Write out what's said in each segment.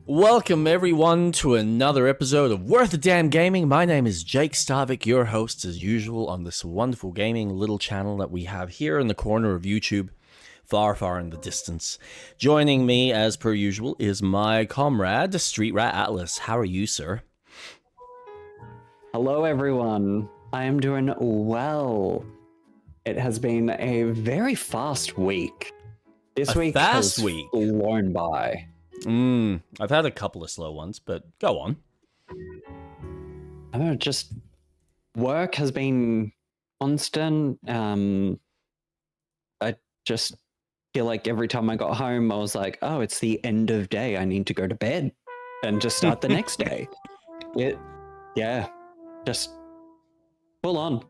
Welcome everyone to another episode of Worth a Damn Gaming. My name is Jake Starvik, your host as usual on this wonderful gaming little channel that we have here in the corner of YouTube, far in the distance. Joining me as per usual is my comrade, Street Rat Atlas. How are you, sir? Hello everyone, I am doing well. It has been a very fast week. This week has flown by. I've had a couple of slow ones, but go on. I don't know, just work has been constant. I just feel like every time I got home, I was like, oh, it's the end of day. I need to go to bed and just start the next day. Just full on.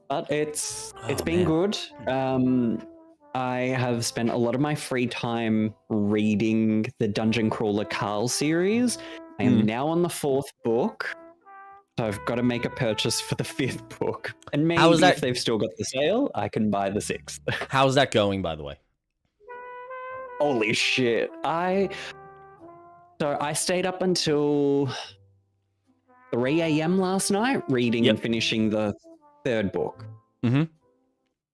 But it's been good. I have spent a lot of my free time reading the Dungeon Crawler Carl series. I am now on the 4th book, so I've got to make a purchase for the 5th book. And maybe if they've still got the sale, I can buy the 6th. How's that going, by the way? Holy shit. I stayed up until 3 a.m. last night reading and finishing the 3rd book. Mm-hmm.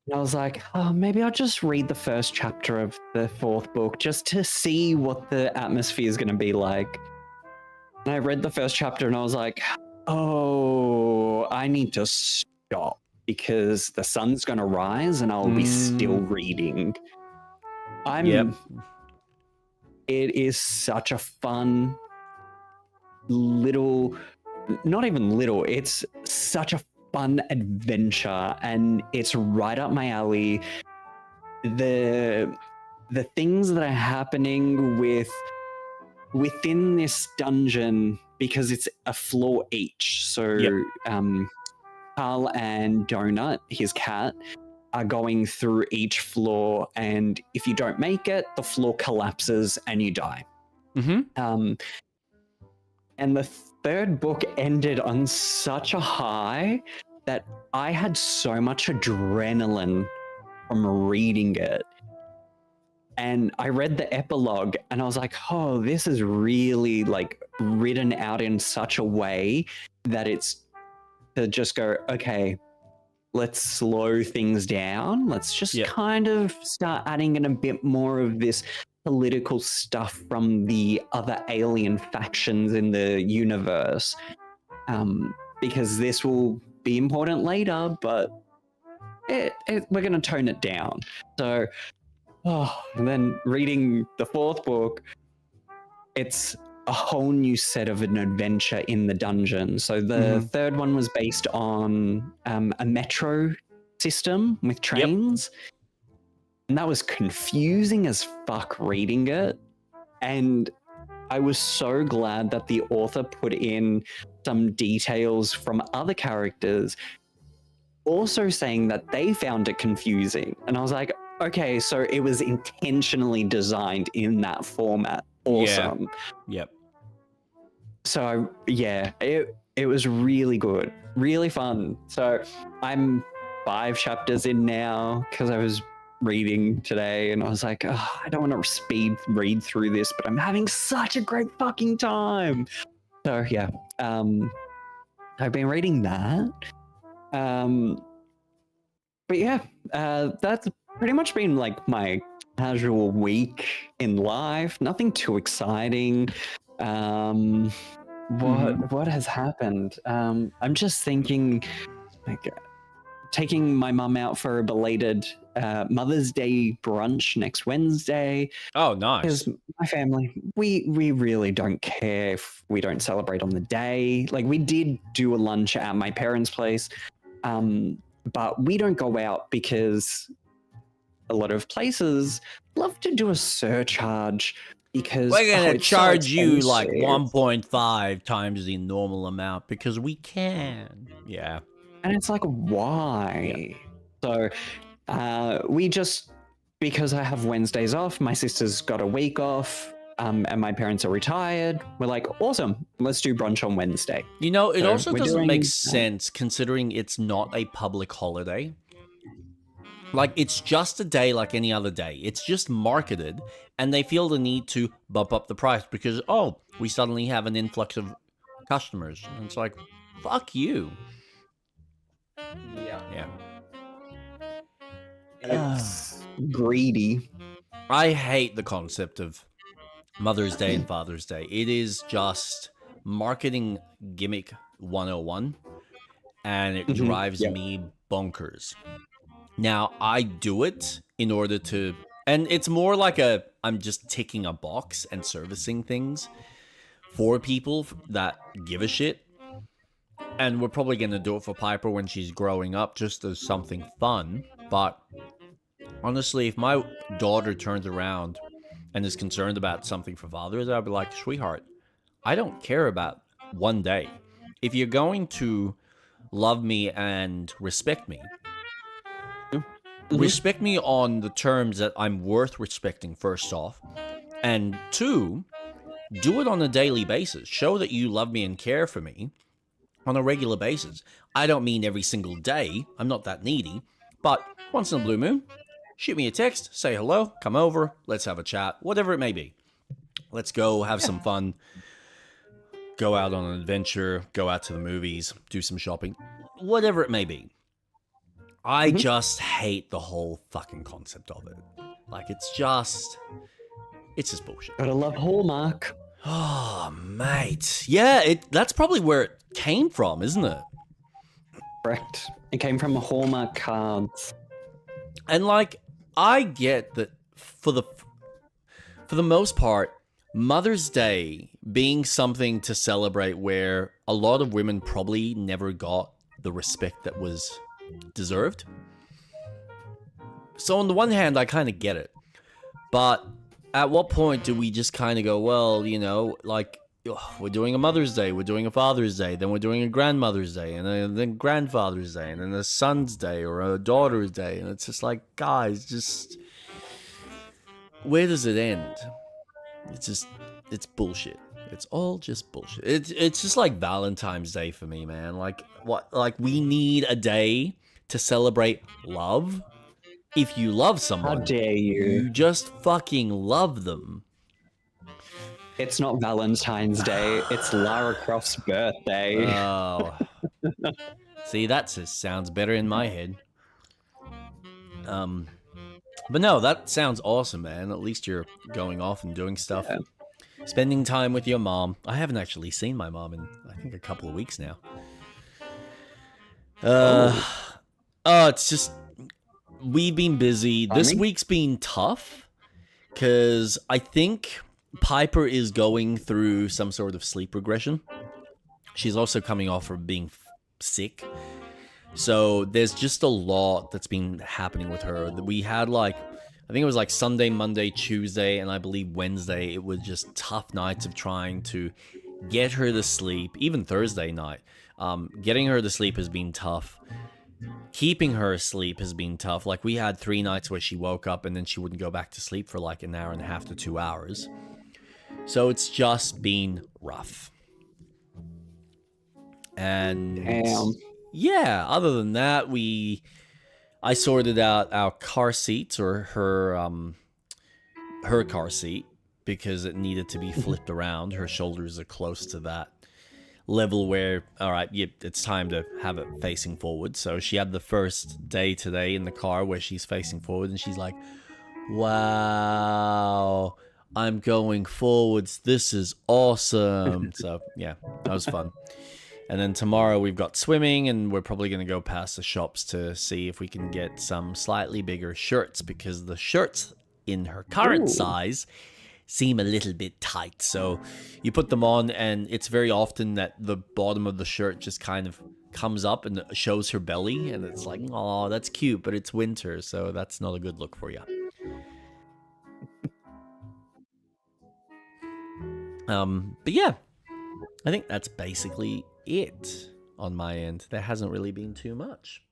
And I was like, oh, maybe I'll just read the first chapter of the 4th book just to see what the atmosphere is going to be like. And I read the first chapter and I was like, oh, I need to stop because the sun's going to rise and I'll be still reading. It is such a fun little, not even little, it's such a fun adventure and it's right up my alley. The things that are happening within this dungeon, because it's a floor each. So Carl and Donut, his cat, are going through each floor, and if you don't make it, the floor collapses and you die. And the 3rd book ended on such a high that I had so much adrenaline from reading it. And I read the epilogue and I was like, oh, this is really like written out in such a way that it's to just go, okay, let's slow things down. Let's just kind of start adding in a bit more of this political stuff from the other alien factions in the universe, because this will be important later, but we're going to tone it down. So, and then reading the 4th book, it's a whole new set of an adventure in the dungeon. So the 3rd one was based on a metro system with trains. And that was confusing as fuck reading it. And I was so glad that the author put in some details from other characters also saying that they found it confusing. And I was like, okay, so it was intentionally designed in that format. Awesome. Yep. So it was really good, really fun. So I'm 5 chapters in now because I was reading today and I was like, oh, I don't want to speed read through this, but I'm having such a great fucking time. So I've been reading that. But that's pretty much been like my casual week in life. Nothing too exciting. What has happened? I'm just thinking, like, taking my mum out for a belated Mother's Day brunch next Wednesday. Oh, nice. Because my family, we really don't care if we don't celebrate on the day. Like, we did do a lunch at my parents' place, but we don't go out because a lot of places love to do a surcharge because we're gonna charge you like 1.5 times the normal amount because we can. Yeah. And it's like, why? So we just, because I have Wednesdays off, my sister's got a week off, and my parents are retired. We're like, awesome, let's do brunch on Wednesday. You know, it also doesn't make sense considering it's not a public holiday. Like, it's just a day like any other day. It's just marketed, and they feel the need to bump up the price because, oh, we suddenly have an influx of customers. And it's like, fuck you. Yeah. Yeah. It's greedy. I hate the concept of Mother's Day and Father's Day. It is just marketing gimmick 101, and it drives Yep. me bonkers. Now, I do it in order to, and it's more like I'm just ticking a box and servicing things for people that give a shit. And we're probably going to do it for Piper when she's growing up, just as something fun. But honestly, if my daughter turns around and is concerned about something for Father's Day, I'll be like, sweetheart, I don't care about one day. If you're going to love me and respect me, respect me on the terms that I'm worth respecting, first off. And two, do it on a daily basis. Show that you love me and care for me on a regular basis. I don't mean every single day. I'm not that needy. But once in a blue moon, shoot me a text, say hello, come over, let's have a chat, whatever it may be. Let's go have some fun, go out on an adventure, go out to the movies, do some shopping, whatever it may be. I just hate the whole fucking concept of it. Like, it's just bullshit. Gotta love Hallmark. Oh, mate. Yeah, that's probably where it came from, isn't it? Correct. It came from Hallmark cards. And like, I get that for the most part, Mother's Day being something to celebrate where a lot of women probably never got the respect that was deserved. So on the one hand, I kind of get it. But at what point do we just kind of go, well, you know, like, we're doing a Mother's Day, we're doing a Father's Day, then we're doing a Grandmother's Day, and then Grandfather's Day, and then a Son's Day or a Daughter's Day. And it's just like, guys, just, where does it end? It's bullshit. It's all just bullshit. It's just like Valentine's Day for me, man. Like, what? Like, we need a day to celebrate love. If you love someone, How dare you? You just fucking love them. It's not Valentine's Day. It's Lara Croft's birthday. Oh. See, that just sounds better in my head. But no, that sounds awesome, man. At least you're going off and doing stuff. Yeah. Spending time with your mom. I haven't actually seen my mom in, I think, a couple of weeks now. It's just, we've been busy. This week's been tough because I think Piper is going through some sort of sleep regression. She's also coming off of being sick. So there's just a lot that's been happening with her. We had like, I think it was like Sunday, Monday, Tuesday, and I believe Wednesday. It was just tough nights of trying to get her to sleep. Even Thursday night. Getting her to sleep has been tough. Keeping her asleep has been tough. Like, we had 3 nights where she woke up and then she wouldn't go back to sleep for like an hour and a half to 2 hours. So it's just been rough. And damn. Yeah, other than that, I sorted out our car seats, or her car seat, because it needed to be flipped around. Her shoulders are close to that level where, all right, yep, it's time to have it facing forward. So she had the first day today in the car where she's facing forward, and she's like, wow, I'm going forwards. This is awesome. So yeah, that was fun. And then tomorrow we've got swimming, and we're probably going to go past the shops to see if we can get some slightly bigger shirts, because the shirts in her current size seem a little bit tight. So you put them on, and it's very often that the bottom of the shirt just kind of comes up and shows her belly, and it's like, oh, that's cute, but it's winter, so that's not a good look for you. But yeah, I think that's basically it on my end. There hasn't really been too much.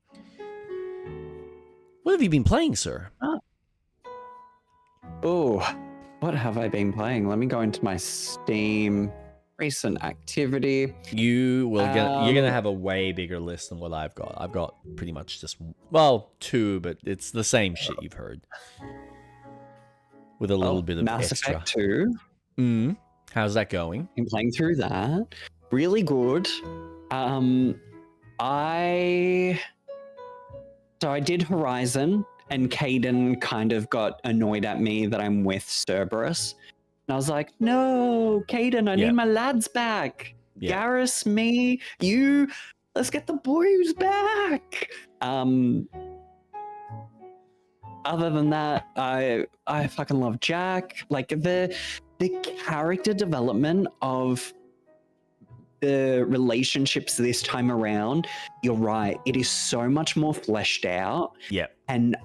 What have you been playing, sir? Oh, what have I been playing? Let me go into my Steam. recent activity. You're gonna have a way bigger list than what I've got. I've got pretty much just, well, 2, but it's the same shit you've heard with a little bit of Mass extra. Effect 2. How's that going? I'm playing through that. Really good. I did Horizon, and Caden kind of got annoyed at me that I'm with Cerberus. And I was like, no, Caden, I need my lads back. Yeah. Garrus, me, you, let's get the boys back. Other than that, I fucking love Jack. Like the character development of the relationships this time around, you're right, it is so much more fleshed out. Yeah. And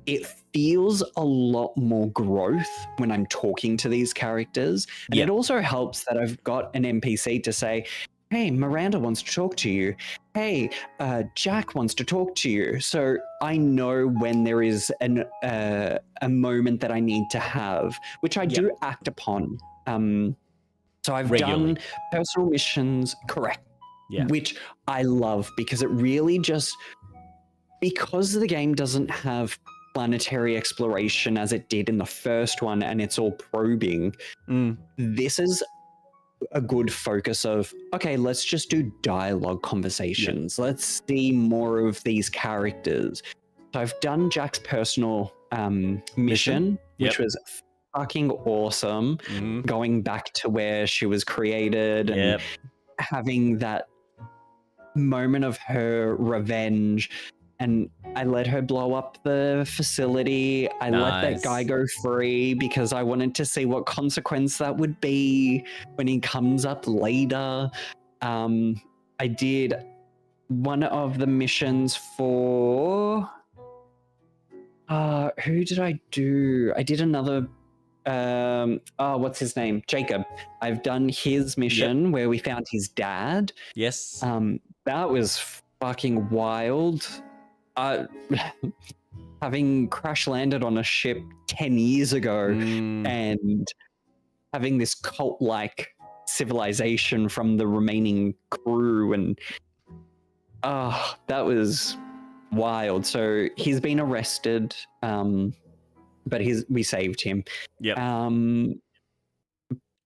it feels a lot more growth when I'm talking to these characters. And it also helps that I've got an NPC to say, hey, Miranda wants to talk to you. Hey, Jack wants to talk to you. So I know when there is a moment that I need to have, which I do act upon. So I've done personal missions, correct, which I love because it really just, because the game doesn't have planetary exploration as it did in the first one and it's all probing, this is a good focus of, okay, let's just do dialogue conversations. Let's see more of these characters. So I've done Jack's personal mission, which was fucking awesome. Going back to where she was created and having that moment of her revenge. And I let her blow up the facility. I let that guy go free because I wanted to see what consequence that would be when he comes up later. I did one of the missions for... who did I do? I did another... what's his name? Jacob. I've done his mission where we found his dad. Yes. That was fucking wild. Having crash landed on a ship 10 years ago and having this cult-like civilization from the remaining crew, and that was wild. So he's been arrested, but we saved him.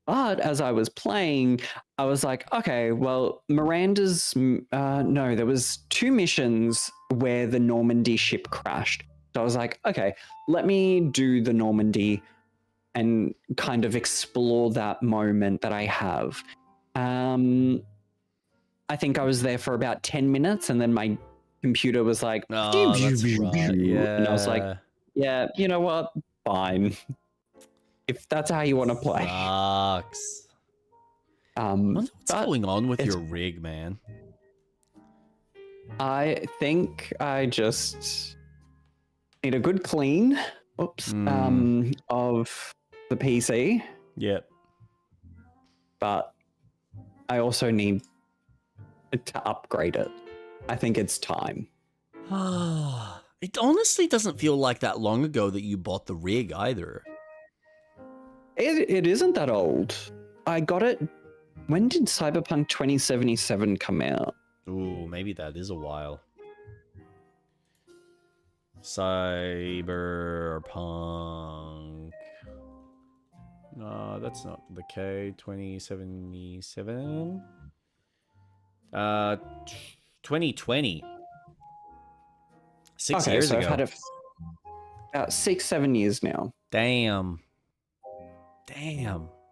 But as I was playing, I was like, okay, well, Miranda's... no, there was 2 missions where the Normandy ship crashed. So I was like, okay, let me do the Normandy and kind of explore that moment that I have. I think I was there for about 10 minutes and then my computer was like... Oh, that's right. And I was like, yeah, you know what? Fine. If that's how you want to play. Sucks. I wonder what's going on with your rig, man. I think I just need a good clean of the PC. Yep. But I also need to upgrade it. I think it's time. It honestly doesn't feel like that long ago that you bought the rig either. It isn't that old. I got it. When did Cyberpunk 2077 come out? Ooh, maybe that is a while. Cyberpunk. No, that's not the K. 2077. 2020. 6 years ago. I've had it about 6-7 years now. Damn.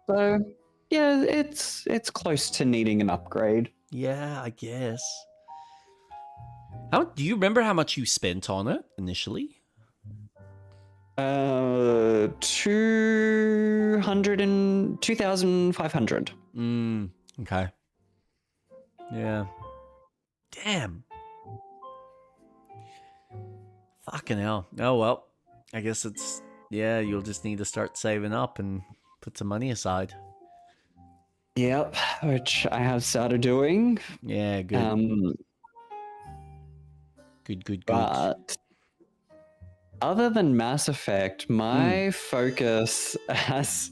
So yeah, it's close to needing an upgrade. Yeah, I guess. How do you remember how much you spent on it initially? 2,500. Okay. Yeah. Damn. Fucking hell. Oh well. I guess it's, you'll just need to start saving up and put some money aside. Yep, which I have started doing. Yeah, good. Good. But other than Mass Effect, my focus has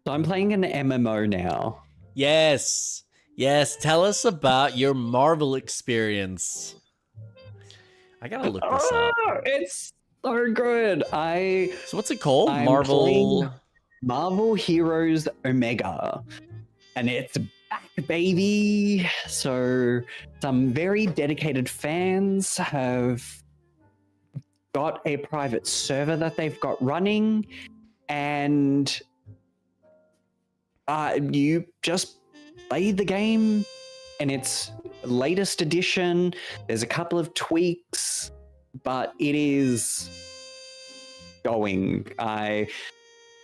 So I'm playing an MMO now. Yes. Yes. Tell us about your Marvel experience. I gotta look this up. It's so good. So what's it called? I'm playing Marvel Heroes Omega, and it's back, baby. So some very dedicated fans have got a private server that they've got running, and you just play the game in its latest edition. There's a couple of tweaks, but it is going.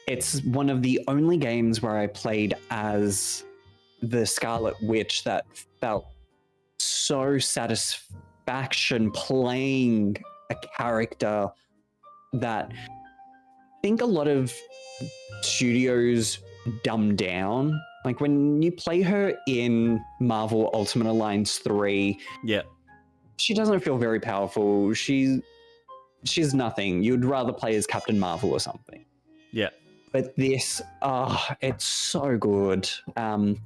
It's one of the only games where I played as the Scarlet Witch that felt so satisfaction playing a character that I think a lot of studios dumb down. Like when you play her in Marvel Ultimate Alliance 3, Yeah. she doesn't feel very powerful. She's nothing. You'd rather play as Captain Marvel or something. Yeah. But this, it's so good. I'm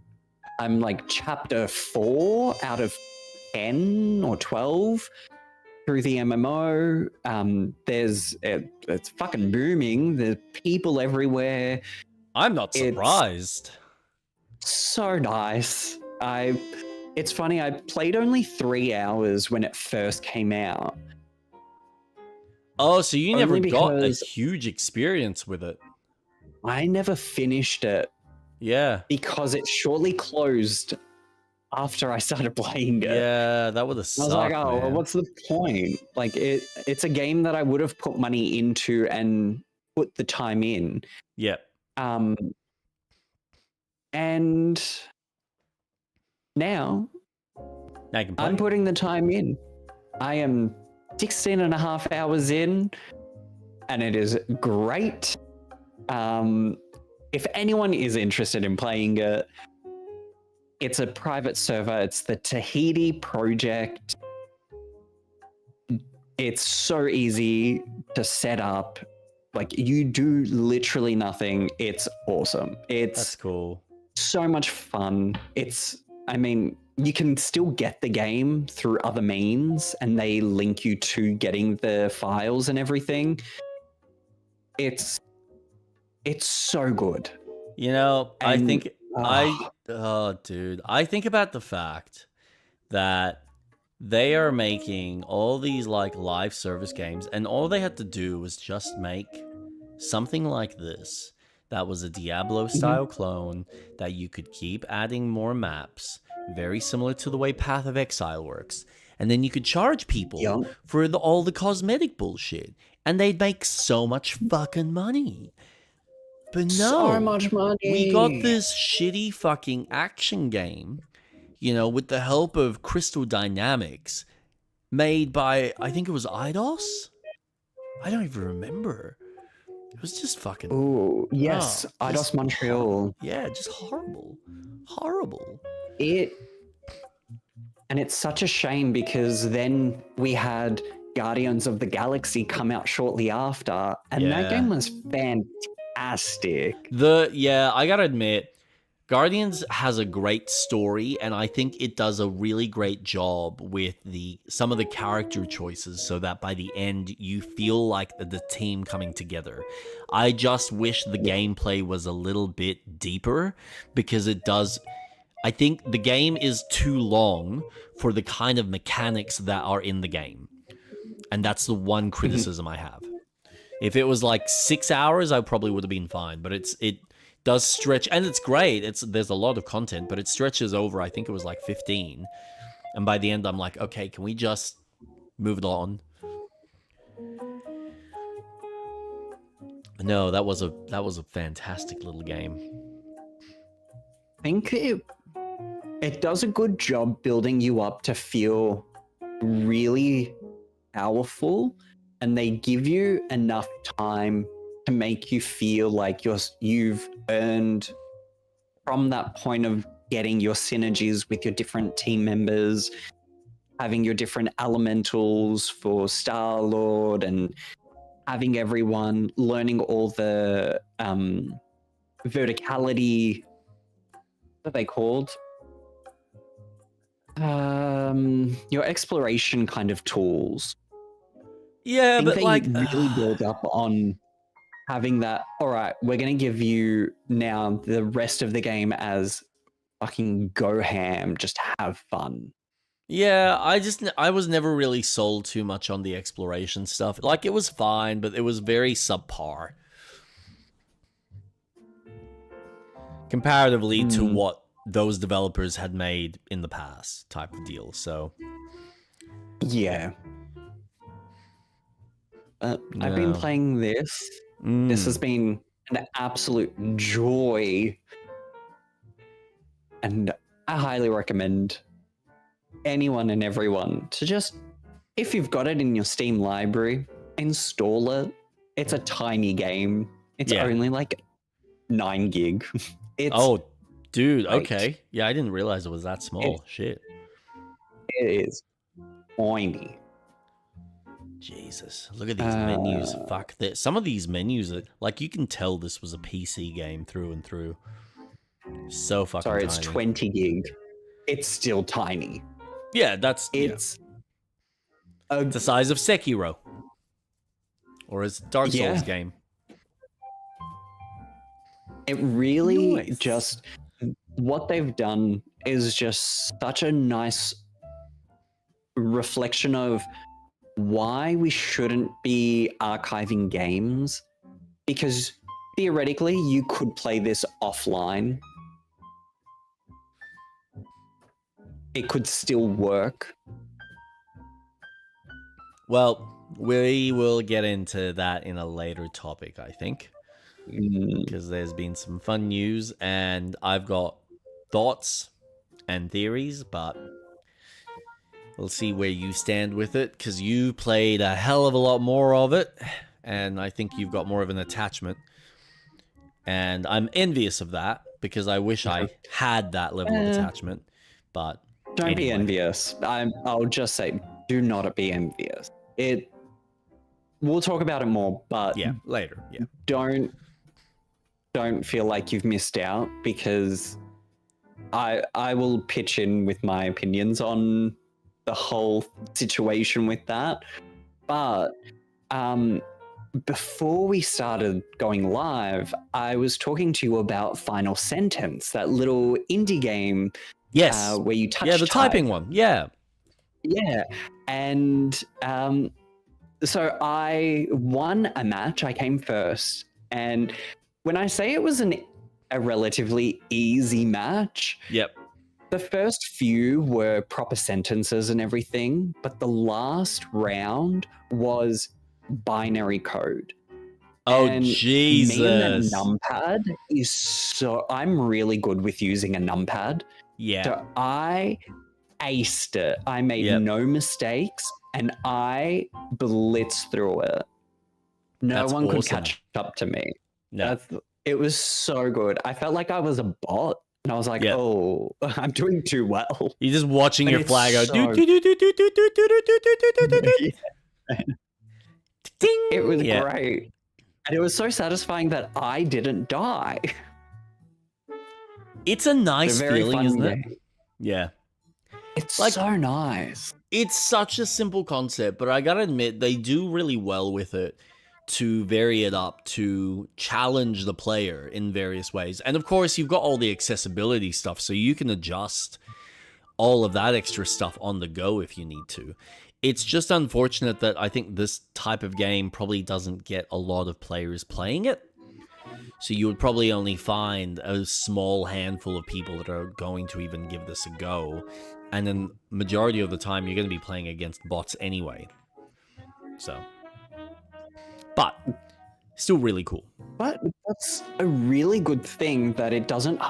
like chapter 4 out of 10 or 12 through the MMO. It's fucking booming. There's people everywhere. I'm not surprised. It's so nice. It's funny, I played only 3 hours when it first came out. Oh, so you Only never got a because huge experience with it. I never finished it Yeah. because it shortly closed after I started playing it. Yeah, that would have sucked. I was like, oh, man. well, what's the point? Like, it's a game that I would have put money into and put the time in. Yeah. And now Now you can play. I'm putting the time in. I am 16 and a half hours in, and it is great. If anyone is interested in playing it, it's a private server. It's the Tahiti Project. It's so easy to set up. Like, you do literally nothing. It's awesome. That's It's cool. so much fun. You can still get the game through other means, and they link you to getting the files and everything. It's so good. You know, I And- think dude, I think about the fact that they are making all these like live service games, and all they had to do was just make something like this that was a Diablo style clone that you could keep adding more maps, very similar to the way Path of Exile works. And then you could charge people for all the cosmetic bullshit, and they'd make so much fucking money. But no, So much money. we got this shitty fucking action game, you know, with the help of Crystal Dynamics, made by, I think it was Eidos? I don't even remember. It was just fucking... Oh, yes. Eidos just Montreal. Yeah, just horrible. Horrible. And it's such a shame because then we had Guardians of the Galaxy come out shortly after, and that game was fantastic. I gotta admit, Guardians has a great story, and I think it does a really great job with some of the character choices, so that by the end you feel like the team coming together. I just wish the gameplay was a little bit deeper, because it does. I think the game is too long for the kind of mechanics that are in the game, and that's the one criticism I have. If it was like 6 hours, I probably would have been fine, but it does stretch, and it's great. There's a lot of content, but it stretches over, I think it was like 15. And by the end, I'm like, okay, can we just move it on? No, that was a fantastic little game. I think it does a good job building you up to feel really powerful, and they give you enough time to make you feel like you've earned from that point of getting your synergies with your different team members, having your different elementals for Star-Lord, and having everyone learning all the verticality. What are they called? Your exploration kind of tools. Yeah, I think but they like, really build up on having that. All right, we're going to give you now the rest of the game as fucking go ham, just have fun. yeah, I was never really sold too much on the exploration stuff. Like, it was fine, but it was very subpar comparatively to what those developers had made in the past, type of deal. So yeah. I've been Yeah. playing this. This has been an absolute joy. And I highly recommend anyone and everyone to just, if you've got it in your Steam library, install it. It's a tiny game. It's Yeah. only like 9 gig. It's Oh, dude, great. okay. Yeah, I didn't realize it was that small. Shit. It is tiny. Jesus. Look at these menus. Fuck this. Some of these menus are like, you can tell this was a PC game through and through. So fucking Sorry, tiny. it's 20 gig. It's still tiny. Yeah, that's It's the size of Sekiro. Or a Dark Souls game. It really Nice. just, what they've done is just such a nice reflection of why we shouldn't be archiving games, because theoretically you could play this offline. It could still work. Well, we will get into that in a later topic, I think. Because there's been some fun news, and I've got thoughts and theories, but we'll see where you stand with it, because you played a hell of a lot more of it, and I think you've got more of an attachment. And I'm envious of that, because I wish I had that level of attachment, but Don't be envious. I'll just say, do not be envious. We'll talk about it more, but yeah, later. Yeah. Don't feel like you've missed out, because I will pitch in with my opinions on the whole situation with that. But before we started going live, I was talking to you about Final Sentence, that little indie game. Yes. Where you touch the typing one. Yeah. Yeah. And so I won a match. I came first. And when I say it was a relatively easy match, Yep. the first few were proper sentences and everything, but the last round was binary code. Oh, and Jesus. Me and that numpad is so... I'm really good with using a numpad. Yeah. So I aced it. I made no mistakes, and I blitzed through it. That's one could awesome. catch up to me. No. It was so good. I felt like I was a bot, and I was like, oh, I'm doing too well. You're just watching your flag go. It was great. And it was so satisfying that I didn't die. It's a nice feeling, isn't it? Yeah. It's like, so nice. It's such a simple concept, but I gotta admit, they do really well with it to vary it up, to challenge the player in various ways. And of course, you've got all the accessibility stuff, so you can adjust all of that extra stuff on the go if you need to. It's just unfortunate that I think this type of game probably doesn't get a lot of players playing it. So you would probably only find a small handful of people that are going to even give this a go. And then majority of the time, you're going to be playing against bots anyway. So, but still really cool. But that's a really good thing that it doesn't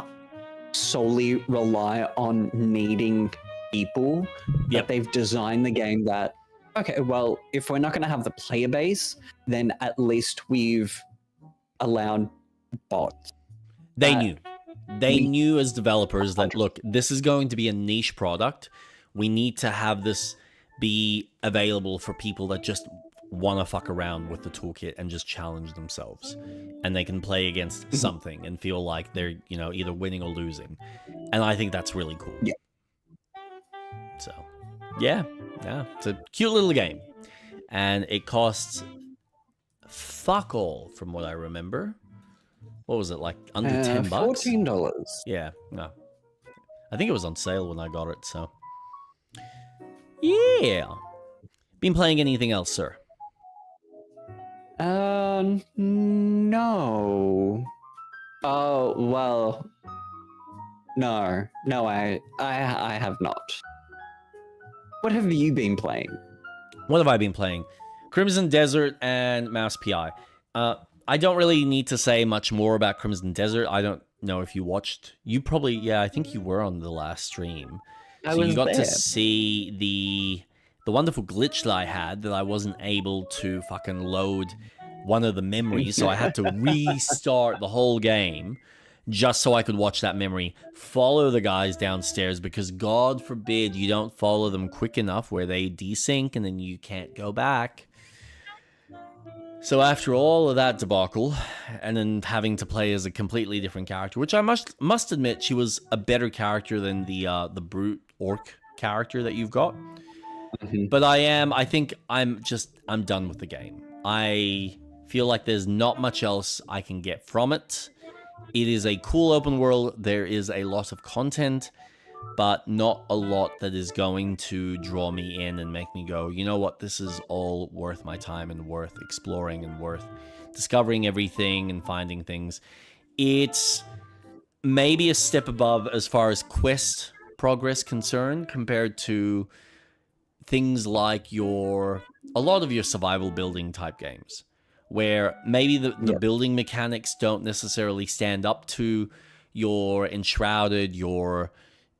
solely rely on needing people. That they've designed the game that, okay, well, if we're not going to have the player base, then at least we've allowed bots. They knew as developers that, look, this is going to be a niche product. We need to have this be available for people that just want to fuck around with the toolkit and just challenge themselves, and they can play against something and feel like they're, you know, either winning or losing, and I think that's really cool. Yeah. So yeah, it's a cute little game, and it costs fuck all from what I remember. What was it, like under $10? $14. Yeah, no, I think it was on sale when I got it. So yeah, been playing anything else, sir? No. Oh, well, no, I have not. What have you been playing? What have I been playing? Crimson Desert and Mouse PI. I don't really need to say much more about Crimson Desert. I don't know if you watched. You probably, yeah, I think you were on the last stream. So you got to see the wonderful glitch that I had, that I wasn't able to fucking load one of the memories, so I had to restart the whole game just so I could watch that memory, follow the guys downstairs, because God forbid you don't follow them quick enough where they desync and then you can't go back. So after all of that debacle, and then having to play as a completely different character, which I must admit, she was a better character than the brute orc character that you've got. But I think I'm done with the game. I feel like there's not much else I can get from it. It is a cool open world. There is a lot of content, but not a lot that is going to draw me in and make me go, you know what, this is all worth my time and worth exploring and worth discovering everything and finding things. It's maybe a step above as far as quest progress concerned, compared to things like a lot of your survival building type games, where maybe the building mechanics don't necessarily stand up to your Enshrouded, your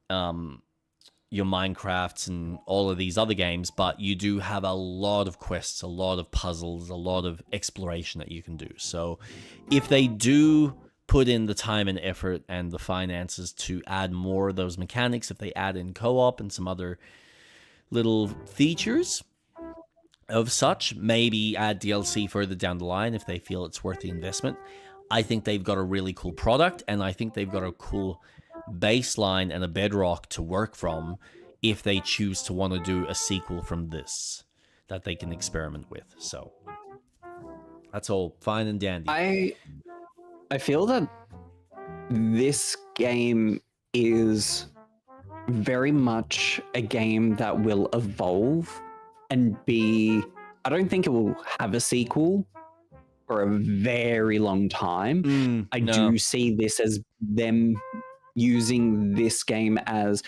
Minecrafts and all of these other games, but you do have a lot of quests, a lot of puzzles, a lot of exploration that you can do. So if they do put in the time and effort and the finances to add more of those mechanics, if they add in co-op and some other little features of such, maybe add DLC further down the line if they feel it's worth the investment, I think they've got a really cool product, and I think they've got a cool baseline and a bedrock to work from if they choose to want to do a sequel from this that they can experiment with. So that's all fine and dandy. I feel that this game is very much a game that will evolve and be... I don't think it will have a sequel for a very long time. I do see this as them using this game as,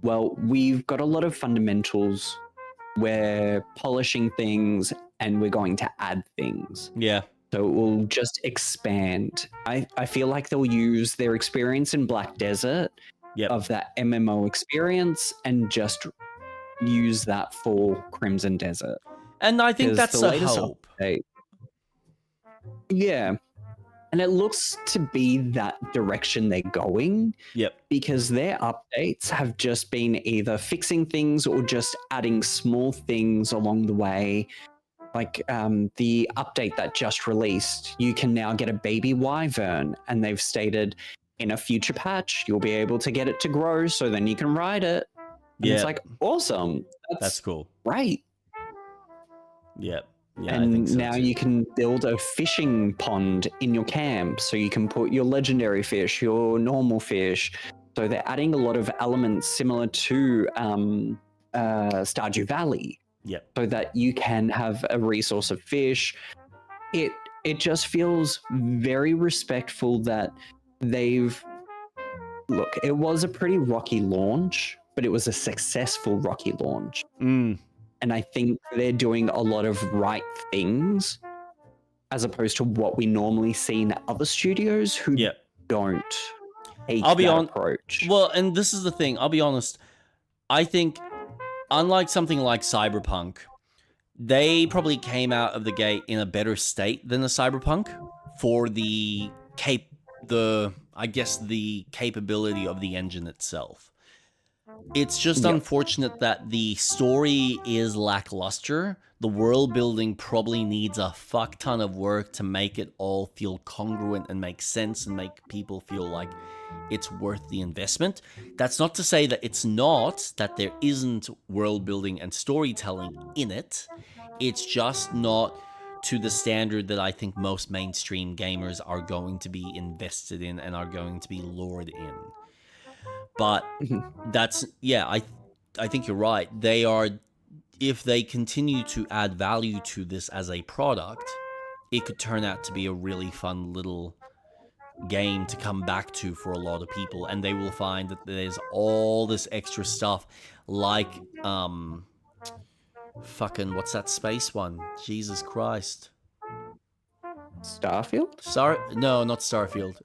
well, we've got a lot of fundamentals, we're polishing things, and we're going to add things. Yeah. So it will just expand. I feel like they'll use their experience in Black Desert, of that MMO experience, and just use that for Crimson Desert. And I think that's a hope. Update, yeah. And it looks to be that direction they're going. Because their updates have just been either fixing things or just adding small things along the way. Like the update that just released, you can now get a baby wyvern, and they've stated in a future patch you'll be able to get it to grow, so then you can ride it. And it's like, awesome. That's cool. Right. Yeah, and I think so now too. you can build a fishing pond in your camp, so you can put your legendary fish, your normal fish. So they're adding a lot of elements similar to Stardew Valley. So that you can have a resource of fish. It just feels very respectful that they've... Look, it was a pretty rocky launch, but it was a successful rocky launch. And I think they're doing a lot of right things, as opposed to what we normally see in other studios who don't take that approach. Well, and this is the thing, I'll be honest. I think, unlike something like Cyberpunk, they probably came out of the gate in a better state than the Cyberpunk for the capability of the engine itself. It's just Yep. unfortunate that the story is lackluster. The world building probably needs a fuck ton of work to make it all feel congruent and make sense and make people feel like it's worth the investment. That's not to say that it's not, that there isn't world building and storytelling in it. It's just not to the standard that I think most mainstream gamers are going to be invested in and are going to be lured in. But that's, yeah, I think you're right. They are, if they continue to add value to this as a product, it could turn out to be a really fun little game to come back to for a lot of people, and they will find that there's all this extra stuff like fucking what's that space one? Jesus Christ. Starfield? No, not Starfield.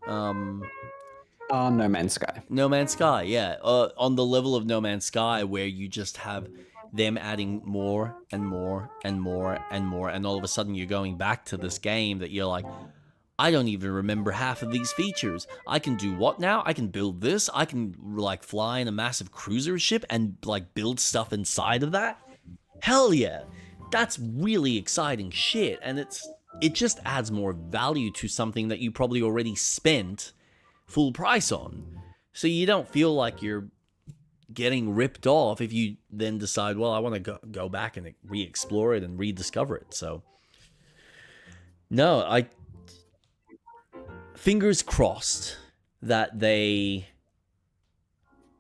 Oh, No Man's Sky. No Man's Sky, yeah. On the level of No Man's Sky, where you just have them adding more and more and more and more, and all of a sudden you're going back to this game that you're like, I don't even remember half of these features. I can do what now? I can build this. I can like fly in a massive cruiser ship and like build stuff inside of that. Hell yeah. That's really exciting shit, and it just adds more value to something that you probably already spent full price on. So you don't feel like you're getting ripped off if you then decide, well, I want to go back and re-explore it and rediscover it. So no, fingers crossed that they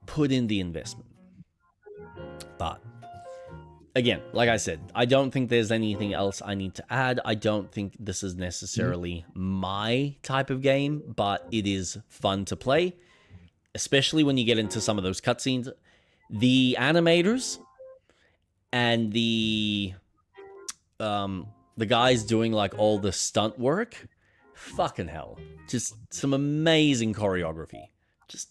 put in the investment. But again, like I said, I don't think there's anything else I need to add. I don't think this is necessarily my type of game, but it is fun to play, especially when you get into some of those cutscenes. The animators and the guys doing like all the stunt work, fucking hell, just some amazing choreography. Just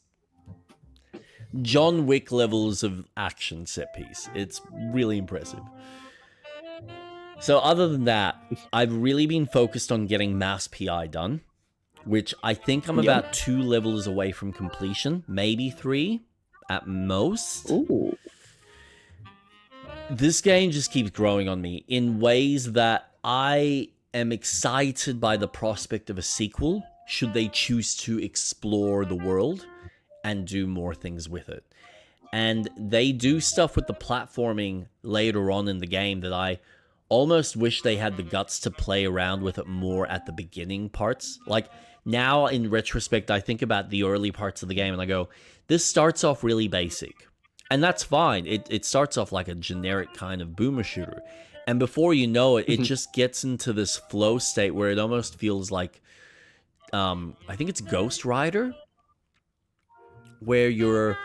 John Wick levels of action set piece. It's really impressive. So other than that, I've really been focused on getting Mass PI done, which I think I'm about 2 levels away from completion, maybe 3 at most. Ooh. This game just keeps growing on me in ways that I am excited by the prospect of a sequel, should they choose to explore the world and do more things with it. And they do stuff with the platforming later on in the game that I almost wish they had the guts to play around with it more at the beginning parts. Like, now in retrospect, I think about the early parts of the game and I go, this starts off really basic. And that's fine. It starts off like a generic kind of boomer shooter. And before you know it, it just gets into this flow state where it almost feels like, I think it's Ghost Rider, where you're,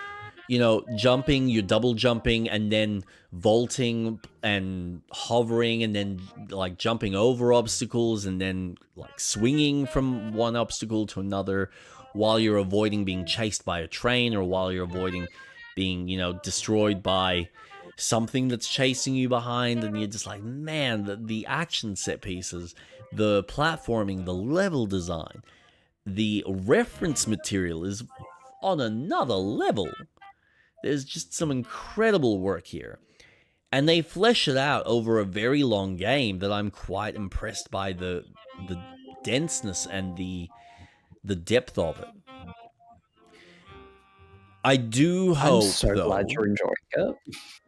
jumping, you're double jumping, and then vaulting and hovering, and then like jumping over obstacles, and then like swinging from one obstacle to another while you're avoiding being chased by a train, or while you're avoiding being, destroyed by something that's chasing you behind. And you're just like, man, the action set pieces, the platforming, the level design, the reference material is on another level. There's just some incredible work here. And they flesh it out over a very long game that I'm quite impressed by the denseness and the depth of it. I do hope, I'm so glad you're enjoying it.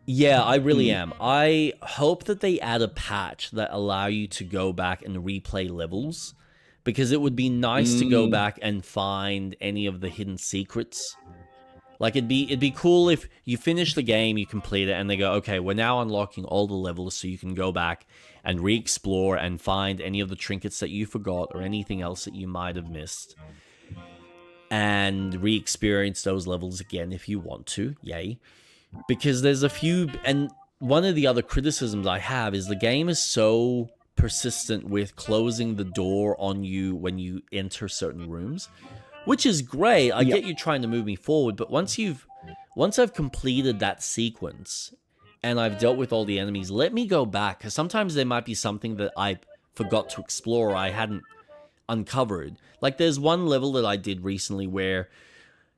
Yeah, I really am. I hope that they add a patch that allow you to go back and replay levels, because it would be nice to go back and find any of the hidden secrets. Like, it'd be cool if you finish the game, you complete it, and they go, okay, we're now unlocking all the levels, so you can go back and re-explore and find any of the trinkets that you forgot or anything else that you might have missed, and re-experience those levels again if you want to. Yay. Because there's a few, and one of the other criticisms I have is the game is so persistent with closing the door on you when you enter certain rooms, which is great. I get you trying to move me forward, but once I've completed that sequence and I've dealt with all the enemies, let me go back, because sometimes there might be something that I forgot to explore, or I hadn't uncovered. Like, there's one level that I did recently where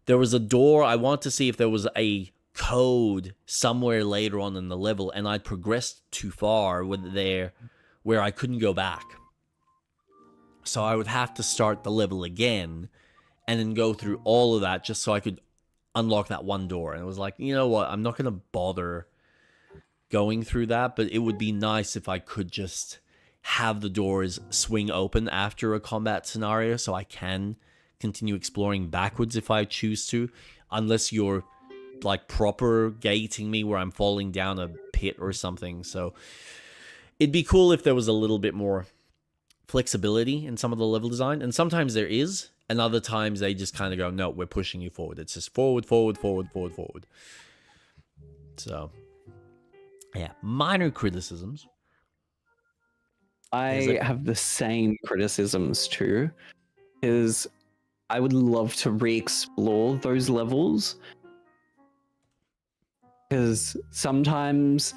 there was a door. I wanted to see if there was a code somewhere later on in the level, and I'd progressed too far with there where I couldn't go back. So I would have to start the level again and then go through all of that just so I could unlock that one door. And it was like, you know what? I'm not going to bother going through that, but it would be nice if I could just have the doors swing open after a combat scenario so I can continue exploring backwards if I choose to, unless you're like proper gating me where I'm falling down a pit or something. So it'd be cool if there was a little bit more flexibility in some of the level design, and sometimes there is, and other times they just kind of go, no, we're pushing you forward. It's just forward, forward, forward, forward, forward. So yeah, minor criticisms. I have the same criticisms too, because I would love to re-explore those levels, because sometimes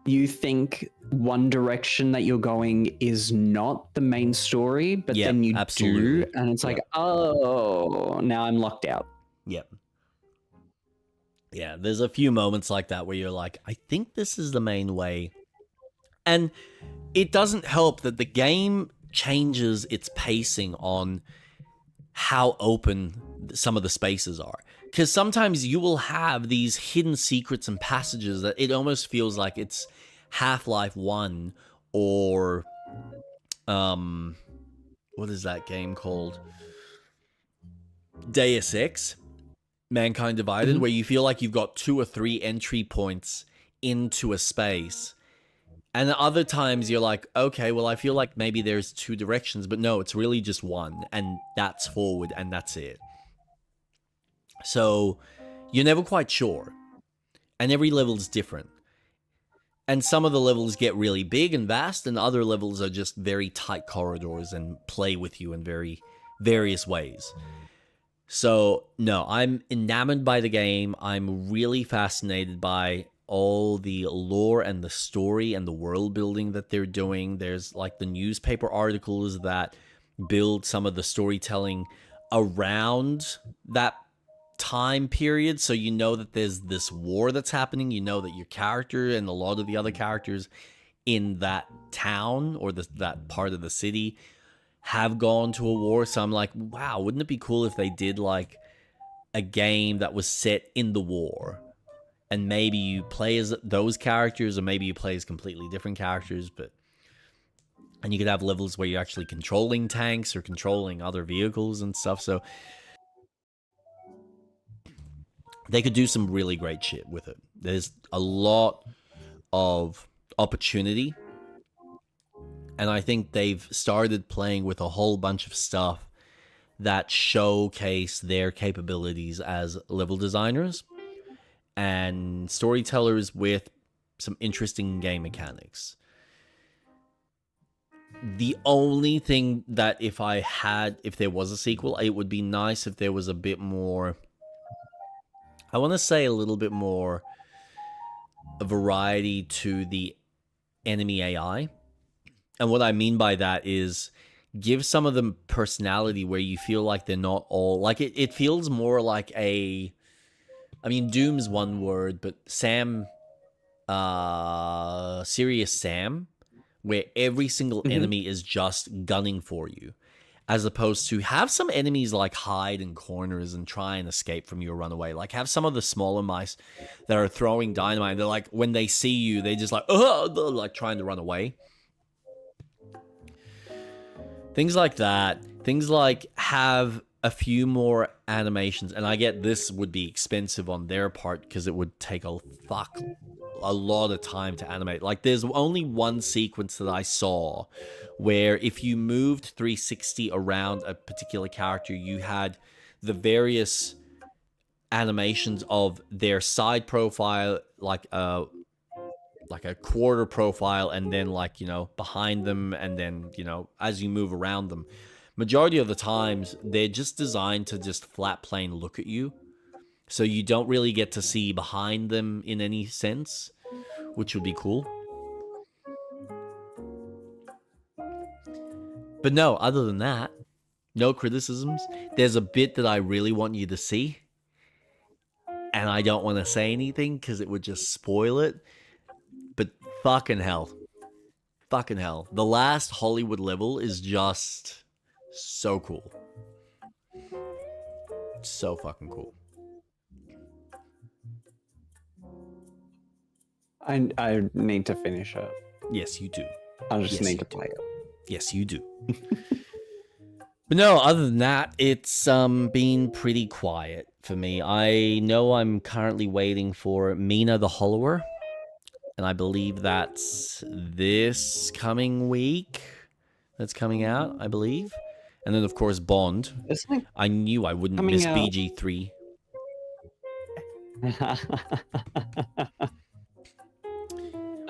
you think one direction that you're going is not the main story, but Yep, then you absolutely. do, and it's like, Yep. oh, now I'm locked out. Yep. Yeah, there's a few moments like that where you're like, I think this is the main way. And it doesn't help that the game changes its pacing on how open some of the spaces are. Because sometimes you will have these hidden secrets and passages that it almost feels like it's Half-Life 1 or what is that game called? Deus Ex, Mankind Divided, where you feel like you've got 2 or 3 entry points into a space. And other times you're like, okay, well, I feel like maybe there's 2 directions, but no, it's really just one, and that's forward, and that's it. So you're never quite sure. And every level's different. And some of the levels get really big and vast, and other levels are just very tight corridors and play with you in very various ways. So, no, I'm enamored by the game. I'm really fascinated by all the lore and the story and the world building that they're doing. There's like the newspaper articles that build some of the storytelling around that time period, so you know that there's this war that's happening. You know that your character and a lot of the other characters in that town or that part of the city have gone to a war. So I'm like, wow, wouldn't it be cool if they did like a game that was set in the war, and maybe you play as those characters, or maybe you play as completely different characters, and you could have levels where you're actually controlling tanks or controlling other vehicles and stuff. So they could do some really great shit with it. There's a lot of opportunity, and I think they've started playing with a whole bunch of stuff that showcase their capabilities as level designers and storytellers with some interesting game mechanics. The only thing that if there was a sequel, it would be nice if there was a bit more, I want to say a little bit more variety to the enemy AI. And what I mean by that is give some of them personality where you feel like they're not all, like it feels more like I mean, Doom's one word, but Serious Sam, where every single enemy is just gunning for you, as opposed to have some enemies like hide in corners and try and escape from you or run away. Like have some of the smaller mice that are throwing dynamite. They're like, when they see you, they just like, oh, they're like trying to run away. Things like that. Things like have a few more animations. And I get this would be expensive on their part because it would take a lot of time to animate. Like there's only one sequence that I saw where if you moved 360 around a particular character, you had the various animations of their side profile, like a quarter profile, and then like, you know, behind them, and then, you know, as you move around them. Majority of the times they're just designed to just flat plane look at you, so you don't really get to see behind them in any sense, which would be cool. But no, other than that, no criticisms. There's a bit that I really want you to see, and I don't want to say anything because it would just spoil it. But fucking hell. Fucking hell. The last Hollywood level is just so cool. So fucking cool. I need to finish it. Yes, you do. I just Yes, need you to do. play it. Yes, you do. But no, other than that, it's been pretty quiet for me. I know I'm currently waiting for Mina the Hollower, and I believe that's this coming week that's coming out, I believe. And then, of course, Bond. Isn't it I knew I wouldn't coming miss out? BG3.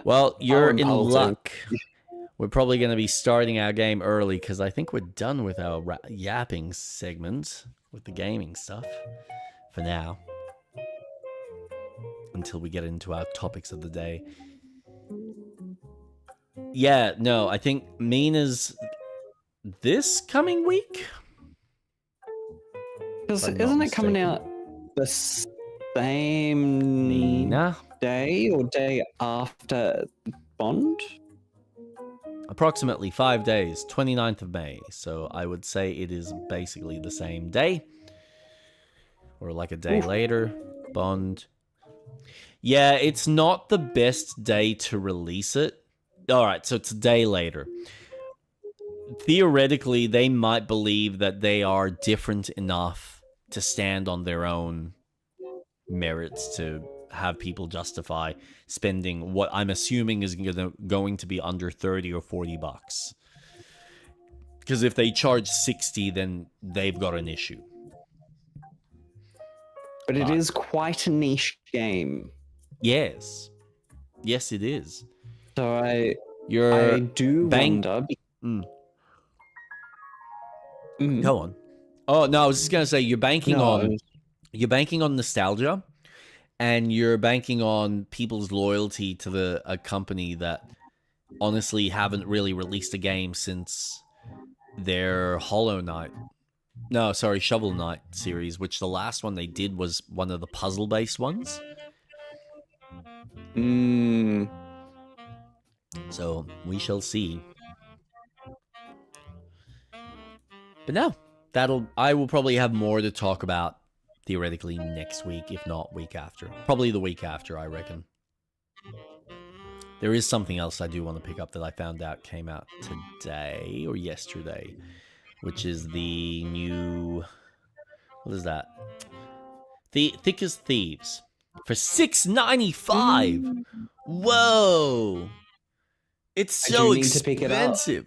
Well, you're in impulsive. luck. We're probably going to be starting our game early because I think we're done with our yapping segment with the gaming stuff for now. Until we get into our topics of the day. Yeah, no, I think Mina's this coming week? Because I'm not isn't it coming mistaken. out the same Mina? day or day after Bond? Approximately 5 days, 29th of May. So I would say it is basically the same day. Or like a day later. Bond. Yeah, it's not the best day to release it. Alright, so it's a day later. Theoretically, they might believe that they are different enough to stand on their own merits to have people justify spending what I'm assuming is going to be under 30 or 40 bucks. Because if they charge 60, then they've got an issue. But it is quite a niche game. Yes. Yes, it is. So I You're do wonder. Go on. Oh no, I was just gonna say you're banking on nostalgia, and you're banking on people's loyalty to a company that honestly haven't really released a game since their Shovel Knight series, which the last one they did was one of the puzzle-based ones. So we shall see. But no, I will probably have more to talk about theoretically next week, if not week after. Probably the week after, I reckon. There is something else I do want to pick up that I found out came out today or yesterday, which is the new... What is that? The Thick as Thieves for $6.95. Whoa! It's so expensive.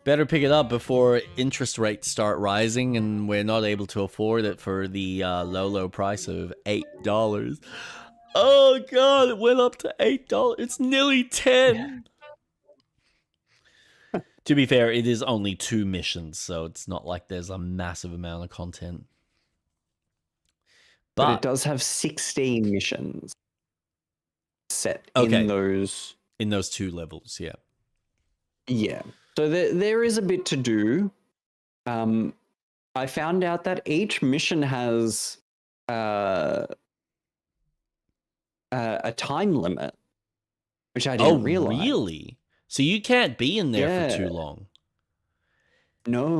Better pick it up before interest rates start rising and we're not able to afford it for the low price of $8. Oh god, it went up to $8. It's nearly 10. To be fair, it is only 2 missions, so it's not like there's a massive amount of content. But it does have 16 missions set in those 2 levels, yeah. Yeah. So there is a bit to do. I found out that each mission has a time limit, which I didn't realize. Oh, really? So you can't be in there for too long? No.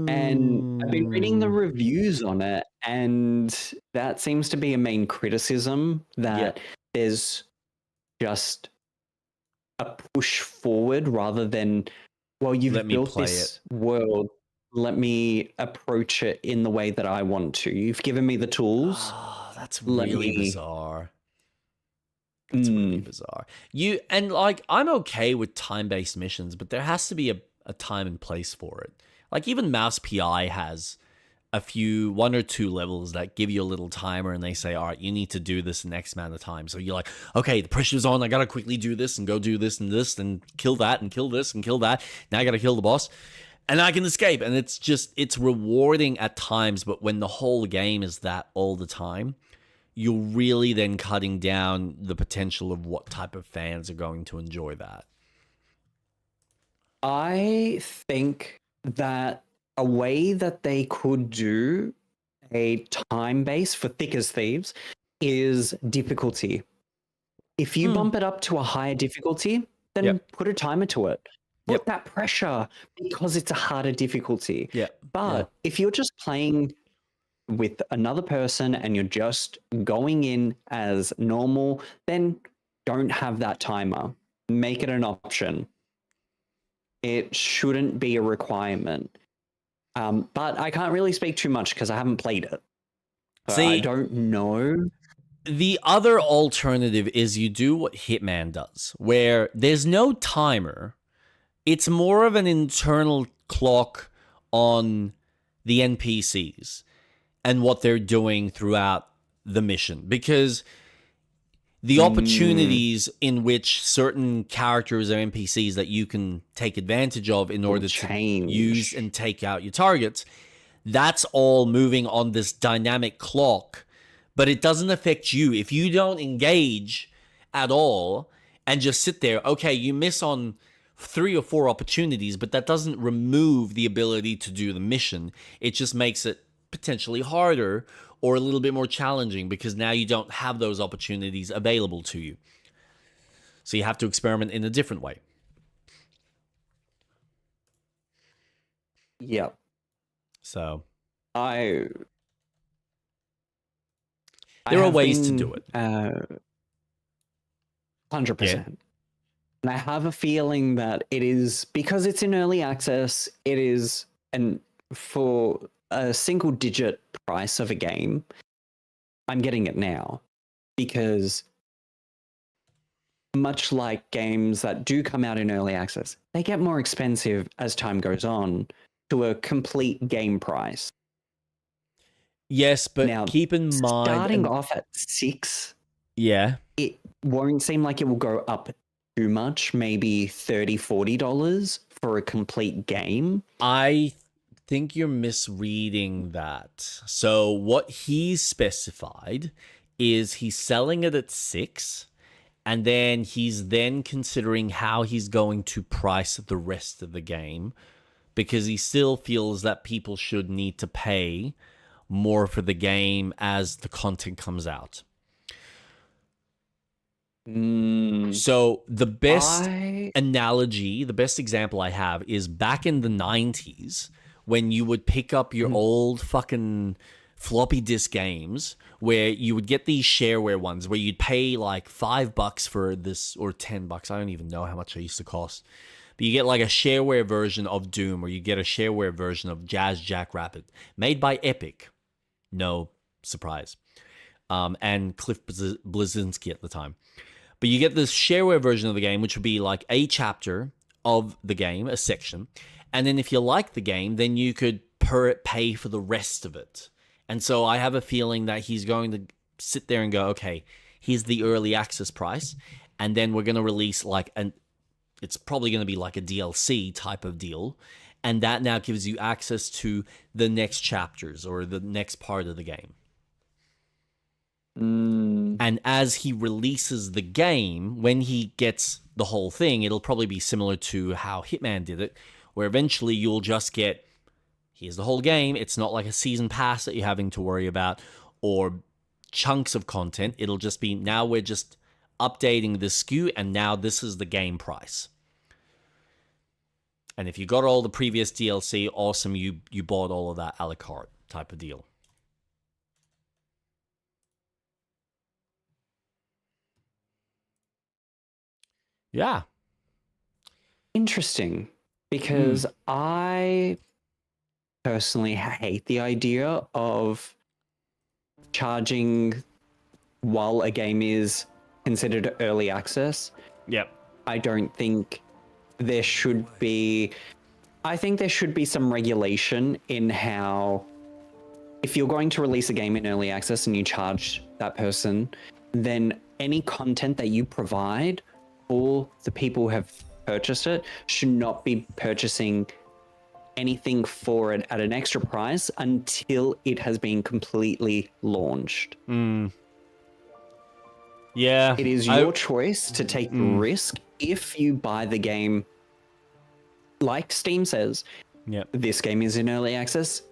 And I've been reading the reviews on it, and that seems to be a main criticism, that there's just a push forward rather than, well, you've built this world, let me approach it in the way that I want to. You've given me the tools. Oh, that's really bizarre. That's really bizarre. I'm okay with time-based missions, but there has to be a time and place for it. Like even Mouse PI has one or two levels that give you a little timer and they say, all right, you need to do this in X amount of time. So you're like, okay, the pressure's on. I got to quickly do this and go do this and kill that and kill this and kill that. Now I got to kill the boss and I can escape. And it's rewarding at times. But when the whole game is that all the time, you're really then cutting down the potential of what type of fans are going to enjoy that. I think that a way that they could do a time base for Thick as Thieves is difficulty. If you bump it up to a higher difficulty, then put a timer to it. Put that pressure because it's a harder difficulty. But if you're just playing with another person and you're just going in as normal, then don't have that timer. Make it an option. It shouldn't be a requirement. But I can't really speak too much because I haven't played it. See, I don't know. The other alternative is you do what Hitman does, where there's no timer. It's more of an internal clock on the NPCs and what they're doing throughout the mission. Because the opportunities in which certain characters or NPCs that you can take advantage of in order to use and take out your targets, that's all moving on this dynamic clock, but it doesn't affect you. If you don't engage at all and just sit there, okay, you miss on 3 or 4 opportunities, but that doesn't remove the ability to do the mission. It just makes it potentially harder or a little bit more challenging because now you don't have those opportunities available to you. So you have to experiment in a different way. Yep. So there are ways to do it. 100%. And I have a feeling that it is, because it's in early access, it is, and for a single digit price of a game, I'm getting it now. Because much like games that do come out in early access, they get more expensive as time goes on to a complete game price. Yes, but now, keep in mind... starting off at $6, it won't seem like it will go up too much, maybe $30, $40 for a complete game. I think you're misreading that. So what he's specified is he's selling it at $6, and then he's considering how he's going to price the rest of the game, because he still feels that people should need to pay more for the game as the content comes out. So the best analogy, the best example I have is back in the 90s when you would pick up your old fucking floppy disk games where you would get these shareware ones where you'd pay like $5 for this, or $10. I don't even know how much they used to cost. But you get like a shareware version of Doom, or you get a shareware version of Jazz Jackrabbit made by Epic. No surprise. And Cliff Bleszinski at the time. But you get this shareware version of the game, which would be like a chapter of the game, a section. And then if you like the game, then you could pay for the rest of it. And so I have a feeling that he's going to sit there and go, okay, here's the early access price. And then we're going to release it's probably going to be like a DLC type of deal. And that now gives you access to the next chapters or the next part of the game. And as he releases the game, when he gets the whole thing, it'll probably be similar to how Hitman did it, where eventually you'll just get, here's the whole game. It's not like a season pass that you're having to worry about or chunks of content. It'll just be, now we're just updating the SKU, and now this is the game price. And if you got all the previous DLC, awesome, you bought all of that a la carte type of deal. Yeah. Interesting, because I personally hate the idea of charging while a game is considered early access. Yep. I don't think there should be... I think there should be some regulation in how, if you're going to release a game in early access and you charge that person, then any content that you provide for the people who have purchased it should not be purchasing anything for it at an extra price until it has been completely launched. Yeah. It is your choice to take the risk if you buy the game. Like Steam says, this game is in early access.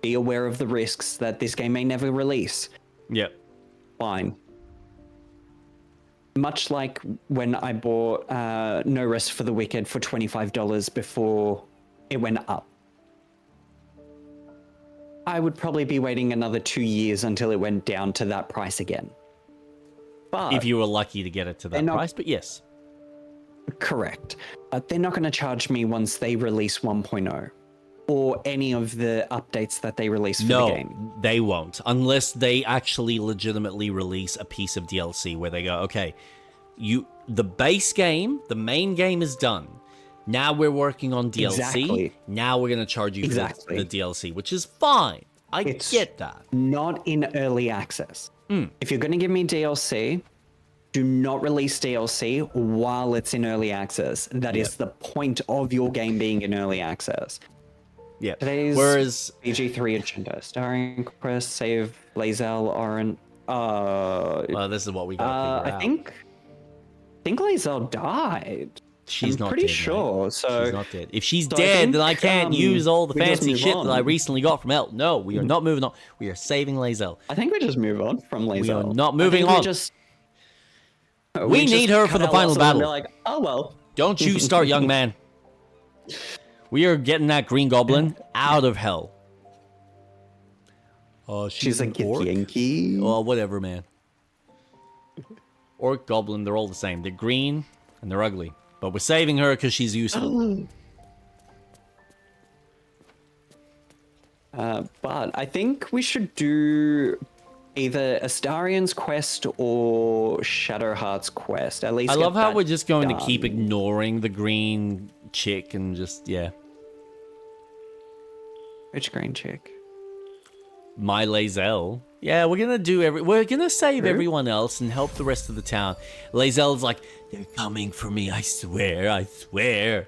be aware of the risks that this game may never release. Yep. Fine. Much like when I bought No Rest for the Wicked for $25 before it went up. I would probably be waiting another 2 years until it went down to that price again. But If you were lucky to get it to that price, but yes. correct. They're not going to charge me once they release 1.0 or any of the updates that they release for the game. No, they won't. Unless they actually legitimately release a piece of DLC where they go, okay, the base game, the main game is done. Now we're working on DLC. Exactly. Now we're going to charge you for the DLC, which is fine. It's get that. Not in early access. If you're going to give me DLC, do not release DLC while it's in early access. That is the point of your game being in early access. Yeah. Today's BG3 agenda, starring Chris, Save, Lae'zel, Oren. Well, this is what we got to figure out. I think Lae'zel died. She's not pretty dead, sure. mate. So she's not dead. If she's dead, then I can't use all the fancy shit that I recently got from El. No, we are not moving on. We are saving Lae'zel. I think we just move on from Lae'zel. We are not moving on. We need her for the final battle. Like, oh well. Don't you start, young man. We are getting that green goblin out of hell. Oh, she's an a orc? Yankee. Oh, whatever, man. Orc, goblin, they're all the same. They're green and they're ugly. But we're saving her because she's useful. But I think we should do either Astarion's quest or Shadowheart's quest. At least I love how we're just going to keep ignoring the green chick and just, yeah. Which green chick? My Lae'zel. Yeah, we're gonna save everyone else and help the rest of the town. Lae'zel's like, they're coming for me, I swear, I swear.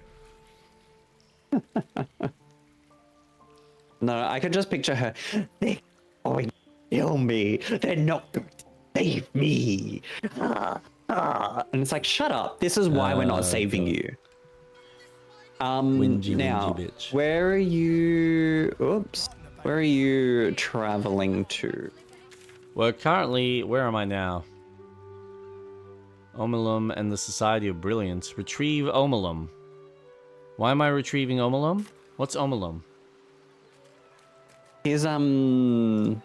No, I could just picture her. They're going to kill me. They're not going to save me. And it's like, shut up. This is why we're not saving you. Whingy, now, whingy bitch. where are you? Oops. Where are you traveling to? Well, currently, where am I now? Omalum and the Society of Brilliance. Retrieve Omalum. Why am I retrieving Omalum? What's Omalum? He's Alum.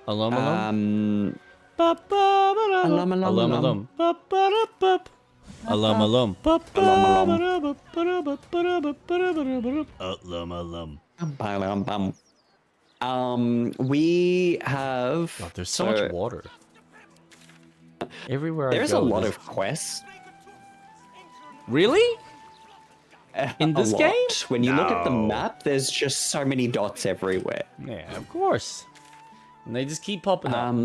Alum. We have. God, there's so much water. Everywhere there's a lot of quests. Really? In this game? When you look at the map, there's just so many dots everywhere. Yeah, of course. And they just keep popping up.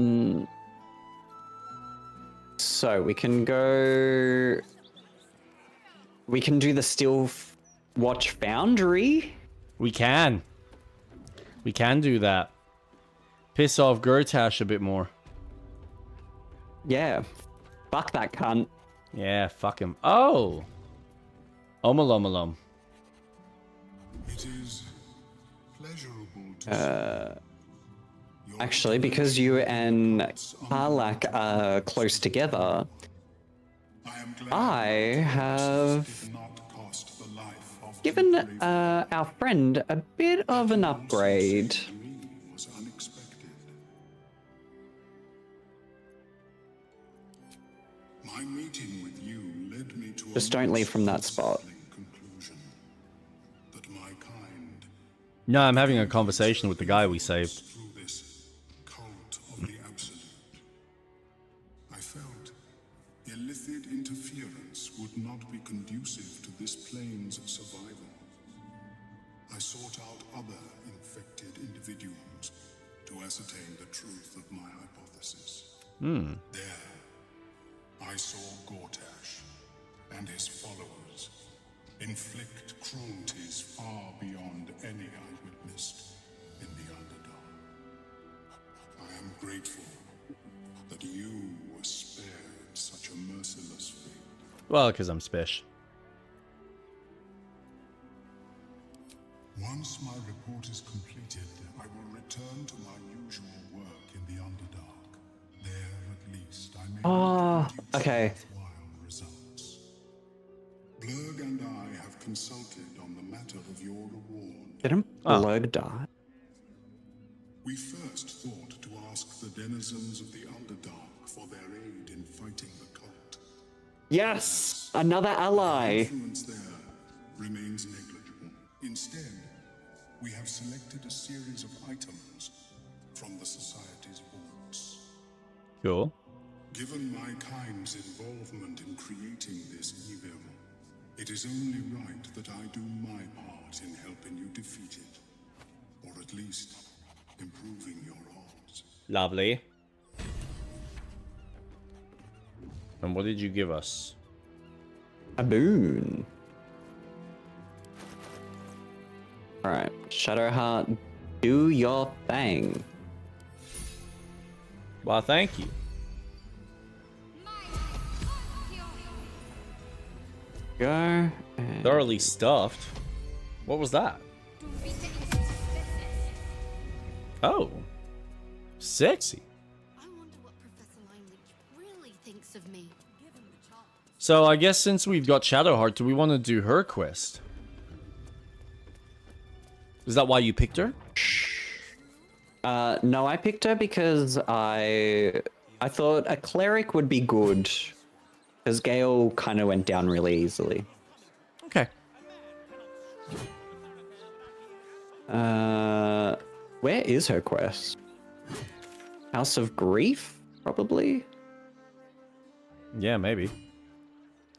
So we can go. We can do the Still Watch Foundry. We can. We can do that. Piss off Gertash a bit more. Yeah. Fuck that cunt. Yeah, fuck him. Oh! Omalum. It is pleasurable to Actually, because you and Harlak are close together, I have given our friend a bit of an upgrade. My meeting with you led me to Just don't leave from that spot. that my kind No, I'm having a conversation with the guy we saved. through this cult of the absolute. I felt illicit interference would not be conducive to this plane's survival. I sought out other infected individuals to ascertain the truth of my hypothesis. There, I saw Gortash and his followers inflict cruelties far beyond any I witnessed in the Underdark. I am grateful that you were spared such a merciless fate. Well, because I'm special. Once my report is completed, I will return to my usual work in the Underdark. There, at least, I may produce okay. worthwhile results. Blurg and I have consulted on the matter of your reward. Didn't Blurg die? We first thought to ask the denizens of the Underdark for their aid in fighting the cult. Yes! Another ally! Influence there remains negligible. Instead, we have selected a series of items from the Society's vaults. Cool. Given my kind's involvement in creating this evil, it is only right that I do my part in helping you defeat it. Or at least, improving your odds. Lovely. And what did you give us? A boon. Alright, Shadowheart, do your thing. Well, thank you. Go. And... Thoroughly stuffed. What was that? Oh. Sexy. I wonder what Professor Lineage really thinks of me. So I guess since we've got Shadowheart, do we want to do her quest? Is that why you picked her? No, I picked her because I thought a cleric would be good. Because Gale kind of went down really easily. Okay. Where is her quest? House of Grief, probably? Yeah, maybe.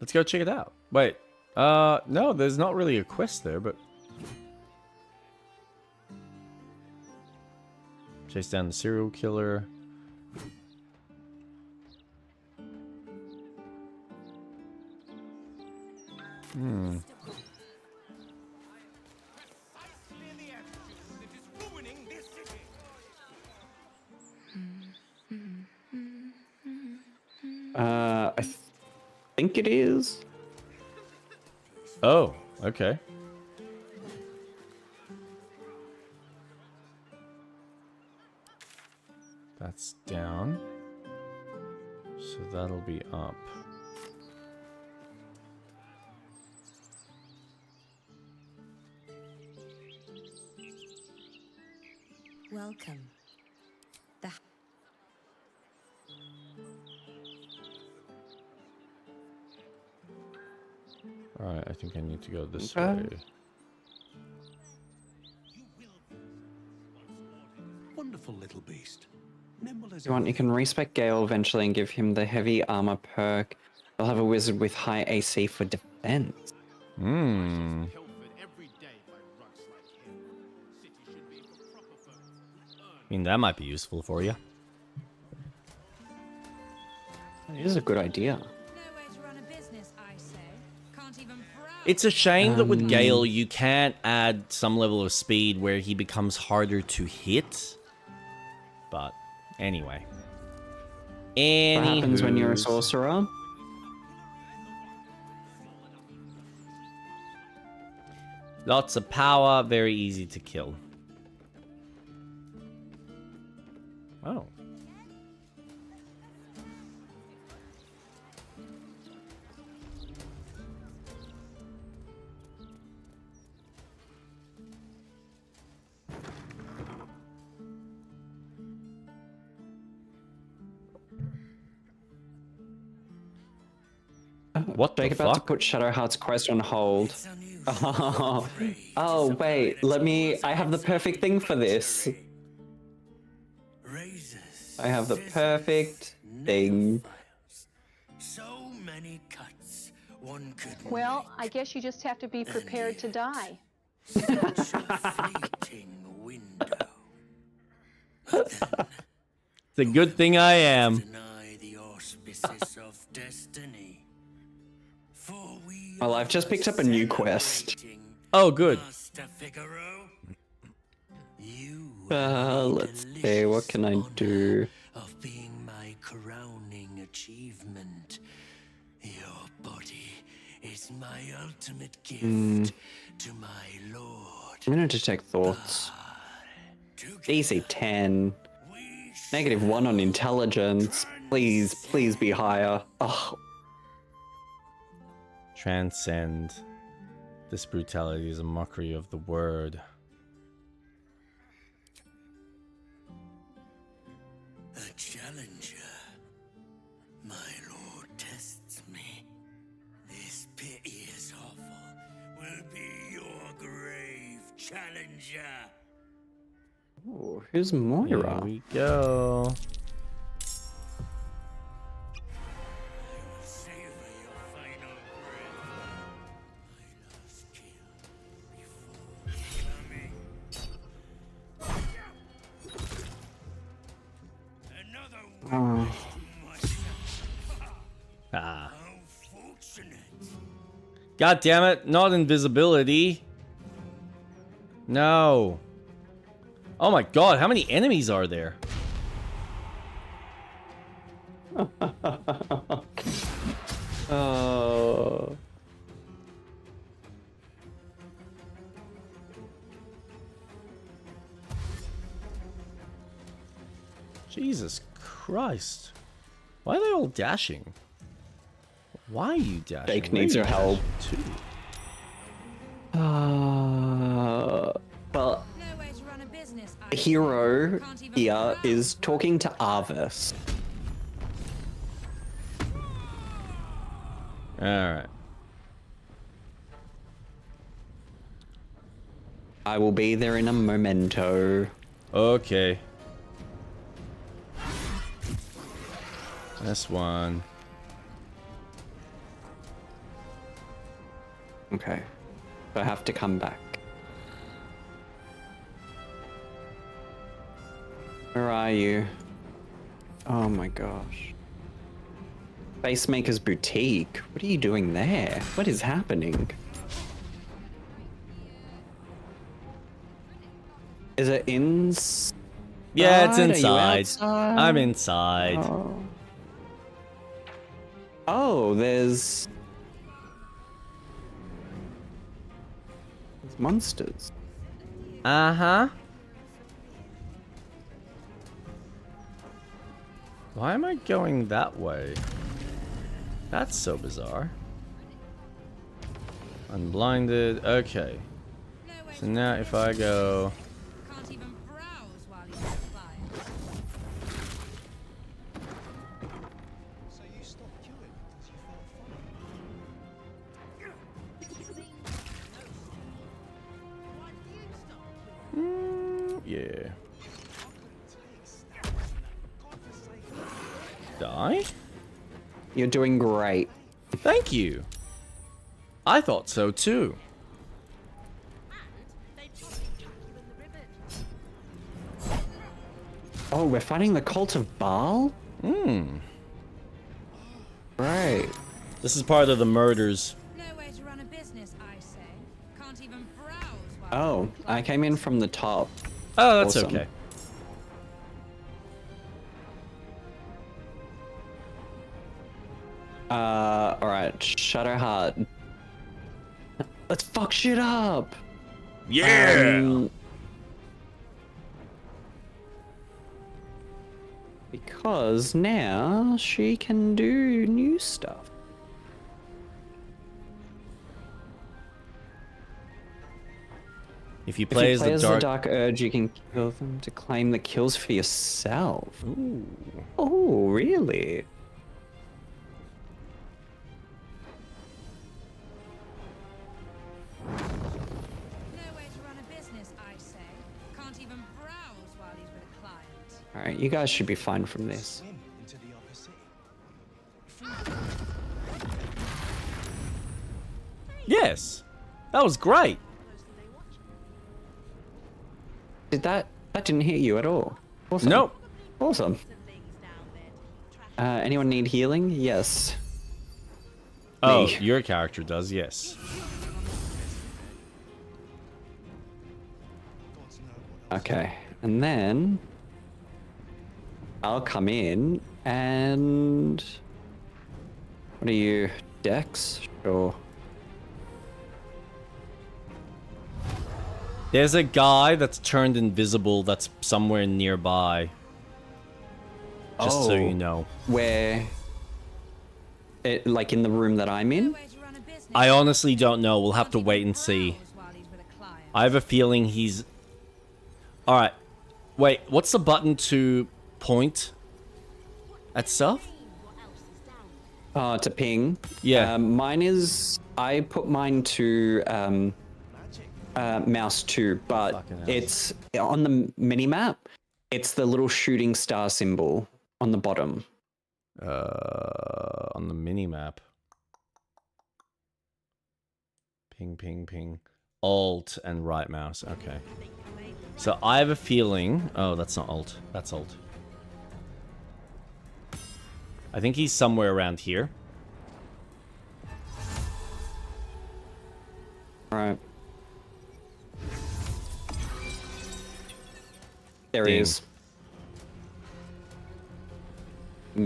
Let's go check it out. Wait. No, there's not really a quest there, but... Chase down the serial killer. I think it is. Oh, okay. That's down. So that'll be up. Welcome. The Alright, I think I need to go this Okay. way. Wonderful little beast. Nimble as If you want, you can respec Gale eventually and give him the heavy armor perk. They'll have a wizard with high AC for defense. Hmm. I mean, that might be useful for you. It is a good idea. No way to run a business, I say. Can't even browse. It's a shame that with Gale, you can't add some level of speed where he becomes harder to hit. But, anyway. What happens when you're a Anywho's. sorcerer? Lots of power, very easy to kill. Oh. What the Jake about to fuck? put Shadowheart's quest on hold. Oh, wait, let me... I have the perfect thing for this. I have the perfect thing. so many cuts one could Well, I guess you just have to be prepared to die. such a fleeting window. But then It's a good thing I am. deny the auspices of destiny. For we Well, I've just picked up a new quest. celebrating Oh, good. Master Figaro. You Let's see, what can I do? of being my crowning achievement. Your body is my ultimate gift to my lord. I'm gonna detect thoughts. DC 10. -1 on intelligence. Please, please be higher. Oh, Transcend. This brutality is a mockery of the word. A challenger. My lord tests me. This pity is awful. Will be your grave, challenger. ooh, who's Here Moira? we go. I will savor your final breath. My last kill before coming. Another Oh, witness to myself. Ah. How fortunate. God damn it, not invisibility. No. Oh my god, how many enemies are there? oh. Jesus Christ. Why are they all dashing? Why are you dashing? Jake Where needs are your you help. dashing to? Well, No way to run a business, I the say. hero Can't even here browse is while talking to you're quiet. Arvis. Alright. I will be there in a momento. Okay. This one. Okay. So I have to come back. Where are you? Oh my gosh. Facemaker's Boutique. What are you doing there? What is happening? Is it inside? Yeah, it's Are you inside. outside? I'm inside. Oh. Oh, there's monsters. Uh-huh. Why am I going that way? That's so bizarre. Unblinded. Okay. No way So to now run a if I business, go... Can't even browse while you're quiet. So you stopped queuing because you felt funny. Yeah. Die? You're doing great. Thank you. I thought so too. Oh, we're fighting the cult of Baal? Hmm. Right. This is part of the murders. No way to run a business, I say. Can't even browse while Oh, you're I came in from the top. Oh, that's Awesome. okay. Alright, Shadowheart. Let's fuck shit up! Because now she can do new stuff. If you If play you as play the as dark... the Dark Urge, you can kill them to claim the kills for yourself. Ooh. Oh, really? No way to run a business, I say. Can't even browse while he's with a client. Alright, you guys should be fine from this. Swim into the opposite. Yes. That was great. Did that didn't hit you at all? Awesome. Nope. Awesome. Anyone need healing? Yes. Oh, Me. your character does, yes. Okay. And then I'll come in and what are you? Dex? Sure. There's a guy that's turned invisible that's somewhere nearby. Just so you know. Where? Like in the room that I'm No in? way to run a business. I honestly don't know. We'll have to Can't wait even and see. browse while he's with a client. I have a feeling he's... Alright. Wait, what's the button to point at stuff? To ping. Yeah. Mine is. I put mine to mouse 2, but Fucking hell. it's on the mini map. It's the little shooting star symbol on the bottom. On the mini-map. Ping, ping, ping. Alt and right mouse. Okay. So I have a feeling... Oh, that's not alt. That's alt. I think he's somewhere around here. All right. There he Ding. is.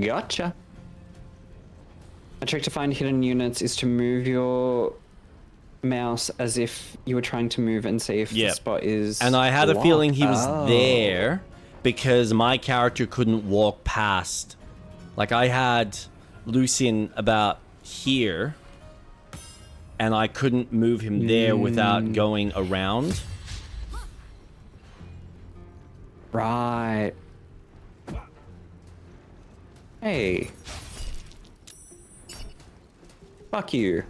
Gotcha. A trick to find hidden units is to move your mouse as if you were trying to move and see if Yeah. the spot is. And I had a feeling he was Oh. there because my character couldn't walk past. Like, I had Lucian about here, and I couldn't move him there without going around. Right. Hey. Fuck you.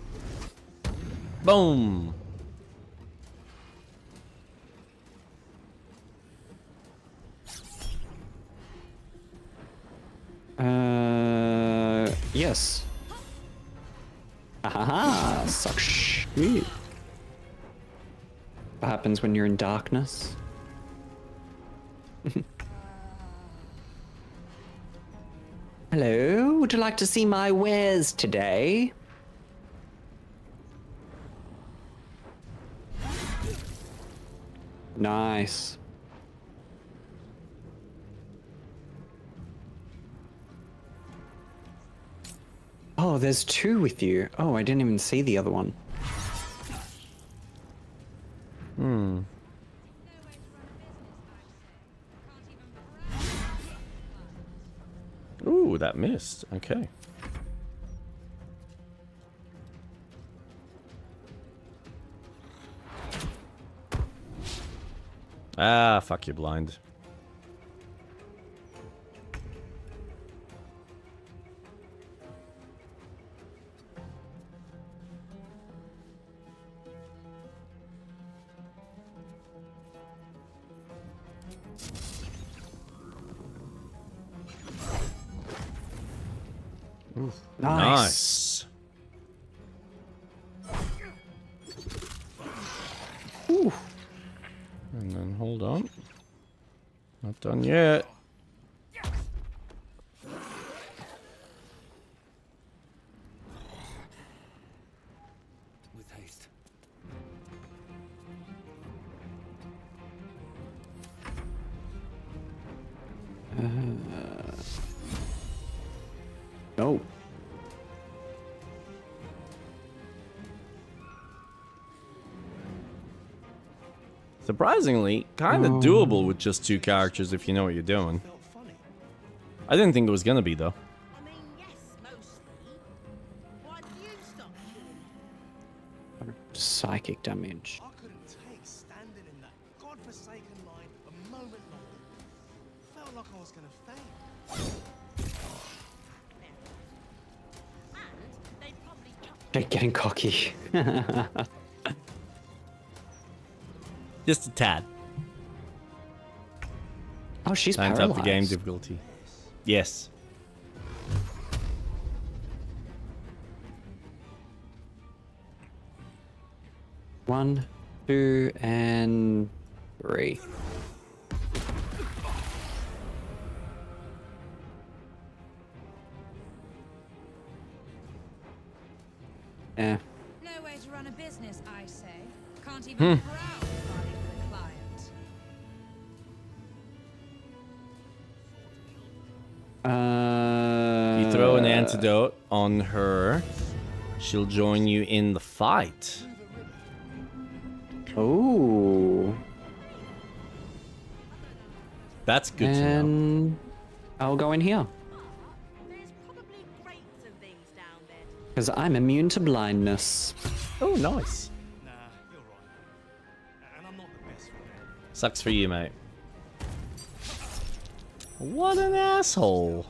Boom. Yes. Ahaha, suck shit. What happens when you're in darkness? Hello, would you like to see my wares today? Nice. Oh, there's two with you. Oh, I didn't even see the other one. Hmm. Ooh, that missed. Okay. Ah, fuck you, blind. Nice. Ooh. And then hold on. Not done yet. With haste. Oh. Surprisingly, kind of doable with just two characters if you know what you're doing. Felt funny. I didn't think it was gonna be though. I mean, yes, mostly. Why did you stop killing? Psychic damage. I couldn't take standing in that godforsaken line a moment longer. Felt like I was gonna faint. And they probably cut They're getting cocky. Just a tad. Oh, she's Times paralyzed. up the game difficulty. Yes. One, two, and three. Yeah. No way to run a business, I say. Can't even browse while he's with a client. You throw an antidote on her, she'll join you in the fight. Oh. That's good to know. And I'll go in here. There's probably crates of things down there. Because I'm immune to blindness. Oh, nice. Nah, you're right. And I'm not the best for that. Sucks for you, mate. What an asshole.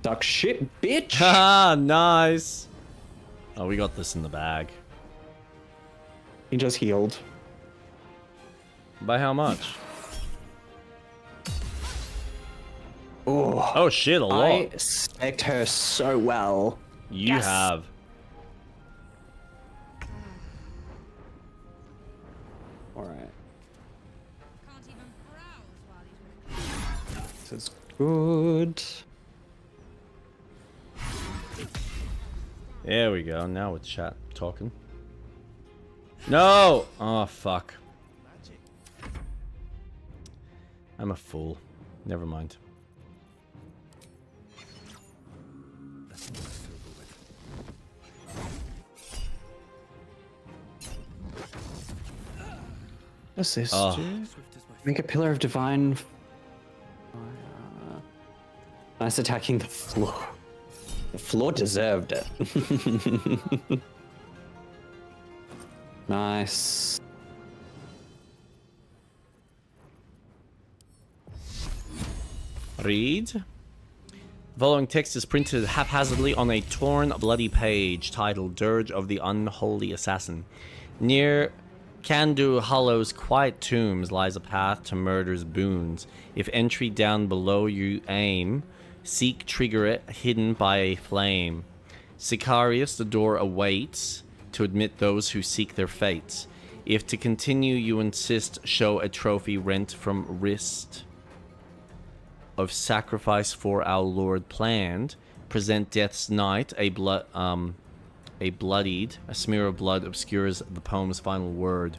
Duck shit, bitch! Haha, nice. Oh, we got this in the bag. He just healed. By how much? Oh, Oh shit, a lot. I spec'd her so well. You Yes. have. Alright, Can't even browse while he's with a client. this is good. There we go. Now we're talking. No! Oh, fuck. I'm a fool. Never mind. What's this? Oh. do? Make a pillar of divine fire. Nice attacking the floor. The floor deserved it. Nice. Read. The following text is printed haphazardly on a torn, bloody page titled Dirge of the Unholy Assassin. Near Candu Hollow's quiet tombs lies a path to murder's boons. If entry down below you aim, seek trigger it hidden by a flame. Sicarius, the door awaits to admit those who seek their fates. If to continue you insist, show a trophy rent from wrist of sacrifice for our Lord planned. Present death's night, a bloodied, a smear of blood obscures the poem's final word.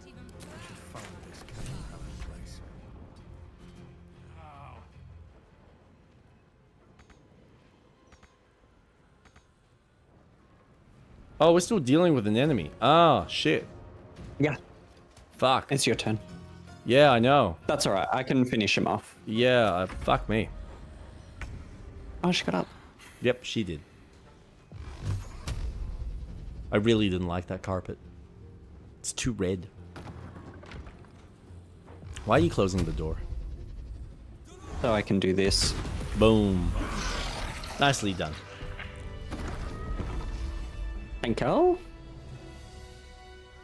Can't even browse. Oh, we're still dealing with an enemy. Ah, shit. Yeah, Fuck. it's your turn. Yeah, I know. That's alright, I can finish him off. Yeah, fuck me. Oh, she got up. Yep, she did. I really didn't like that carpet. It's too red. Why are you closing the door? So I can do this. Boom. Nicely done. Thank you.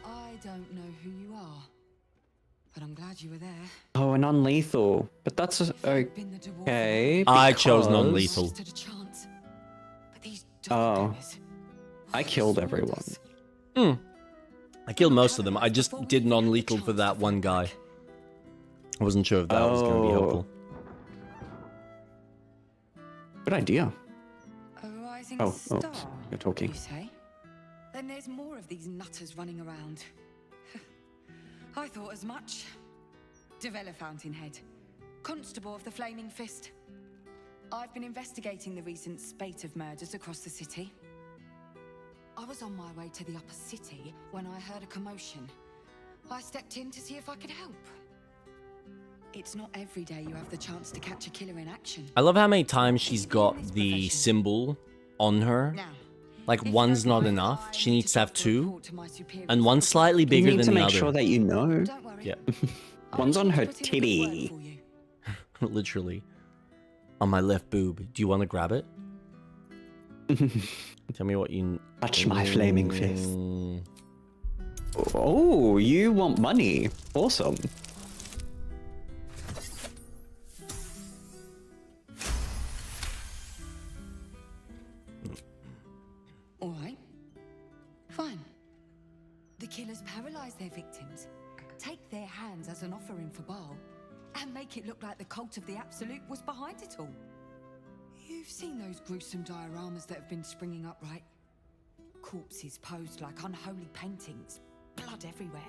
I don't know who you are, but I'm glad you were there. Oh, a non-lethal. But that's Been the dwarf okay. I chose because non-lethal. stood a chance. But these Oh. doppelgangers, I killed everyone. I killed most of them. I just did non-lethal for that one guy. I wasn't sure if that was going to be helpful. Good idea. a rising Oh, star. you're talking. You say? Then there's more of these nutters running around. I thought as much. Devella Fountainhead, Constable of the Flaming Fist. I've been investigating the recent spate of murders across the city. I was on my way to the upper city when I heard a commotion. I stepped in to see if I could help. It's not every day you have the chance to catch a killer in action. I love how many times she's got the symbol on her. Now, Like, if one's you not don't enough. mind, She needs to have talk to two. report to my superiors And one's slightly You bigger need than to the make other. sure that you know. Don't worry. Yeah, One's on her Put in a good word titty. for you. literally. On my left boob. Do you want to grab it? Tell me what you... Touch my flaming fist. Mm, Oh, you want money? Awesome. All right. Fine. The killers paralyze their victims, take their hands as an offering for Baal, and make it look like the cult of the Absolute was behind it all. You've seen those gruesome dioramas that have been springing up, right? Corpses posed like unholy paintings, blood everywhere.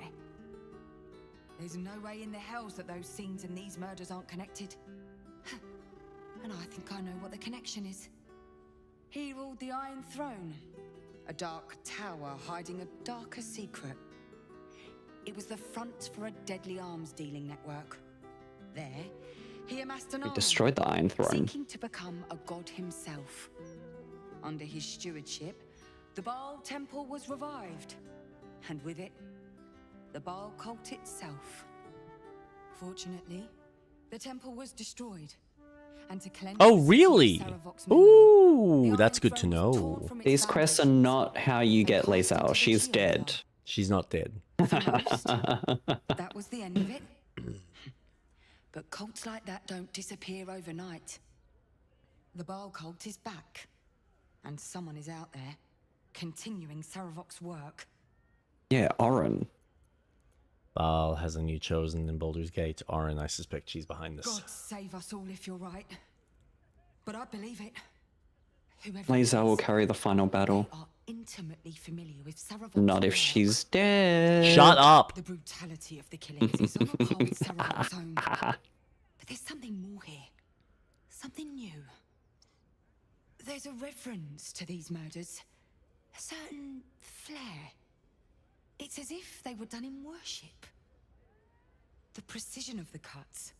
There's no way in the hells that those scenes and these murders aren't connected. And I think I know what the connection is. He ruled the Iron Throne, A dark tower hiding a darker secret. It was the front for a deadly arms dealing network. There, he amassed an He army, destroyed the Iron Throne. seeking to become a god himself. Under his stewardship, the Baal temple was revived, and with it, the Baal cult itself. Fortunately, the temple was destroyed, and to cleanse Oh, the city of really? Saravok's memory, Ooh, the that's Iron good to Throne was torn know. from its These quests are foundations not how you get and cast Lae'zel. into the She's Shield dead. World. She's not dead. For most, that was the end of it. But cults like that don't disappear overnight. The Baal cult is back, and someone is out there, continuing Saravok's work. Yeah, Orin. Baal has a new chosen in Baldur's Gate. Orin, I suspect she's behind this. God save us all if you're right. But I believe it. Whoever Lae'zel will it is, carry the final battle. they are intimately familiar with Saravok's Not if work. she's dead. Shut up! The brutality of the killings is on a par with Saravok's own. But there's something more here. Something new. There's a reverence to these murders. A certain flair. It's as if they were done in worship. The precision of the cuts.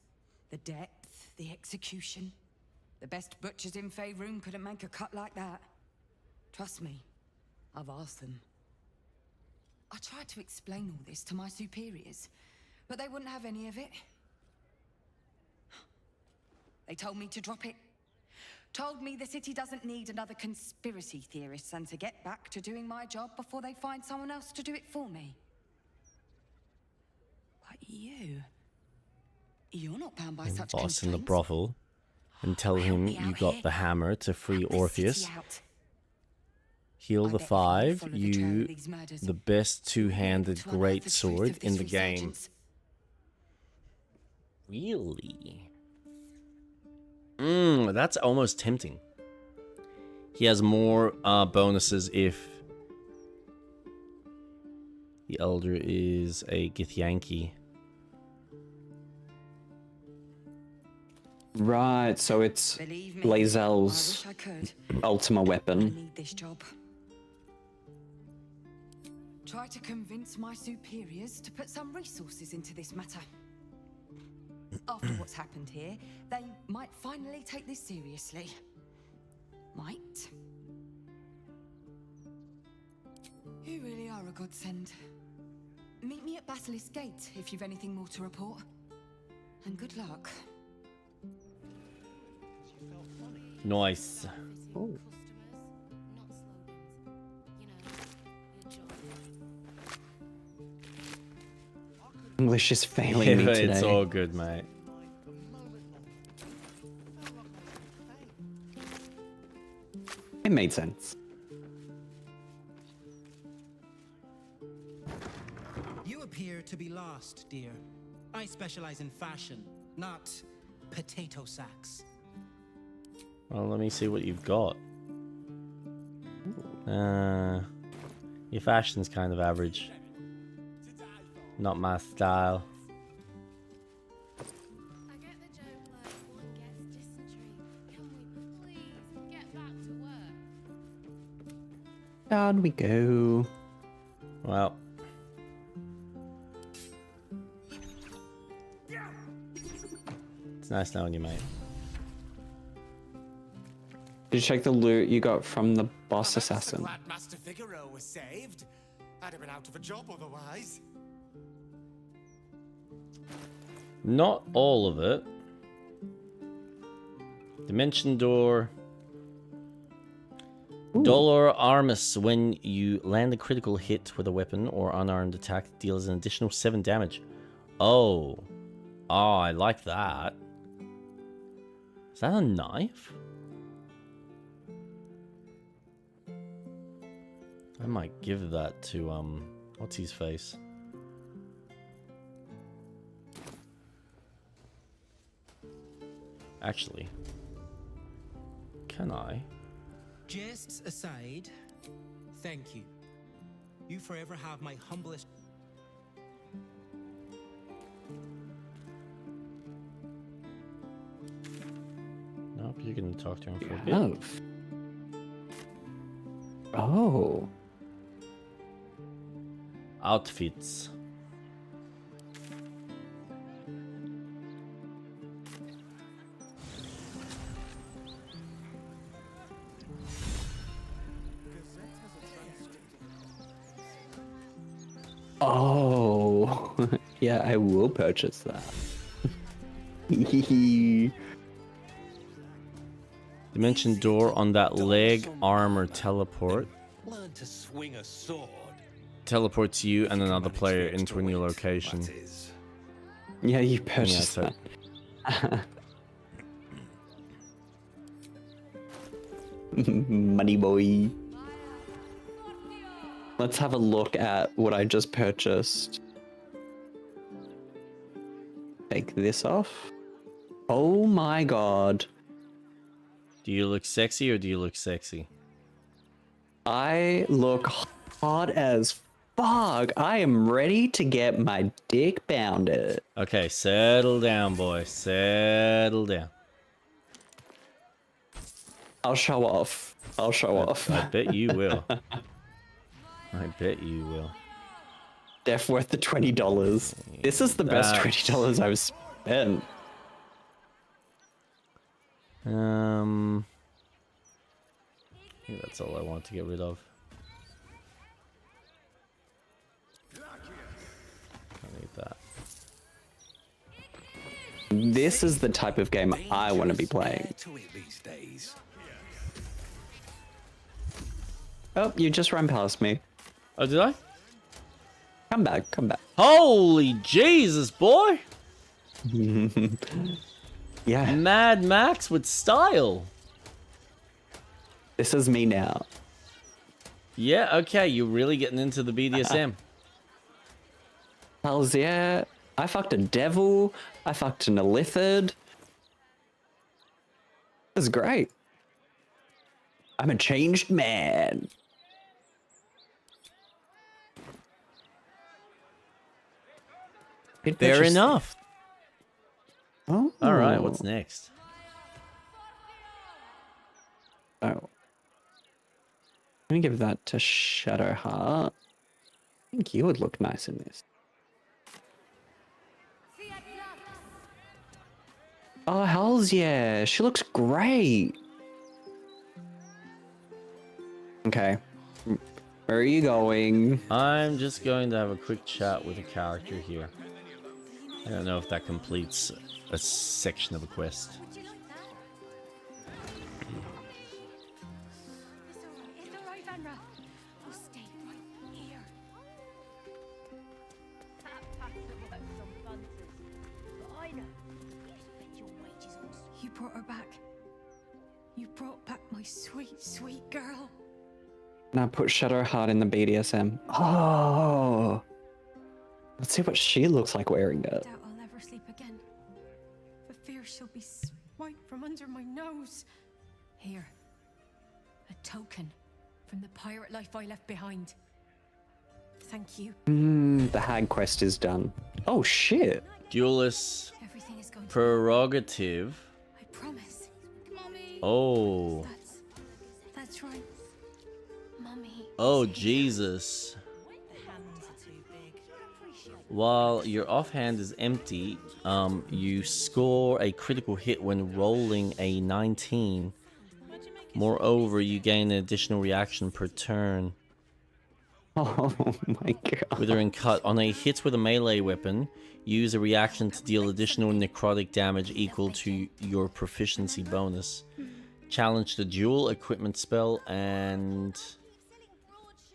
The depth, the execution. The best butchers in Faerun couldn't make a cut like that. Trust me, I've asked them. I tried to explain all this to my superiors, but they wouldn't have any of it. They told me to drop it. Told me the city doesn't need another conspiracy theorist and to get back to doing my job before they find someone else to do it for me. But you're not bound by such Boss in the constraints. brothel and tell Help him me you out got here. the hammer to free Help this Orpheus. city out. Heal I the bet if 5. follow the trail You, of these murders, the best you'll be able two-handed to unearth great the truth sword of in this the game. resurgence. Really? That's almost tempting. He has more bonuses if the Elder is a Githyanki. Right, so it's Believe me, Lae'zel's I wish I could. ultimate I weapon. need this job. Try to convince my superiors to put some resources into this matter. After what's happened here, they might finally take this seriously. Might. You really are a godsend. Meet me at Basilisk Gate if you've anything more to report. And good luck. Nice. Customers, not slogans. You know, your job. English is failing me today. It's all good, mate. It made sense. You appear to be lost, dear. I specialize in fashion, not potato sacks. Well, let me see what you've got. Your fashion's kind of average. Not my style. I get the joke like one gets dysentery. Can we please get back to work? Down we go. Well. It's nice knowing you, mate. Did you check the loot you got from the boss assassin? Glad Master Figaro was saved. I'd have been out of a job otherwise. Not all of it. Dimension door. Dolor Armus. When you land a critical hit with a weapon or unarmed attack, deals an additional 7 damage. Oh. Oh, I like that. Is that a knife? I might give that to, what's his face? Actually, can I? Jests aside, thank you. You forever have my humblest. Nope, you can talk to him for a bit. Oh. Oh. Outfits. Oh, yeah, I will purchase that. Dimension door on that leg, armor teleport. Learn to swing a sword. Teleports you and another player into a new location. Yeah, you purchased so- that. Money boy. Let's have a look at what I just purchased. Take this off. Oh my god. Do you look sexy or do you look sexy? I look hot as fuck. I am ready to get my dick pounded. Okay, settle down, boy. Settle down. I'll show off. I'll show off. I bet you will. I bet you will. Def worth the $20. This is the best $20 I've spent. I think that's all I want to get rid of. I need that. This is the type of game I want to be playing. Oh, you just ran past me. Oh, did I? Come back, come back. Holy Jesus, boy! Yeah. Mad Max with style. This is me now. Yeah, okay, you're really getting into the BDSM. Hells yeah. I fucked a devil. I fucked an illithid. This is great. I'm a changed man. Fair enough. Oh. All right, what's next? Oh. I'm gonna give that to Shadowheart. I think you would look nice in this. Oh, hells yeah. She looks great. Okay. Where are you going? I'm just going to have a quick chat with a character here. I don't know if that completes a section of a quest. You brought her back. You brought back my sweet, sweet girl. Now put Shadowheart in the BDSM. Oh. Let's see what she looks like wearing it. Doubt I'll never sleep again. For fear she'll be swiped from under my nose. Here. A token from the pirate life I left behind. Thank you. The hag quest is done. Oh shit. Duelist Everything is going to prerogative. I promise. Mommy. Oh. That's right. Mommy. Oh, Jesus. While your offhand is empty, you score a critical hit when rolling a 19. Moreover, you gain an additional reaction per turn. Oh my god. Withering cut. On a hit with a melee weapon, use a reaction to deal additional necrotic damage equal to your proficiency bonus. Challenge the dual equipment spell and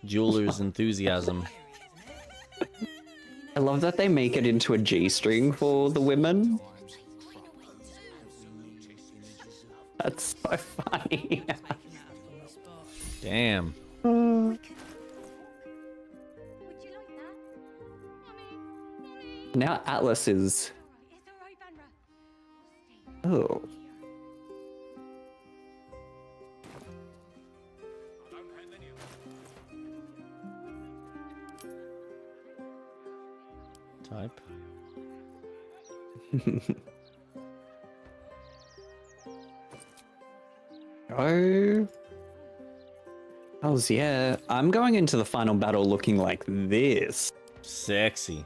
jeweler's enthusiasm. I love that they make it into a G-string for the women. That's so funny. Damn. Now Atlas is... Oh. Type. Oh. Hells yeah. I'm going into the final battle looking like this. Sexy.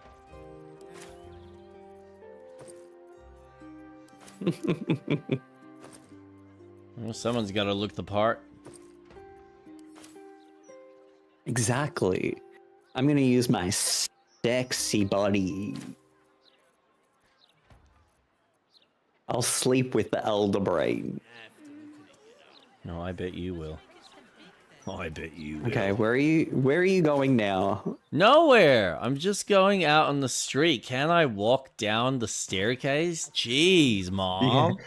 Well, someone's got to look the part. Exactly. I'm going to use my sexy body. I'll sleep with the elder brain. No, I bet you will. Oh, I bet you will. Okay, where are you going now? Nowhere. I'm just going out on the street. Can I walk down the staircase? Jeez, Mom. Yeah.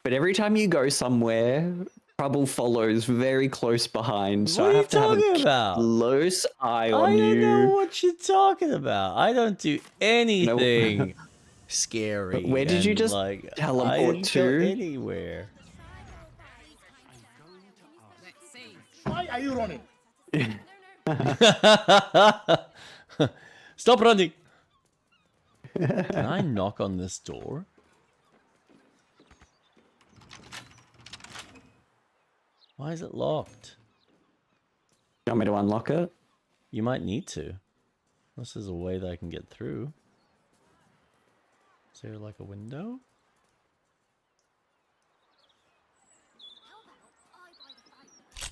But every time you go somewhere, trouble follows very close behind. So What I are have you to have talking a about? close eye on I don't you. know what you're talking about. I don't do anything scary. Where did you and, just like, teleport I didn't go to? anywhere. Why are you running? Stop running. Can I knock on this door? Why is it locked? You want me to unlock it? You might need to. Unless there's a way that I can get through. Is there like a window?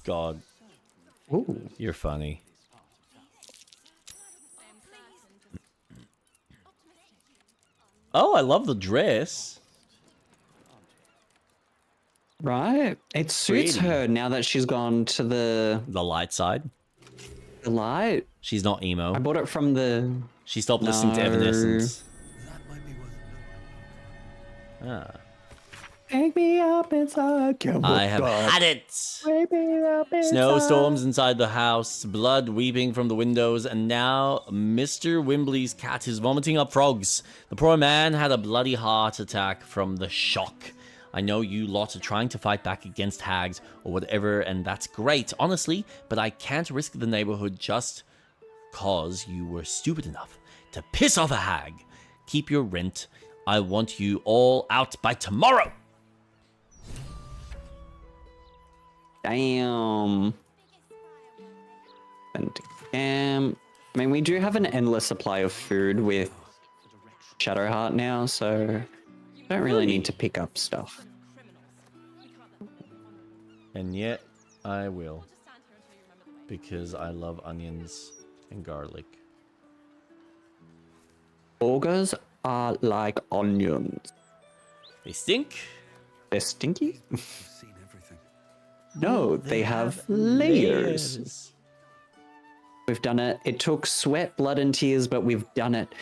God. Ooh. You're funny. Oh, I love the dress. Right? It suits Pretty. her now that she's gone to the light side. The light? She's not emo. I bought it from the... She stopped listening to No. Evanescence. Ah. Take me up inside. I have had it. Snowstorms inside the house, blood weeping from the windows, and now Mr. Wimbley's cat is vomiting up frogs. The poor man had a bloody heart attack from the shock. I know you lot are trying to fight back against hags or whatever, and that's great, honestly, but I can't risk the neighborhood just cause you were stupid enough to piss off a hag. Keep your rent. I want you all out by tomorrow. Damn. I mean, we do have an endless supply of food with Shadowheart now, so don't really need to pick up stuff. And yet, I will. Because I love onions and garlic. Ogres are like onions. They stink? They're stinky? No, they have layers. We've done it. It took sweat, blood, and tears, but we've done it.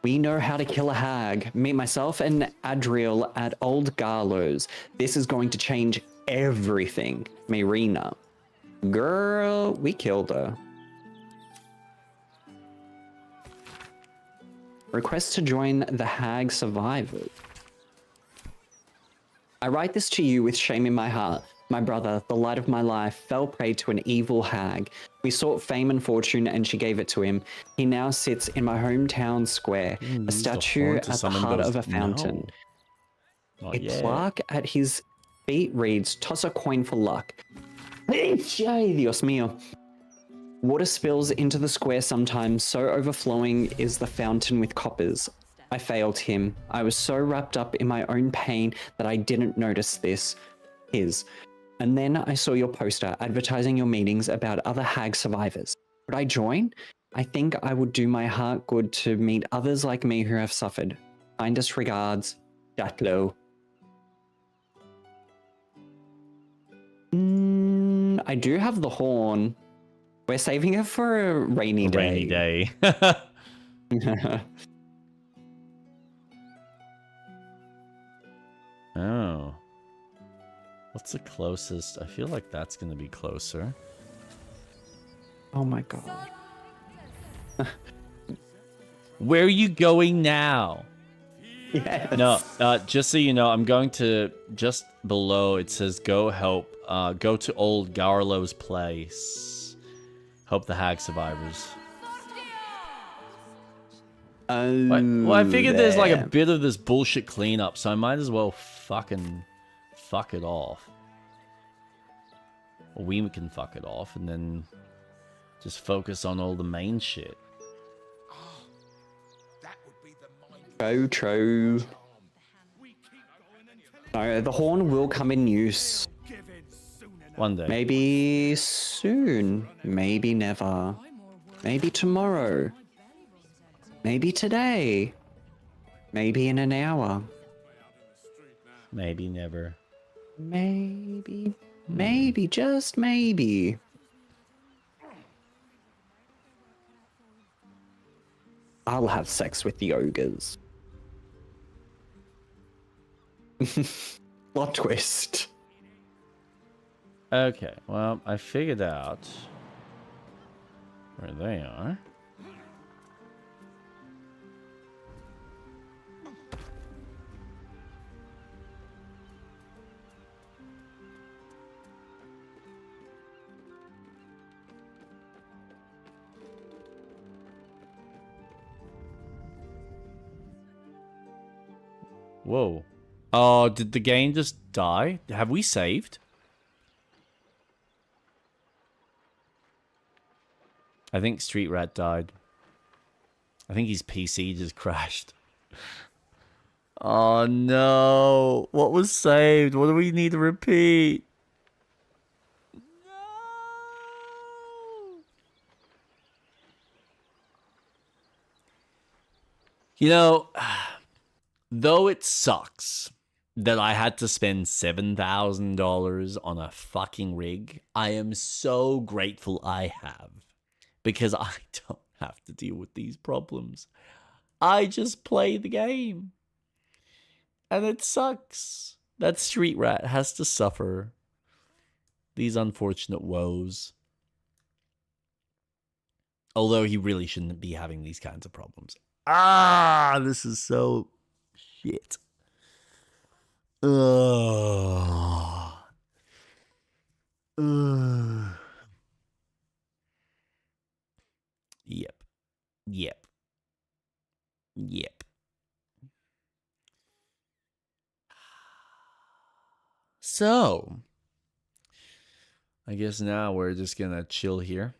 We know how to kill a hag. Meet myself and Adriel at Old Garlo's. This is going to change everything. Marina. Girl, we killed her. Request to join the Hag Survivors. I write this to you with shame in my heart. My brother, the light of my life, fell prey to an evil hag. We sought fame and fortune, and she gave it to him. He now sits in my hometown square, a statue at the heart of a fountain. A plaque at his feet reads, "Toss a coin for luck." Ay, Dios mío. Water spills into the square sometimes, so overflowing is the fountain with coppers. I failed him. I was so wrapped up in my own pain that I didn't notice his. And then I saw your poster advertising your meetings about other hag survivors. Would I join? I think I would do my heart good to meet others like me who have suffered. Kindest regards, Datlo. I do have the horn. We're saving it for a rainy day. Rainy day. Oh. What's the closest? I feel like that's going to be closer. Oh my god. Where are you going now? Yes. No, just so you know, I'm going to, just below it says go help, go to Old Garlo's place. Help the hag survivors. Well, I figured there's like a bit of this bullshit cleanup, so I might as well fucking fuck it off. Or we can fuck it off and then just focus on all the main shit. True. No, the horn will come in use. One day. Maybe soon. Maybe never. Maybe tomorrow. Maybe today. Maybe in an hour. Maybe never. Maybe. Maybe, just maybe. I'll have sex with the ogres. Plot twist. Okay, well, I figured out where they are. Whoa. Oh, did the game just die? Have we saved? I think Street Rat died. I think his PC just crashed. Oh no. What was saved? What do we need to repeat? No. You know, though it sucks that I had to spend $7,000 on a fucking rig, I am so grateful I have. Because I don't have to deal with these problems. I just play the game. And it sucks that Street Rat has to suffer these unfortunate woes. Although he really shouldn't be having these kinds of problems. Ah, this is so shit. Ugh. Ugh. Yep. Yep. Yep. So, I guess now we're just gonna chill here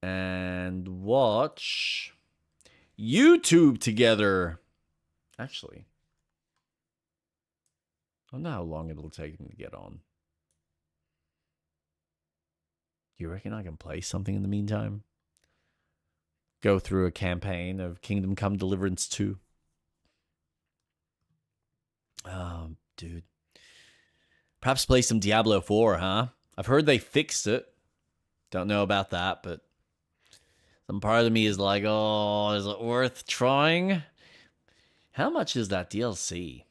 and watch YouTube together. Actually, I don't know how long it'll take him to get on. Do you reckon I can play something in the meantime? Go through a campaign of Kingdom Come Deliverance 2. Oh, dude. Perhaps play some Diablo 4, huh? I've heard they fixed it. Don't know about that, but some part of me is like, oh, is it worth trying? How much is that DLC?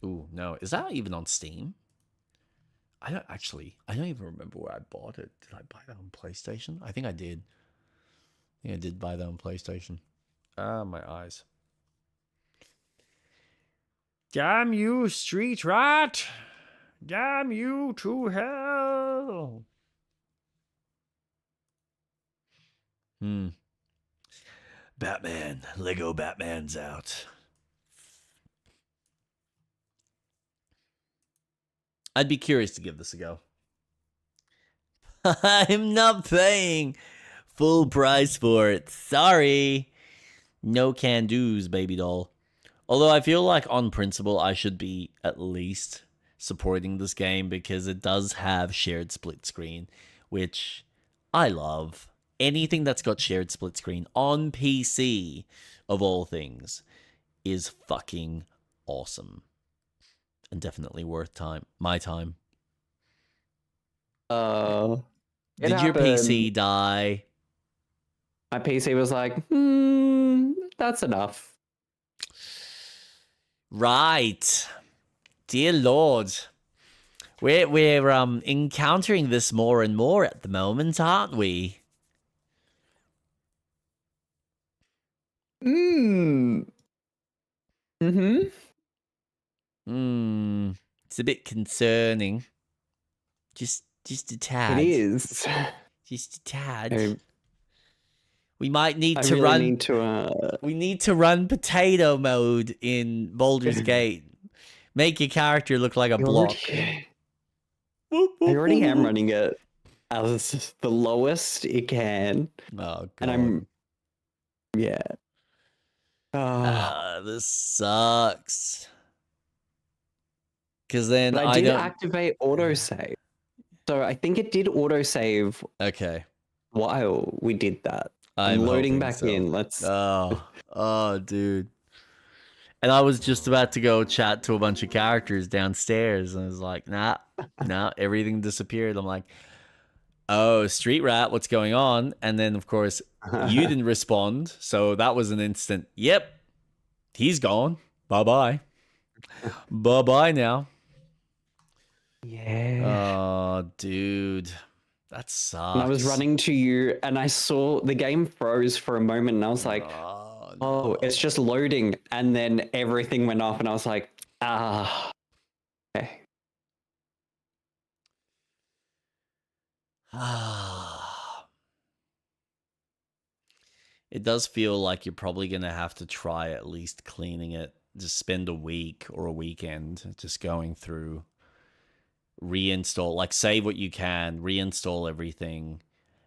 Ooh, no. Is that even on Steam? I don't even remember where I bought it. Did I buy that on PlayStation? I think I did. I did buy that on PlayStation. Ah, my eyes. Damn you, Street Rat! Damn you to hell! Batman. Lego Batman's out. I'd be curious to give this a go. I'm not paying full price for it. Sorry. No can-dos, baby doll. Although I feel like on principle I should be at least supporting this game because it does have shared split screen, which I love. Anything that's got shared split screen on PC, of all things, is fucking awesome. And definitely worth my time. Did your PC die? My PC was like, that's enough. Right. Dear Lord. We're encountering this more and more at the moment, aren't we? It's a bit concerning. Just a tad. It is. Just a tad. We might need to really run. We need to run potato mode in Baldur's Gate. Make your character look like a block. I already am running it as the lowest it can. Oh, God. And I'm, yeah. This sucks. Because then But I I did don't... activate autosave. So I think it did autosave Okay. while we did that. I'm loading hoping back so. in. Let's. Oh, dude. And I was just about to go chat to a bunch of characters downstairs, and I was like, nah, everything disappeared. I'm like, oh, Street Rat, what's going on? And then, of course, you didn't respond, so that was an instant, yep, he's gone. Bye-bye. Bye-bye now. Yeah. Oh, dude. That sucks. And I was running to you, and I saw the game froze for a moment, and I was like, oh, it's just loading. And then everything went off, and I was like, okay. It does feel like you're probably going to have to try at least cleaning it. Just spend a week or a weekend just going through, reinstall, like save what you can, reinstall everything,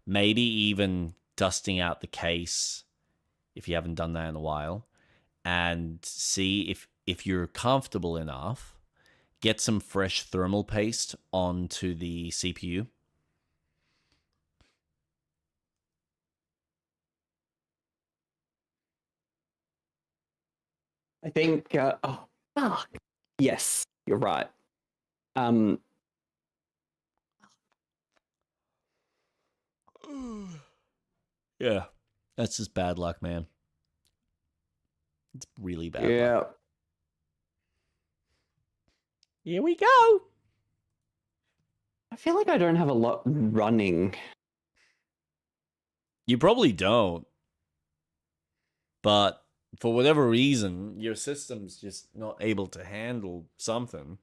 maybe even dusting out the case if you haven't done that in a while, and see if you're comfortable enough, get some fresh thermal paste onto the CPU. I think, oh, fuck. Yes, you're right. Yeah, that's just bad luck, man. It's really bad luck. Yeah. Here we go. I feel like I don't have a lot running. You probably don't. But for whatever reason, your system's just not able to handle something.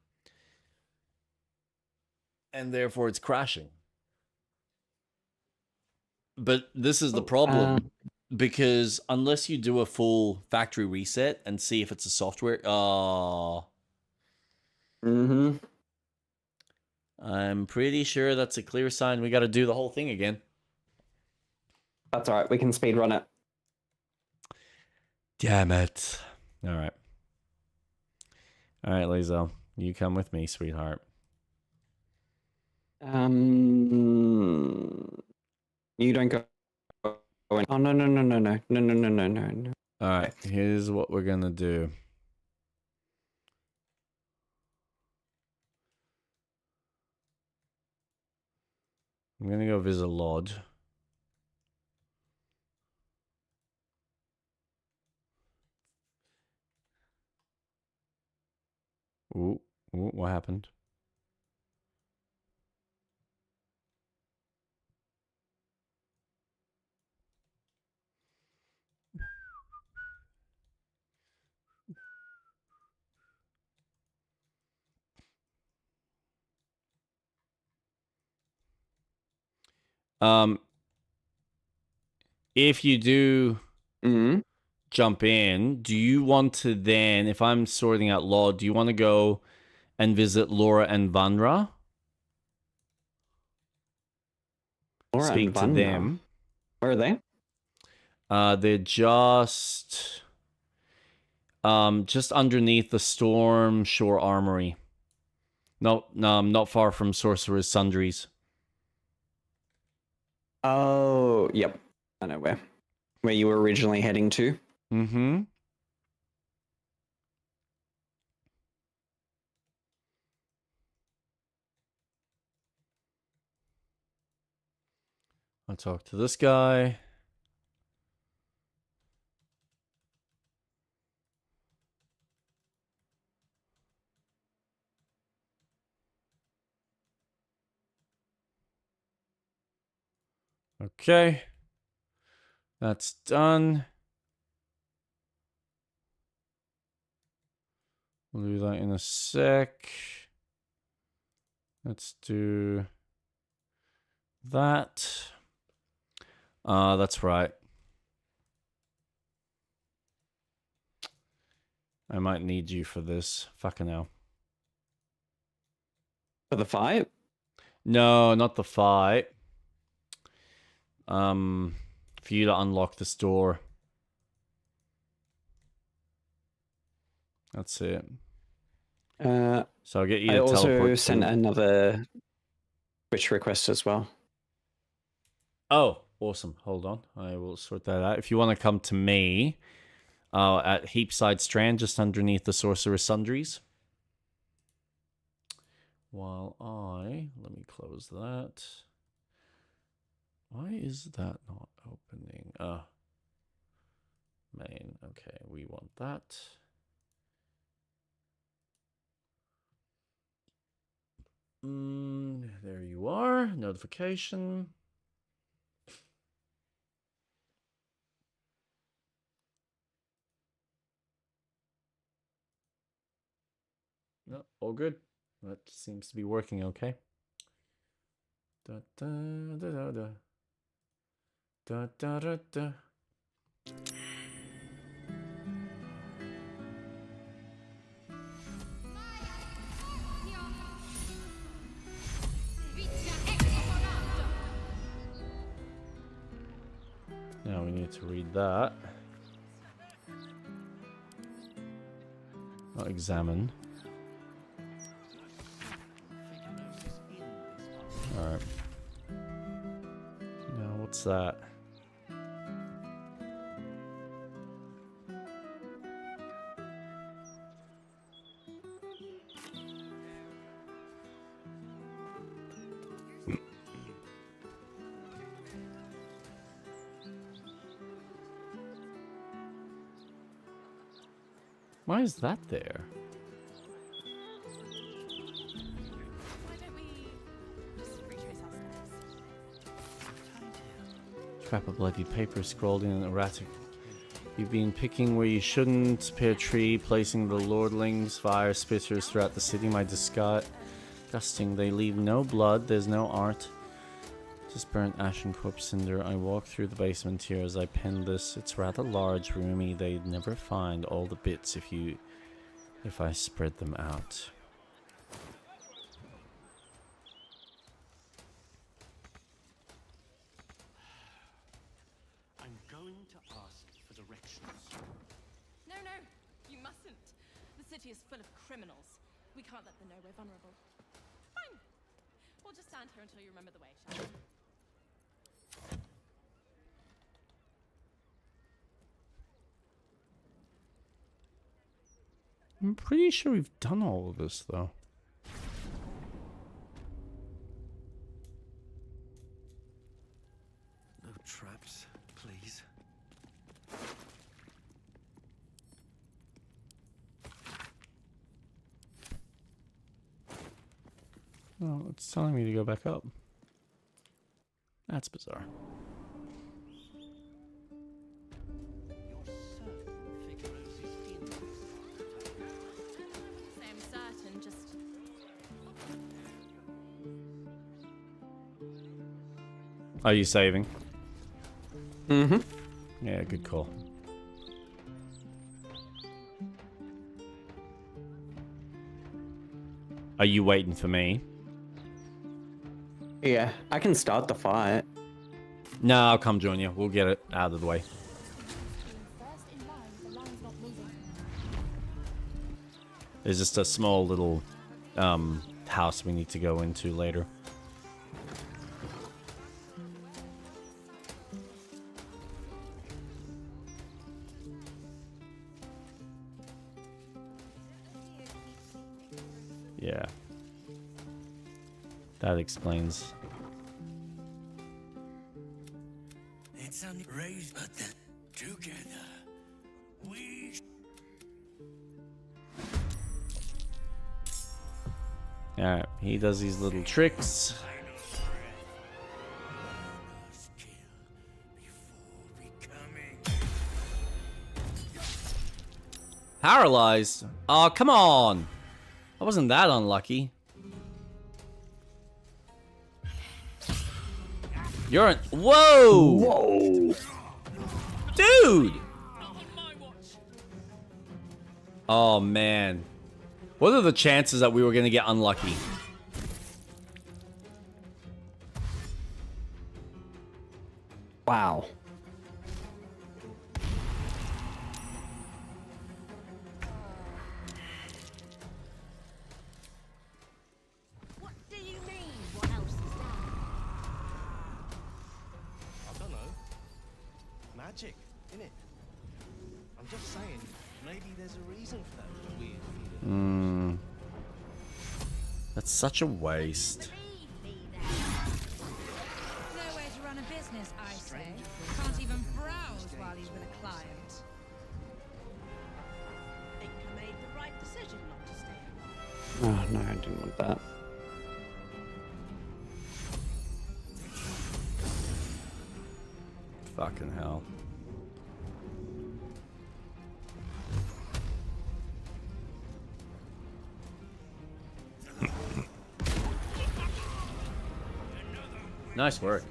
And therefore it's crashing. But this is the problem. Because unless you do a full factory reset and see if it's a software... I'm pretty sure that's a clear sign we got to do the whole thing again. That's all right. We can speedrun it. Damn it. All right. All right, Lazo. You come with me, sweetheart. You don't go. Oh, no, no, no, no, no, no, no, no, no, no. All right. Here's what we're going to do. I'm going to go visit Lodge. Ooh, what happened? If you do jump in, do you want to then, if I'm sorting out Law, do you want to go and visit Laura and Vanra? Laura Speak and to Vanra. them. Where are they? They're just underneath the Storm Shore Armory. No, not far from Sorcerer's Sundries. Oh, yep. I know where you were originally heading to. Mm-hmm. I'll talk to this guy. Okay. That's done. We'll do that in a sec. Let's do that. That's right. I might need you for this. Fucking hell. For the fight? No, not the fight. For you to unlock this door. That's it. So I'll get you I to also teleport sent to... another Twitch request as well. Oh, awesome. Hold on. I will sort that out. If you want to come to me at Heapside Strand, just underneath the Sorcerer's Sundries. While let me close that. Why is that not opening? Main. Okay, we want that. There you are. Notification. No, all good. That seems to be working okay. Da da da da da. Da da da da. Now we need to read that. Not examine. Alright. Now what's that? Why is that there? Crap of bloody paper scrawled in erratic. You've been picking where you shouldn't. Pear tree, placing the lordlings, fire spitters throughout the city. My disgusting. They leave no blood. There's no art. Just burnt ashen corpse cinder. I walk through the basement here as I pen this. It's rather large, roomy. They'd never find all the bits if I spread them out. I'm going to ask for directions. No, you mustn't. The city is full of criminals. We can't let them know we're vulnerable. Fine. We'll just stand here until you remember the way, shall we? I'm pretty sure we've done all of this, though. No traps, please. Oh, it's telling me to go back up. That's bizarre. Are you saving? Mm-hmm. Yeah, good call. Are you waiting for me? Yeah, I can start the fight. No, I'll come join you. We'll get it out of the way. There's just a small little house we need to go into later. Yeah. That explains. It's on raised, but then together we. Alright, he does these little tricks. Paralyzed? Oh, come on! I wasn't that unlucky. You're an... Whoa! Whoa! Dude! Oh, man. What are the chances that we were going to get unlucky? Wow. What do you mean? What else is there? I don't know. Magic, innit? I'm just saying, maybe there's a reason for that weird feeling. That's such a waste. Believe me then. Nowhere to run a business, I say. Can't even browse while he's with a client. Think I made the right decision not to stay alive. Oh no, I didn't want that. Fucking hell. Nice work.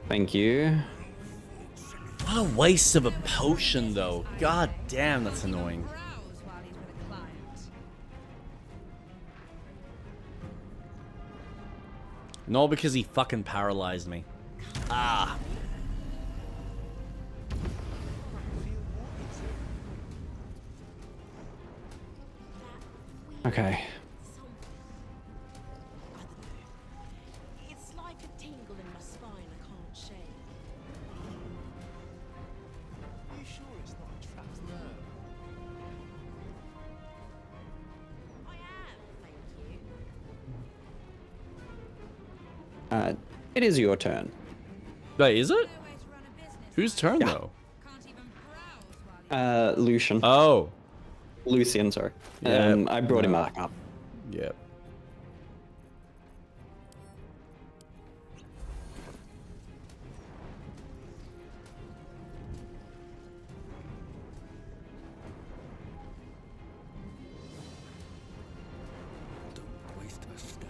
Thank you. What a waste of a potion, though. God damn, that's annoying. Browse while he's with a client. No, because he fucking paralyzed me. Ah. Okay. It's like a tingle in my spine I can't shake. You sure it's not a trapped nerve? I am, thank you. It is your turn. Wait, is it? Nowhere to run a business. Whose turn, Yeah. though? Can't even browse while he's Lucian. Oh. Lucian, sorry. Yeah. I brought him back up. Yep. Don't waste a step.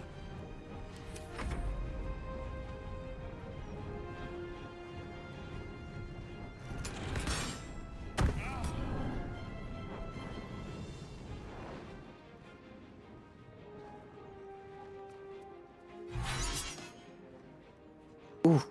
Ooh.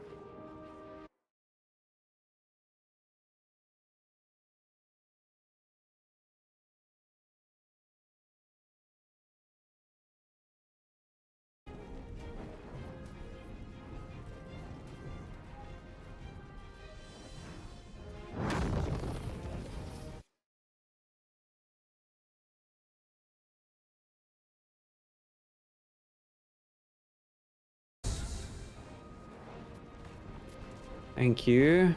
Thank you.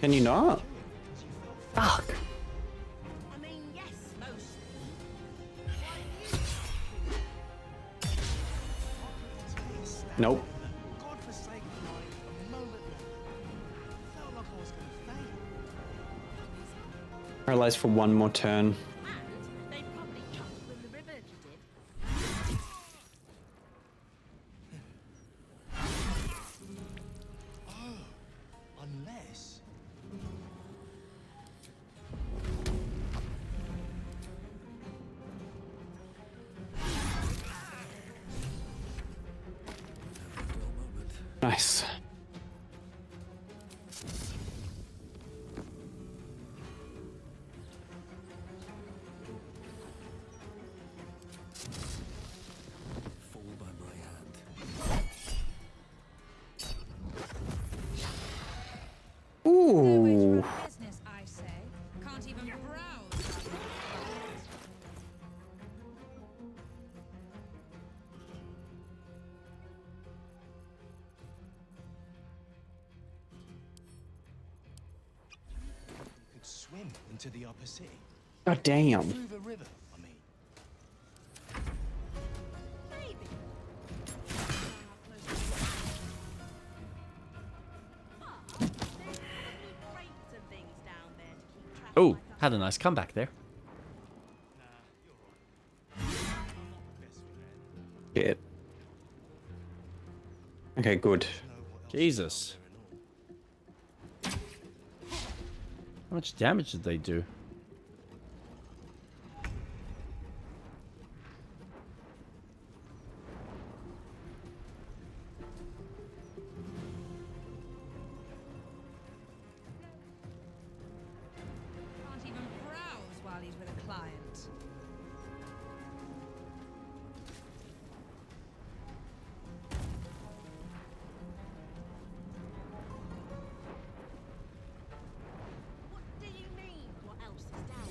Can you not? Fuck. I mean, yes, mostly. Nope. God-forsaken life, a moment longer. Felt like I was gonna faint. Paralyzed for one more turn. And they probably chucked you in the river if you did. Unless... Nice. Fall by my hand. Ooh. business, I say. Can't even browse while he's with a client. You could swim into the upper city. God damn. Through the river, I mean. Maybe. But Oh, had a nice comeback there. Shit. Okay, good. Jesus. How much damage did they do? Can't even browse while he's with a client. What do you mean? What else is down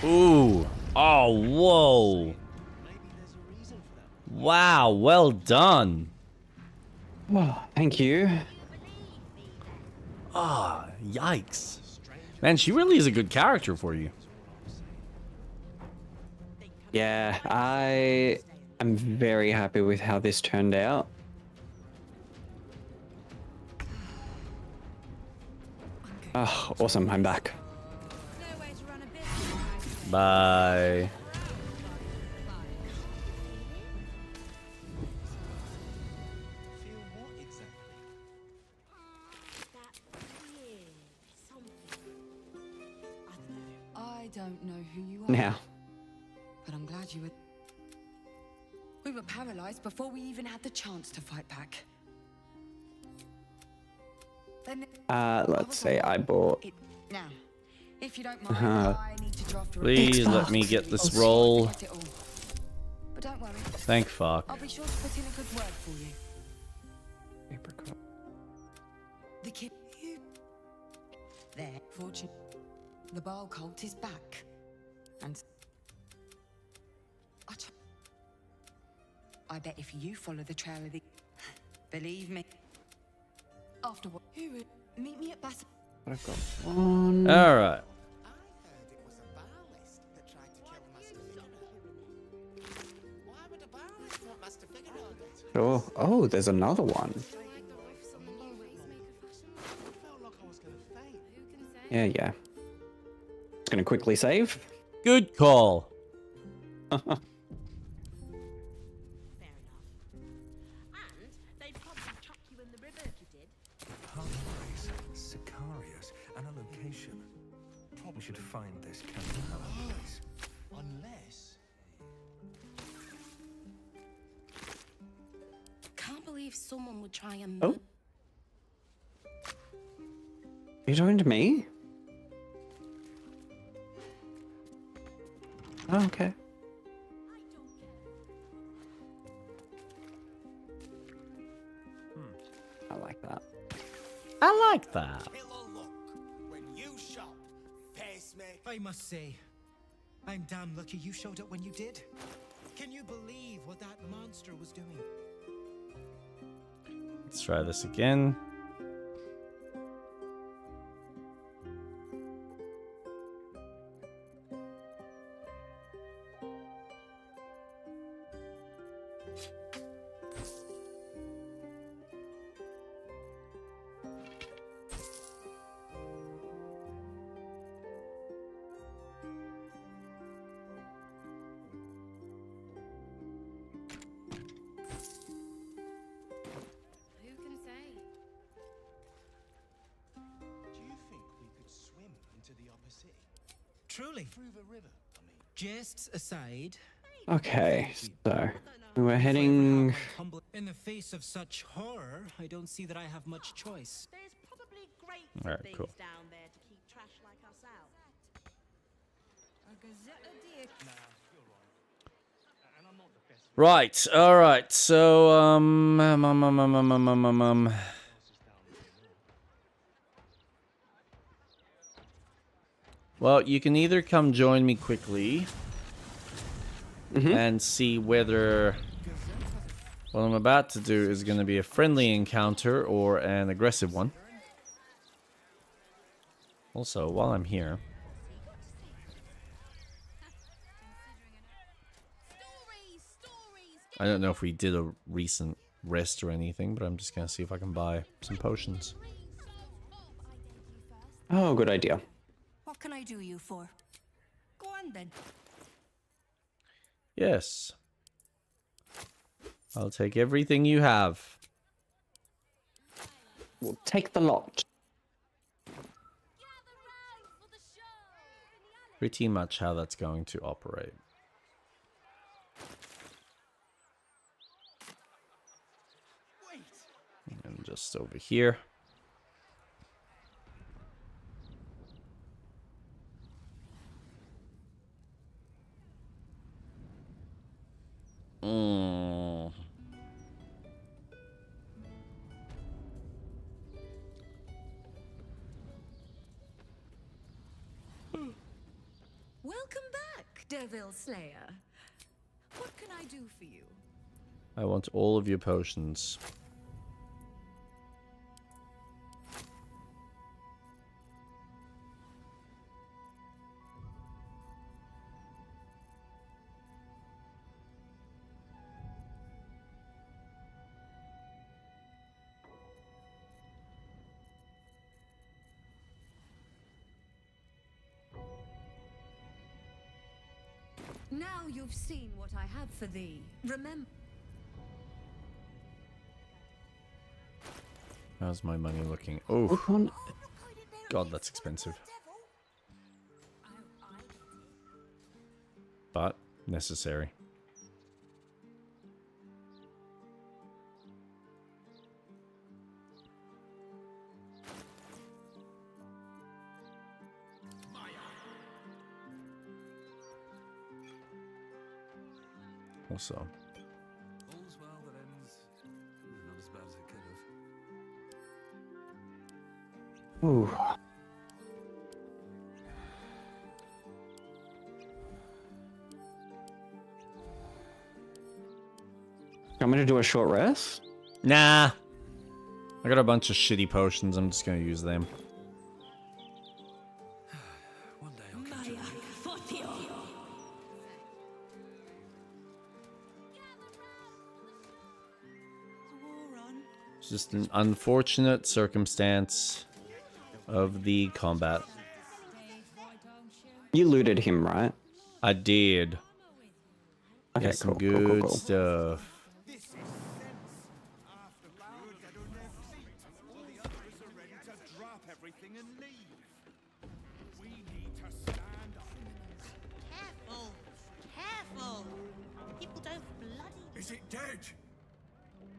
there? Ooh. Oh, whoa. Wow, well done. Well, thank you. Ah, yikes. Man, she really is a good character for you. Yeah, I am very happy with how this turned out. Oh, awesome, I'm back. Bye. Feel what exactly? That weird something. I don't know who you are. Now, But I'm glad you were... We were paralyzed before we even had the chance to fight back. Then let's say I bought... now, if you don't mind, I need to draft a Please let me get this roll. Get it all. But don't worry. Thank fuck. I'll be sure to put in a good word for you. Apricot. The kid... There. Fortune. The Baal cult is back. And... I bet if you follow the trail of the... Believe me. After what... Who would... Meet me at Bass... I've got one. Alright. I heard it was a Baalist that tried to kill Master Figueroa. Why would a Baalist want Master Figueroa dead? Sure. Oh, there's another one. Felt like I was gonna faint. Yeah, yeah. Just gonna quickly save. Good call. Fair enough. And they'd probably chuck you in the river if you did. Pathways, Sicarius, and a location. Probably should find this Captain Howard place. Unless... Can't believe someone would try and... Oh. Are you talking to me? Oh, okay. I like that. I like that. Killer luck. When you shop, pacemaker. I must say, I'm damn lucky you showed up when you did. Can you believe what that monster was doing? Let's try this again. Who can say? Do you think we could swim into the upper city? Truly. Through the river, I mean. Jests aside, Okay, so we're heading. in the face of such horror, I don't see that I have much choice. There's probably great Alright, things cool. down there to keep trash like us out. Right, alright, so, well, you can either come join me quickly and see whether what I'm about to do is going to be a friendly encounter or an aggressive one. Also, while I'm here, I don't know if we did a recent rest or anything, but I'm just gonna see if I can buy some potions. Oh, good idea. What can I do you for? Go on then. Yes. I'll take everything you have. We'll take the lot. Pretty much how that's going to operate. And just over here. Welcome back, Devil Slayer. What can I do for you? I want all of your potions. Now you've seen what I have for thee. Remember. How's my money looking? Oh, God, that's expensive. But necessary. Also, All's well that ends not as bad as it could have. Ooh. I'm gonna do a short rest. nah. I got a bunch of shitty potions. I'm just gonna use them. One day I'll catch up. It's just an unfortunate circumstance of the combat. You looted him, right? I did. Okay, Got some cool, cool, good cool. stuff. Careful! Careful! People don't bloody... Is it dead?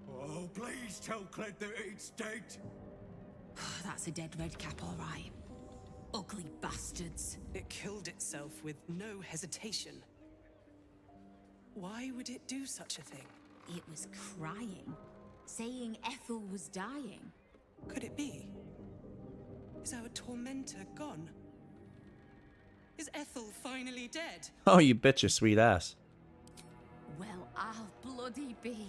Oh, please tell Cled that it's dead. That's a dead redcap, all right. Ugly bastards. It killed itself with no hesitation. Why would it do such a thing? It was crying, saying Ethel was dying. Could it be? Is our tormentor gone? Is Ethel finally dead? Oh, you bet your sweet ass. Well, I'll bloody be.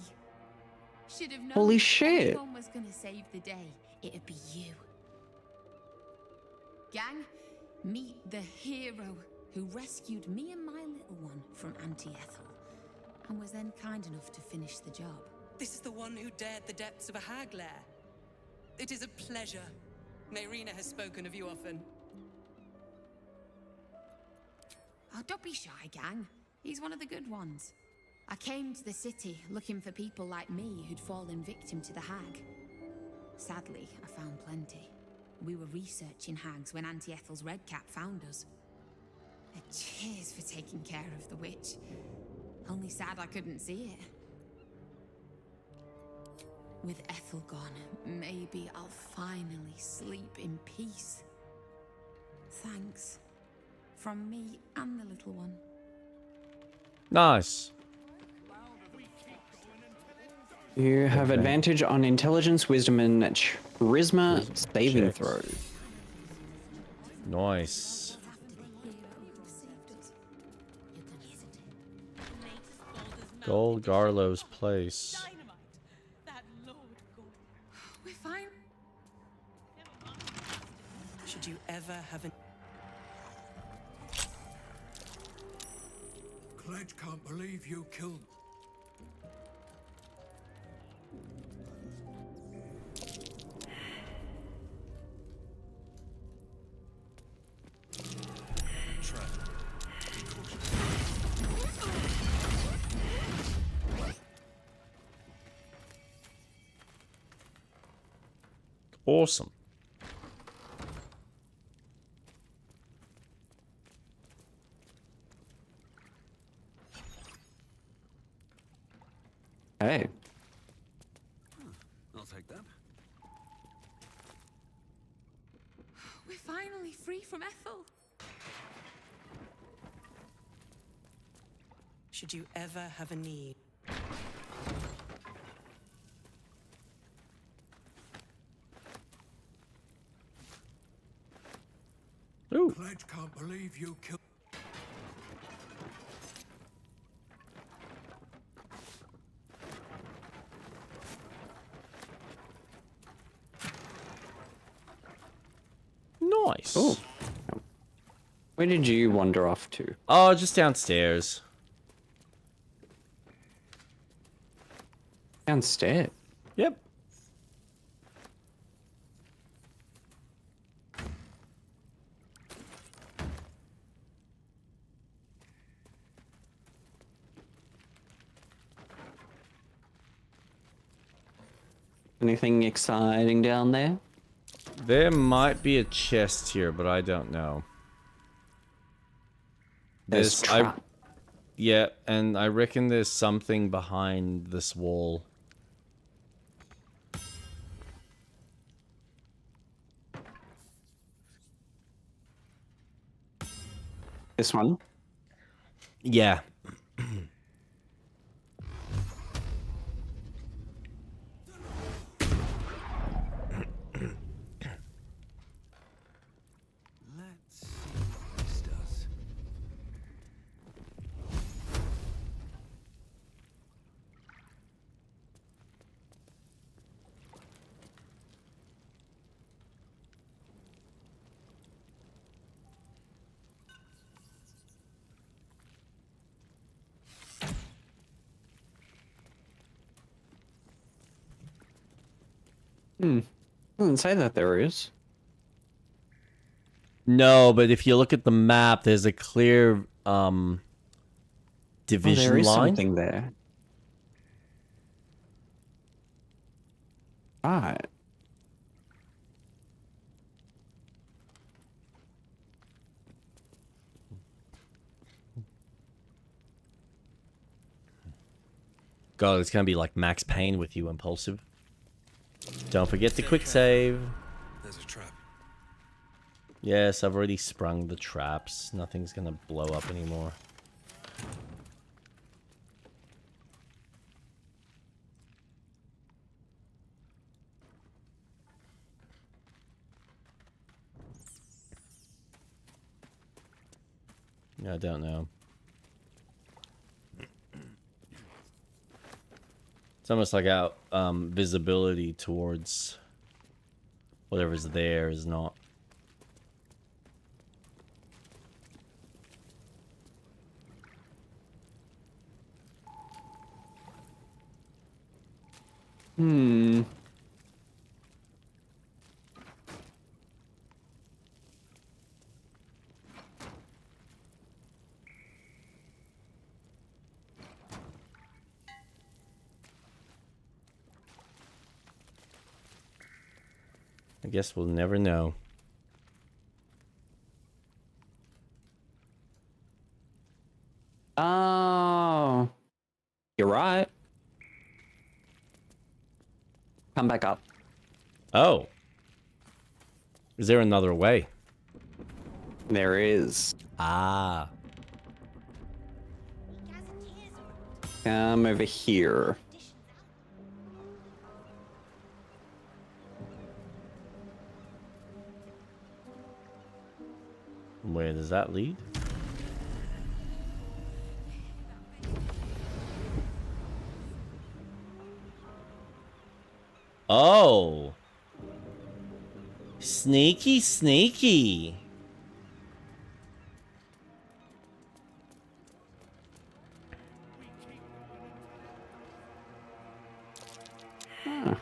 Should have known Holy if shit. anyone was gonna save the day, it'd be you. Gang, meet the hero who rescued me and my little one from Auntie Ethel, and was then kind enough to finish the job. This is the one who dared the depths of a hag lair. It is a pleasure. Mayrina has spoken of you often. Oh, don't be shy, gang. He's one of the good ones. I came to the city looking for people like me who'd fallen victim to the hag. Sadly, I found plenty. We were researching hags when Auntie Ethel's redcap found us. Cheers for taking care of the witch. Only sad I couldn't see it. With Ethel gone, maybe I'll finally sleep in peace. Thanks. From me and the little one. Nice. You have Okay. advantage on intelligence, wisdom, and charisma saving checks. throws. Nice. Gold Garlow's place. Dynamite! That Lord God. We're fine. Should you ever have an... Cled can't believe you killed. Awesome. Hey. I'll take that. We're finally free from Ethel. Should you ever have a need. Ooh. Pledge can't believe you killed. Nice. Oh. Where did you wander off to? Oh, just downstairs. Downstairs? Yep. Anything exciting down there? There might be a chest here, but I don't know. There's trap. Yeah, and I reckon there's something behind this wall. This one? Yeah. Let's see what this does. Doesn't say that there is. No, but if you look at the map, there's a clear division there is line. something there. Right. God, it's gonna be like Max Payne with you, Impulsive. Don't forget the quick save. There's a trap. Yes, I've already sprung the traps. Nothing's gonna blow up anymore. I don't know. It's almost like our visibility towards whatever's there is not. I guess we'll never know. Oh. You're right. Come back up. Oh. Is there another way? There is. Ah. Come over here. Where does that lead? Oh. Sneaky, sneaky. Huh.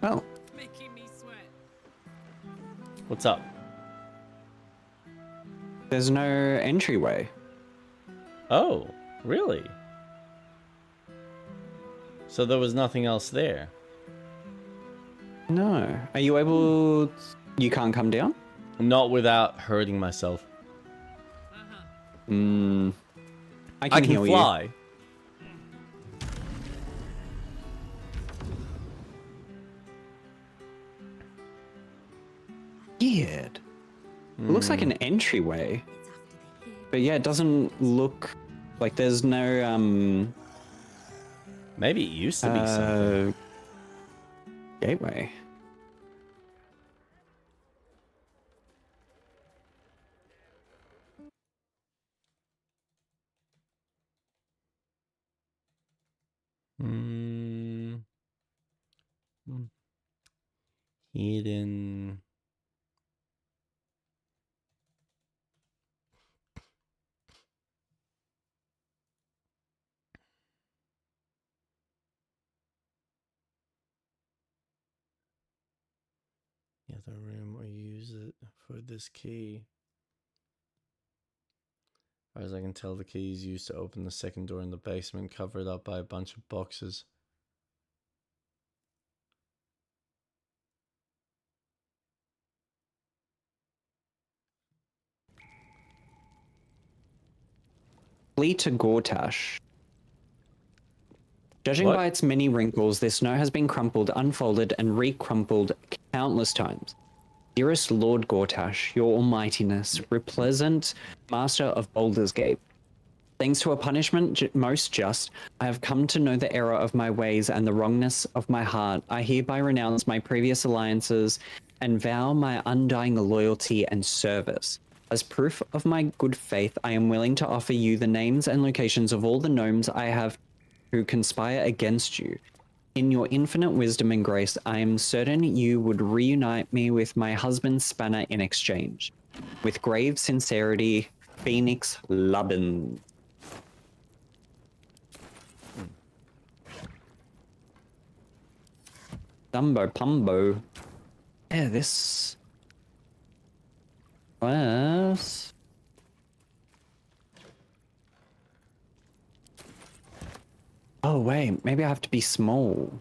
Oh. Making me sweat. What's up? There's no entryway. Oh, really? So there was nothing else there? No. Are you able... You can't come down? Not without hurting myself. Hmm. I I can heal fly. Weird. It looks like an entryway. But yeah, it doesn't look like there's no, Maybe it used to be something. Gateway. Hidden. The other room, or use it for this key. As I can tell, the key is used to open the second door in the basement, covered up by a bunch of boxes. Flee to Gortash. Judging by its many wrinkles, this note has been crumpled, unfolded, and recrumpled countless times. Dearest Lord Gortash, your almightiness, repleasant master of Baldur's Gate. Thanks to a punishment most just, I have come to know the error of my ways and the wrongness of my heart. I hereby renounce my previous alliances and vow my undying loyalty and service. As proof of my good faith, I am willing to offer you the names and locations of all the gnomes I have who conspire against you. In your infinite wisdom and grace, I am certain you would reunite me with my husband Spanner in exchange. With grave sincerity, Phoenix Lubbin. Dumbo Pumbo. Yeah, this was... Oh, wait, maybe I have to be small.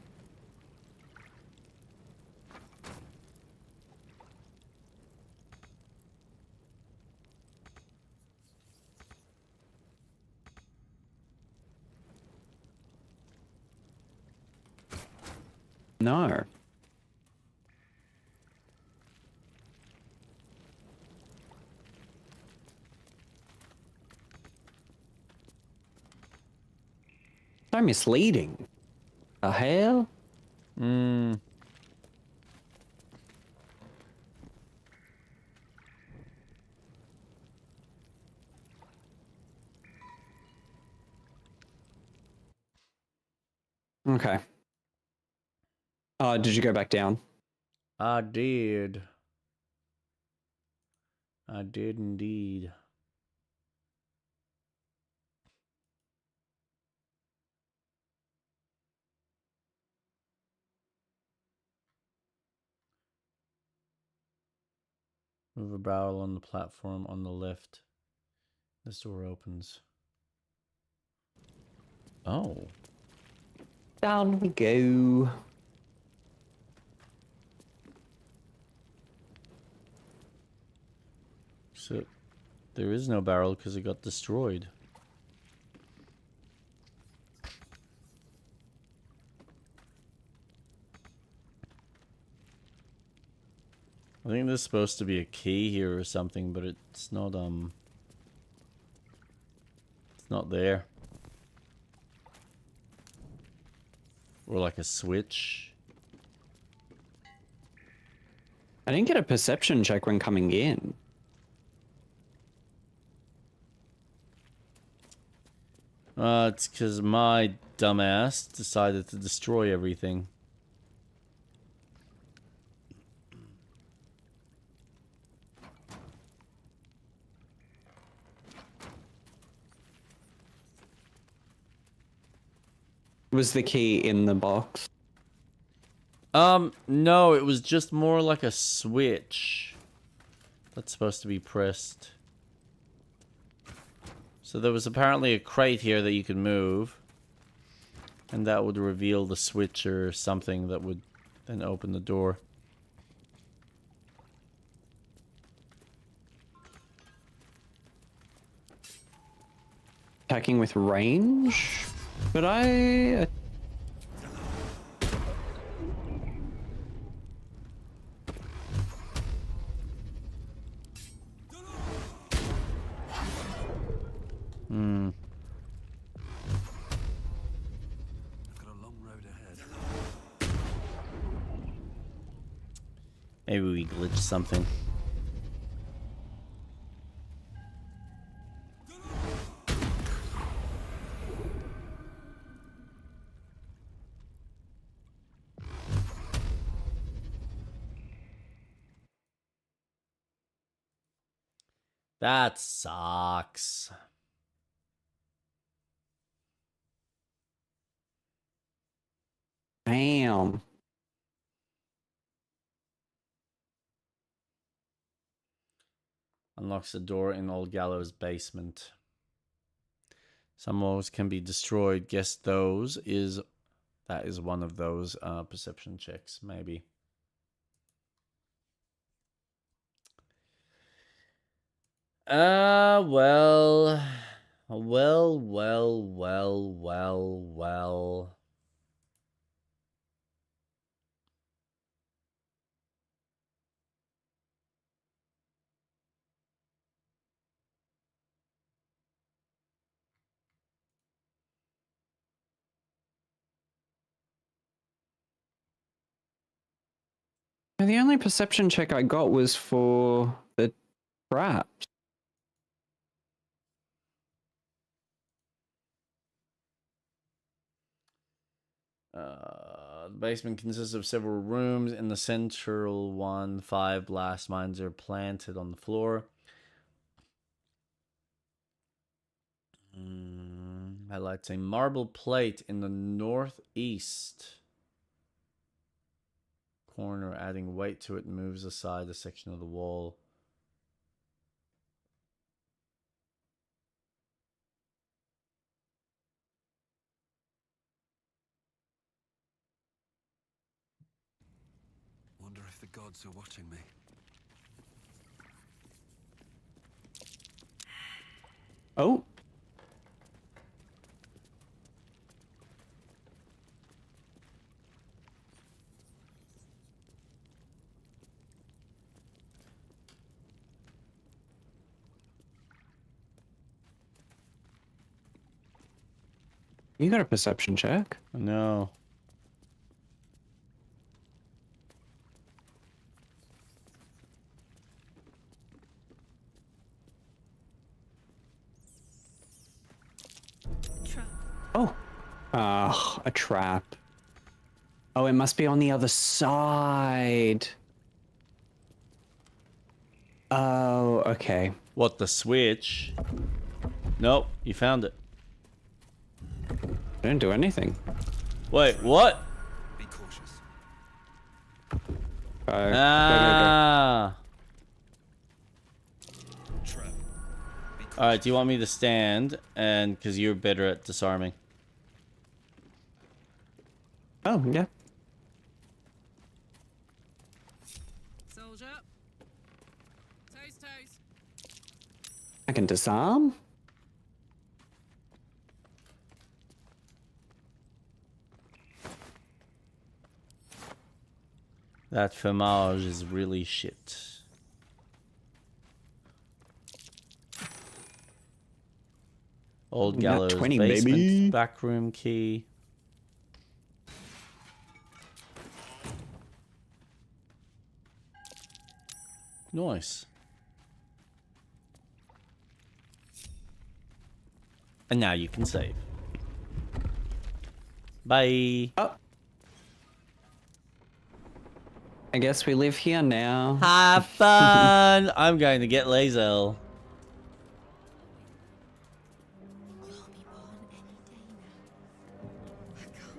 No. So misleading. The hell? Okay. Did you go back down? I did. I did indeed. Move a barrel on the platform on the left. This door opens. Oh. Down we go. So there is no barrel because it got destroyed. I think there's supposed to be a key here or something, but it's not it's not there. Or like a switch. I didn't get a perception check when coming in. It's because my dumbass decided to destroy everything. Was the key in the box? No, it was just more like a switch that's supposed to be pressed. So there was apparently a crate here that you could move, and that would reveal the switch or something that would then open the door. Attacking with range? But I... Hmm. I've got a long road ahead. Maybe we glitched something. That sucks. Damn. Unlocks the door in Old Gallows' basement. Some walls can be destroyed. Guess that is one of those perception checks, maybe. Well. The only perception check I got was for the traps. The basement consists of several rooms. In the central one, 5 blast mines are planted on the floor. Highlights a marble plate in the northeast corner. Adding weight to it moves aside a section of the wall. Wonder if the gods are watching me. Oh. You got a perception check? No. Oh. Ah, a trap. Oh, it must be on the other side. Oh, okay. What, the switch? Nope, you found it. Didn't do anything. Wait, what? Be cautious. Go. Ah. Alright, do you want me to stand? And because you're better at disarming. Oh, yeah. Soldier. Toes, toes. I can disarm? That Femage is really shit. Old Nat Gallows 20, basement, baby. backroom key. Nice. And now you can save. Bye. Oh. I guess we live here now. Have fun. I'm going to get Lazel. We'll all be born any day now. I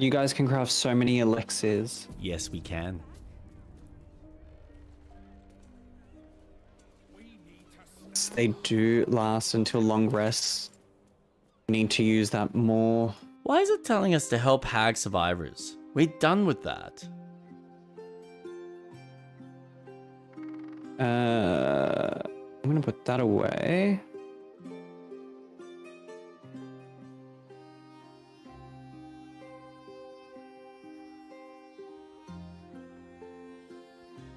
You guys can craft so many elixirs. Yes, we can. They do last until long rests. Need to use that more. Why is it telling us to help hag survivors? We're done with that. I'm gonna put that away.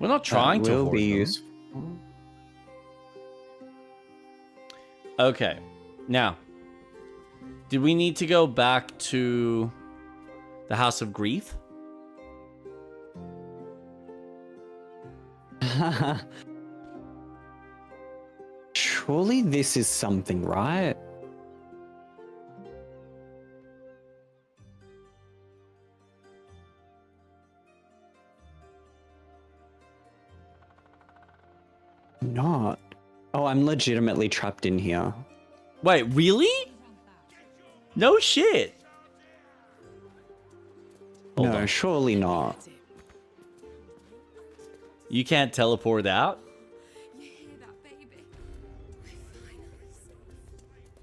We're not trying to will hoard be them. useful. Okay, now, did we need to go back to the House of Grief? Surely this is something, right? Not. Oh, I'm legitimately trapped in here. Wait, really? No shit. Hold No, on. surely not. You can't teleport out?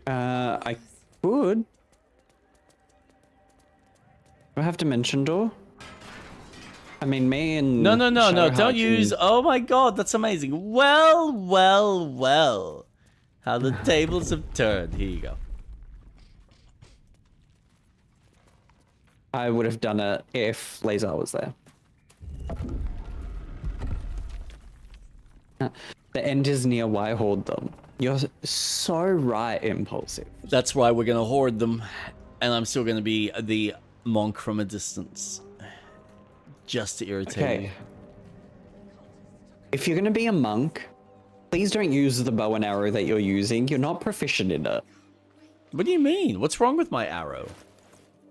I could. Do I have dimension door? I mean, me and No, Shadowheart don't can- use... Oh my god, that's amazing. Well, well, well. How the tables have turned. Here you go. I would have done it if Lazar was there. The end is near. Why hoard them? You're so right, Impulsive. That's why we're gonna hoard them. And I'm still gonna be the monk from a distance. Just to irritate you. If you're gonna be a monk, please don't use the bow and arrow that you're using. You're not proficient in it. What do you mean? What's wrong with my arrow?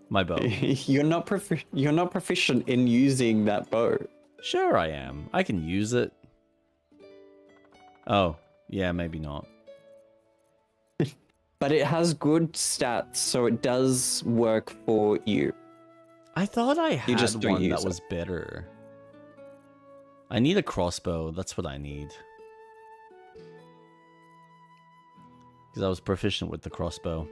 My bow. You're not proficient in using that bow. Sure I am. I can use it. Oh, yeah, maybe not. But it has good stats, so it does work for you. I thought I had just don't one use that it. was better. I need a crossbow. That's what I need. Because I was proficient with the crossbow.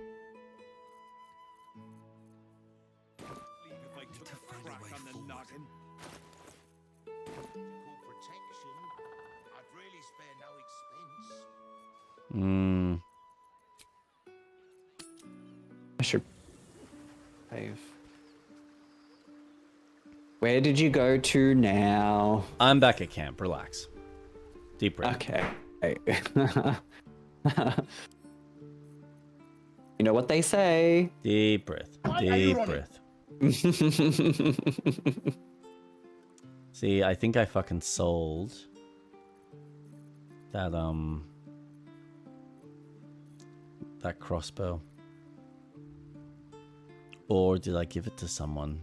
I should save. Where did you go to now? I'm back at camp. Relax. Deep breath. Okay. You know what they say. Deep breath. Deep breath. See, I think I fucking sold that that crossbow. Or did I give it to someone?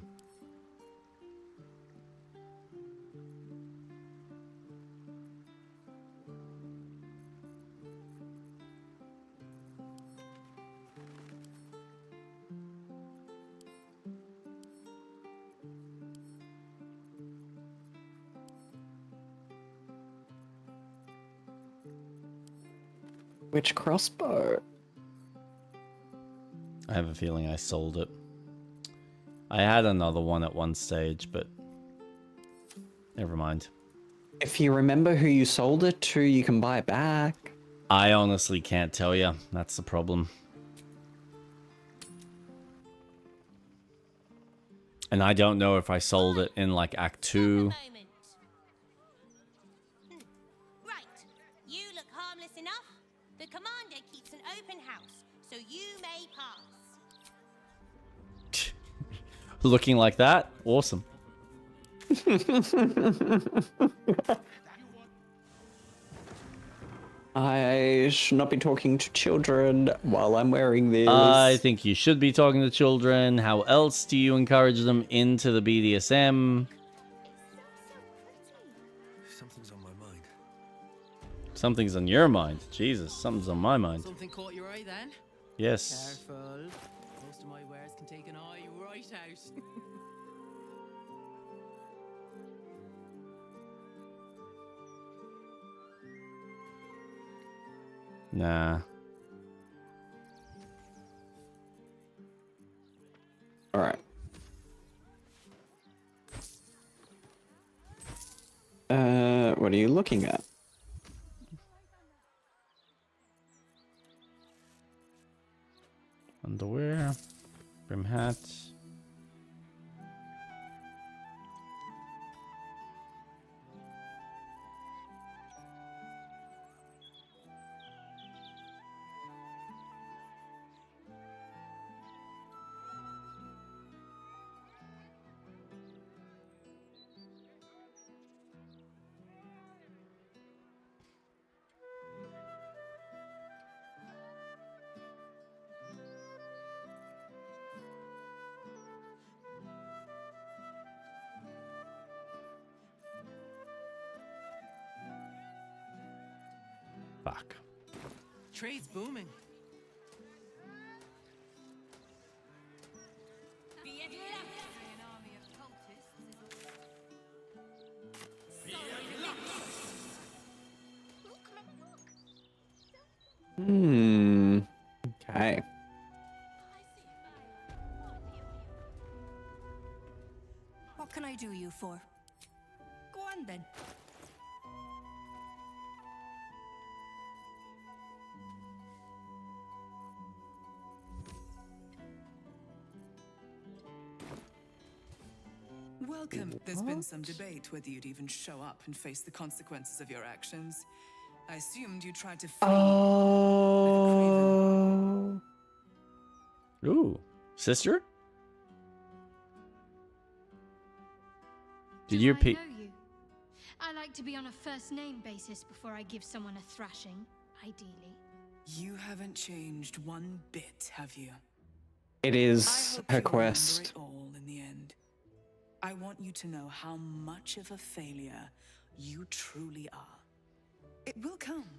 Which crossbow? I have a feeling I sold it. I had another one at one stage, but never mind. If you remember who you sold it to, you can buy it back. I honestly can't tell you. That's the problem. And I don't know if I sold it in like Act 2. Right. You look harmless enough. The commander keeps an open house, so you may pass. Looking like that? Awesome. I should not be talking to children while I'm wearing this. I think you should be talking to children. How else do you encourage them into the BDSM? Something's on my mind. Something's on your mind. Jesus, something's on my mind. Something caught your eye then? Yes. Careful. Most of my wares can take an eye right out. Nah. All right. What are you looking at? Underwear. Brim hats. Fuck. Trade's booming. Hmm. Okay. What can I do you for? Go on then. Welcome. There's been some debate whether you'd even show up and face the consequences of your actions. I assumed you tried to flee. Oh. Ooh. Sister? Did you I repeat? know you. I like to be on a first name basis before I give someone a thrashing, ideally. You haven't changed one bit, have you? It is her quest. It all in the end. I want you to know how much of a failure you truly are. It will come.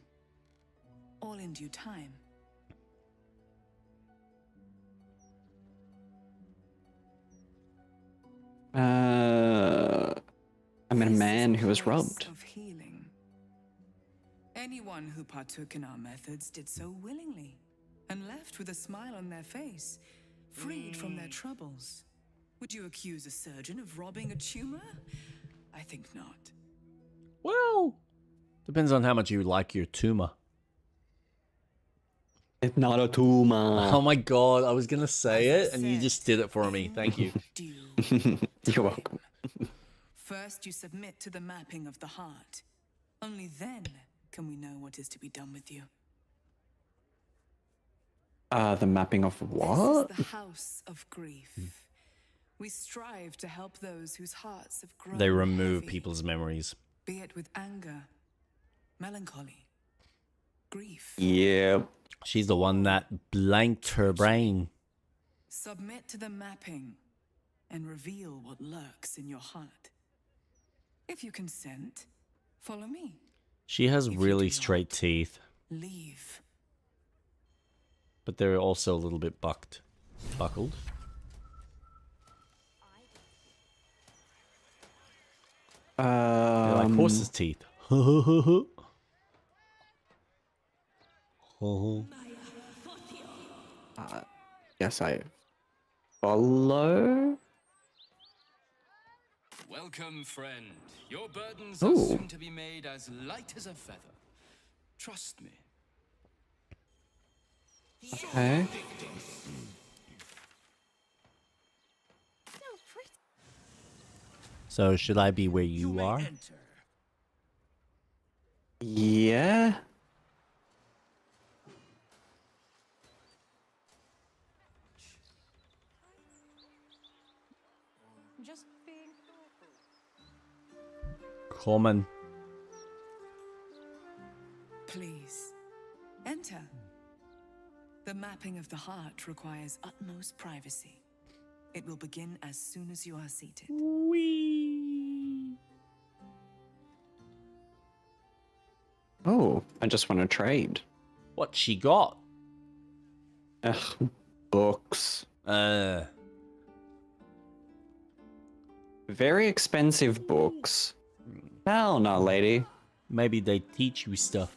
All in due time. I met a man who was robbed. Of healing. Anyone who partook in our methods did so willingly and left with a smile on their face, freed from their troubles. Would you accuse a surgeon of robbing a tumor? I think not. Well, depends on how much you like your tumor. It's not a tumor. Oh my god, I was gonna say it and you just did it for me. Thank you. You're welcome. First, you submit to the mapping of the heart. Only then can we know what is to be done with you. The mapping of what? This is the house of grief. We strive to help those whose hearts have grown They remove heavy, people's memories. be it with anger, melancholy, grief. Yeah. She's the one that blanked her brain. Submit to the mapping and reveal what lurks in your heart. If you consent, follow me. She has really straight teeth, Leave. but they're also a little bit buckled. They're like horse's teeth. Yes, I follow. Welcome, friend. Your burdens are Ooh. soon to be made as light as a feather. Trust me. Okay. So should I be where you are? Yeah. Just being Common. Please, enter. The mapping of the heart requires utmost privacy. It will begin as soon as you are seated. Oh, I just want to trade. What she got? Ugh, books. Very expensive books. Hell no, lady. Maybe they teach you stuff.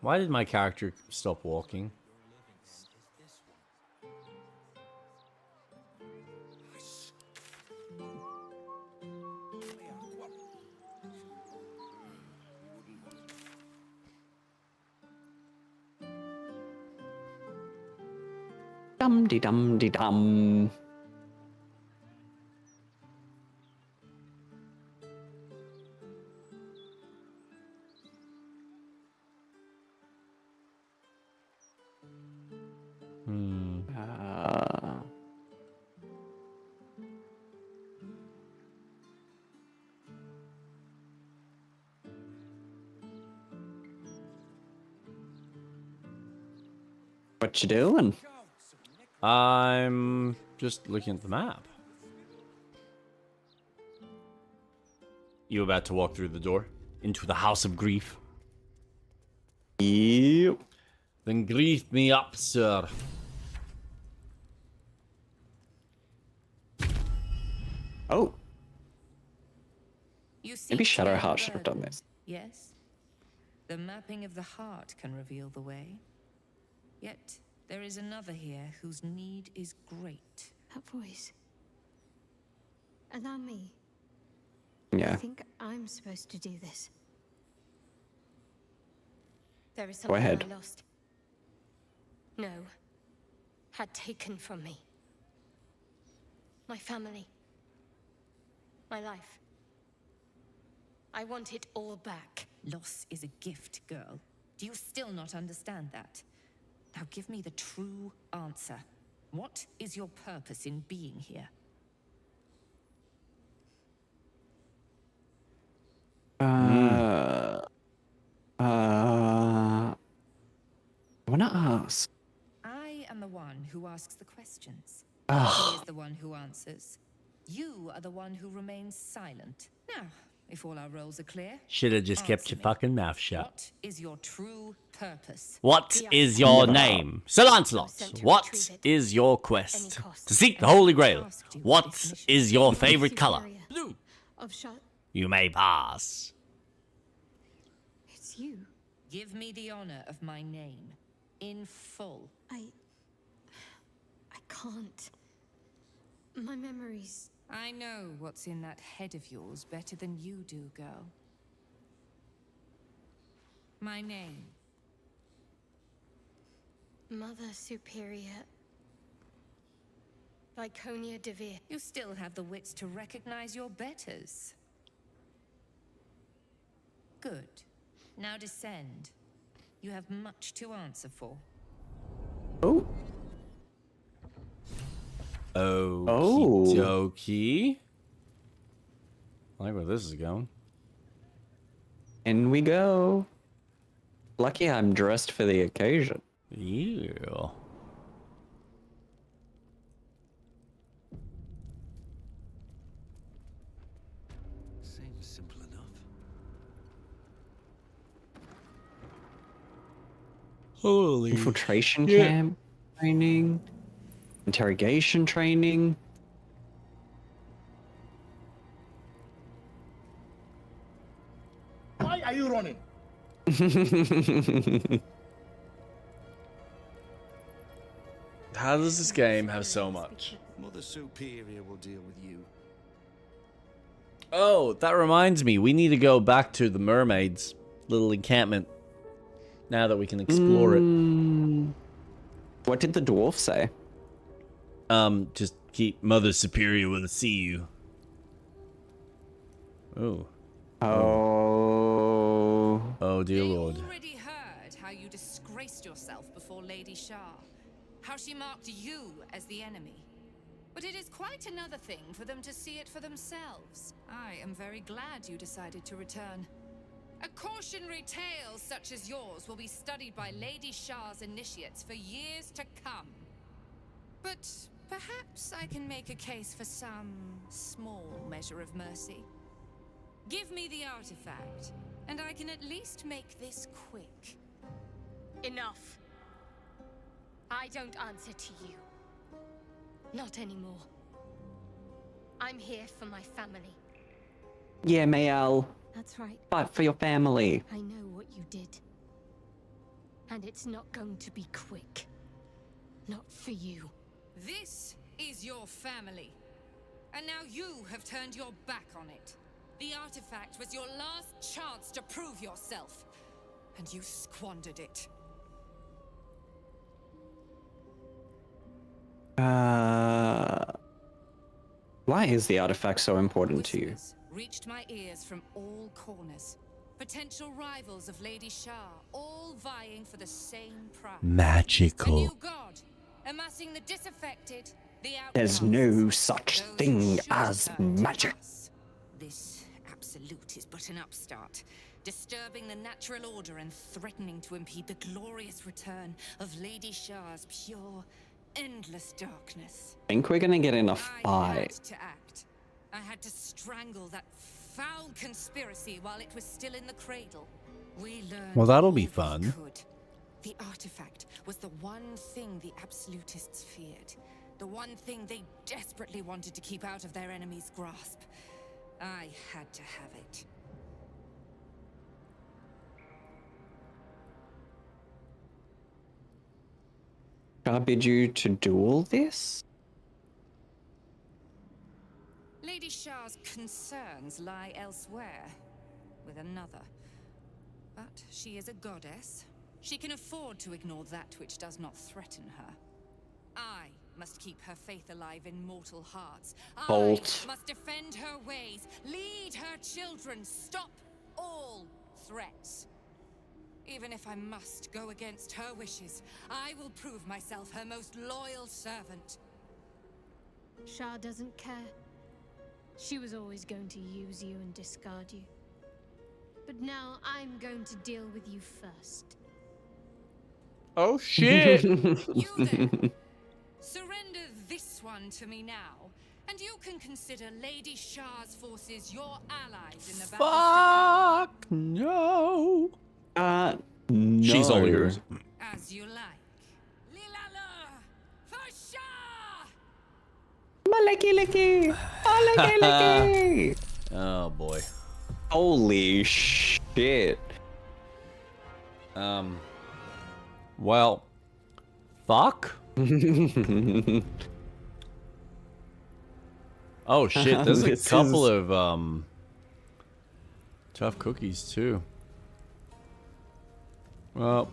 Why did my character stop walking? Dum de dum de dum. What you doing? I'm just looking at the map. You about to walk through the door into the house of grief? Yep. Then grief me up, sir. Oh. You see Maybe Shadowheart should have done this. Yes. The mapping of the heart can reveal the way. Yet there is another here whose need is great. That voice. Allow me. Yeah. I think I'm supposed to do this. There is Go something ahead. I lost. No. Had taken from me. My family. My life. I want it all back. Loss is a gift, girl. Do you still not understand that? Now give me the true answer. What is your purpose in being here? I wanna ask. I am the one who asks the questions. Ugh. He is the one who answers. You are the one who remains silent. Now, if all our roles are clear, Should have just kept answer your me. fucking mouth shut. What is your true purpose? What is your name? Sir Lancelot. What is your quest? To seek the Holy Grail. What is your favorite color? Blue. Of shot. You may pass. It's you. Give me the honor of my name. In full. I can't. My memories. I know what's in that head of yours better than you do, girl. My name. Mother Superior. Viconia Devere. You still have the wits to recognize your betters. Good. Now descend. You have much to answer for. Oh. Okie dokie. I like where this is going. In we go. Lucky I'm dressed for the occasion. Yeah. Seems simple enough. Holy Infiltration shit. camp training. Interrogation training. Why are you running? How does this game have so much? Mother Superior will deal with you. Oh, that reminds me. We need to go back to the mermaids' little encampment. Now that we can explore it. What did the dwarf say? Just keep Mother Superior will see you. Oh. Oh. Oh, dear Lord. Already heard how you disgraced yourself before Lady Shah. How she marked you as the enemy. But it is quite another thing for them to see it for themselves. I am very glad you decided to return. A cautionary tale such as yours will be studied by Lady Shah's initiates for years to come. But perhaps I can make a case for some small measure of mercy. Give me the artifact, and I can at least make this quick. Enough. I don't answer to you. Not anymore. I'm here for my family. Yeah, Mayal. That's right. Fight for your family. I know what you did. And it's not going to be quick. Not for you. This is your family. And now you have turned your back on it. The artifact was your last chance to prove yourself. And you squandered it. Why is the artifact so important to you? Reached my ears from all corners. Potential rivals of Lady Shah, all vying for the same prize. Magical. A new god, amassing the disaffected, the There's no such thing as magic. This absolute is but an upstart, disturbing the natural order and threatening to impede the glorious return of Lady Shah's pure, endless darkness. I think we're gonna get in a I had fight. to act. I had to strangle that foul conspiracy while it was still in the cradle. We learned Well, that'll be all we fun. could. The artifact was the one thing the absolutists feared. The one thing they desperately wanted to keep out of their enemy's grasp. I had to have it. I bid you to do all this? Lady Shah's concerns lie elsewhere, with another. But she is a goddess. She can afford to ignore that which does not threaten her. I must keep her faith alive in mortal hearts. Bolt. I must defend her ways, lead her children, stop all threats. Even if I must go against her wishes, I will prove myself her most loyal servant. Shah doesn't care. She was always going to use you and discard you. But now I'm going to deal with you first. Oh shit! You then, surrender this one to me now, and you can consider Lady Shah's forces your allies in the battle. Fuck no! No. She's all yours. As you like. Lilala, for Shah! Licky licky! Oh, licky licky! Oh boy. Holy shit. Well, fuck. Oh shit, there's a couple of tough cookies too. Well,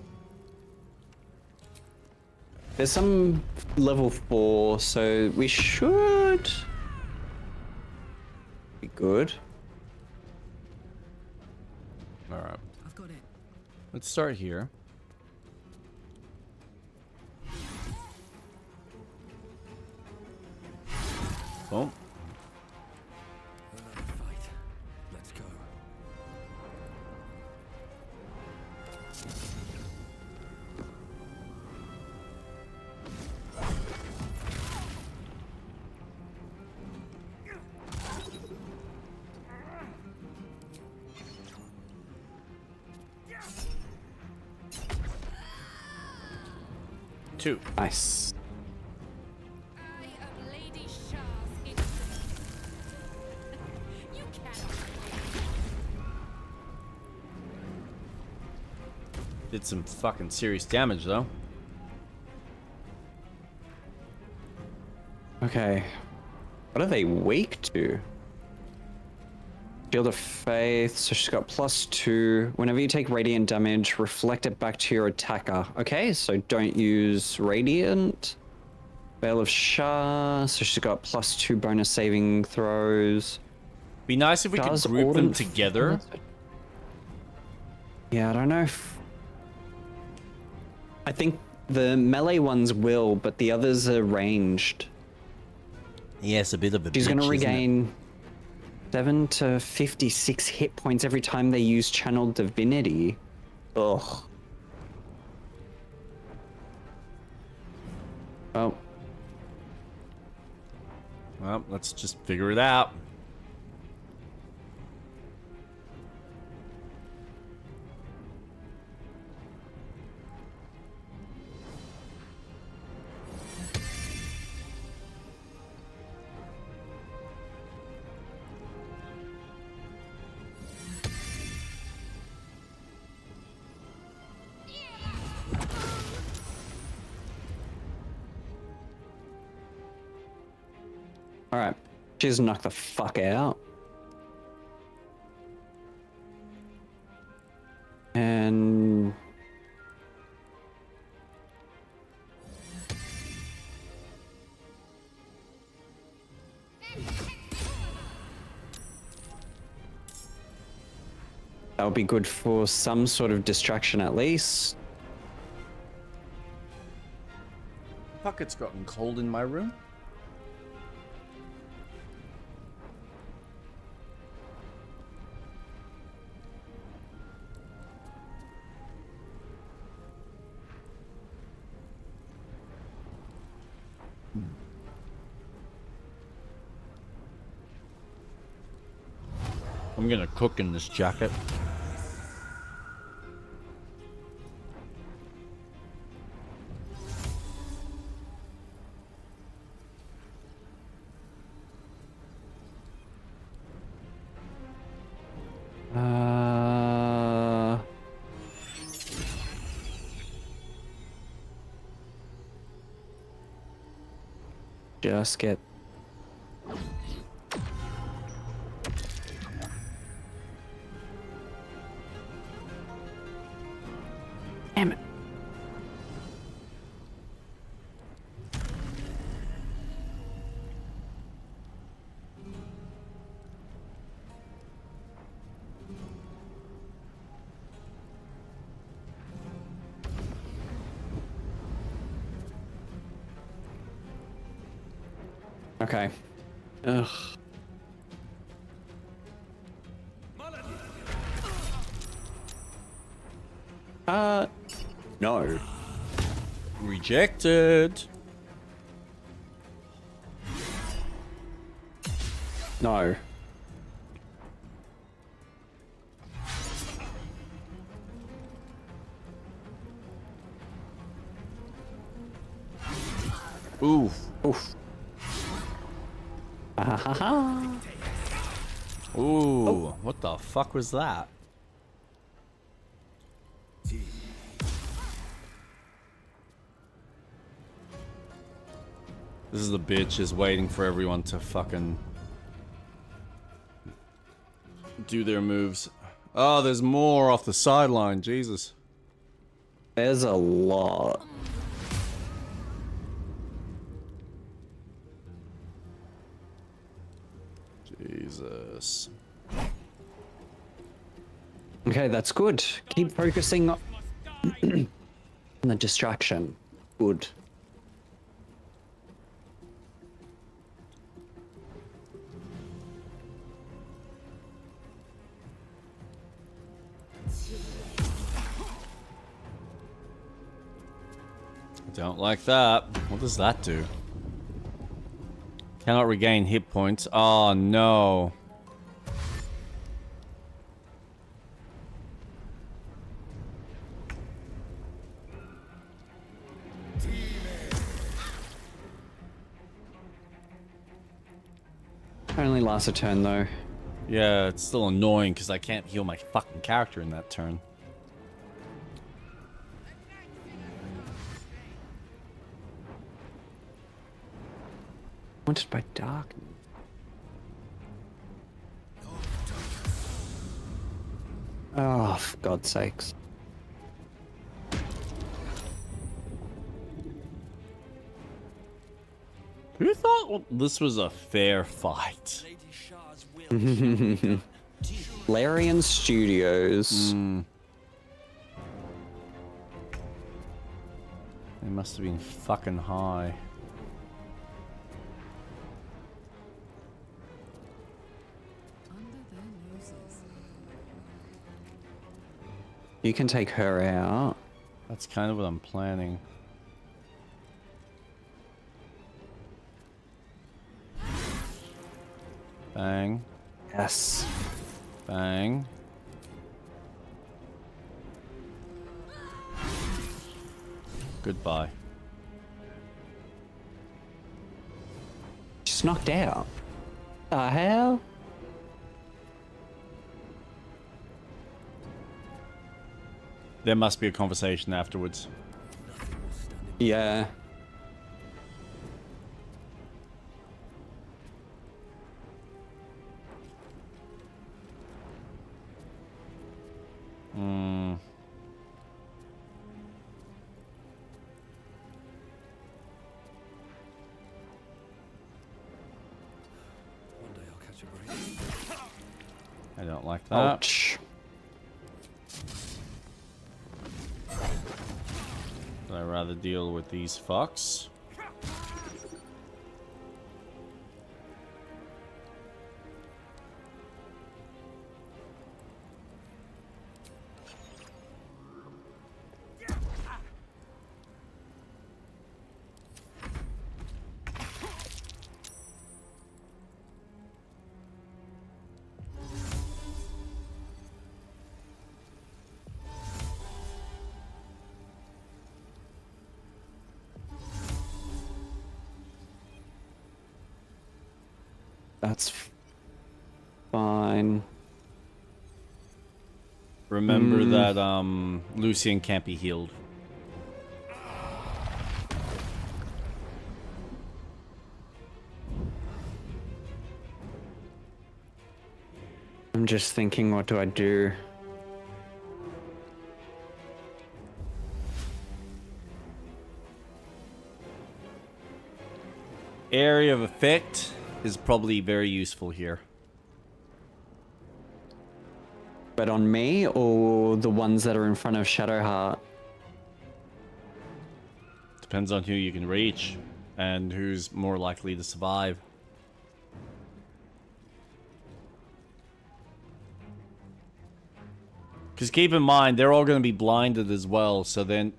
there's some level 4, so we should be good. all right. I've got it. Let's start here. Boom. Another fight. Let's go. Two. Nice. I am Lady Shah's instrument. You cannot. Did some fucking serious damage though. Okay. What are they weak to? Shield of Faith, so she's got +2. Whenever you take radiant damage, reflect it back to your attacker. Okay, so don't use radiant. Veil of Shah, so she's got +2 bonus saving throws. Be nice if we could Does group them Ardent together. Yeah, I don't know if... I think the melee ones will, but the others are ranged. Yes, a bit of a She's going bitch, to isn't it? regain 7 to 56 hit points every time they use Channel Divinity. Ugh. Oh. Well, let's just figure it out. Alright. She's knocked the fuck out. And... that'll be good for some sort of distraction at least. Fuck, it's gotten cold in my room. I'm gonna cook in this jacket. Just get... Damn it. Okay. Ugh. No. Rejected. No. Oof. Oof. Ooh, what the fuck was that? This is the bitch is waiting for everyone to fucking do their moves. Oh, there's more off the sideline, Jesus. There's a lot. Jesus. Okay, that's good. Keep focusing on the distraction. Good. Don't like that. What does that do? Cannot regain hit points. Oh no. Only lasts a turn though. Yeah, it's still annoying because I can't heal my fucking character in that turn. Haunted by darkness. Oh, for God's sakes. Who thought this was a fair fight? Larian Studios. They must have been fucking high. You can take her out. That's kind of what I'm planning. Bang. Yes. Bang. Goodbye. She's knocked out. The hell? There must be a conversation afterwards. Yeah. Hmm. One day I'll catch a break. I don't like that. Ouch. I'd rather deal with these fucks. That's fine. Remember that Lucian can't be healed. I'm just thinking, what do I do? Area of effect is probably very useful here. But on me or the ones that are in front of Shadowheart? Depends on who you can reach and who's more likely to survive. Because keep in mind, they're all going to be blinded as well, so then...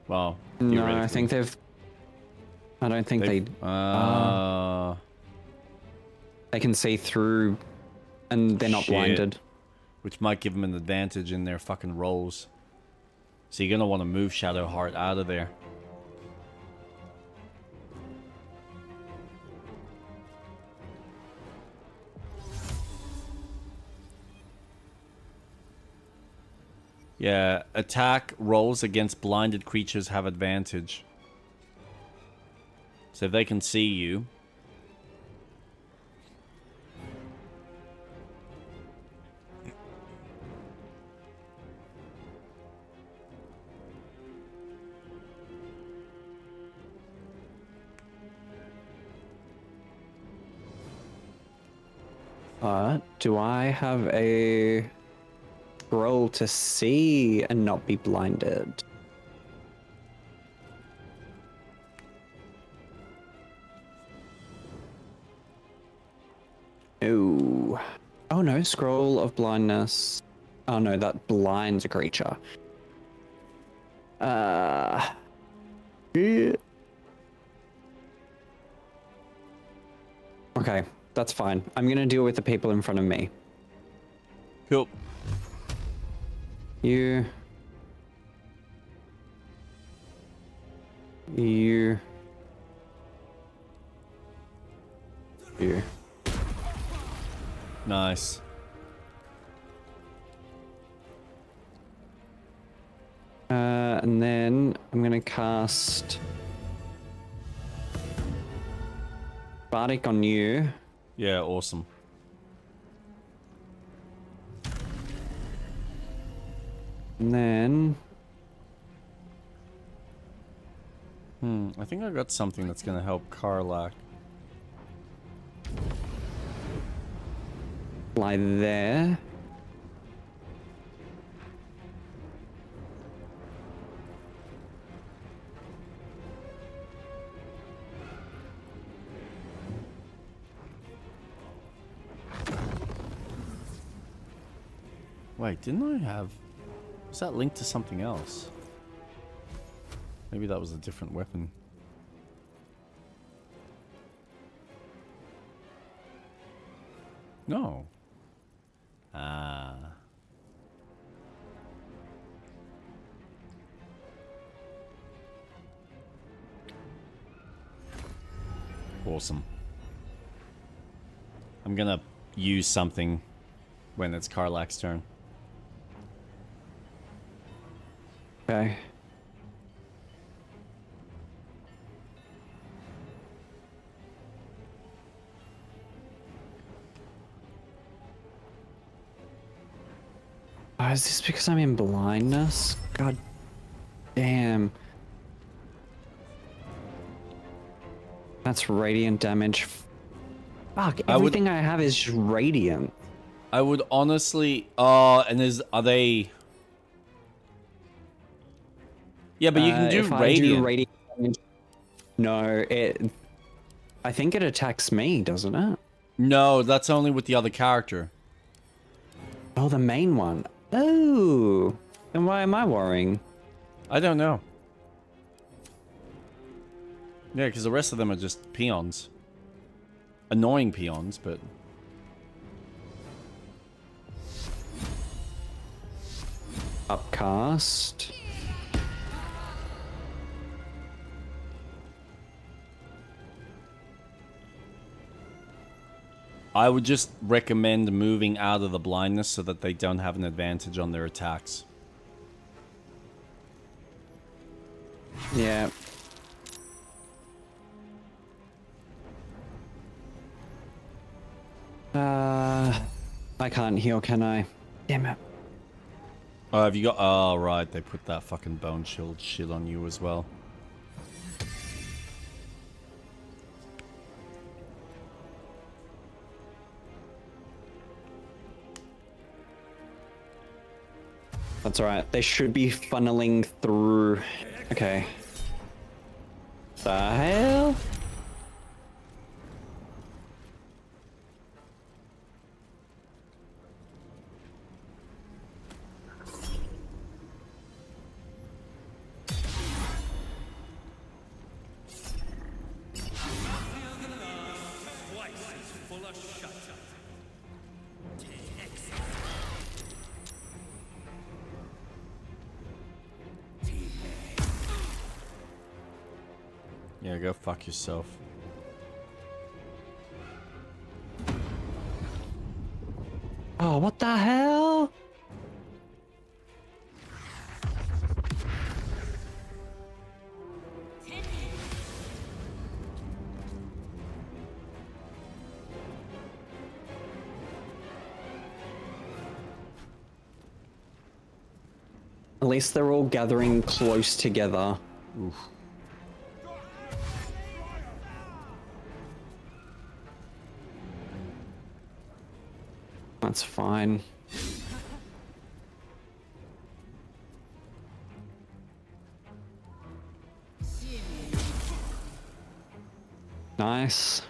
Well, No, I think they've... I don't think they can see through and they're not Shit. blinded. Which might give them an advantage in their fucking rolls. So you're going to want to move Shadowheart out of there. Yeah, attack rolls against blinded creatures have advantage. So if they can see you... Do I have a scroll to see and not be blinded? No. Oh no, scroll of blindness. Oh no, that blinds a creature. Yeah. Okay, that's fine. I'm gonna deal with the people in front of me. Cool. You. You. You. Nice. And then I'm gonna cast Bardic on you. Yeah, awesome. And then... I think I got something that's gonna help Karlak. Fly there. Wait, didn't I have... Was that linked to something else? Maybe that was a different weapon. No. Ah. Awesome. I'm gonna use something when it's Karlak's turn. Okay. Oh, is this because I'm in blindness? God damn. That's radiant damage. Fuck, everything I have is just radiant. I would honestly... and are they... Yeah, but you can do if I radiant. do radiant damage, no, I think it attacks me, doesn't it? No, that's only with the other character. Oh, the main one. Oh, then why am I worrying? I don't know. Yeah, because the rest of them are just peons. Annoying peons, but... Upcast. I would just recommend moving out of the blindness so that they don't have an advantage on their attacks. Yeah. I can't heal, can I? Damn it. Oh, have you got... Oh, right. They put that fucking bone shield shit on you as well. That's alright. They should be funneling through... Okay. The hell? Yeah, go fuck yourself. Oh, what the hell? At least they're all gathering close together. Oof. That's fine. Nice.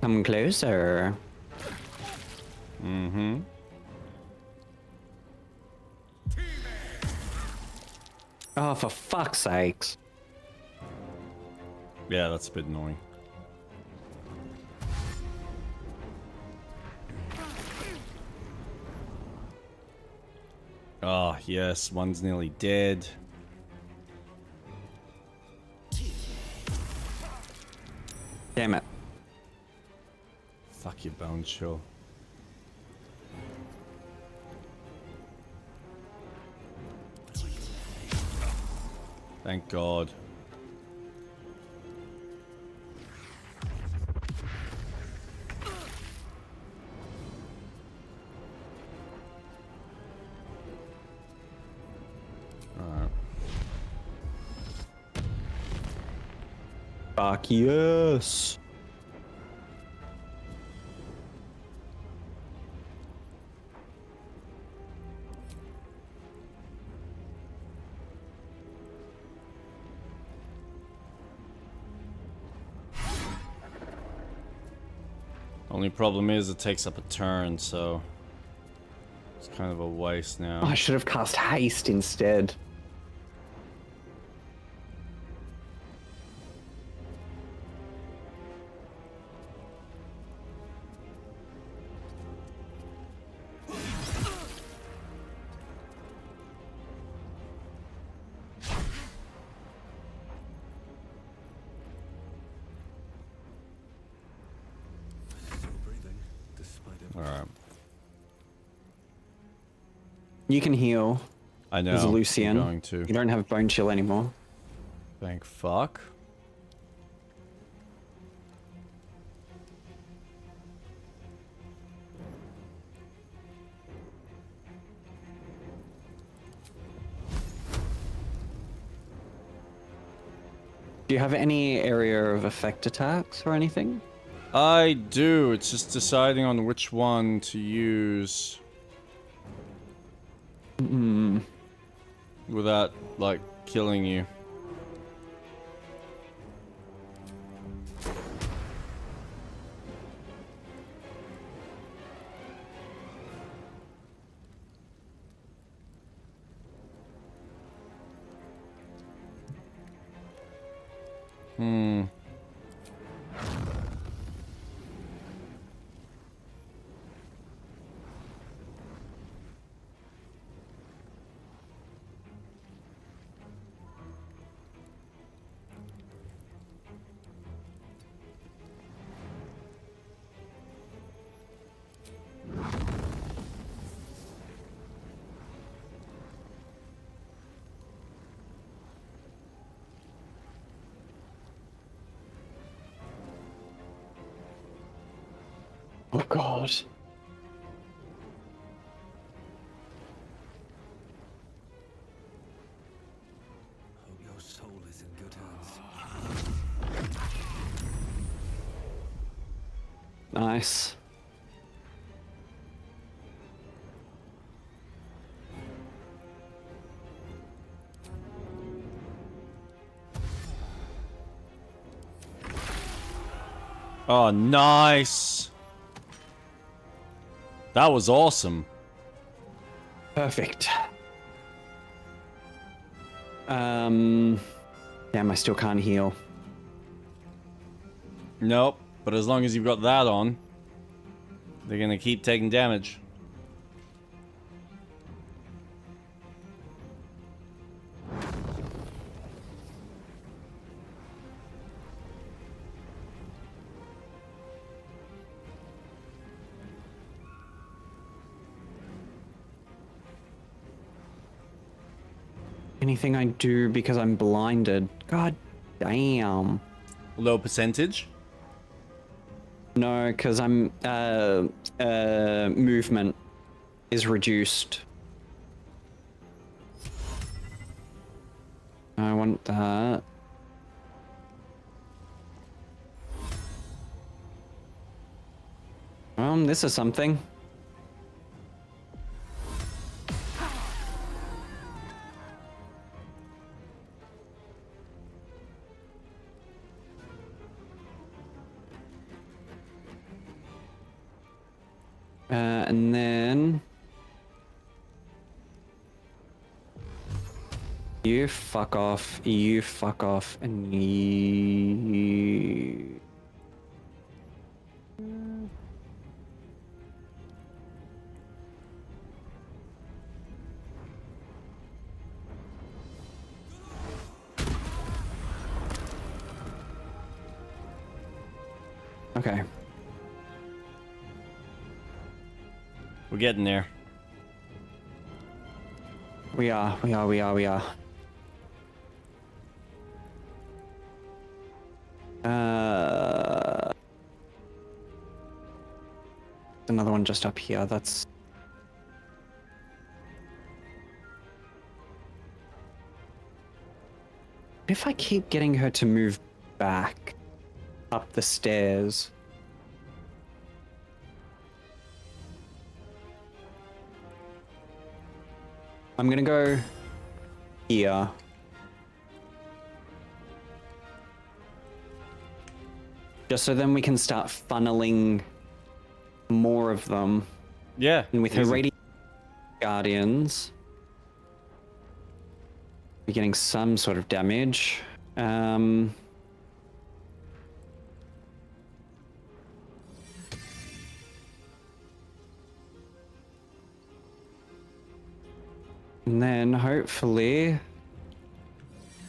Come closer. Mm-hmm. Oh, for fuck's sakes. Yeah, that's a bit annoying. Oh, yes, one's nearly dead. Damn it. Fuck your bone chill. Thank God. Alright. Fuck yes. Only problem is it takes up a turn, so it's kind of a waste now. Oh, I should have cast haste instead. Alright. You can heal. I know. As I'm Lucian. going to. You don't have bone chill anymore. Thank fuck. Do you have any area of effect attacks or anything? I do. It's just deciding on which one to use. Without, like, killing you. Oh god. Hope your soul is in good hands. Nice. Oh, nice. That was awesome. Perfect. Damn, I still can't heal. Nope, but as long as you've got that on, they're gonna keep taking damage. Anything I do because I'm blinded. God damn. Low percentage? No, because I'm movement is reduced. I want that. This is something. And then you fuck off, and you... Okay. We're getting there. We are. Another one just up here, that's... If I keep getting her to move back up the stairs... I'm gonna go here. Just so then we can start funneling more of them. Yeah. And with her radiant guardians, we're getting some sort of damage. And then hopefully...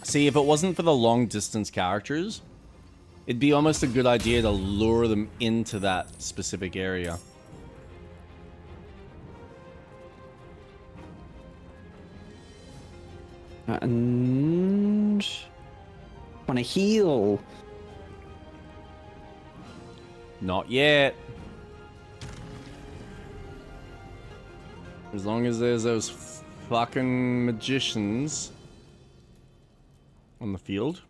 See, if it wasn't for the long distance characters, it'd be almost a good idea to lure them into that specific area. And... want to heal. Not yet. As long as there's those fucking magicians on the field.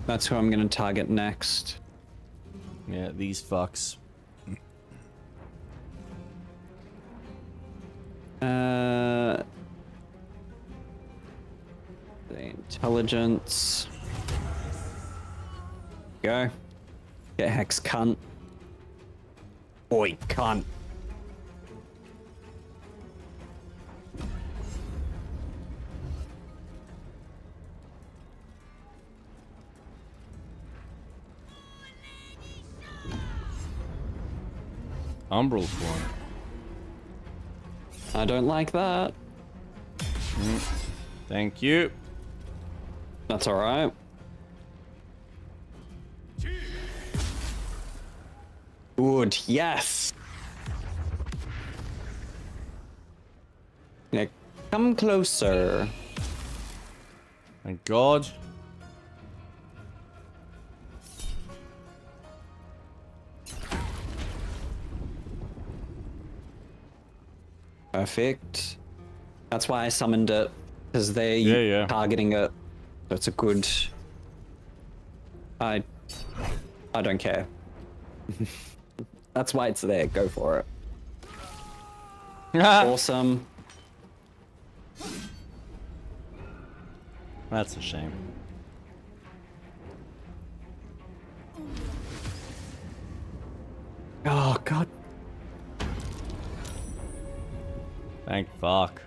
That's who I'm going to target next. Yeah, these fucks. The intelligence. Go. Get hex, cunt. Oi, cunt. Umbral form. I don't like that. Thank you. That's alright. Good, yes. Yeah, come closer. Thank God. Perfect. That's why I summoned it, because they're targeting it. So it's a good. I don't care. That's why it's there. Go for it. Awesome. That's a shame. Oh God. Thank fuck.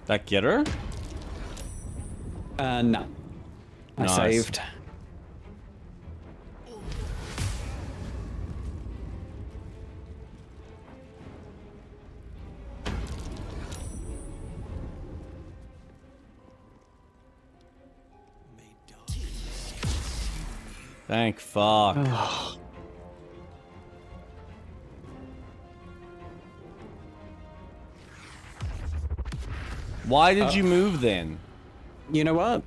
That get her? No. I Nice. saved. Thank fuck. Why did you move then? You know what?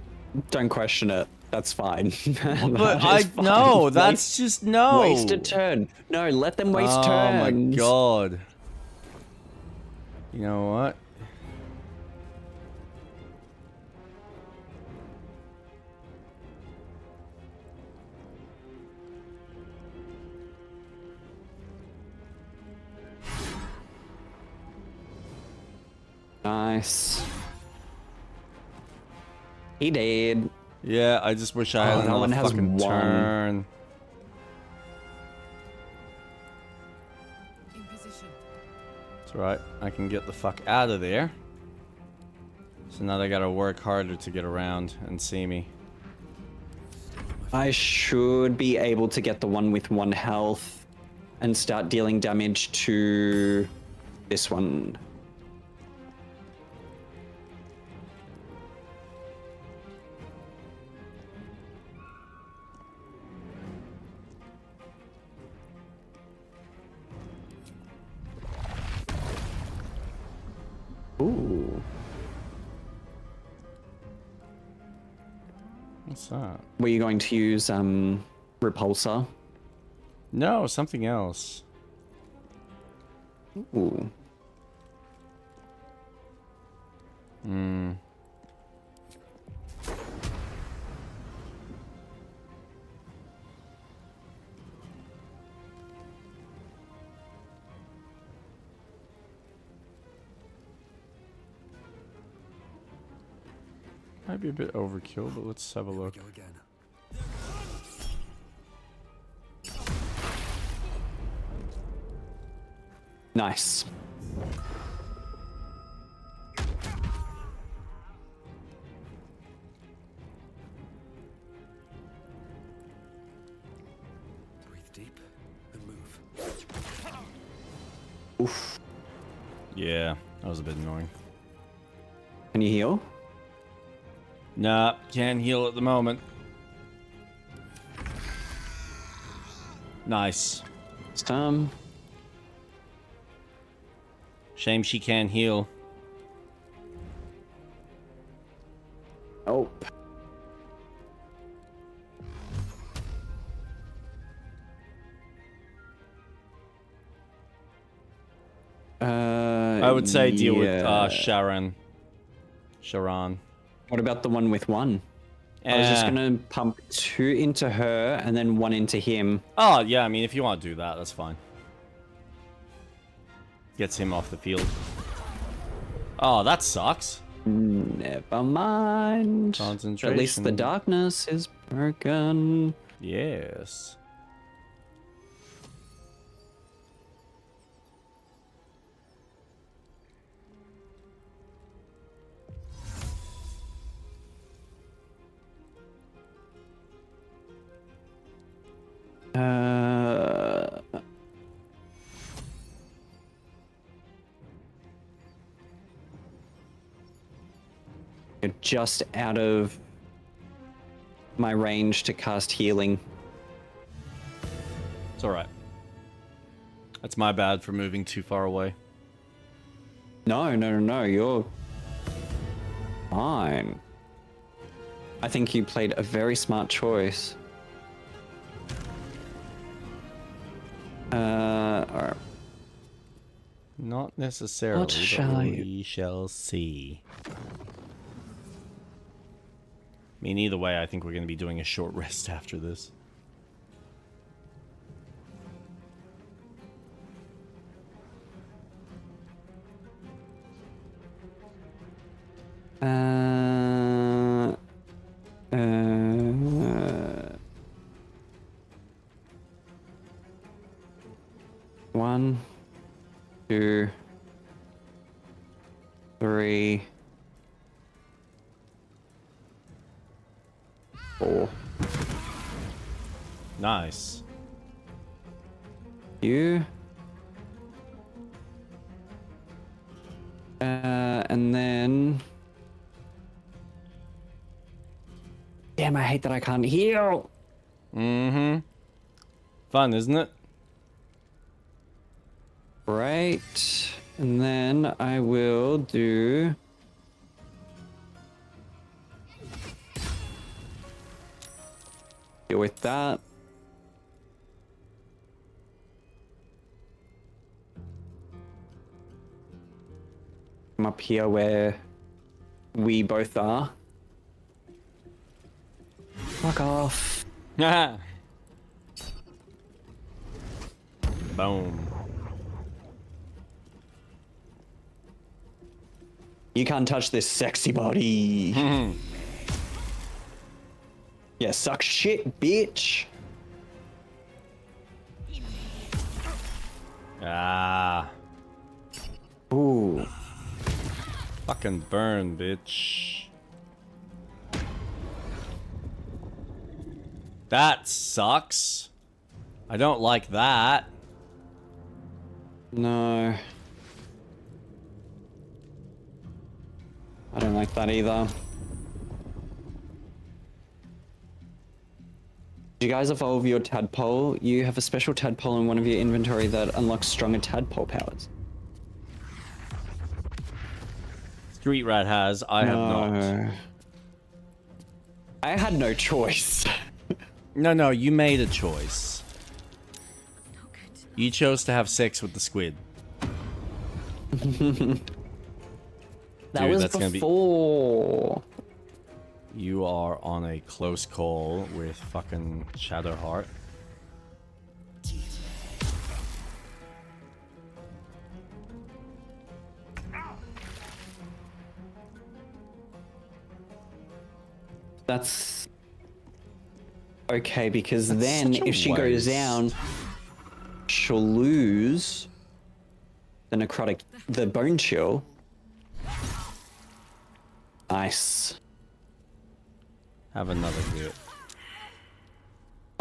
Don't question it. That's fine. But no, that's just no. Wasted turn. No, let them waste turns. Oh my God. You know what? Nice. He did. Yeah, I just wish I had that one another has fucking one. turn. In position. It's alright. I can get the fuck out of there. So now they gotta work harder to get around and see me. I should be able to get the one with 1 health and start dealing damage to this one. Ooh. What's that? Were you going to use repulsor? No, something else. Ooh. Hmm. Might be a bit overkill, but let's have a look. Nice. Breathe deep and move. Oof. Yeah, that was a bit annoying. Can you heal? Nah, can't heal at the moment. Nice. Shame she can't heal. Oh. I would say deal with Yeah. Sharon. What about the one with one? I was just gonna pump 2 into her and then 1 into him. Oh, yeah, I mean, if you want to do that, that's fine. Gets him off the field. Oh, that sucks. Never mind. Concentration. At least the darkness is broken. Yes. You're just out of my range to cast healing. It's alright. That's my bad for moving too far away. No, you're fine. I think you played a very smart choice. Alright. Not necessarily, What shall but I- we shall see. I mean, either way, I think we're going to be doing a short rest after this. One, 2, 3, 4. Nice. You. And then. Damn, I hate that I can't heal. Mm-hmm. Fun, isn't it? Right. And then I will do. Deal with that. I'm up here where we both are. Fuck off. Boom. You can't touch this sexy body. Yeah, suck shit, bitch. Ah. Ooh. Fucking burn, bitch. That sucks. I don't like that. No. I don't like that either. Did you guys evolve your tadpole? You have a special tadpole in one of your inventory that unlocks stronger tadpole powers. Street Rat has, I have not. I had no choice. No, you made a choice. You chose to have sex with the squid. That was that's before. You are on a close call with fucking Shadowheart. That's okay, because That's then such a if she goes waste. down, she'll lose the bone chill. Nice. Have another hit.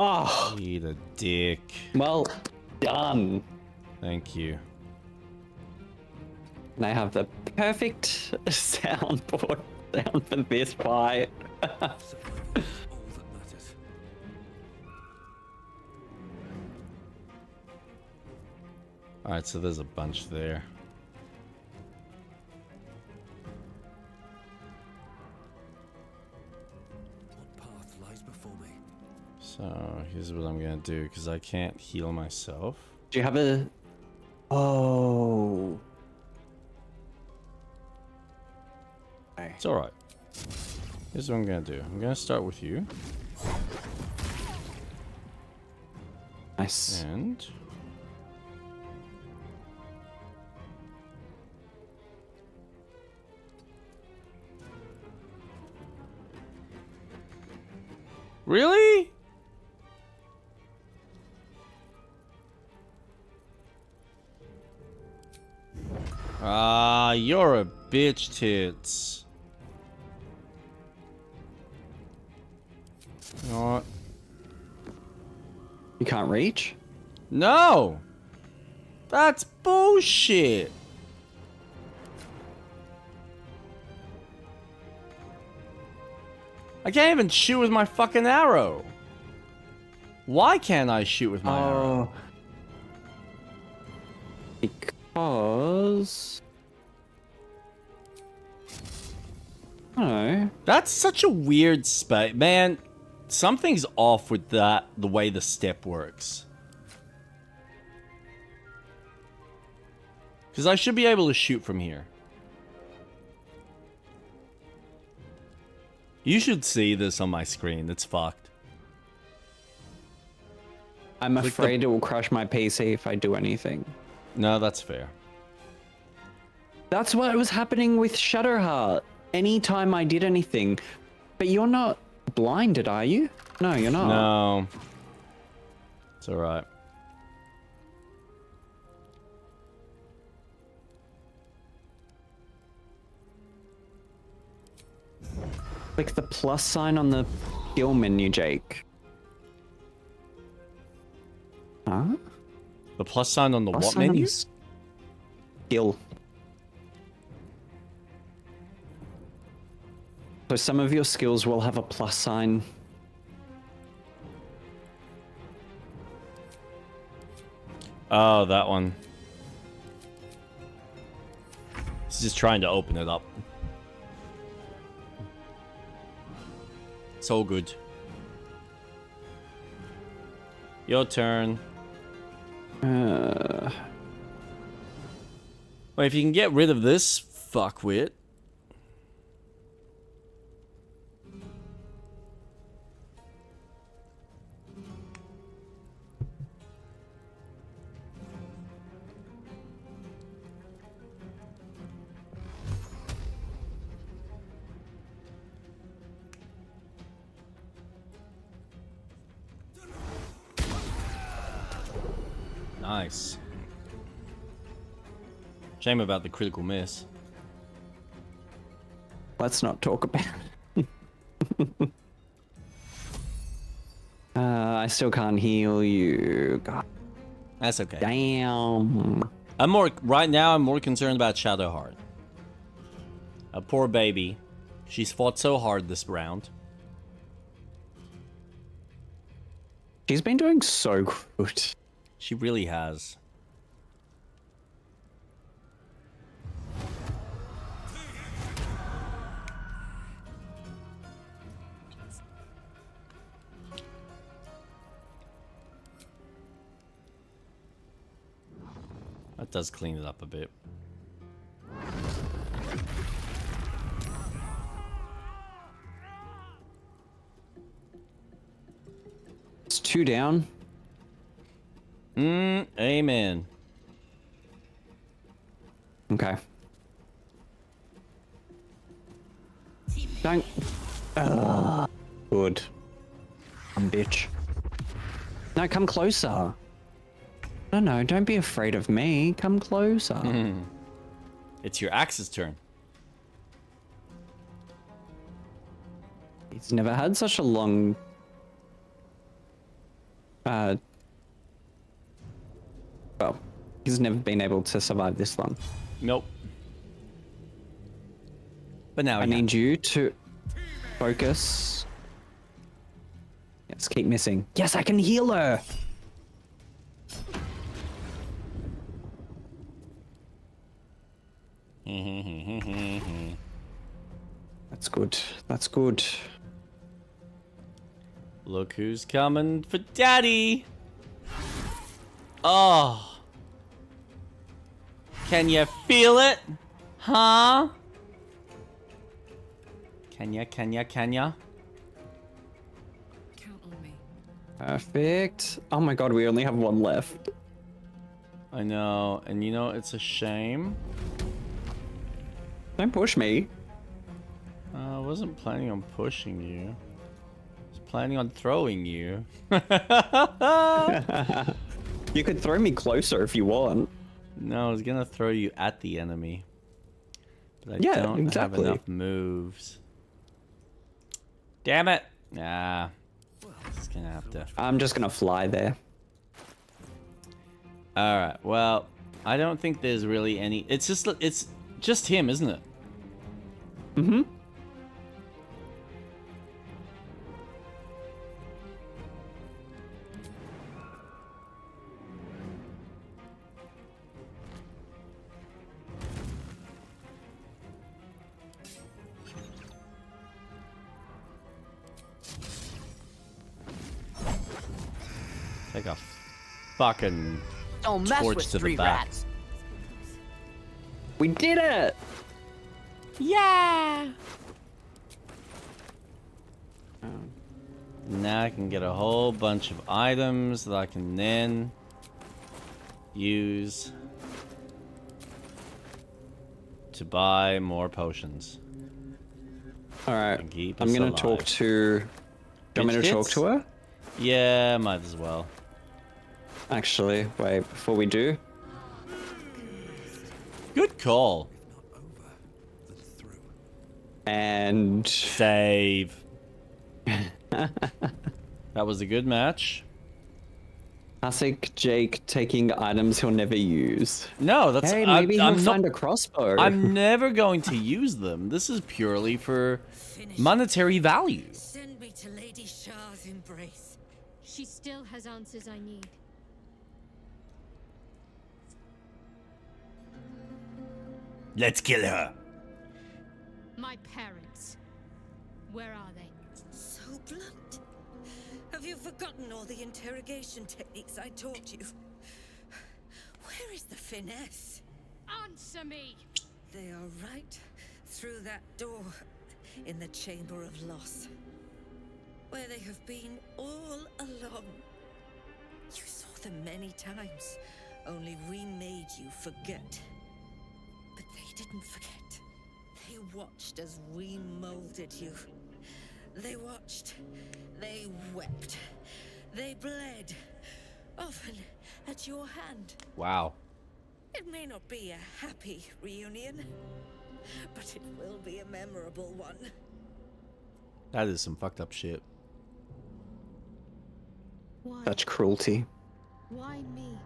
Oh, Eat a dick. well done. Thank you. And I have the perfect soundboard sound for this fight. Alright, so there's a bunch there. Path lies before me. So here's what I'm gonna do, because I can't heal myself. Do you have a... Oh. It's alright. Here's what I'm gonna do. I'm gonna start with you. Nice. And... Really? Ah, you're a bitch tits. You know what? You can't reach? No! That's bullshit! I can't even shoot with my fucking arrow. Why can't I shoot with my arrow? Because... I don't know. That's such a weird space. Man, something's off with that, the way the step works. Because I should be able to shoot from here. You should see this on my screen. It's fucked. I'm afraid it will crush my PC if I do anything. No, that's fair. That's what was happening with Shadowheart. Anytime I did anything. But you're not blinded, are you? No, you're not. No. It's alright. Click the plus sign on the skill menu, Jake. Huh? The plus sign on the Plus what sign on menu? the skill. So some of your skills will have a plus sign. Oh, that one. It's just trying to open it up. So good. Your turn. Well, if you can get rid of this fuckwit. Nice. Shame about the critical miss. Let's not talk about it. I still can't heal you. God. That's okay. Damn. Right now I'm more concerned about Shadowheart. A poor baby. She's fought so hard this round. She's been doing so good. She really has. That does clean it up a bit. It's 2 down. Amen. Okay. Don't. Good. Bitch. No, come closer. No, don't be afraid of me. Come closer. It's your axe's turn. He's never had such a long... Well, he's never been able to survive this long. Nope. But now I need you to focus. Yes, keep missing. Yes, I can heal her. That's good. That's good. Look who's coming for daddy. Oh. Can you feel it? Huh? Kenya. Count on me. Perfect. Oh my god, we only have one left. I know, and you know, it's a shame. Don't push me. I wasn't planning on pushing you. I was planning on throwing you. You could throw me closer if you want. No, I was gonna throw you at the enemy. But I Yeah, don't exactly. have enough moves. Damn it! Nah. Just gonna have to. I'm just gonna fly there. Alright, well, I don't think there's really any. It's just him, isn't it? Mm-hmm. Like a fucking Don't mess torch with to the street back. rats. We did it! Yeah! Now I can get a whole bunch of items that I can then use to buy more potions. Alright, Keep I'm us gonna alive. talk to... Do you want me to talk to her? Yeah, might as well. Actually, wait, before we do... Good call. And... Save. That was a good match. Classic Jake taking items he'll never use. No, that's... Hey, maybe he'll I'm find not, a crossbow. I'm never going to use them. This is purely for monetary value. Send me to Lady Shah's embrace. She still has answers I need. Let's kill her. My parents. Where are they? So blunt. Have you forgotten all the interrogation techniques I taught you? Where is the finesse? Answer me! They are right through that door in the Chamber of Loss, where they have been all along. You saw them many times, only we made you forget. But they didn't forget. They watched as we molded you. They watched, they wept, they bled, often at your hand. Wow. It may not be a happy reunion, but it will be a memorable one. That is some fucked up shit. Why? Such cruelty. Why me?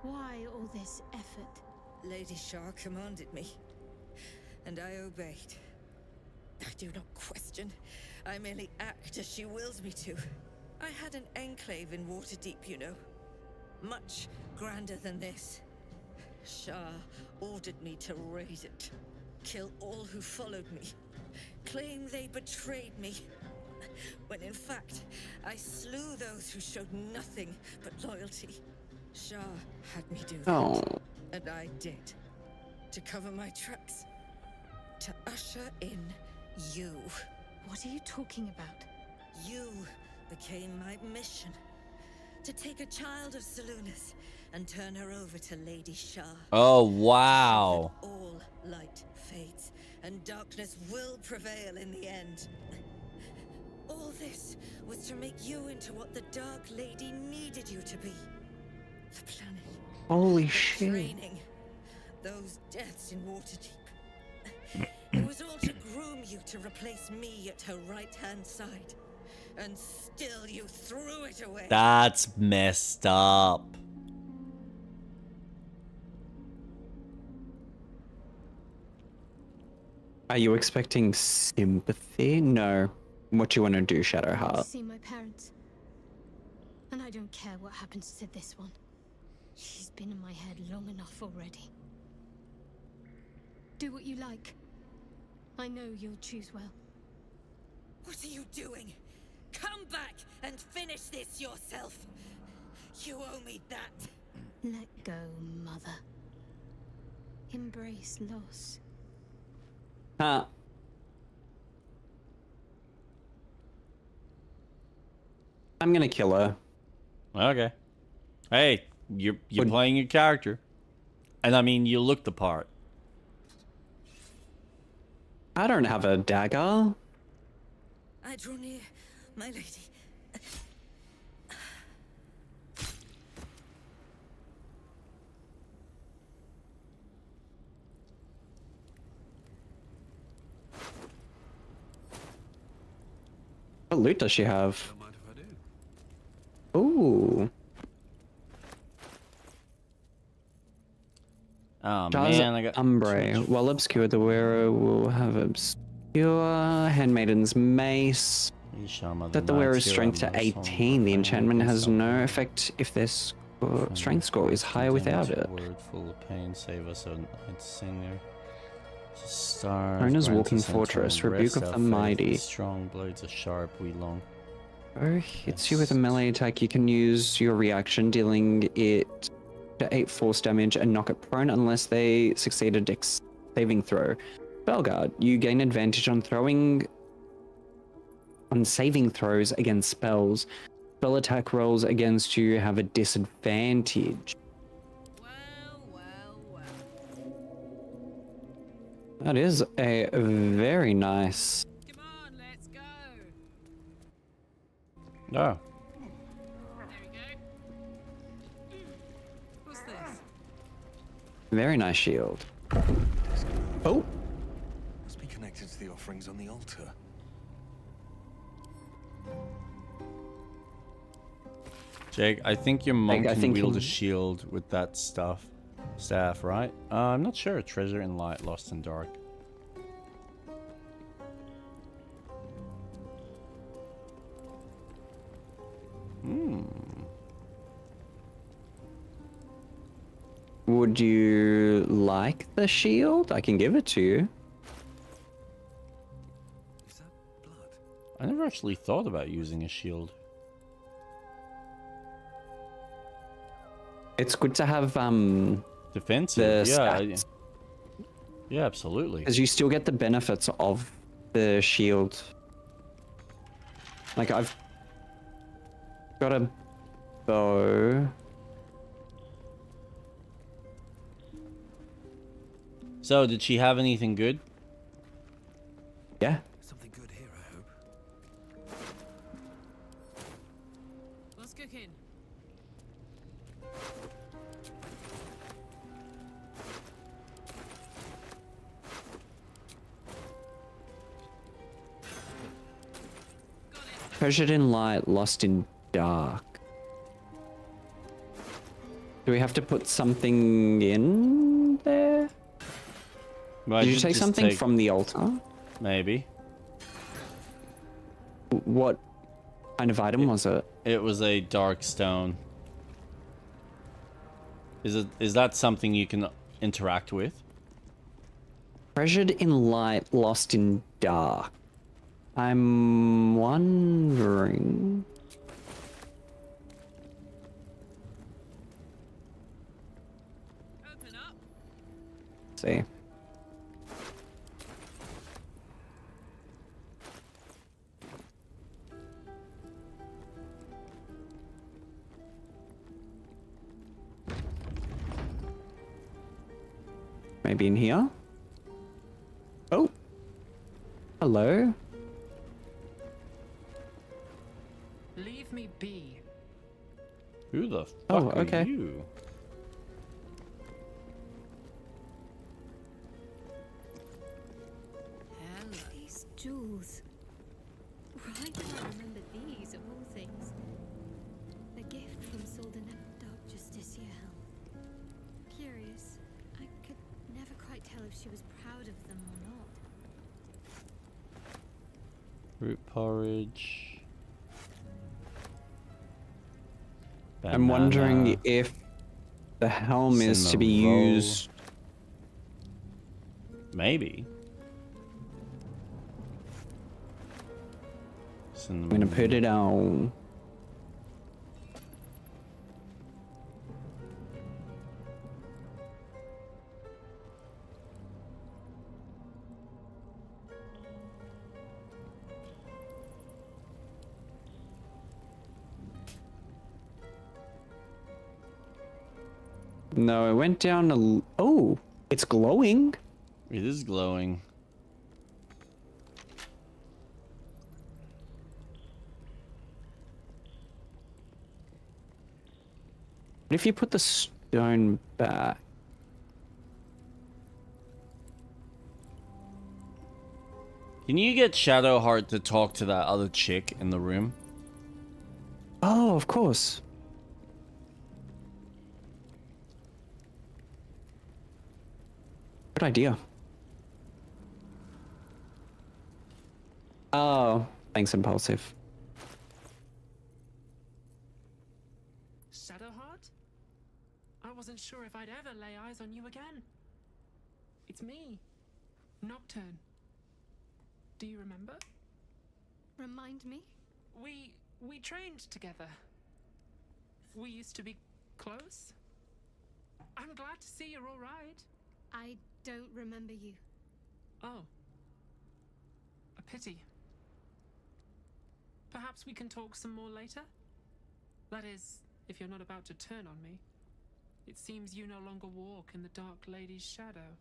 Why all this effort? Lady Shah commanded me, and I obeyed. I do not question. I merely act as she wills me to. I had an enclave in Waterdeep, you know. Much grander than this. Shah ordered me to raise it. Kill all who followed me. Claim they betrayed me. When in fact, I slew those who showed nothing but loyalty. Shah had me do that. Oh. And I did. To cover my tracks. To usher in you. What are you talking about? You became my mission. To take a child of Selûne's and turn her over to Lady Shah. Oh, wow. All light fades, and darkness will prevail in the end. All this was to make you into what the Dark Lady needed you to be. The planet. Holy the shit. training. Those deaths in Waterdeep. It was all to groom you to replace me at her right-hand side. And still you threw it away. That's messed up. Are you expecting sympathy? No. What do you want to do, I Shadowheart? see my parents. And I don't care what happens to this one. She's been in my head long enough already. Do what you like. I know you'll choose well. What are you doing? Come back and finish this yourself. You owe me that. Let go, Mother. Embrace loss. Huh. I'm gonna kill her. Okay. Hey, you're playing your character, and I mean you look the part. I don't have a dagger. I draw near, my lady. What loot does she have? Ooh. Oh Does man, I got Umbre. While obscured, the wearer will have obscure handmaiden's mace. Set the wearer's strength to 18. The enchantment has no effect if their strength score is higher without it. Word full of pain, save us a night singer. Stars, Owner's grant walking us fortress, until rebuke rest of our the faith, mighty. with strong blades are sharp, we long. Oh, hits you with a melee attack. You can use your reaction, dealing it to 8 force damage and knock it prone unless they succeed a dex saving throw. Spellguard, you gain advantage on saving throws against spells. Spell attack rolls against you have a disadvantage. That is a very nice. Oh. What's this? Very nice shield. Oh. Must be connected to the offerings on the altar. Jake, I think your monk I can think wield a he- shield with that staff, right? I'm not sure. Treasure in light, lost in dark. Would you like the shield? I can give it to you. I never actually thought about using a shield. It's good to have defensive. the Yeah, stats. yeah, absolutely. Because you still get the benefits of the shield. Like I've got a bow. So, did she have anything good? Yeah. Something good here, I hope. What's cooking? Treasured in light, lost in dark. Do we have to put something in there? Well, I Did you did take just something take- from the altar? Maybe. What kind of item was it? It was a dark stone. Is that something you can interact with? Treasured in light, lost in dark. I'm wondering. Open up. See. Maybe in here? Oh. Hello. Leave me be. Who the fuck Oh, okay. are you? These jewels. Why do I remember these of all things? A gift from Soldan Dog Justicia. Curious. I could never quite tell if she was proud of them or not. Root porridge. I'm wondering Banana. if the helm is to be Cinnamon roll. used. Maybe. I'm gonna put it on. No, it went down a... Oh, it's glowing. It is glowing. What if you put the stone back? Can you get Shadowheart to talk to that other chick in the room? Oh, of course. Good idea. Oh, thanks, Impulsive. Shadowheart? I wasn't sure if I'd ever lay eyes on you again. It's me, Nocturne. Do you remember? Remind me? We trained together. We used to be close. I'm glad to see you're all right. I don't remember you. Oh. A pity. Perhaps we can talk some more later? That is, if you're not about to turn on me. It seems you no longer walk in the Dark Lady's shadow.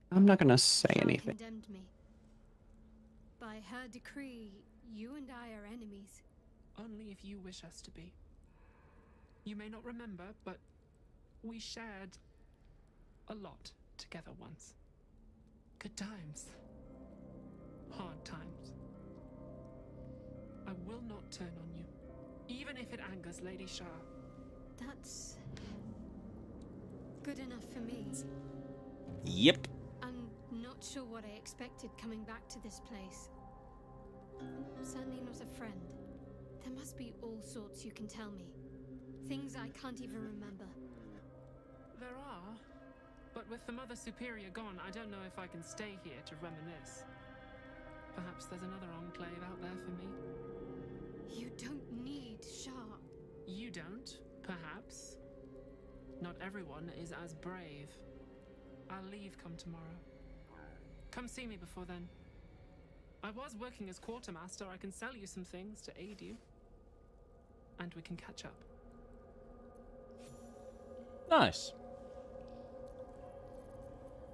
I'm not gonna say Shah anything. condemned me. By her decree, you and I are enemies. Only if you wish us to be. You may not remember, but we shared a lot together once. Good times. Hard times. I will not turn on you, even if it angers Lady Shah. That's good enough for me. Yep. I'm not sure what I expected coming back to this place. I'm certainly not a friend. There must be all sorts you can tell me. Things I can't even remember. There are, but with the Mother Superior gone, I don't know if I can stay here to reminisce. Perhaps there's another enclave out there for me. You don't need Shah. You don't, perhaps. Not everyone is as brave. I'll leave come tomorrow. Come see me before then. I was working as quartermaster. I can sell you some things to aid you. And we can catch up. Nice.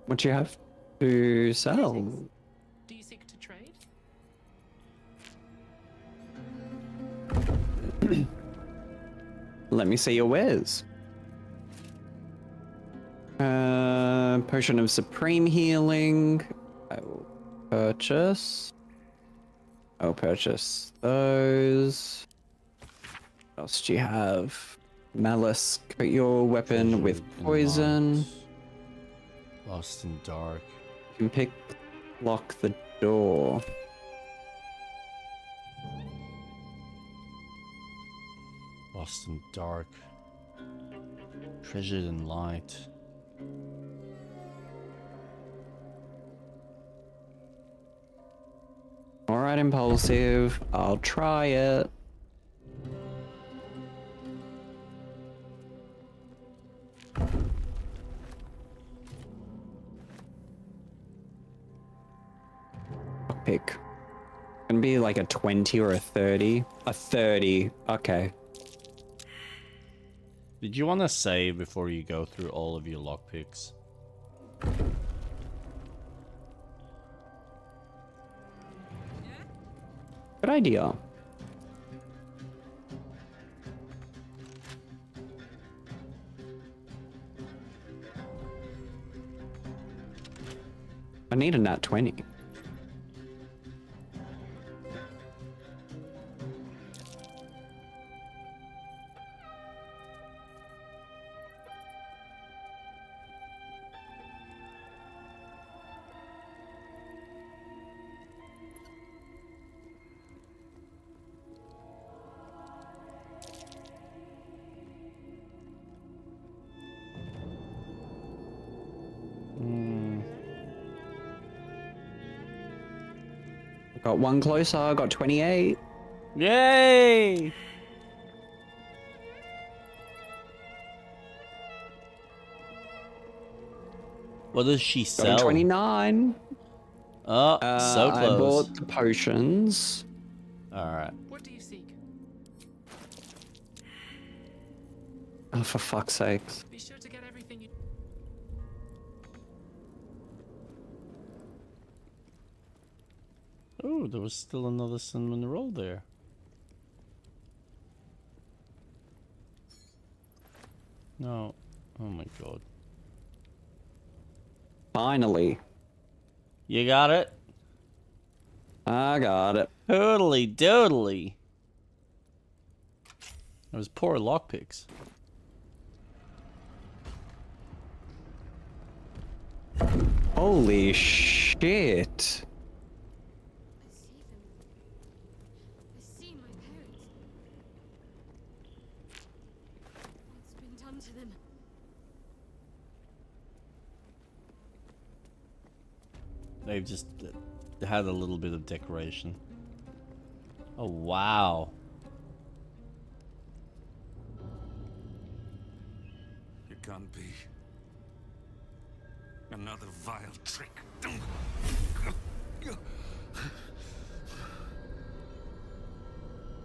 What do you have to sell? Do you seek to trade? Let me see your wares. Potion of Supreme Healing. I will purchase. I'll purchase those. What else do you have? Malice. Coat your weapon with poison. Lost in dark. You can lock the door. Lost in dark. Treasured in light. Alright, Impulsive. I'll try it. Pick. Gonna be like a 20 or a 30. A 30. Okay. Did you want to save before you go through all of your lockpicks? Good idea. I need a nat 20. Got one closer, got 28. Yay! What does she sell? 29. Oh, so close. I bought the potions. Alright. What do you seek? Oh, for fuck's sakes. Be sure to get everything you... Oh, there was still another cinnamon roll there. No. Oh my god. Finally. You got it? I got it. Totally doodly. Those poor lockpicks. Holy shit. I see my parents. What's been done to them? They've just had a little bit of decoration. Oh, wow. It can't be. Another vile trick.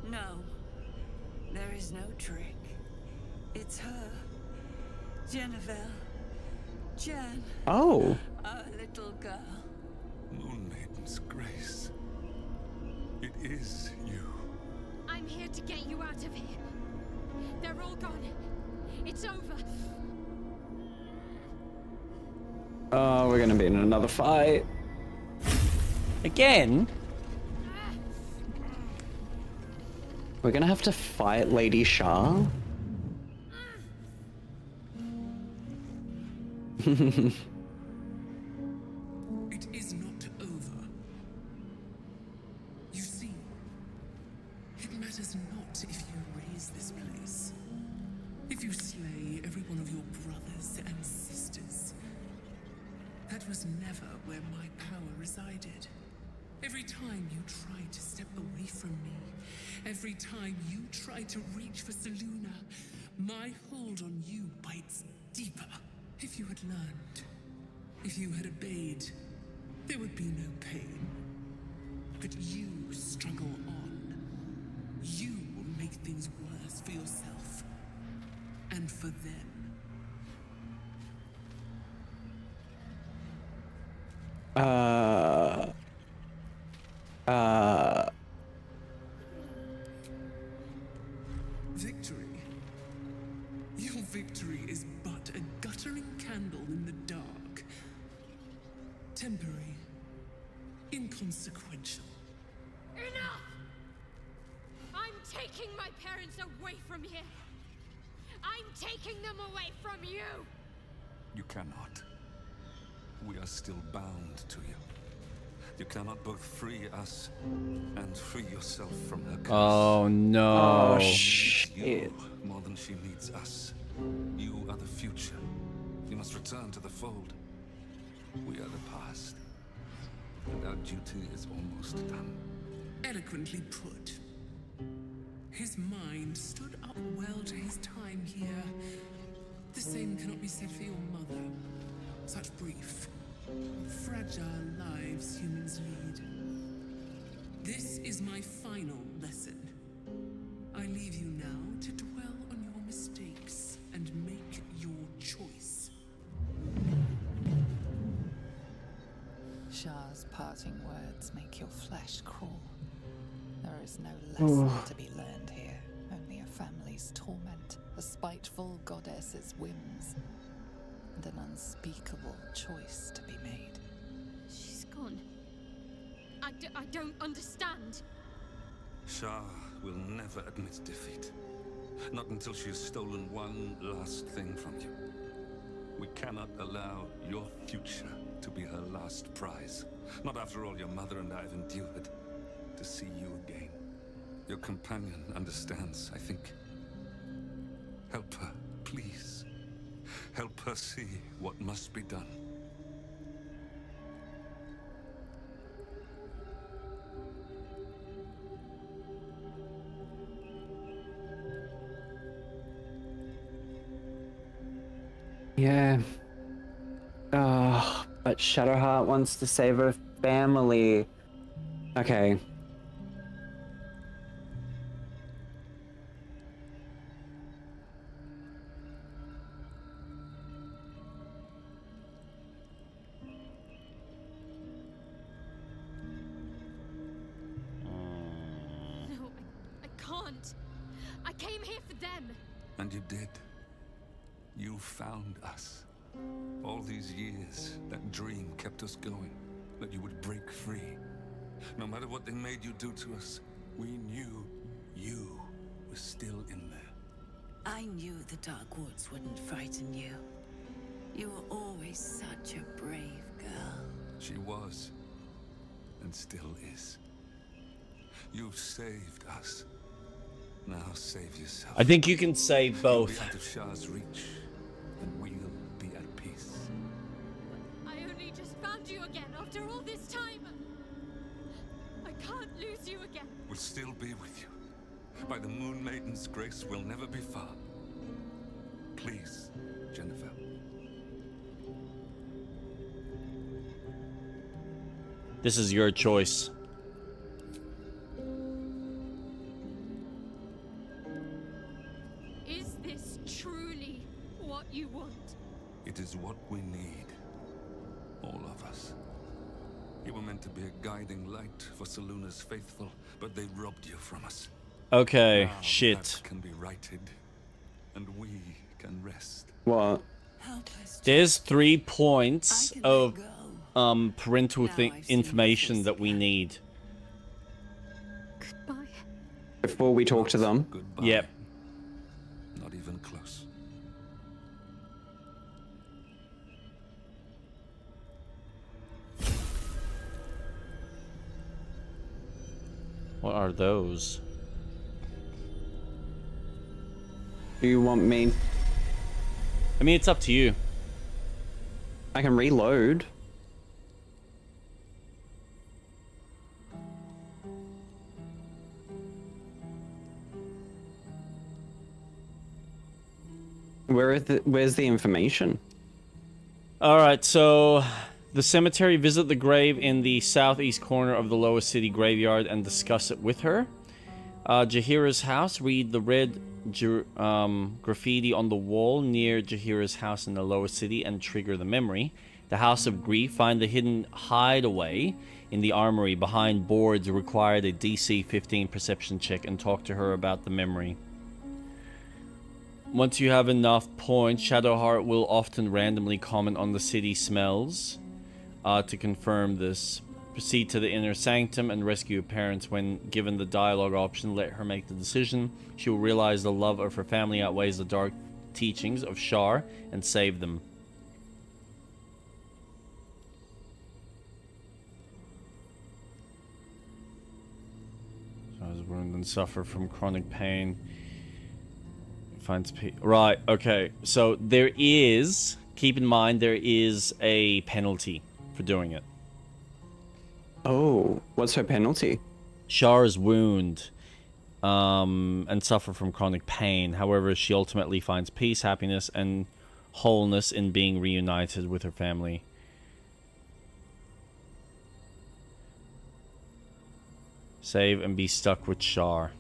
No, there is no trick. It's her. Jennifer. Jen. Oh. Our little girl. Moon Maiden's grace. It is you. I'm here to get you out of here. They're all gone. It's over. Oh, we're gonna be in another fight. Again? We're gonna have to fight Lady Shah? It is not over. You see, it matters not if you raise this place. If you slay every one of your brothers and sisters. That was never where my power resided. Every time you try to step away from me, every time you try to reach for Seluna, my hold on you bites deeper. If you had learned, if you had obeyed, there would be no pain. But you struggle on. You will make things worse for yourself and for them. Victory. Your victory is but a guttering candle in the dark. Temporary. Inconsequential. Enough! I'm taking my parents away from here. I'm taking them away from you. You cannot. We are still bound to you. You cannot both free us and free yourself from her curse. Oh no. Oh shit. You, more than she needs us. You are the future. You must return to the fold. We are the past. And our duty is almost done. Eloquently put. His mind stood up well to his time here. The same cannot be said for your mother. Such brief, fragile lives humans lead. This is my final lesson. I leave you now to dwell on your mistakes and make your choice. Shah's parting words make your flesh crawl. There is no lesson to be learned here, only a family's torment, a spiteful goddess's whims, and an unspeakable choice to be made. She's gone. I don't understand. Shah will never admit defeat. Not until she has stolen one last thing from you. We cannot allow your future to be her last prize. Not after all your mother and I have endured. To see you again. Your companion understands, I think. Help her, please. Help her see what must be done. Yeah. Oh, but Shadowheart wants to save her family. Okay. can't. I came here for them. And you did. You found us. All these years, that dream kept us going, that you would break free. No matter what they made you do to us, we knew you were still in there. I knew the Dark Woods wouldn't frighten you. You were always such a brave girl. She was, and still is. You've saved us. Now save yourself. I think you can save both. You'll be out of Shah's reach, and we'll be at peace. I only just found you again after all this time. I can't lose you again. We'll still be with you. By the Moon Maiden's grace, we'll never be far. Please, Jennifer. This is your choice. Is this truly what you want? It is what we need. All of us. You were meant to be a guiding light for Seluna's faithful, but they robbed you from us. Okay, now shit. That can be righted, and we can rest. What? There's 3 points of parental information that we need. Goodbye. Before we talk to them. Goodbye. Yep. Not even close. What are those? Do you want me? I mean, it's up to you. I can reload. Where's the information? Alright, so the cemetery, visit the grave in the southeast corner of the Lower City graveyard and discuss it with her. Jaheira's house, read the red graffiti on the wall near Jaheira's house in the Lower City and trigger the memory. The House of Grief, find the hidden hideaway in the armory behind boards, required a DC 15 perception check and talk to her about the memory. Once you have enough points, Shadowheart will often randomly comment on the city smells. To confirm this, proceed to the inner sanctum and rescue your parents. When given the dialogue option, let her make the decision. She will realize the love of her family outweighs the dark teachings of Shar and save them. So I was wounded and suffer from chronic pain. Finds peace. Right, okay. So there is, keep in mind, there is a penalty for doing it. Oh, what's her penalty? Shar's wound and suffer from chronic pain. However, she ultimately finds peace, happiness, and wholeness in being reunited with her family. Save and be stuck with Shar.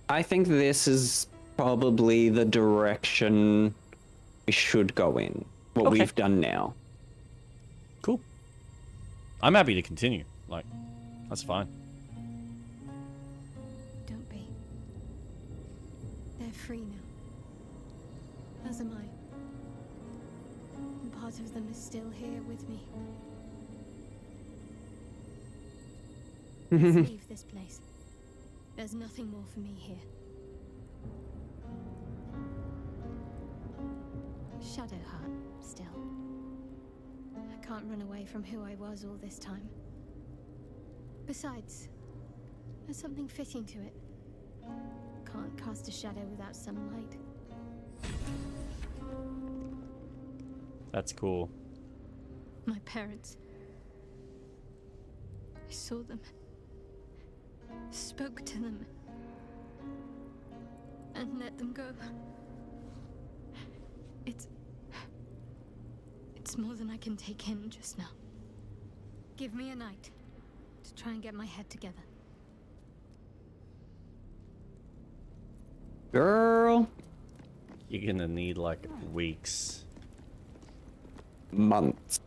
I think this is probably the direction we should go in. What Okay. we've done now. Cool. I'm happy to continue. Like, that's fine. Don't be. They're free now. As am I. And part of them is still here with me. Let's leave this place. There's nothing more for me here. Shadowheart, still. I can't run away from who I was all this time. Besides, there's something fitting to it. Can't cast a shadow without some light. That's cool. My parents. I saw them. Spoke to them. And let them go. It's more than I can take in just now. Give me a night to try and get my head together. Girl. You're gonna need like weeks. Months.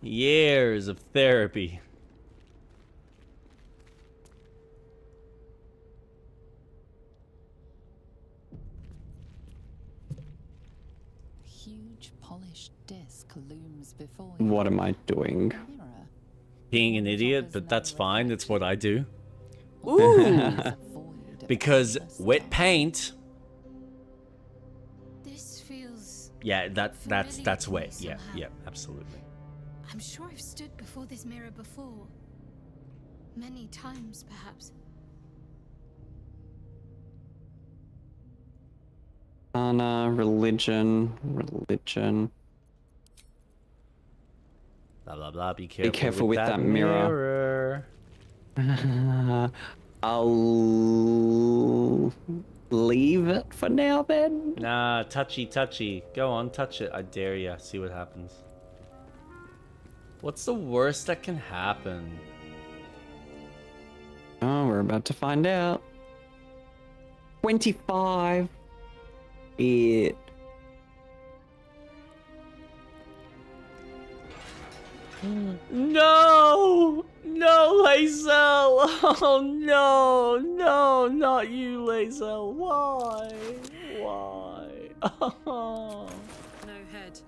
Years of therapy. Huge polished disc looms before you. What am I doing? Being an idiot, but that's fine. That's what I do. Ooh! Because wet paint. This feels. Yeah, that's wet. familiar Yeah, somehow. yeah, absolutely. I'm sure I've stood before this mirror before. Many times, perhaps. Anna, religion. Blah blah blah. Be Be careful, careful with that mirror. I'll leave it for now then. Nah, touchy. Go on, touch it. I dare ya. See what happens. What's the worst that can happen? Oh, we're about to find out. 25. It. No! No, Lae'zel! Oh no! No, not you, Lae'zel. Why? Why? Oh. No head.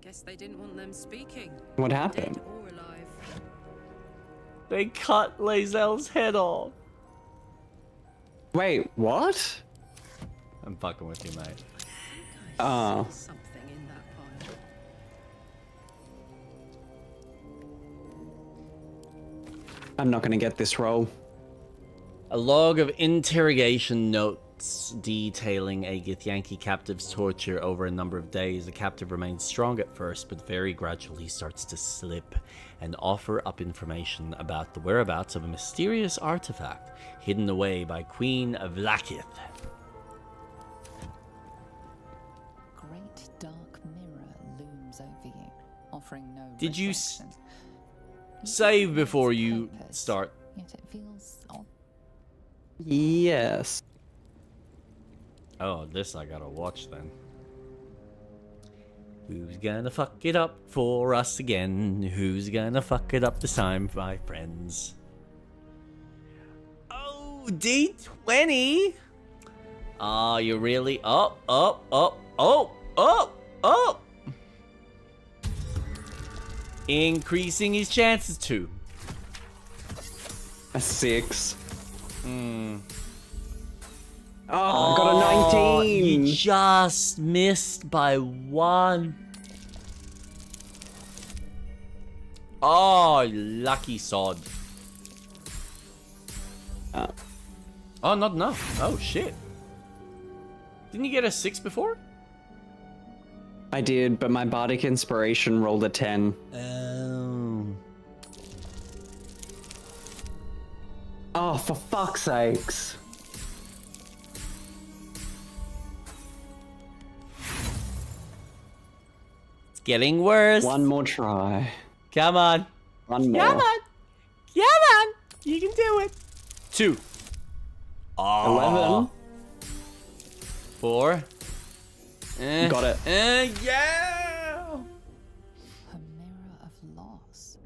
Guess they didn't want them speaking. What happened? Dead or alive. They cut Lae'zel's head off. Wait, what? I'm fucking with you, mate. Oh. Something in that pile. I'm not gonna get this roll. A log of interrogation notes detailing a Githyanki captive's torture over a number of days. The captive remains strong at first, but very gradually starts to slip and offer up information about the whereabouts of a mysterious artifact hidden away by Queen Vlakith. Great dark mirror looms over you, offering no Did you reflection. save before you start? Yet it feels odd. Yes. Oh, this I gotta watch then. Who's gonna fuck it up for us again? Who's gonna fuck it up this time, my friends? Oh, D20! Ah, you really up. Increasing his chances too. A 6. Hmm. Oh, I got a 19. You just missed by 1. Oh, lucky sod. Oh, not enough. Oh, shit. Didn't you get a 6 before? I did, but my bardic inspiration rolled a 10. Oh. Oh, for fuck's sakes. It's getting worse. One more try. Come on. One more. Come on. Come on. You can do it. 2. Oh. 11. 4. Got it. Yeah. A mirror of loss.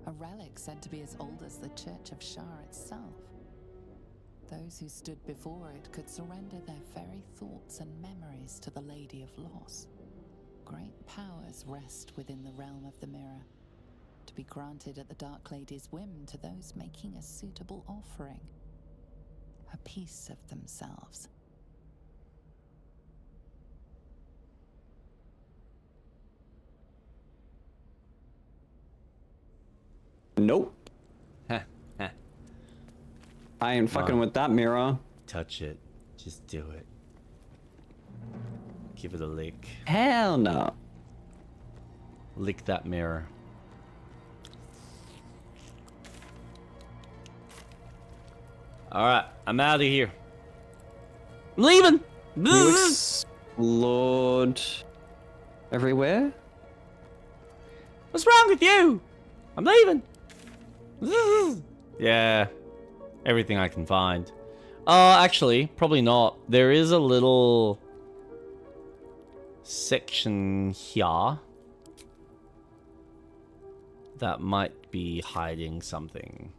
A relic said to be as old as the Church of Shar itself. Those who stood before it could surrender their very thoughts and memories to the Lady of Loss. Great powers rest within the realm of the mirror, to be granted at the Dark Lady's whim to those making a suitable offering. A piece of themselves. Nope. I ain't fucking with that mirror. Touch it. Just do it. Give it a lick. Hell no. Lick that mirror. Alright, I'm out of here. I'm leaving! You explored everywhere? What's wrong with you? I'm leaving. Yeah. Everything I can find. Actually, probably not. There is a little section here that might be hiding something.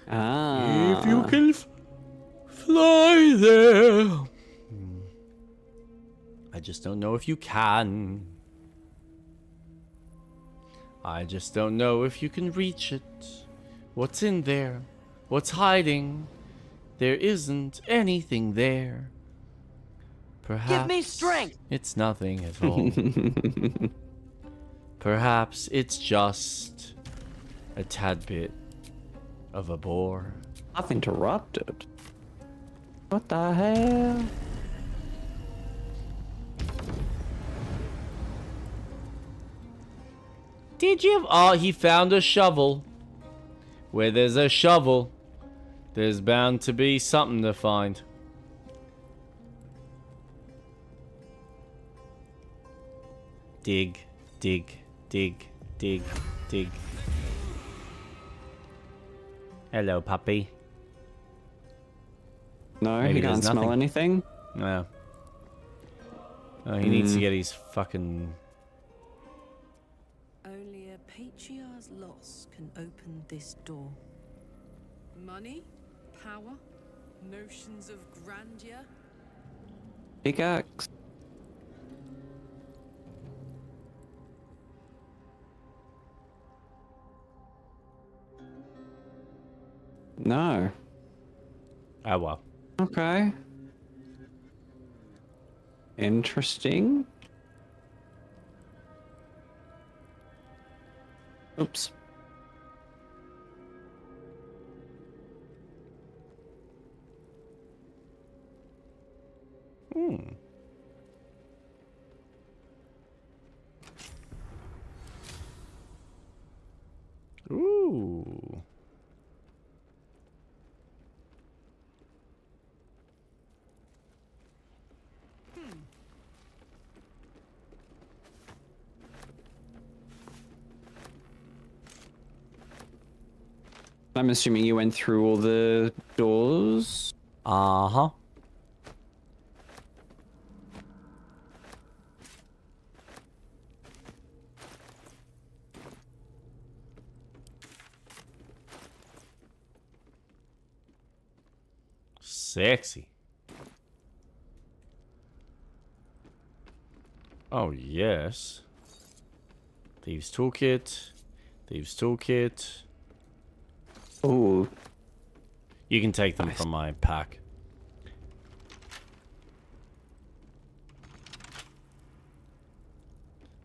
Ah. If you can fly there. I just don't know if you can. I just don't know if you can reach it. What's in there? What's hiding? There isn't anything there. Perhaps Give me strength. It's nothing at all. Perhaps it's just a tad bit of a bore. I've interrupted. What the hell? Did you? Oh, he found a shovel. Where there's a shovel, there's bound to be something to find. Dig, dig, dig, dig, dig. Hello, puppy. No, Maybe he there's can't smell nothing. anything. No. Oh, he needs to get his fucking... Only a patriarch's loss can open this door. Money? Power? Notions of grandeur? Pickaxe. No. Oh, well. Okay. Interesting. Oops. Ooh. I'm assuming you went through all the doors. Uh-huh. Sexy. Oh, yes. Thieves Toolkit. Thieves Toolkit. Oh. You can take them from my pack.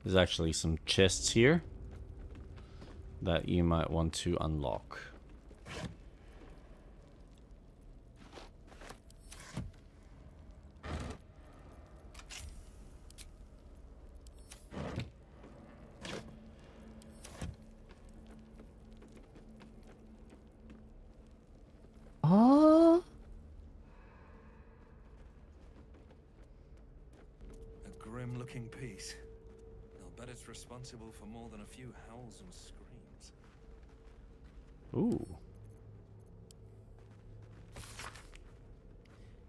There's actually some chests here that you might want to unlock. Oh. A grim-looking piece. I'll bet it's responsible for more than a few howls and screams. Ooh.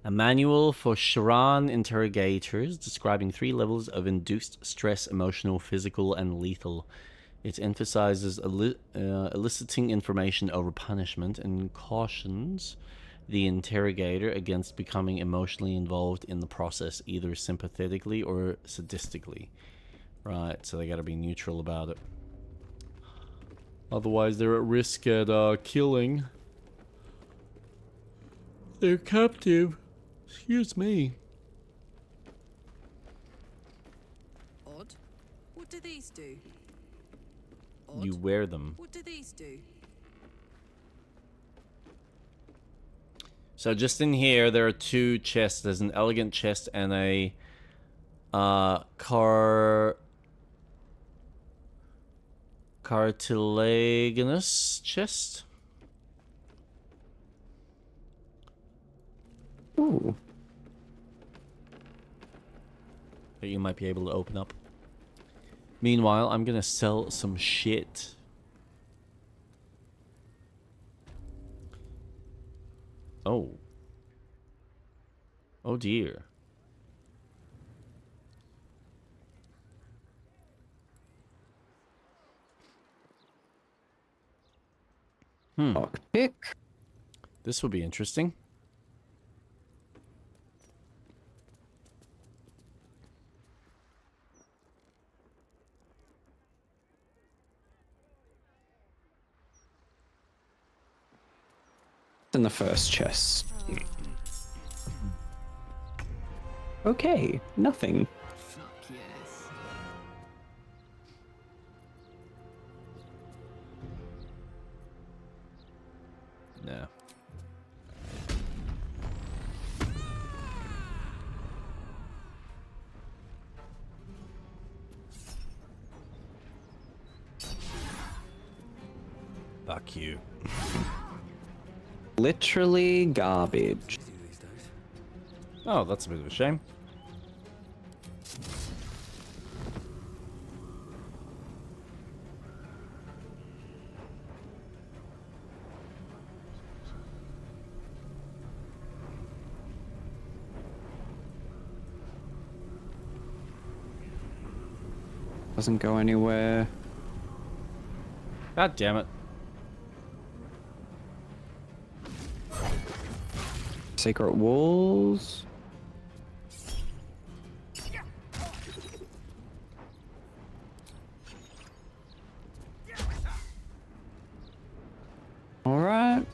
A manual for Sharan interrogators describing 3 levels of induced stress: emotional, physical, and lethal. It emphasizes eliciting information over punishment and cautions the interrogator against becoming emotionally involved in the process, either sympathetically or sadistically. Right, so they gotta be neutral about it. Otherwise, they're at risk at killing their captive. Excuse me. Odd. What do these do? You wear them. What do these do? So just in here, there are 2 chests. There's an elegant chest and a cartilaginous chest. Ooh. That you might be able to open up. Meanwhile, I'm gonna sell some shit. Oh. Oh dear. Lockpick. This will be interesting. In the first chest. Okay, nothing. Fuck yes. No. Fuck you. Literally garbage. Oh, that's a bit of a shame. Doesn't go anywhere. God damn it. Secret walls. All right.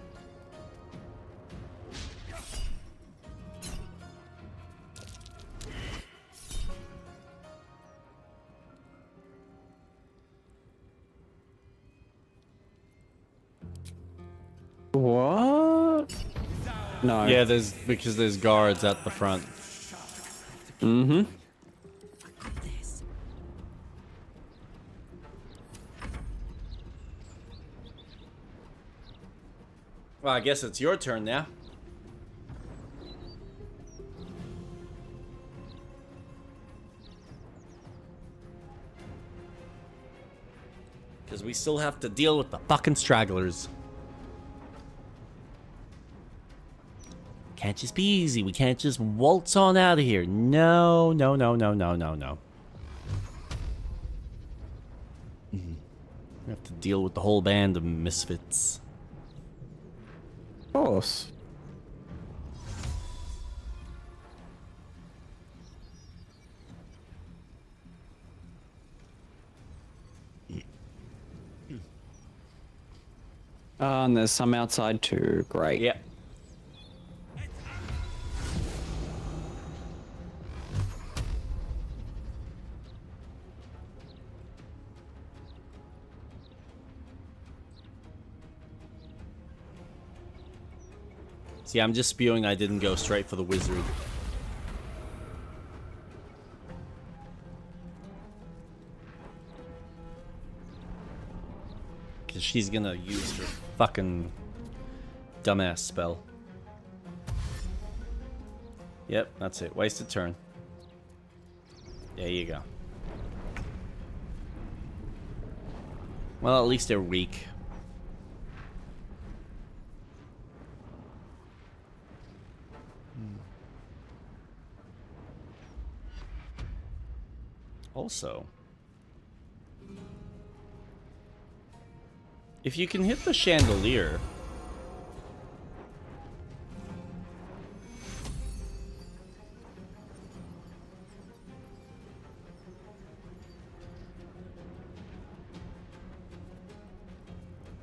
What? No. Yeah, because there's guards at the front. Mm-hmm. Well, I guess it's your turn now. Because we still have to deal with the fucking stragglers. Can't just be easy. We can't just waltz on out of here. No, no, no, no, no, no, no. We have to deal with the whole band of misfits. Of course. And there's some outside too. Great. Yep. See, I'm just spewing I didn't go straight for the wizard. Because she's gonna use her fucking dumbass spell. Yep, that's it. Wasted turn. There you go. Well, at least they're weak. Also, if you can hit the chandelier,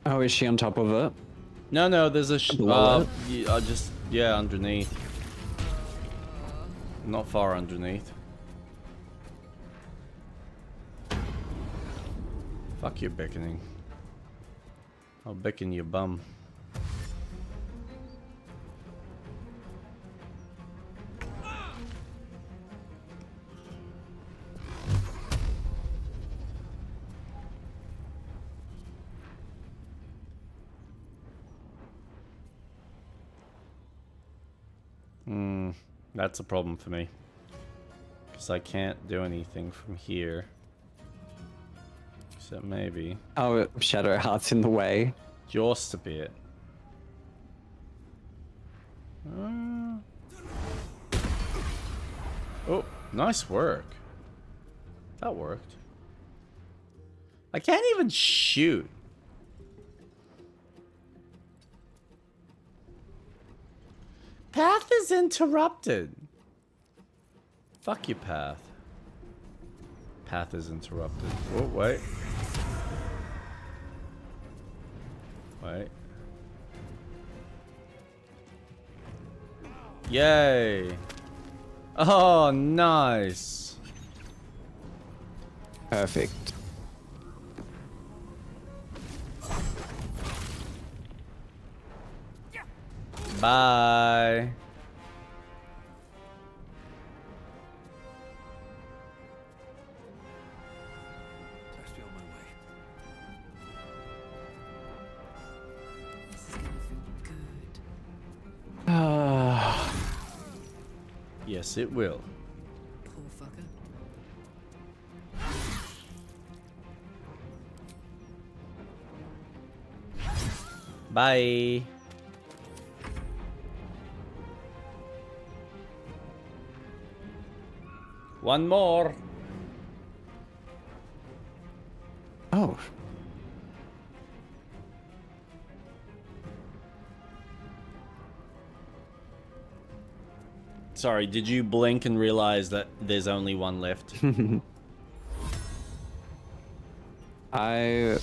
oh, is she on top of it? no, there's a Below it? just yeah, underneath, not far underneath. Fuck your beckoning. I'll beckon you, bum. That's a problem for me. Because I can't do anything from here. Except maybe. Oh, Shadow Heart's in the way. Just a bit. Oh, nice work. That worked. I can't even shoot. path is interrupted. Fuck your path. Path is interrupted. Oh, wait. Wait. Yay. Oh, nice. Perfect. Bye. Yes, it will. Poor fucker. Bye. One more. Oh. Sorry, did you blink and realize that there's only one left? I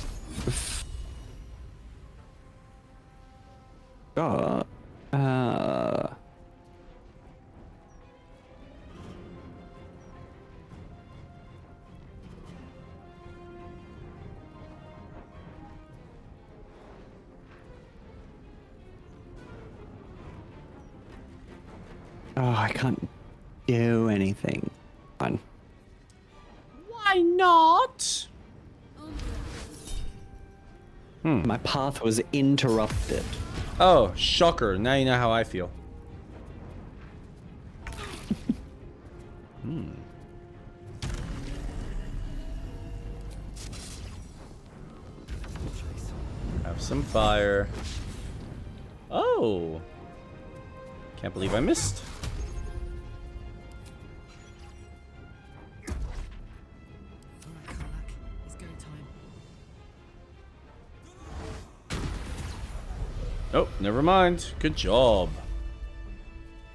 got oh, I can't do anything. Fine. Why not? My path was interrupted. Oh, shocker. Now you know how I feel. Have some fire. Oh. Can't believe I missed. Oh, never mind. Good job.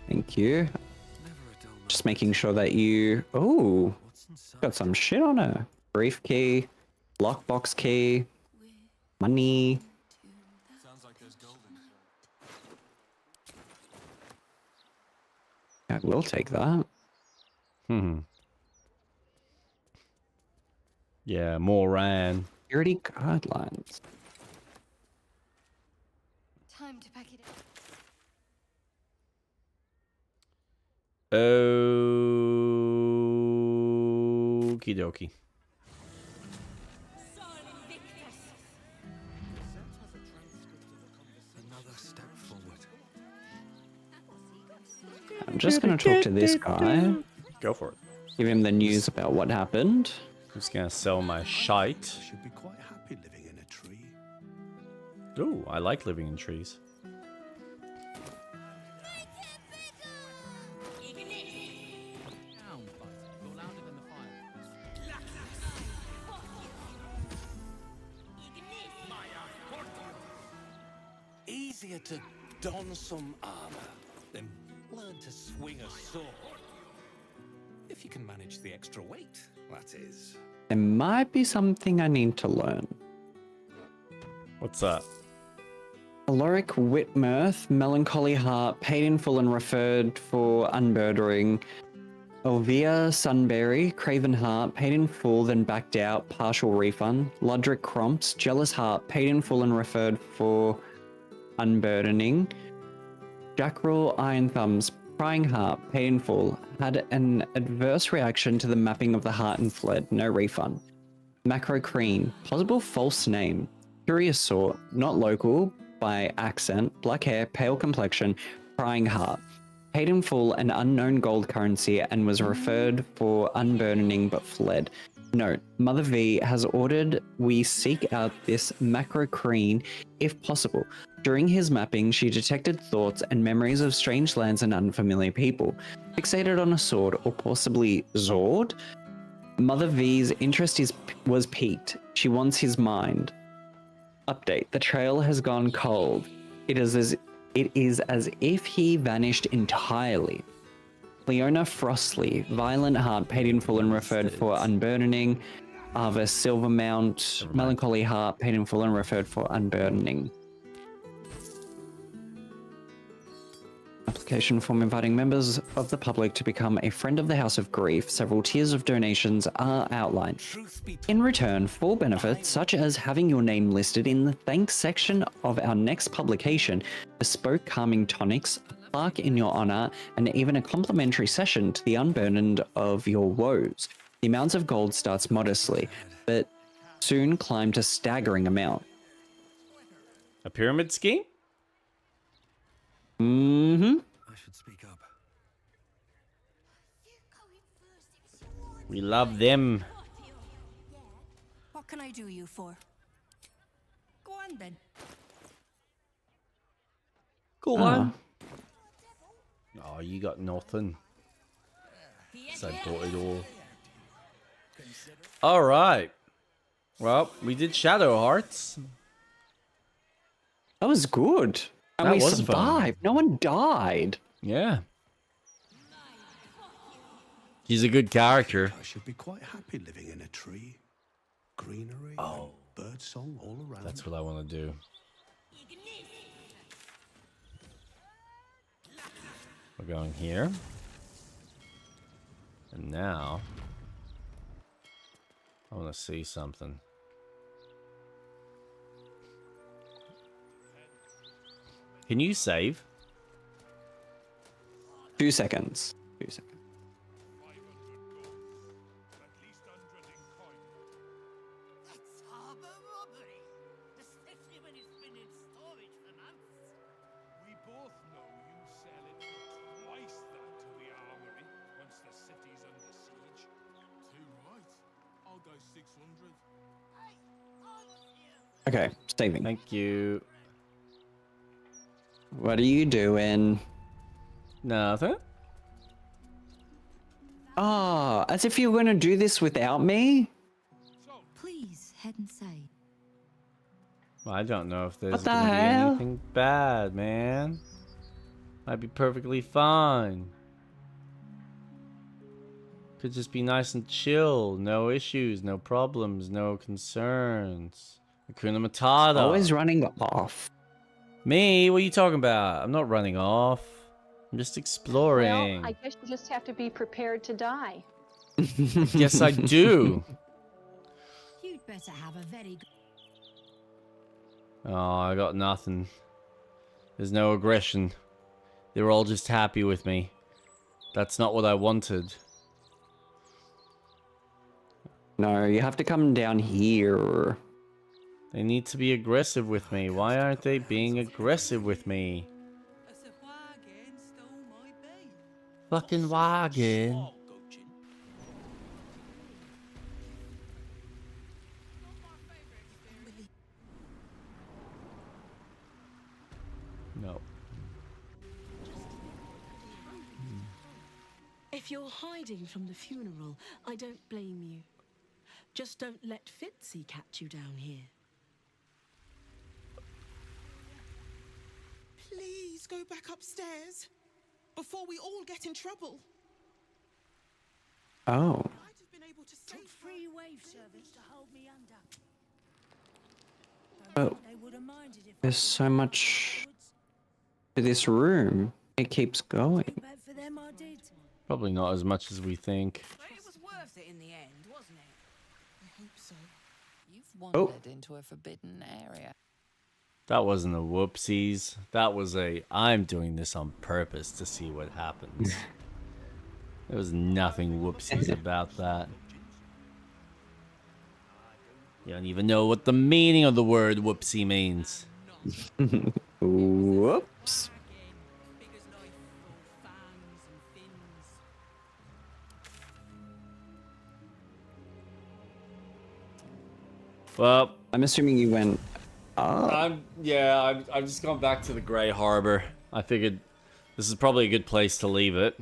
Thank you. Just making sure that you... Oh, got some shit on her. Brief key, lockbox key, money. Sounds like there's gold I will take that. Yeah, more ran. Security guidelines. Time to pack it up. Okie dokie. Another step forward. I'm just going to talk to this guy. Go for it. Give him the news about what happened. I'm just gonna sell my shite. Should be quite happy living in a tree. Ooh, I like living in trees. Easier to don some armor than learn to swing a sword. If you can manage the extra weight, that is. There might be something I need to learn. What's that? Aloric Whitmirth, Melancholy Heart, paid in full and referred for unburdering. Elvia Sunberry, Craven Heart, paid in full then backed out, partial refund. Lodric Cromps, Jealous Heart, paid in full and referred for unburdening. Jackrel Iron Thumbs, Prying Heart, paid in full, had an adverse reaction to the mapping of the heart and fled, no refund. Macro Crean, possible false name. Curious sort, not local, by accent, black hair, pale complexion, Prying Heart. Paid in full an unknown gold currency and was referred for unburdening but fled. Note, Mother V has ordered we seek out this Macro Crean if possible. During his mapping, she detected thoughts and memories of strange lands and unfamiliar people. Fixated on a sword or possibly Zord? Mother V's interest was piqued. She wants his mind. Update, the trail has gone cold. It is as It is as if he vanished entirely. Leona Frostley, Violent Heart, paid in full and referred for unburdening. Ava Silvermount, Melancholy Heart, paid in full and referred for unburdening. Application form inviting members of the public to become a friend of the House of Grief. Several tiers of donations are outlined. In return, for benefits such as having your name listed in the thanks section of our next publication, bespoke calming tonics, a plaque in your honor, and even a complimentary session to the unburdened of your woes. The amounts of gold starts modestly, but soon climb to staggering amount. A pyramid scheme? Mm-hmm. I should speak up. We love them. What can I do you for? Go on then. Go on. Oh, you got nothing. So I got it all. Alright. Well, we did Shadow Hearts. That was good. And That we was survived. No one died. Yeah. He's a good character. I should be quite happy living in a tree. Greenery, bird song all around. That's what I want to do. We're going here. And now I want to see something. Can you save? 2 seconds. 2 seconds. We both know you sell it for twice that to the armory once the city's under siege. Too right. I'll go 600. Okay, saving. Thank you. What are you doing? Nothing. Ah, as if you were going to do this without me? Please head inside. I don't know if there's What the going to be hell? anything bad, man. Might be perfectly fine. Could just be nice and chill. No issues, no problems, no concerns. Hakuna Matata. Always running off. Me? What are you talking about? I'm not running off. I'm just exploring. Well, I guess you just have to be prepared to die. Yes, I do. You'd better have a very good. Oh, I got nothing. There's no aggression. They were all just happy with me. That's not what I wanted. No, you have to come down here. They need to be aggressive with me. Why aren't they being aggressive with me? Fucking wagon. No. If you're hiding from the funeral, I don't blame you. Just don't let Fitzy catch you down here. Please go back upstairs before we all get in trouble. Oh. Took 3 wave servants to hold me under. Oh. There's so much to this room. It keeps going. For them, I did. Probably not as much as we think. It was worth it in the end, wasn't it? I hope so. You've wandered into a forbidden area. That wasn't a whoopsies. That was a, I'm doing this on purpose to see what happens. There was nothing whoopsies about that. You don't even know what the meaning of the word whoopsie means. Whoops. Well, I'm assuming you went up. I've just gone back to the Grey Harbor. I figured this is probably a good place to leave it.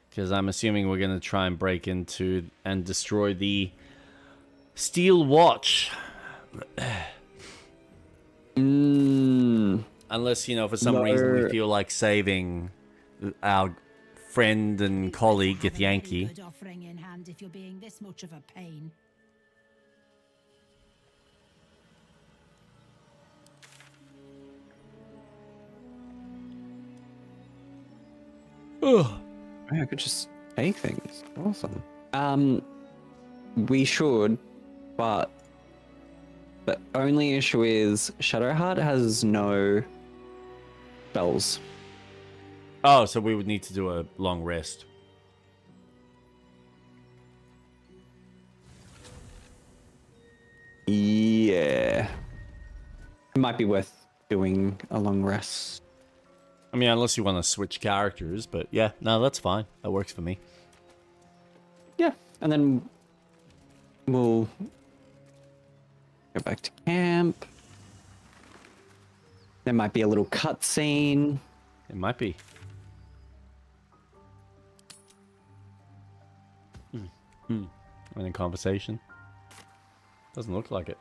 Because I'm assuming we're going to try and break into and destroy the Steel Watch. Unless, you know, for some reason we feel like saving our friend and colleague Githyanki. Good offering in hand if you're being this much of a pain. Ugh. I could just take things. Awesome. We should, but the only issue is Shadowheart has no spells. Oh, so we would need to do a long rest. Yeah. It might be worth doing a long rest. I mean, unless you want to switch characters, but yeah, no, that's fine. That works for me. Yeah, and then we'll go back to camp. There might be a little cutscene. It might be. And in conversation. Doesn't look like it.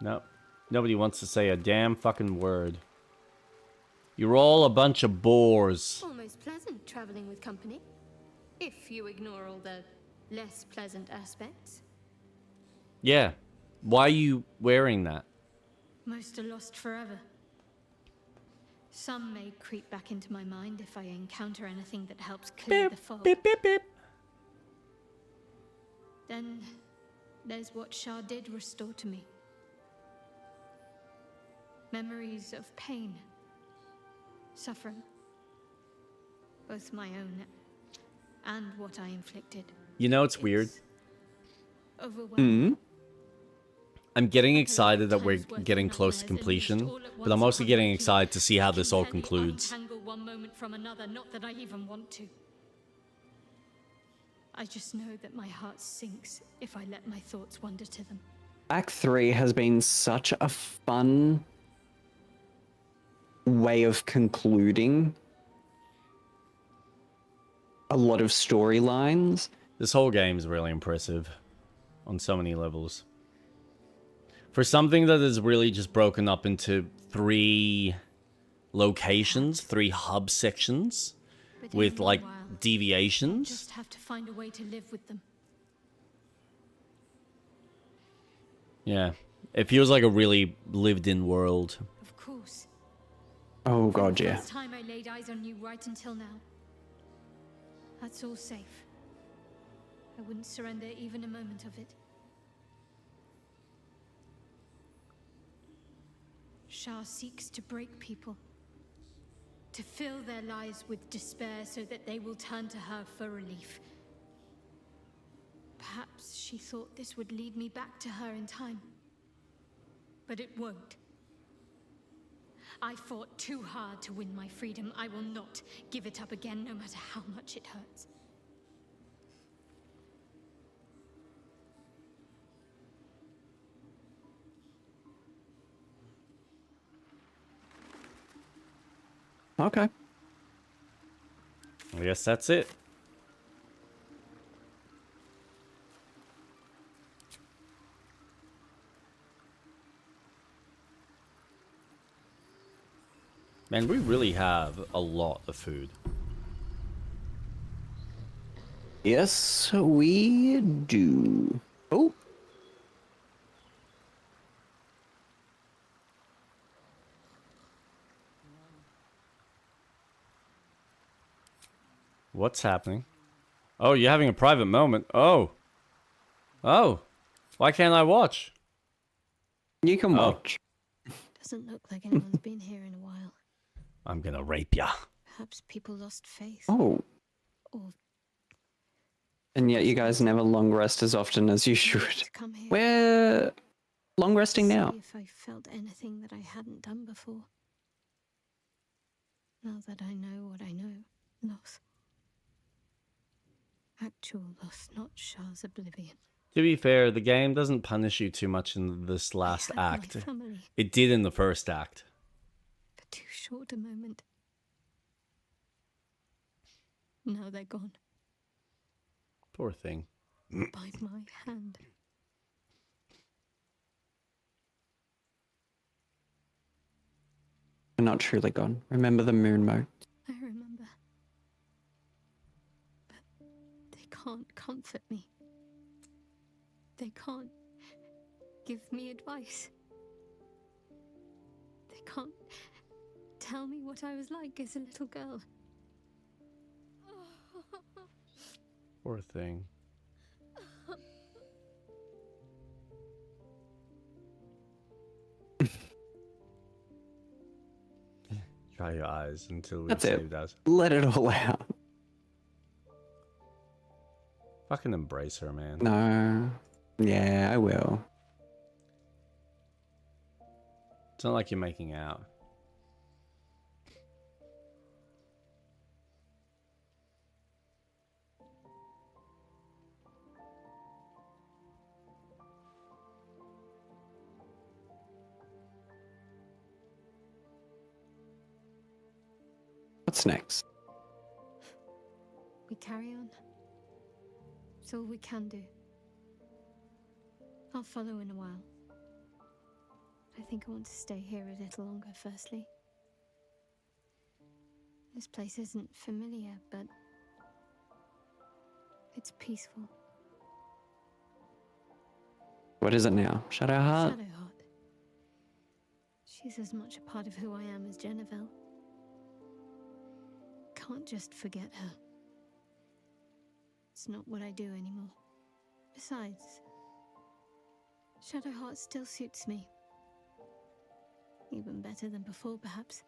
No. Nobody wants to say a damn fucking word. You're all a bunch of bores. Almost pleasant traveling with company, if you ignore all the less pleasant aspects. Yeah. Why are you wearing that? Most are lost forever. Some may creep back into my mind if I encounter anything that helps clear the fog. Beep, beep, beep. Then there's what Shah did restore to me. Memories of pain, suffering, both my own and what I inflicted. You know, it's weird. Overwhelming. I'm getting excited that we're getting close to completion, but I'm also getting excited to see how this all concludes. Untangle one moment from another, not that I even want to. I just know that my heart sinks if I let my thoughts wander to them. Act 3 has been such a fun way of concluding a lot of storylines. This whole game is really impressive on so many levels. For something that is really just broken up into 3 locations, 3 hub sections, with like deviations. Just have to find a way to live with them. Yeah, it feels like a really lived-in world. Of course. Oh god, yeah. First time I laid eyes on you right until now. That's all safe. I wouldn't surrender even a moment of it. Shah seeks to break people, to fill their lives with despair so that they will turn to her for relief. Perhaps she thought this would lead me back to her in time. But it won't. I fought too hard to win my freedom. I will not give it up again, no matter how much it hurts. Okay. I guess that's it. Man, we really have a lot of food. Yes, we do. Oh. What's happening? Oh, you're having a private moment. Oh. Oh. Why can't I watch? You can watch. Doesn't look like anyone's been here in a while. I'm gonna rape ya. Perhaps people lost faith. Oh. Or And yet you guys never long rest as often as you should. We're long resting now. see if I felt anything that I hadn't done before. Now that I know what I know, loss. Actual loss, not Shah's oblivion. To be fair, the game doesn't punish you too much in this last act. family. It did in the first act. For too short a moment. Now they're gone. Poor thing. By my hand. not truly gone. Remember the moon mote. I remember. But they can't comfort me. They can't give me advice. They can't tell me what I was like as a little girl. Poor thing. Dry your eyes until we That's saved it. us. Let it all out. Fucking embrace her, man. No. Yeah, I will. It's not like you're making out. What's next? We carry on. It's all we can do. I'll follow in a while. I think I want to stay here a little longer, firstly. This place isn't familiar, but it's peaceful. What is it now? Shadowheart? Shadowheart. She's as much a part of who I am as Jennifer. Can't just forget her. It's not what I do anymore. Besides, Shadowheart still suits me. Even better than before, perhaps.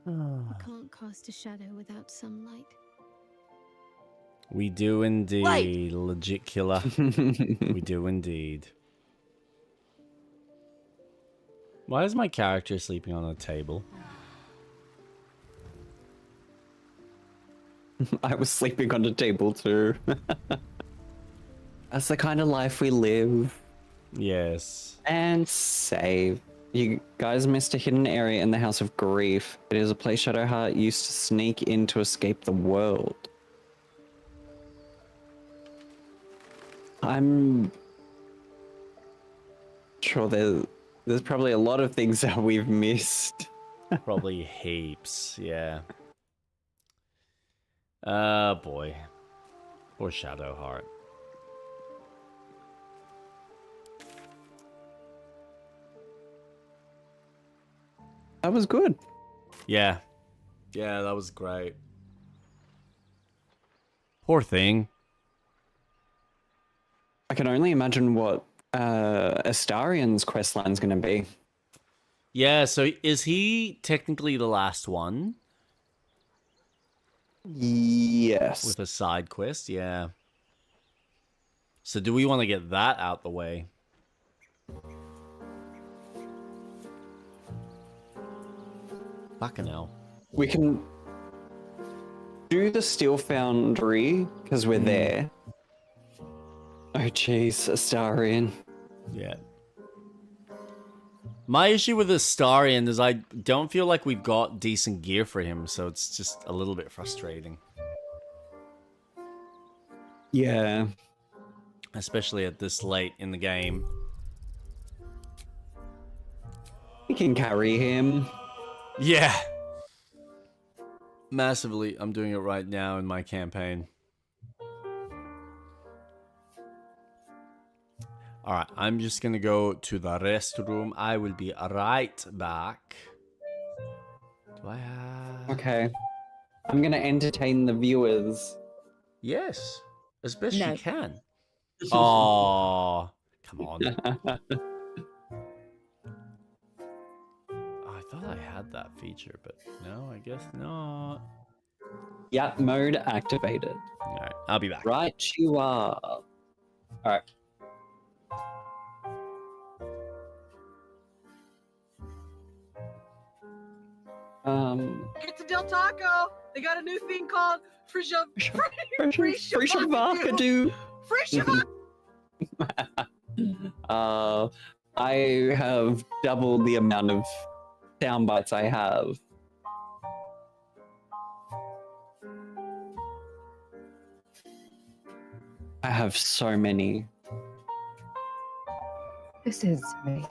You can't cast a shadow without some light. We do indeed, legit killer. We do indeed. Why is my character sleeping on a table? I was sleeping on the table too. That's the kind of life we live. Yes. And save. You guys missed a hidden area in the House of Grief. It is a place Shadowheart used to sneak in to escape the world. I'm sure there's probably a lot of things that we've missed. Probably heaps, yeah. Boy. Poor Shadowheart. That was good. Yeah. Yeah, that was great. Poor thing. I can only imagine what Astarion's questline's going to be. Yeah, so is he technically the last one? Yes. With a side quest, yeah. So do we want to get that out the way? Fucking hell. We can do the Steel Foundry because we're there. Oh jeez, Astarion. Yeah. My issue with Astarion is I don't feel like we've got decent gear for him, so it's just a little bit frustrating. Yeah. Especially at this late in the game. We can carry him. Yeah. Massively. I'm doing it right now in my campaign. Alright, I'm just gonna go to the restroom. I will be right back. Do I have... Okay. I'm gonna entertain the viewers. Yes. As best you can. Oh, come on. I thought I had that feature, but no, I guess not. Yap mode activated. Alright, I'll be back. Right you are. Alright. Get to Del Taco. They got a new thing called Free Shavakadu. I have doubled the amount of sound bites I have. I have so many. This is me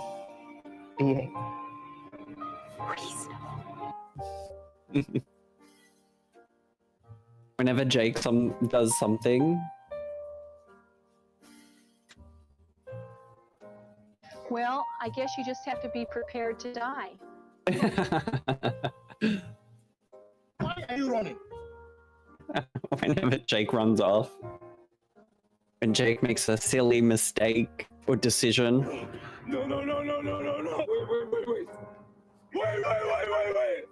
being reasonable. Whenever Jake does something. Well, I guess you just have to be prepared to die. Why are you running? Whenever Jake runs off. When Jake makes a silly mistake or decision. No, no, no, no, no, no, no. Wait. Wait.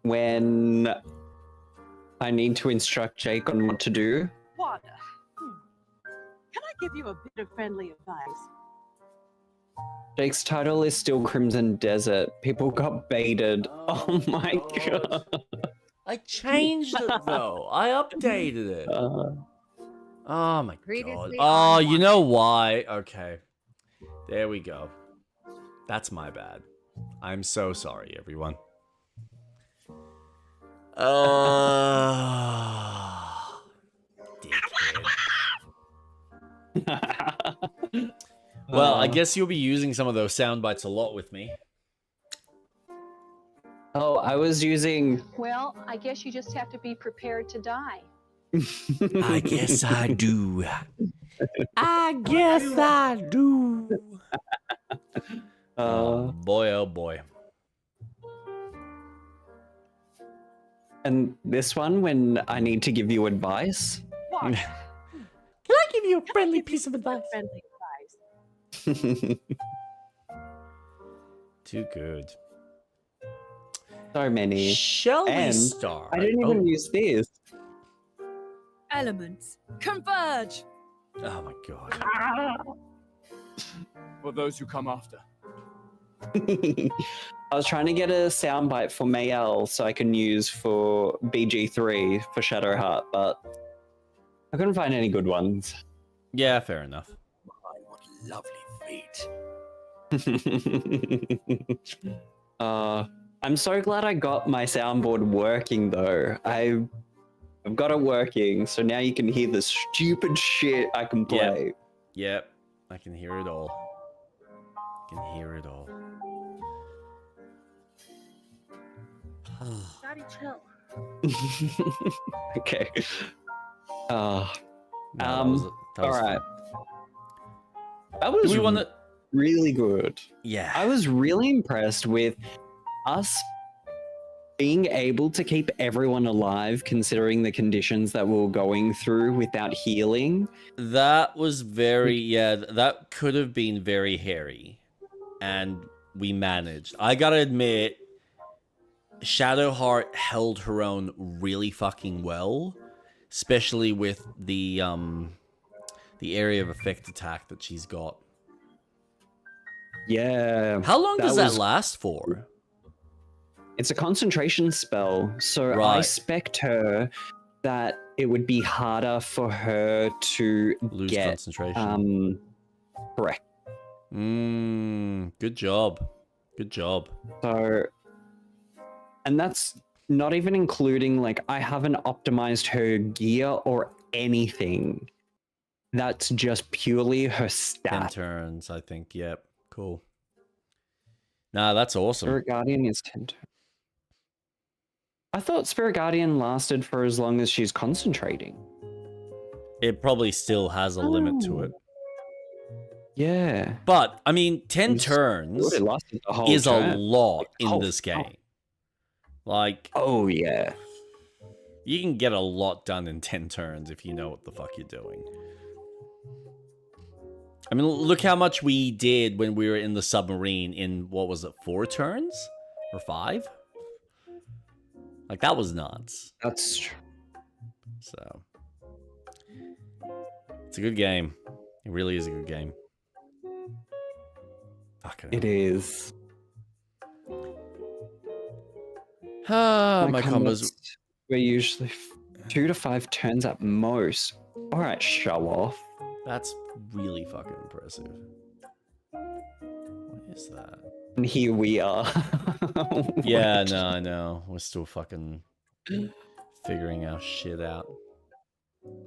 When I need to instruct Jake on what to do. Water. Can I give you a bit of friendly advice? Jake's title is still Crimson Desert. People got baited. Oh my god. I changed it though. I updated it. Oh my god. Previously Oh, you know why? Okay. There we go. That's my bad. I'm so sorry, everyone. Dickhead. Well, I guess you'll be using some of those sound bites a lot with me. Oh, I was using... Well, I guess you just have to be prepared to die. I guess I do. I guess I do. Oh boy, oh boy. And this one, when I need to give you advice. Can I give you a friendly piece of advice? Friendly advice. Too good. So many. Shall we and start? I didn't even use this. Elements converge. Oh my god. For those who come after. I was trying to get a soundbite for Mayel so I can use for BG3 for Shadowheart, but I couldn't find any good ones. Yeah, fair enough. What lovely feet. I'm so glad I got my soundboard working though. I've got it working, so now you can hear the stupid shit I can play. Yep. I can hear it all. I can hear it all. Daddy, chill. Okay. No, that was all right. fun. That was Do we wanna... really good. Yeah. I was really impressed with us being able to keep everyone alive considering the conditions that we were going through without healing. That was very, that could have been very hairy. And we managed. I gotta admit, Shadowheart held her own really fucking well. Especially with the area of effect attack that she's got. Yeah. How long does that last for? It's a concentration spell, so I Right. expect her that it would be harder for her to Lose get concentration. Correct. Good job. Good job. So, and that's not even including, like, I haven't optimized her gear or anything. That's just purely her 10 stat. turns, I think. Yep. Cool. Nah, that's awesome. Spirit Guardian is 10 turns. I thought Spirit Guardian lasted for as long as she's concentrating. It probably still has a limit to it. Yeah. But, I mean, 10 turns It lasted the whole is a turn. lot in Oh, this game. Like, oh, yeah. You can get a lot done in 10 turns if you know what the fuck you're doing. I mean, look how much we did when we were in the submarine in, what was it, 4 turns? Or 5? Like, that was nuts. That's true. So, it's a good game. It really is a good game. Fucking It is. My combos were usually 2 to 5 turns at most. All right, show off. That's really fucking impressive. What is that? And here we are. Yeah, no, I know. We're still fucking figuring our shit out.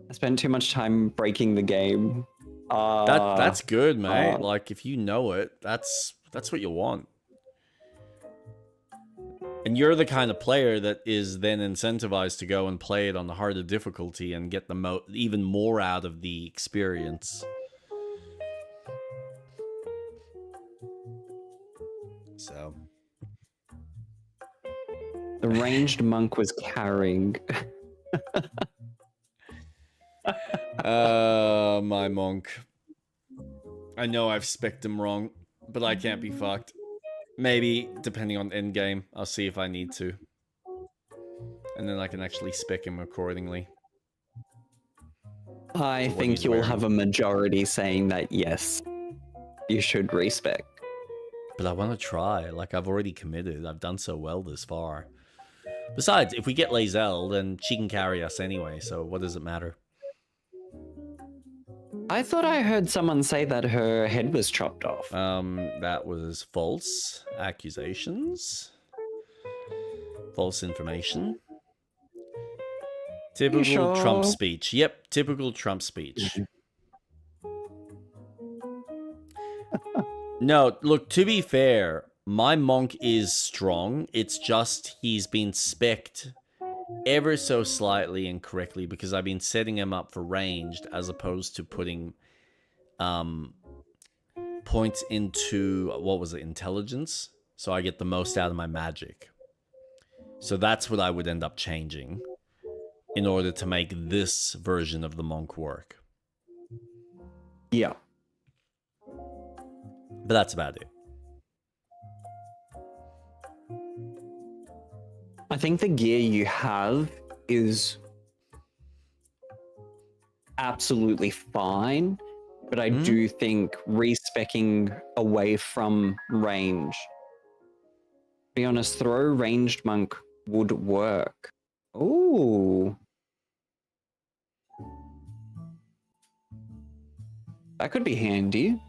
I spent too much time breaking the game. That's good, mate. Like, if you know it, that's what you want. And you're the kind of player that is then incentivized to go and play it on the harder difficulty and get the even more out of the experience. So the ranged monk was carrying. My monk. I know I've spec'd him wrong, but I can't be fucked. Maybe, depending on endgame, I'll see if I need to. And then I can actually spec him accordingly. I think you'll have a majority saying that yes, you should respec. But I want to try. Like, I've already committed. I've done so well this far. Besides, if we get Lae'zel, then she can carry us anyway, so what does it matter? I thought I heard someone say that her head was chopped off. That was false accusations. False information. Typical sure? Trump speech. Yep, typical Trump speech. No, look, to be fair, my monk is strong. It's just he's been spec'd ever so slightly incorrectly because I've been setting him up for ranged as opposed to putting points into, what was it, intelligence? So I get the most out of my magic. So that's what I would end up changing in order to make this version of the monk work. Yeah. But that's about it. I think the gear you have is absolutely fine, but I do think respecking away from range. To be honest, throw ranged monk would work. Ooh. That could be handy.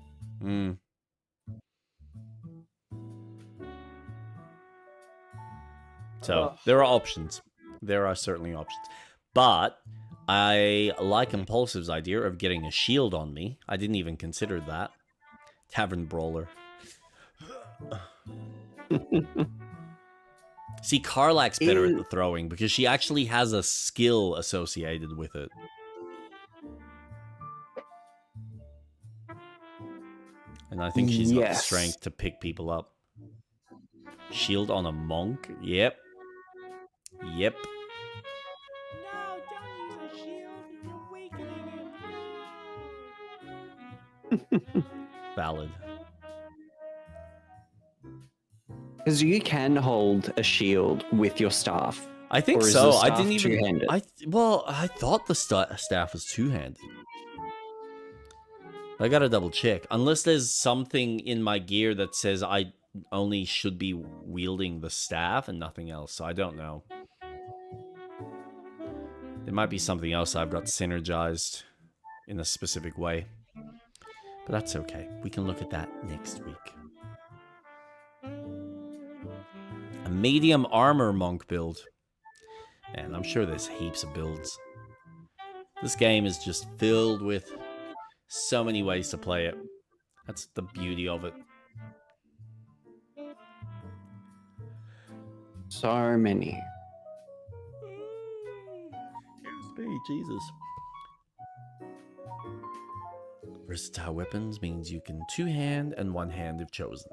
So there are options. There are certainly options. But I like Impulsive's idea of getting a shield on me. I didn't even consider that. Tavern Brawler. See, Karlak's better at the throwing because she actually has a skill associated with it. And I think she's got the strength to pick people up. Shield on a monk? Yep. Yep. No, don't use a shield. You're weakening him. Valid. Because you can hold a shield with your staff. I think or is so. the I staff didn't even. two-handed? I thought the staff was two-handed. I gotta double check. Unless there's something in my gear that says I only should be wielding the staff and nothing else. So I don't know. There might be something else I've got synergized in a specific way. But that's okay. We can look at that next week. A medium armor monk build. And I'm sure there's heaps of builds. This game is just filled with so many ways to play it. That's the beauty of it. So many. Jesus. Versatile weapons means you can two-hand and one-hand if chosen.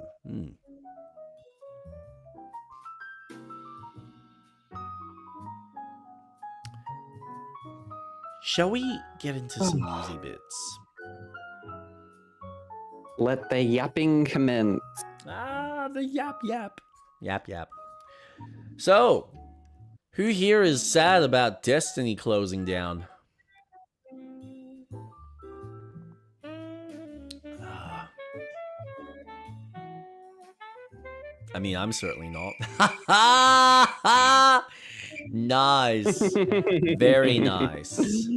Shall we get into some newsy bits? Let the yapping commence. Ah, the yap yap. Yap yap. So, who here is sad about Destiny closing down? I mean, I'm certainly not. Nice. Very nice.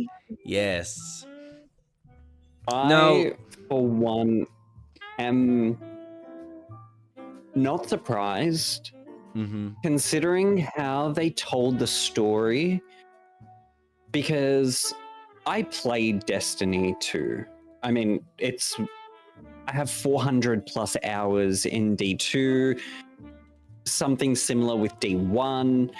Yes. I, for one, am not surprised, considering how they told the story, because I played Destiny 2. I mean, I have 400 plus hours in D2. something similar with D1.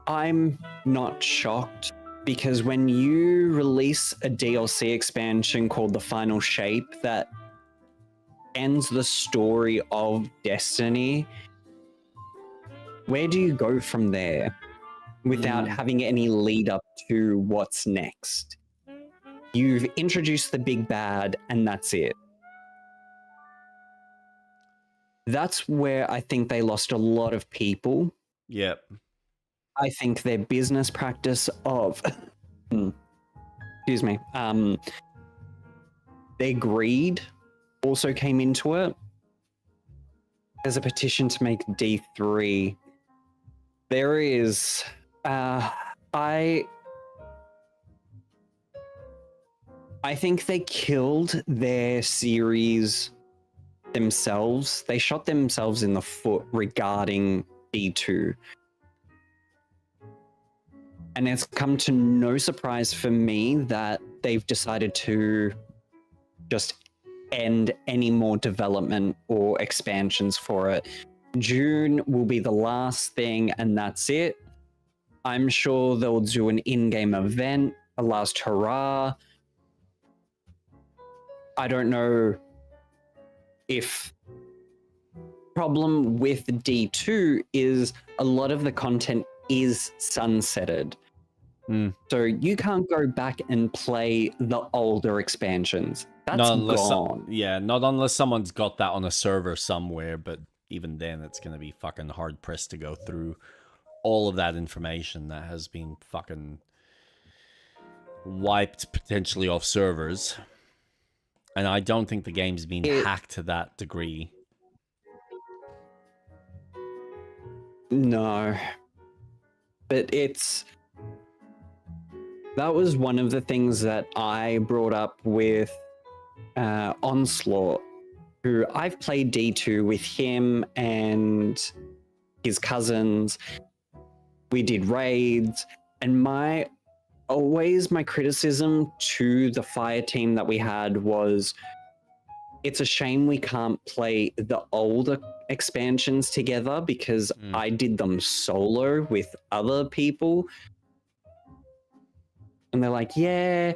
I'm not shocked because when you release a DLC expansion called The Final Shape that ends the story of Destiny, where do you go from there without having any lead up to what's next? You've introduced the big bad and that's it. That's where I think they lost a lot of people. Yep. I think their business practice of, excuse me, their greed also came into it. There's a petition to make D3. There is, I think they killed their series themselves. They shot themselves in the foot regarding D2. And it's come to no surprise for me that they've decided to just end any more development or expansions for it. June will be the last thing, and that's it. I'm sure they'll do an in-game event, a last hurrah. I don't know if problem with D2 is a lot of the content is sunsetted. So you can't go back and play the older expansions. That's gone. Not unless someone's got that on a server somewhere, but even then it's going to be fucking hard pressed to go through all of that information that has been fucking wiped potentially off servers. And I don't think the game's been hacked to that degree. No. But that was one of the things that I brought up with Onslaught, who I've played D2 with him and his cousins. We did raids, and my criticism to the fire team that we had was, it's a shame we can't play the older expansions together because I did them solo with other people. And they're like, yeah,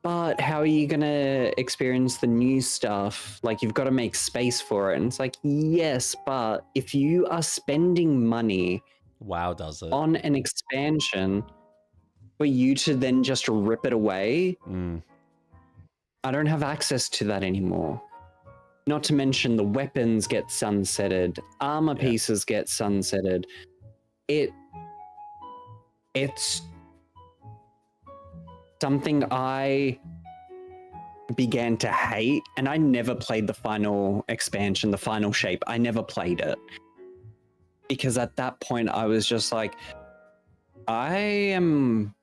but how are you going to experience the new stuff? Like, you've got to make space for it. And it's like, yes, but if you are spending money WoW does it on an expansion for you to then just rip it away, I don't have access to that anymore. Not to mention the weapons get sunsetted, armor pieces get sunsetted. It's something I began to hate, and I never played the final expansion, the final shape. I never played it. Because at that point I was just like, I am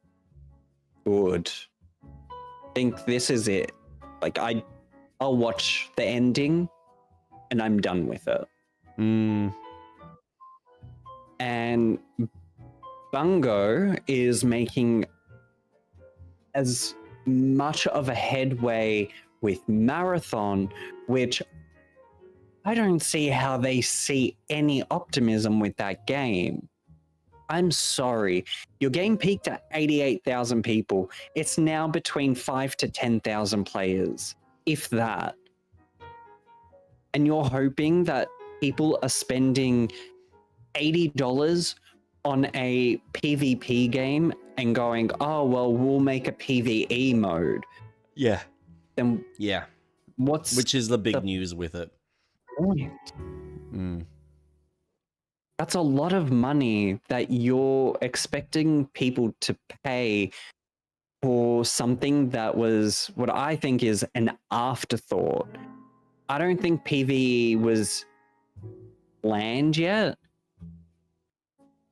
good. I think this is it. Like, I'll watch the ending and I'm done with it. And Bungo is making as much of a headway with Marathon, which I don't see how they see any optimism with that game. I'm sorry. Your game peaked at 88,000 people. It's now between 5 to 10,000 players, if that. And you're hoping that people are spending $80 on a PvP game and going, oh, well, we'll make a PvE mode. Yeah. Then yeah. Which is the big news with it. Point. That's a lot of money that you're expecting people to pay for something that was what I think is an afterthought. I don't think PvE was planned yet.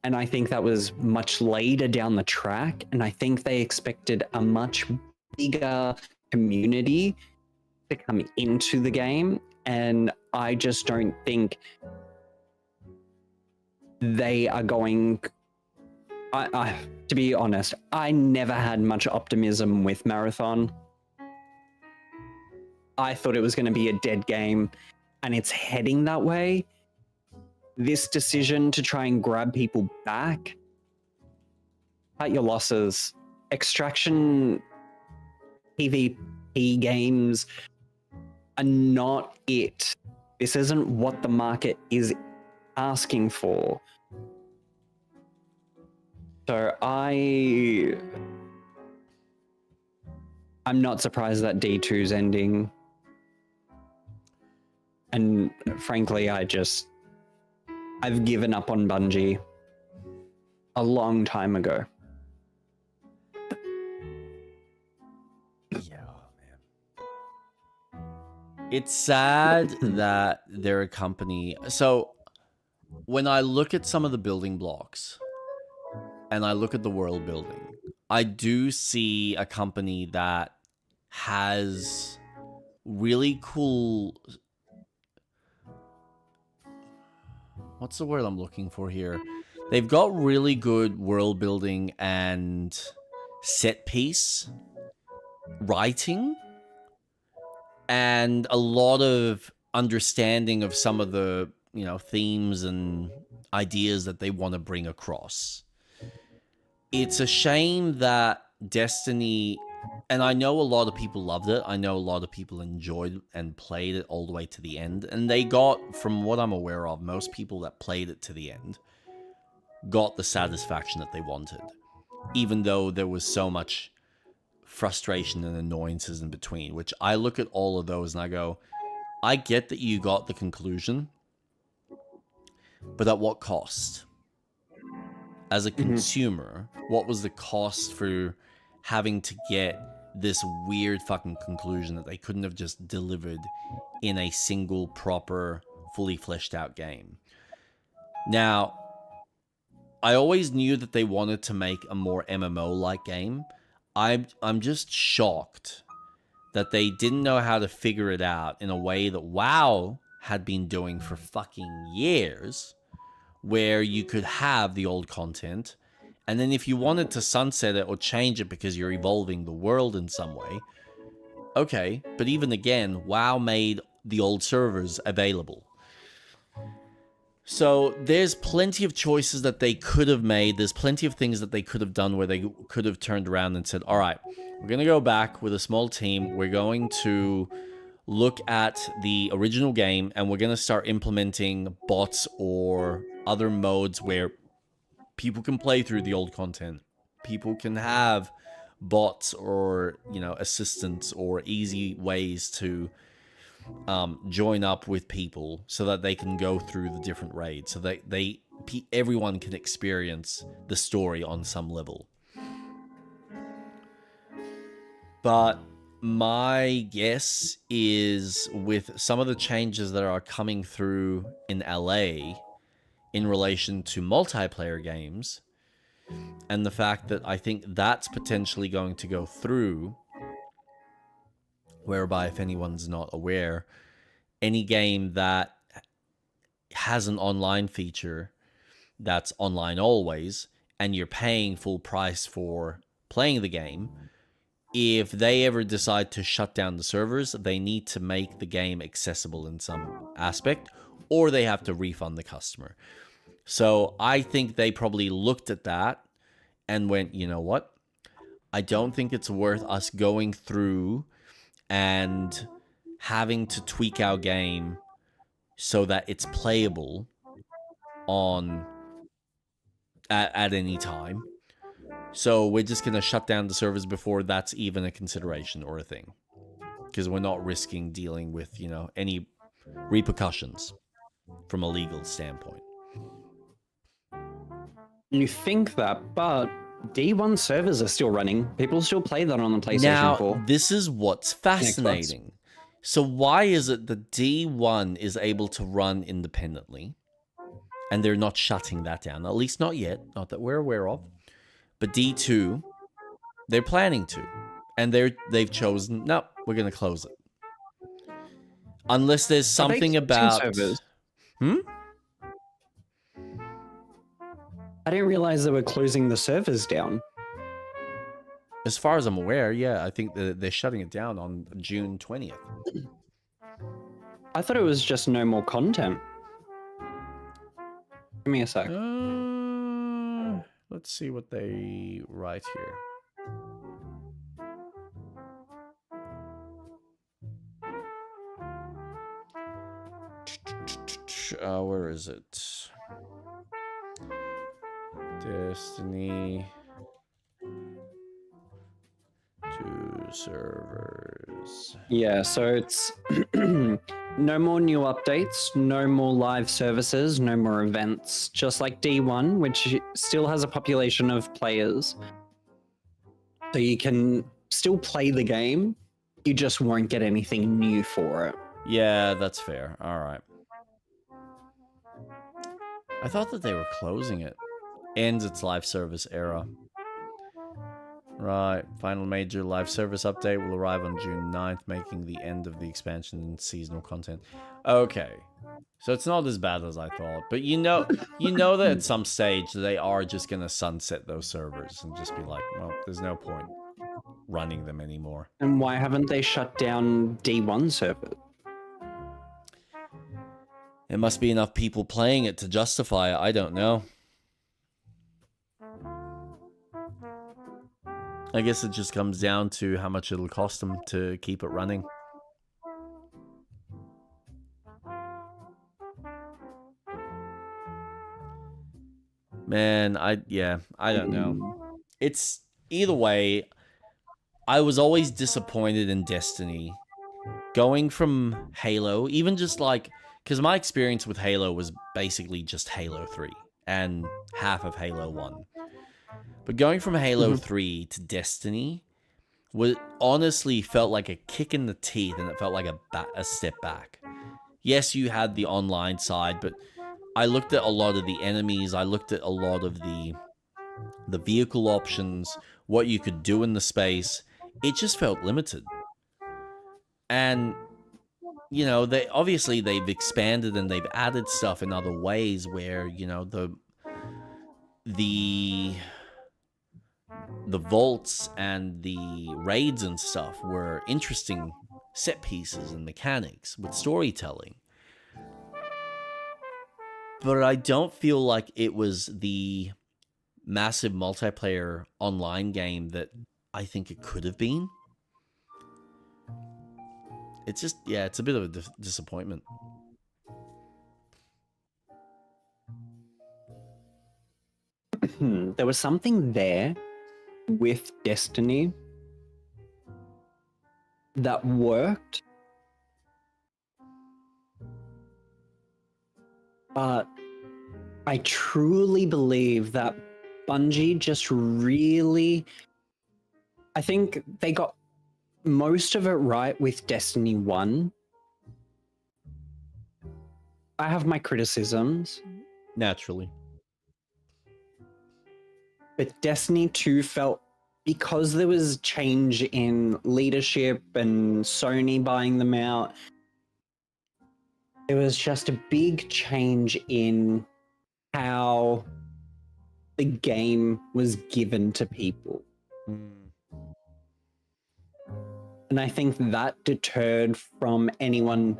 And I think that was much later down the track. And I think they expected a much bigger community to come into the game. And I just don't think they are going... to be honest, I never had much optimism with Marathon. I thought it was going to be a dead game. and it's heading that way, this decision to try and grab people back, cut your losses. Extraction PvP games are not it. This isn't what the market is asking for. So I'm not surprised that D2's ending. And frankly, I've given up on Bungie a long time ago. Yeah, man. It's sad that they're a company. So when I look at some of the building blocks and I look at the world building, I do see a company that has really cool... What's the word I'm looking for here? They've got really good world building and set piece writing and a lot of understanding of some of the, you know, themes and ideas that they want to bring across. It's a shame that Destiny, and I know a lot of people loved it. I know a lot of people enjoyed and played it all the way to the end. And they got, from what I'm aware of, most people that played it to the end got the satisfaction that they wanted. Even though there was so much frustration and annoyances in between, which I look at all of those and I go, I get that you got the conclusion, but at what cost? As a consumer, what was the cost for having to get this weird fucking conclusion that they couldn't have just delivered in a single proper, fully fleshed out game? Now, I always knew that they wanted to make a more MMO-like game. I'm just shocked that they didn't know how to figure it out in a way that WoW had been doing for fucking years, where you could have the old content, and then if you wanted to sunset it or change it because you're evolving the world in some way, okay, but even again, WoW made the old servers available. So there's plenty of choices that they could have made. There's plenty of things that they could have done where they could have turned around and said, all right, we're going to go back with a small team. We're going to look at the original game and we're going to start implementing bots or other modes where people can play through the old content. People can have bots or, you know, assistants or easy ways to join up with people so that they can go through the different raids, so that everyone can experience the story on some level. But my guess is with some of the changes that are coming through in LA in relation to multiplayer games, and the fact that I think that's potentially going to go through, whereby, if anyone's not aware, any game that has an online feature that's online always, and you're paying full price for playing the game, if they ever decide to shut down the servers, they need to make the game accessible in some aspect, or they have to refund the customer. So I think they probably looked at that and went, you know what? I don't think it's worth us going through and having to tweak our game so that it's playable on at any time. So we're just going to shut down the servers before that's even a consideration or a thing, because we're not risking dealing with, you know, any repercussions from a legal standpoint. You think that, but D1 servers are still running. People still play that on the PlayStation 4. Now, this is what's fascinating. So why is it that D1 is able to run independently and they're not shutting that down? At least not yet, not that we're aware of. But D2, they're planning to. And they've chosen, no, we're going to close it. Unless there's something about... I didn't realize they were closing the servers down. As far as I'm aware, yeah, I think they're shutting it down on June 20th. I thought it was just no more content. Give me a sec. Let's see what they write here. Where is it? Destiny 2 servers. Yeah, so it's no more new updates, no more live services, no more events. Just like D1, which still has a population of players. So you can still play the game, you just won't get anything new for it. Yeah, that's fair. All right. I thought that they were closing it. Ends its live service era. Right. Final major live service update will arrive on June 9th, making the end of the expansion and seasonal content. Okay. So it's not as bad as I thought. But you know that at some stage they are just going to sunset those servers and just be like, well, there's no point running them anymore. And why haven't they shut down D1 servers? There must be enough people playing it to justify it. I don't know. I guess it just comes down to how much it'll cost them to keep it running. Man, I don't know. It's either way, I was always disappointed in Destiny. Going from Halo, even just like, because my experience with Halo was basically just Halo 3 and half of Halo 1. But going from Halo 3 to Destiny honestly felt like a kick in the teeth, and it felt like a step back. Yes, you had the online side, but I looked at a lot of the enemies, I looked at a lot of the vehicle options, what you could do in the space. It just felt limited. And you know, they've expanded and they've added stuff in other ways where, you know, the vaults and the raids and stuff were interesting set pieces and mechanics with storytelling. But I don't feel like it was the massive multiplayer online game that I think it could have been. It's just, yeah, it's a bit of a disappointment. There was something there with Destiny that worked, but I truly believe that Bungie just really, I think they got most of it right with Destiny 1. I have my criticisms. Naturally. But Destiny 2 felt, because there was change in leadership and Sony buying them out, there was just a big change in how the game was given to people. And I think that deterred from anyone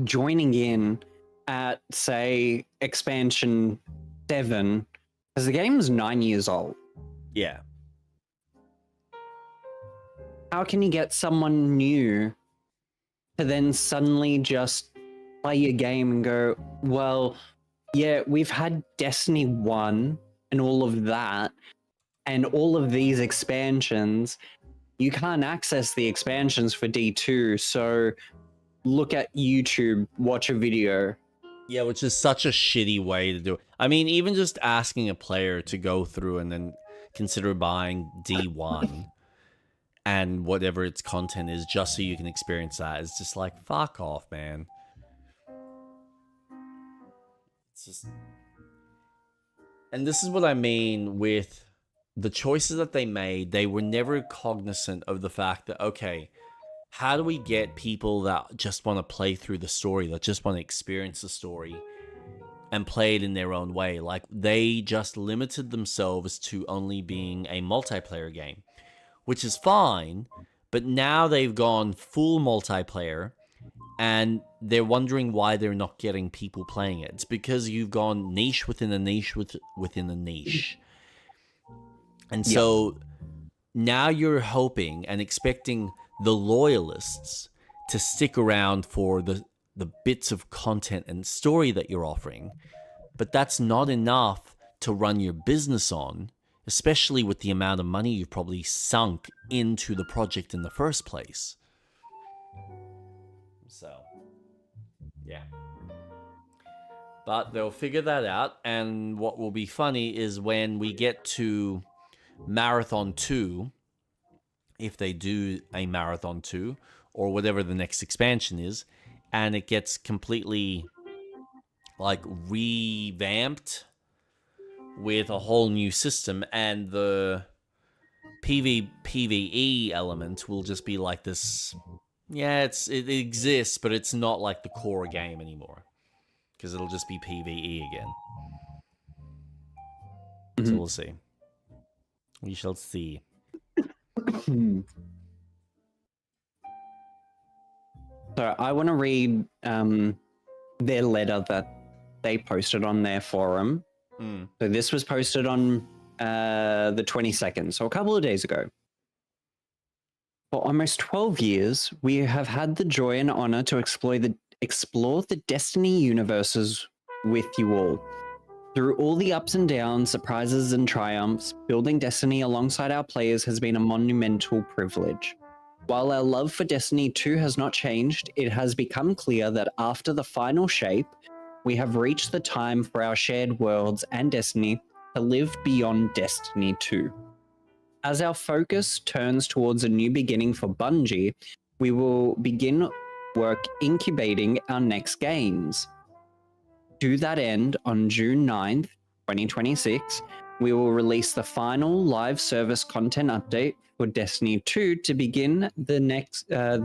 joining in at, say, expansion 7, because the game's 9 years old. Yeah. How can you get someone new to then suddenly just play your game and go, well, yeah, we've had Destiny 1 and all of that, and all of these expansions. You can't access the expansions for D2, so look at YouTube, watch a video. Yeah, which is such a shitty way to do it. I mean, even just asking a player to go through and then consider buying D1 and whatever its content is just so you can experience that is just like, fuck off, man. It's just... And this is what I mean with the choices that they made. They were never cognizant of the fact that, okay, how do we get people that just want to play through the story, that just want to experience the story and play it in their own way? Like, they just limited themselves to only being a multiplayer game, which is fine, but now they've gone full multiplayer, and they're wondering why they're not getting people playing it. It's because you've gone niche within a niche within a niche. And so now you're hoping and expecting the loyalists to stick around for the bits of content and story that you're offering. But that's not enough to run your business on, especially with the amount of money you've probably sunk into the project in the first place. So, yeah. But they'll figure that out, and what will be funny is when we get to Marathon 2, if they do a Marathon 2, or whatever the next expansion is, and it gets completely, like, revamped with a whole new system, and the PvE element will just be like this. Yeah, it exists, but it's not like the core game anymore, because it'll just be PvE again. So we'll see. We shall see. So I want to read their letter that they posted on their forum. So this was posted on the 22nd, so a couple of days ago. For almost 12 years, we have had the joy and honor to explore the Destiny universes with you all. Through all the ups and downs, surprises and triumphs, building Destiny alongside our players has been a monumental privilege. While our love for Destiny 2 has not changed, it has become clear that after the final shape, we have reached the time for our shared worlds and Destiny to live beyond Destiny 2. As our focus turns towards a new beginning for Bungie, we will begin work incubating our next games. To that end, on June 9th, 2026, we will release the final live service content update for Destiny 2 to begin the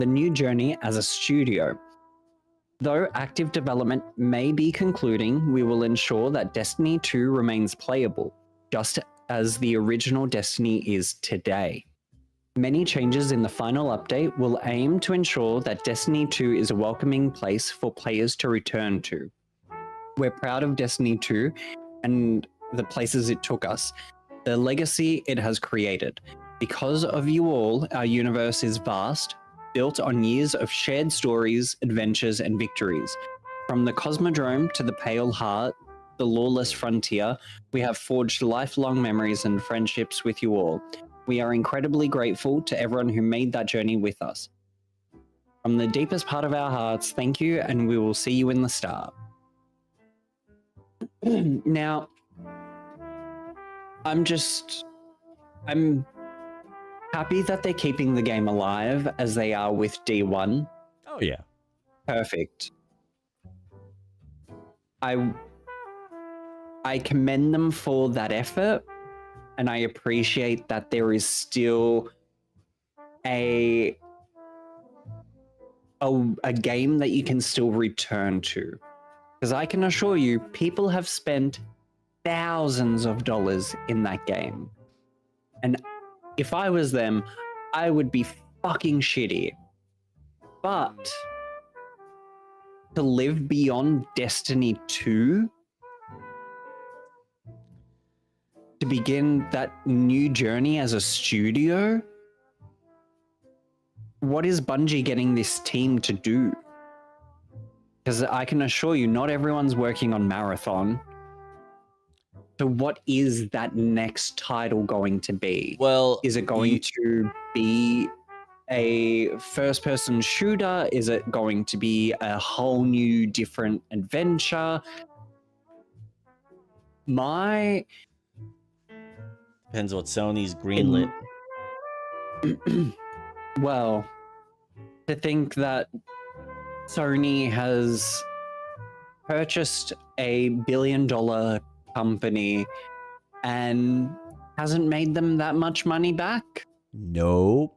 new journey as a studio. Though active development may be concluding, we will ensure that Destiny 2 remains playable, just as the original Destiny is today. Many changes in the final update will aim to ensure that Destiny 2 is a welcoming place for players to return to. We're proud of Destiny 2 and the places it took us, the legacy it has created. Because of you all, our universe is vast, built on years of shared stories, adventures, and victories. From the Cosmodrome to the Pale Heart, the Lawless Frontier, we have forged lifelong memories and friendships with you all. We are incredibly grateful to everyone who made that journey with us. From the deepest part of our hearts, thank you, and we will see you in the start. Now, I'm happy that they're keeping the game alive as they are with D1. Oh, yeah. Perfect. I commend them for that effort, and I appreciate that there is still a game that you can still return to. Because I can assure you, people have spent thousands of dollars in that game. And if I was them, I would be fucking shitty. But to live beyond Destiny 2, to begin that new journey as a studio, what is Bungie getting this team to do? Because I can assure you, not everyone's working on Marathon. So what is that next title going to be? Well, is it going to be a first-person shooter? Is it going to be a whole new different adventure? Depends what Sony's greenlit. Well, to think that Sony has purchased a billion-dollar company and hasn't made them that much money back? Nope.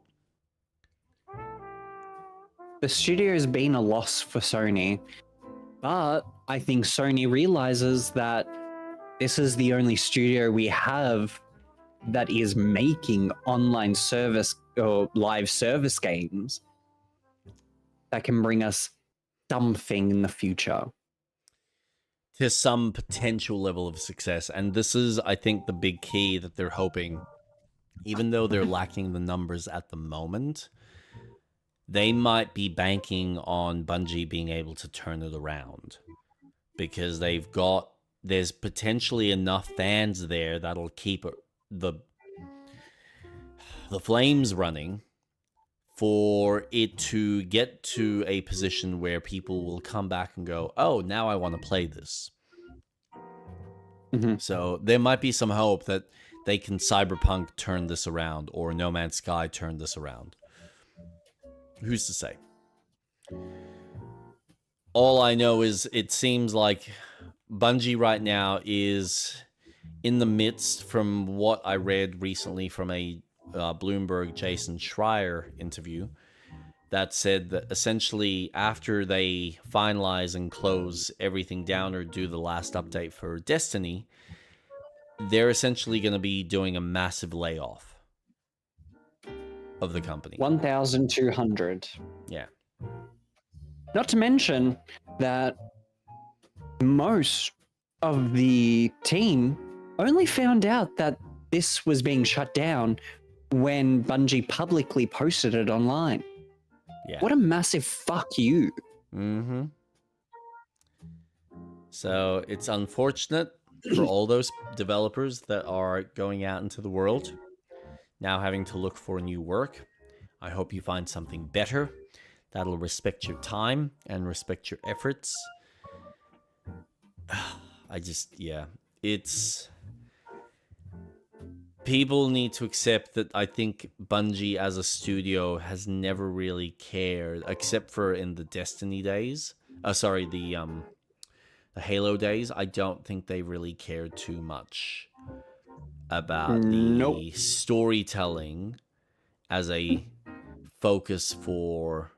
The studio has been a loss for Sony, but I think Sony realizes that this is the only studio we have that is making online service or live service games that can bring us something in the future. To some potential level of success. And this is, I think, the big key that they're hoping, even though they're lacking the numbers at the moment, they might be banking on Bungie being able to turn it around. Because there's potentially enough fans there that'll keep the flames running for it to get to a position where people will come back and go, oh, now I want to play this. So there might be some hope that they can Cyberpunk turn this around, or No Man's Sky turn this around. Who's to say? All I know is it seems like Bungie right now is in the midst, from what I read recently from a Bloomberg Jason Schreier interview, that said that essentially after they finalize and close everything down or do the last update for Destiny, they're essentially going to be doing a massive layoff of the company. 1,200. Yeah. Not to mention that most of the team only found out that this was being shut down when Bungie publicly posted it online. Yeah. What a massive fuck you. Mm-hmm. So it's unfortunate for all those developers that are going out into the world, now having to look for new work. I hope you find something better that'll respect your time and respect your efforts. It's... People need to accept that I think Bungie as a studio has never really cared, except for in the Destiny days. The Halo days. I don't think they really cared too much about the storytelling as a focus for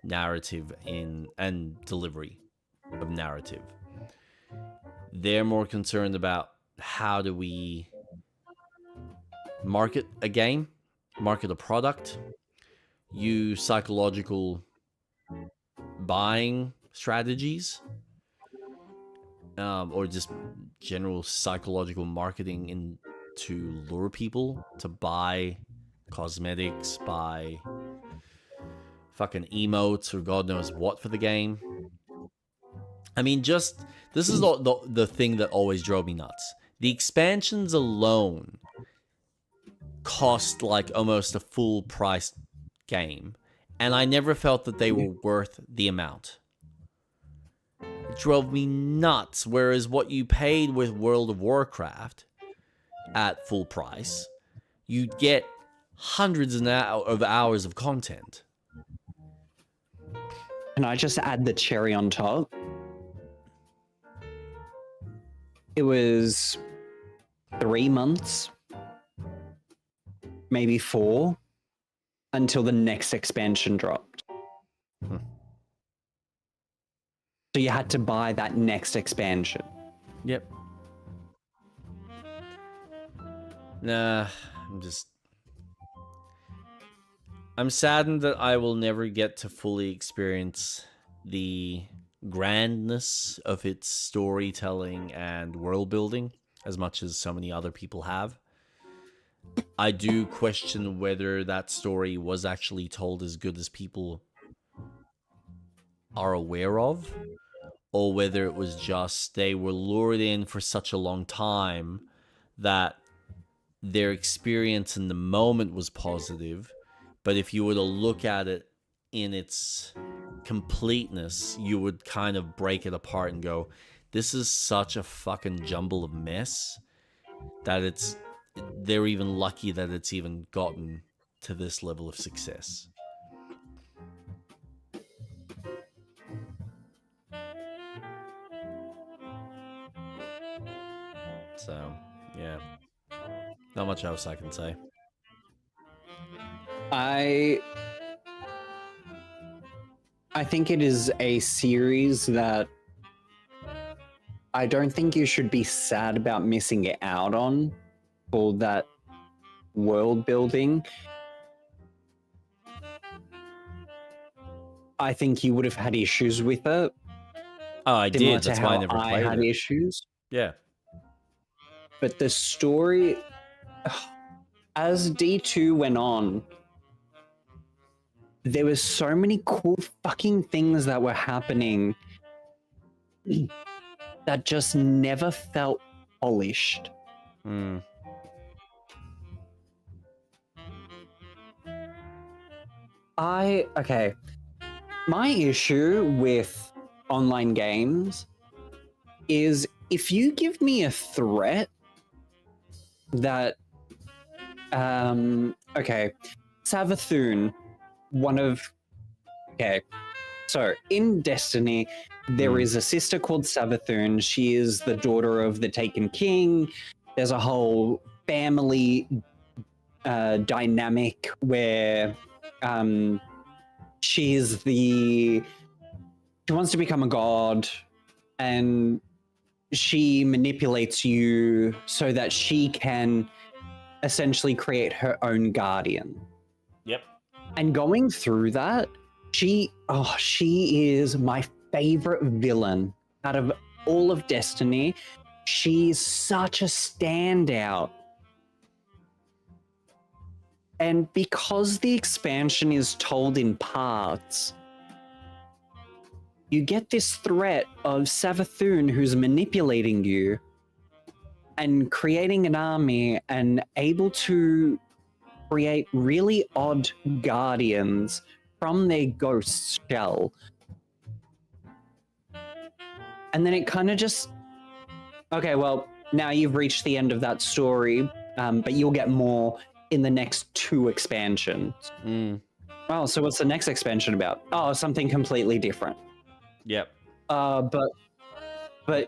narrative and delivery of narrative. They're more concerned about how do we market a game, market a product, use psychological buying strategies, or just general psychological marketing to lure people to buy cosmetics, buy fucking emotes, or God knows what for the game. I mean, this is the thing that always drove me nuts. The expansions alone cost like almost a full price game, and I never felt that they were worth the amount. It drove me nuts. Whereas what you paid with World of Warcraft at full price, you'd get hundreds of hours of content. Can I just add the cherry on top? It was 3 months, maybe 4, until the next expansion dropped. So you had to buy that next expansion. Yep. Nah, I'm saddened that I will never get to fully experience the grandness of its storytelling and world building as much as so many other people have. I do question whether that story was actually told as good as people are aware of, or whether it was just they were lured in for such a long time that their experience in the moment was positive, but if you were to look at it in its completeness, you would kind of break it apart and go, this is such a fucking jumble of mess that they're even lucky that it's even gotten to this level of success. So, yeah. Not much else I can say. I think it is a series that I don't think you should be sad about missing out on for that world building. I think you would have had issues with it. Oh, I Similar did. to That's why I how never I played had it. issues. Yeah. But the story, as D2 went on, there was so many cool fucking things that were happening that just never felt polished. Hmm. Okay. My issue with online games is if you give me a threat that, okay, Savathun, so in Destiny, there is a sister called Savathun. She is the daughter of the Taken King. There's a whole family dynamic where she wants to become a god, and she manipulates you so that she can essentially create her own guardian. Yep. And going through that, she is my favorite villain out of all of Destiny. She's such a standout. And because the expansion is told in parts, you get this threat of Savathun who's manipulating you and creating an army and able to create really odd guardians from their ghost shell. And then it kind of just... Okay, well, now you've reached the end of that story, but you'll get more in the next 2 expansions. Oh, so what's the next expansion about? Oh, something completely different. Yep. But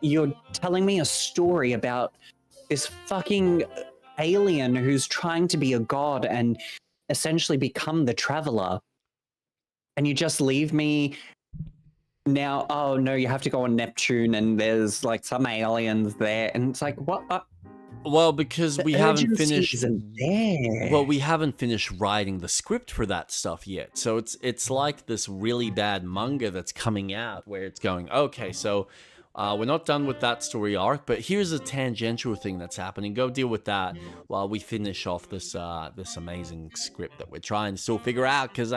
you're telling me a story about this fucking alien who's trying to be a god and essentially become the Traveler. And you just leave me now, oh no, you have to go on Neptune and there's like some aliens there. And it's like, what? Well, because The we haven't urgency finished. isn't there. Well, we haven't finished writing the script for that stuff yet. So it's like this really bad manga that's coming out where it's going, okay, so we're not done with that story arc, but here's a tangential thing that's happening. Go deal with that while we finish off this this amazing script that we're trying to still figure out. Because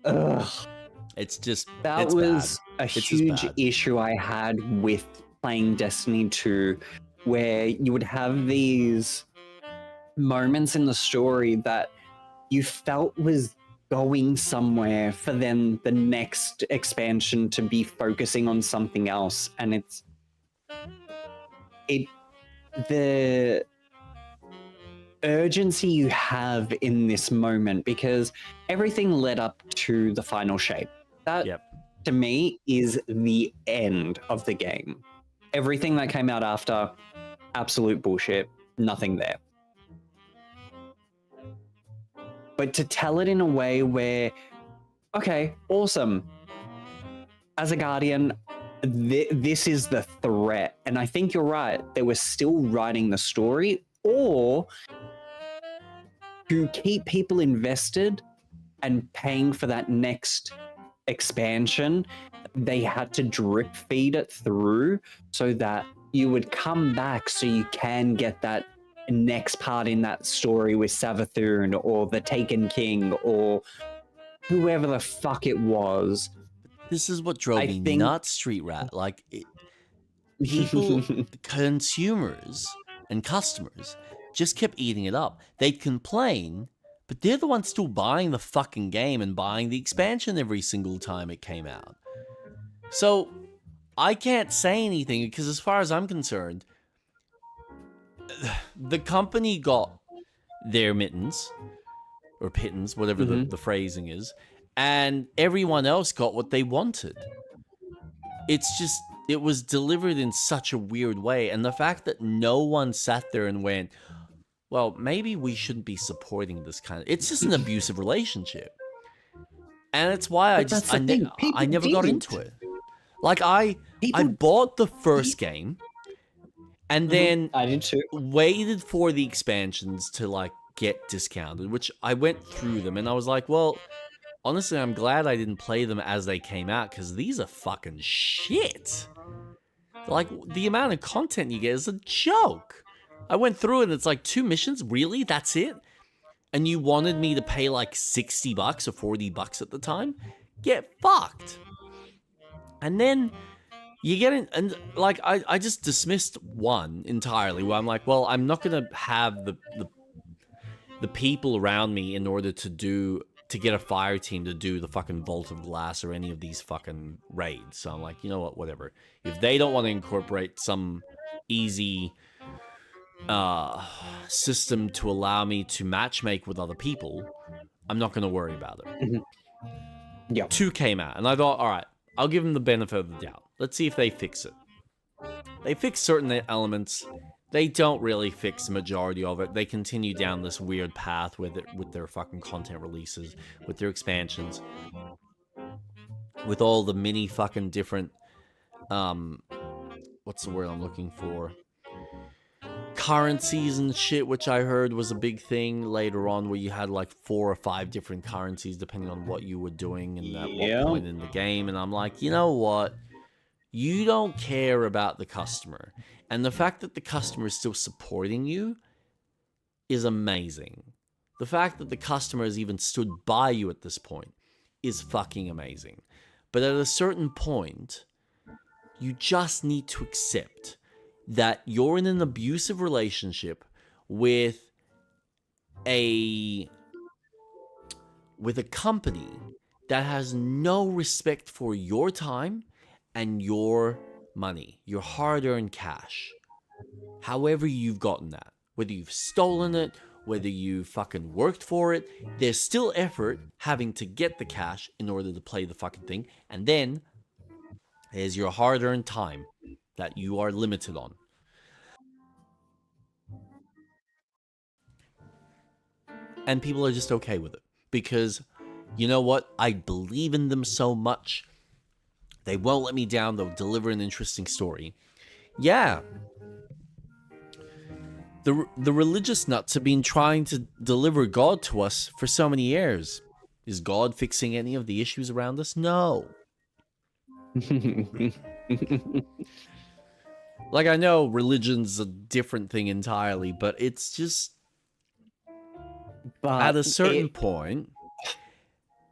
Ugh. It's just that it's was bad. a huge issue I had with playing Destiny 2, where you would have these moments in the story that you felt was going somewhere for then the next expansion to be focusing on something else. And the urgency you have in this moment, because everything led up to the final shape. That, to me, is the end of the game. Everything that came out after, absolute bullshit. Nothing there. But to tell it in a way where, okay, awesome. As a Guardian, this is the threat. And I think you're right. They were still writing the story, or to keep people invested and paying for that next expansion, they had to drip feed it through so that you would come back so you can get that next part in that story with Savathun or the Taken King or whoever the fuck it was. This is what drove me nuts, Street Rat. Like, people, consumers and customers just kept eating it up. They'd complain, but they're the ones still buying the fucking game and buying the expansion every single time it came out. So, I can't say anything because as far as I'm concerned, the company got their mittens, or pittance, whatever the phrasing is, and everyone else got what they wanted. It's just, it was delivered in such a weird way, and the fact that no one sat there and went, well, maybe we shouldn't be supporting this kind of... It's just an abusive relationship. And it's why I never got into it. Like, I bought the first game, and then I did too. Waited for the expansions to, like, get discounted, which I went through them and I was like, well, honestly, I'm glad I didn't play them as they came out because these are fucking shit. Like, the amount of content you get is a joke. I went through it and it's like 2 missions? Really? That's it? And you wanted me to pay like $60 or $40 at the time? Get fucked. And then you get in, and like, I just dismissed one entirely where I'm like, well, I'm not going to have the people around me in order to get a fire team to do the fucking Vault of Glass or any of these fucking raids. So I'm like, you know what, whatever. If they don't want to incorporate some easy system to allow me to matchmake with other people, I'm not going to worry about it. Yeah. 2 came out, and I thought, all right, I'll give them the benefit of the doubt. Let's see if they fix it. They fix certain elements. They don't really fix the majority of it. They continue down this weird path with their fucking content releases, with their expansions, with all the mini fucking different, what's the word I'm looking for? Currencies and shit, which I heard was a big thing later on, where you had like 4 or 5 different currencies depending on what you were doing and at what point in the game. And I'm like, you know what? You don't care about the customer. And the fact that the customer is still supporting you is amazing. The fact that the customer has even stood by you at this point is fucking amazing. But at a certain point, you just need to accept that you're in an abusive relationship with a company that has no respect for your time and your money, your hard-earned cash. However you've gotten that, whether you've stolen it, whether you fucking worked for it, there's still effort having to get the cash in order to play the fucking thing. And then there's your hard-earned time that you are limited on. And people are just okay with it because, you know what? I believe in them so much. They won't let me down. They'll deliver an interesting story. Yeah. The religious nuts have been trying to deliver God to us for so many years. Is God fixing any of the issues around us? No. Like, I know religion's a different thing entirely, but it's just... at a certain point...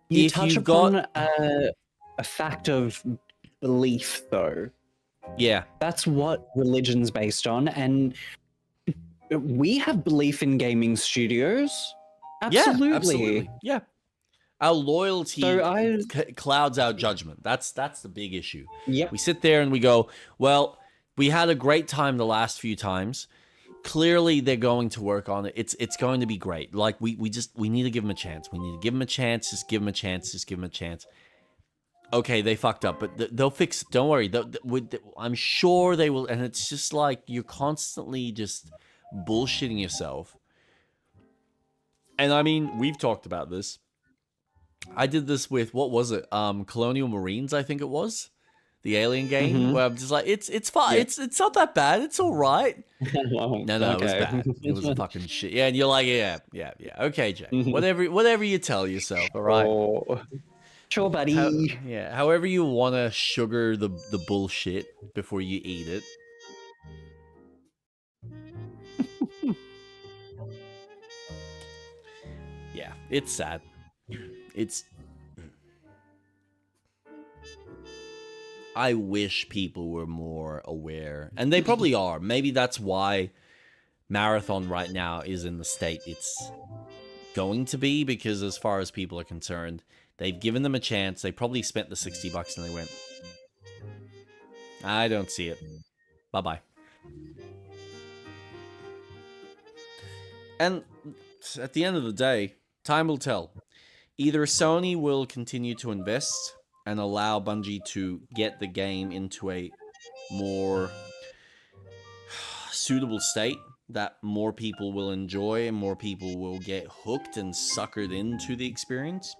You touch upon a fact of belief, though. Yeah. That's what religion's based on, and we have belief in gaming studios. Absolutely. Yeah, absolutely. Yeah. Our loyalty clouds our judgment. That's the big issue. Yep. We sit there and we go, well, we had a great time the last few times. Clearly, they're going to work on it. It's going to be great. Like, we need to give them a chance. We need to give them a chance. Just give them a chance. Just give them a chance. Okay, they fucked up, but they'll fix it. Don't worry. I'm sure they will. And it's just like you're constantly just bullshitting yourself. And I mean, we've talked about this. I did this with, what was it? Colonial Marines, I think it was. The Alien game, where I'm just like, it's fine. Yeah. It's not that bad. It's all right. No, okay. It was bad. It was fucking shit. Yeah, and you're like, yeah. Okay, Jake. Whatever you tell yourself, all right? Oh. Sure, buddy. However you want to sugar the bullshit before you eat it. Yeah, it's sad. I wish people were more aware, and they probably are. Maybe that's why Marathon right now is in the state it's going to be, because as far as people are concerned, they've given them a chance. They probably spent the $60 and they went, I don't see it. Bye-bye. And at the end of the day, time will tell. Either Sony will continue to invest and allow Bungie to get the game into a more suitable state that more people will enjoy and more people will get hooked and suckered into the experience.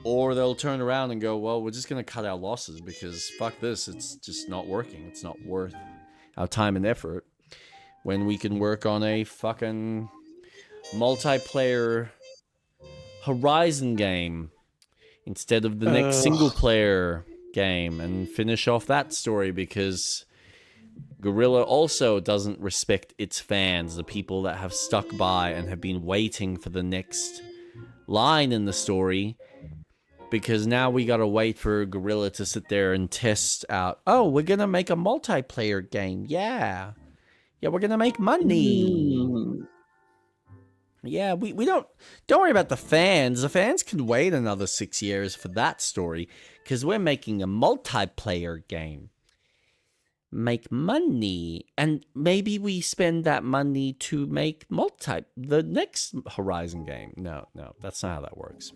Or they'll turn around and go, well, we're just going to cut our losses because fuck this, it's just not working. It's not worth our time and effort when we can work on a fucking multiplayer Horizon game instead of the next single player game and finish off that story, because Guerrilla also doesn't respect its fans, the people that have stuck by and have been waiting for the next line in the story, because now we gotta wait for Guerrilla to sit there and test out, oh, we're gonna make a multiplayer game. Yeah, we're gonna make money. Yeah, we don't worry about the fans. The fans can wait another 6 years for that story, because we're making a multiplayer game. Make money, and maybe we spend that money to make the next Horizon game. No, that's not how that works.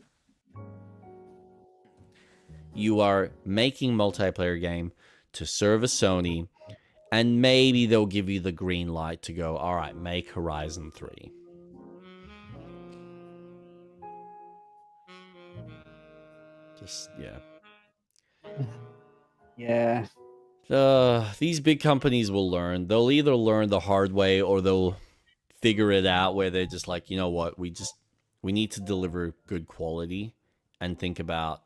You are making multiplayer game to service Sony, and maybe they'll give you the green light to go, all right, make Horizon 3. Just, Yeah. These big companies will learn. They'll either learn the hard way, or they'll figure it out where they're just like, you know what, we need to deliver good quality and think about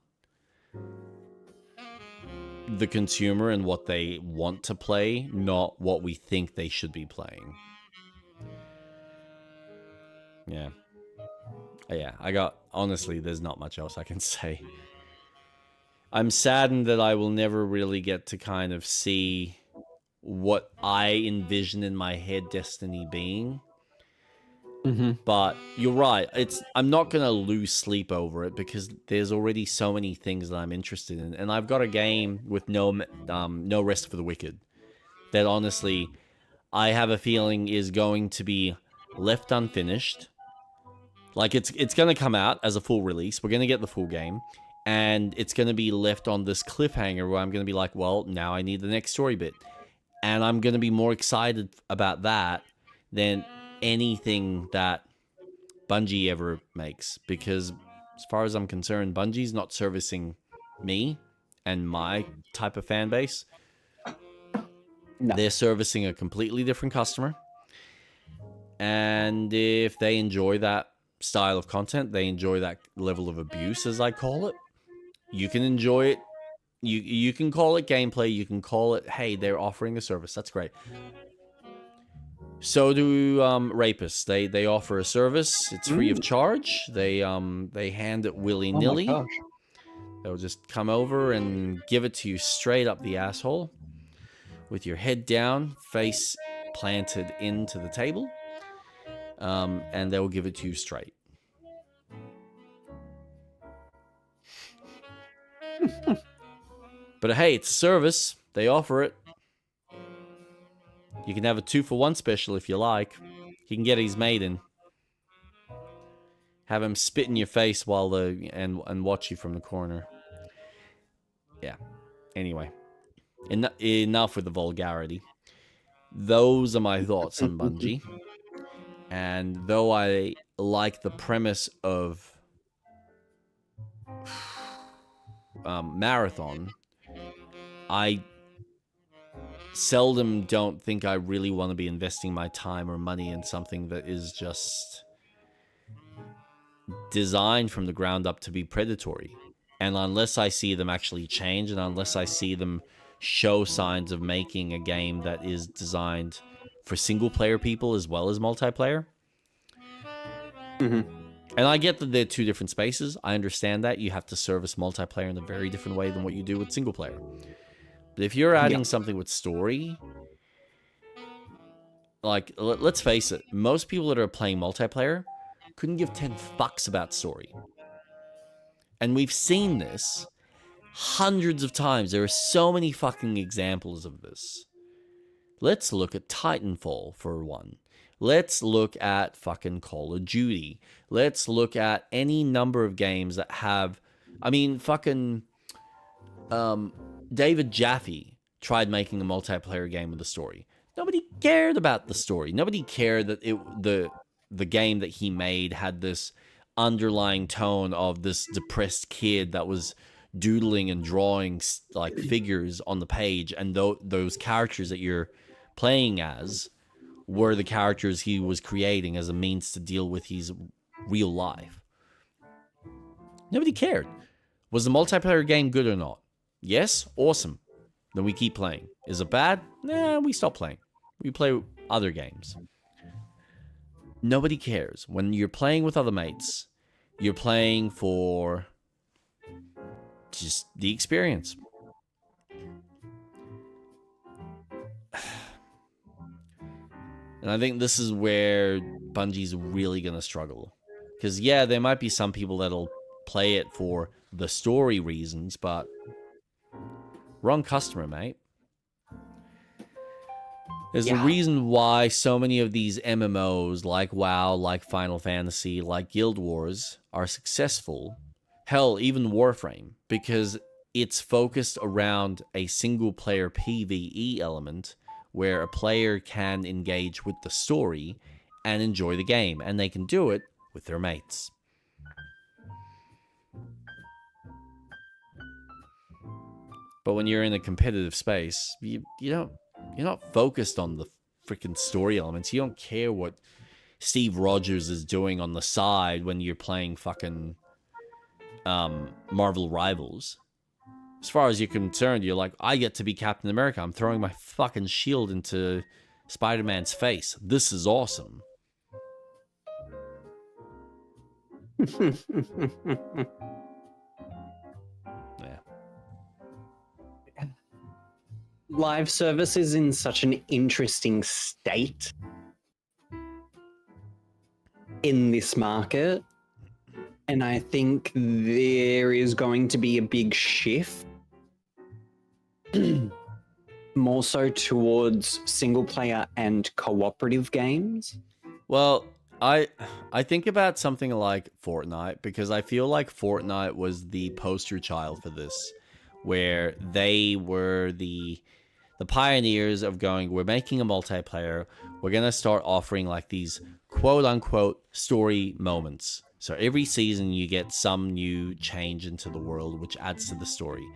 the consumer and what they want to play, not what we think they should be playing. Yeah. Honestly, there's not much else I can say. I'm saddened that I will never really get to kind of see what I envision in my head Destiny being. But you're right. I'm not going to lose sleep over it, because there's already so many things that I'm interested in. And I've got a game with no rest for the wicked that honestly I have a feeling is going to be left unfinished. Like, it's going to come out as a full release. We're going to get the full game. And it's going to be left on this cliffhanger where I'm going to be like, well, now I need the next story bit. And I'm going to be more excited about that than anything that Bungie ever makes. Because as far as I'm concerned, Bungie's not servicing me and my type of fan base. No. They're servicing a completely different customer. And if they enjoy that style of content, they enjoy that level of abuse, as I call it, you can enjoy it. You can call it gameplay. You can call it, hey, they're offering a service. That's great. So do rapists. They offer a service. It's free of charge. They hand it willy-nilly. Oh my gosh. They'll just come over and give it to you straight up the asshole, with your head down, face planted into the table, and they'll give it to you straight. But hey, it's a service. They offer it. You can have a 2-for-1 special if you like. You can get his maiden. Have him spit in your face while and watch you from the corner. Yeah. Anyway, enough with the vulgarity. Those are my thoughts on Bungie. And though I like the premise of Marathon, I seldom don't think I really want to be investing my time or money in something that is just designed from the ground up to be predatory. And unless I see them actually change, and unless I see them show signs of making a game that is designed for single player people as well as multiplayer. And I get that they're two different spaces. I understand that you have to service multiplayer in a very different way than what you do with single player. But if you're adding something with story, like, let's face it, most people that are playing multiplayer couldn't give 10 fucks about story. And we've seen this hundreds of times. There are so many fucking examples of this. Let's look at Titanfall for one. Let's look at fucking Call of Duty. Let's look at any number of games that have... I mean, fucking... David Jaffe tried making a multiplayer game with a story. Nobody cared about the story. Nobody cared that the game that he made had this underlying tone of this depressed kid that was doodling and drawing like figures on the page, and those characters that you're playing as were the characters he was creating as a means to deal with his real life. Nobody cared. Was the multiplayer game good or not? Yes? Awesome. Then we keep playing. Is it bad? Nah, we stop playing. We play other games. Nobody cares. When you're playing with other mates, you're playing for just the experience. And I think this is where Bungie's really going to struggle. Because, yeah, there might be some people that'll play it for the story reasons, but wrong customer, mate. There's a reason why so many of these MMOs, like WoW, like Final Fantasy, like Guild Wars, are successful. Hell, even Warframe. Because it's focused around a single-player PvE element where a player can engage with the story and enjoy the game. And they can do it with their mates. But when you're in a competitive space, you're not focused on the freaking story elements. You don't care what Steve Rogers is doing on the side when you're playing fucking Marvel Rivals. As far as you're concerned, you're like, I get to be Captain America. I'm throwing my fucking shield into Spider-Man's face. This is awesome. Yeah. Live service is in such an interesting state in this market. And I think there is going to be a big shift more so towards single player and cooperative games. Well, I think about something like Fortnite because I feel like Fortnite was the poster child for this, where they were the pioneers of going, we're making a multiplayer, we're going to start offering like these quote-unquote story moments. So every season you get some new change into the world, which adds to the story.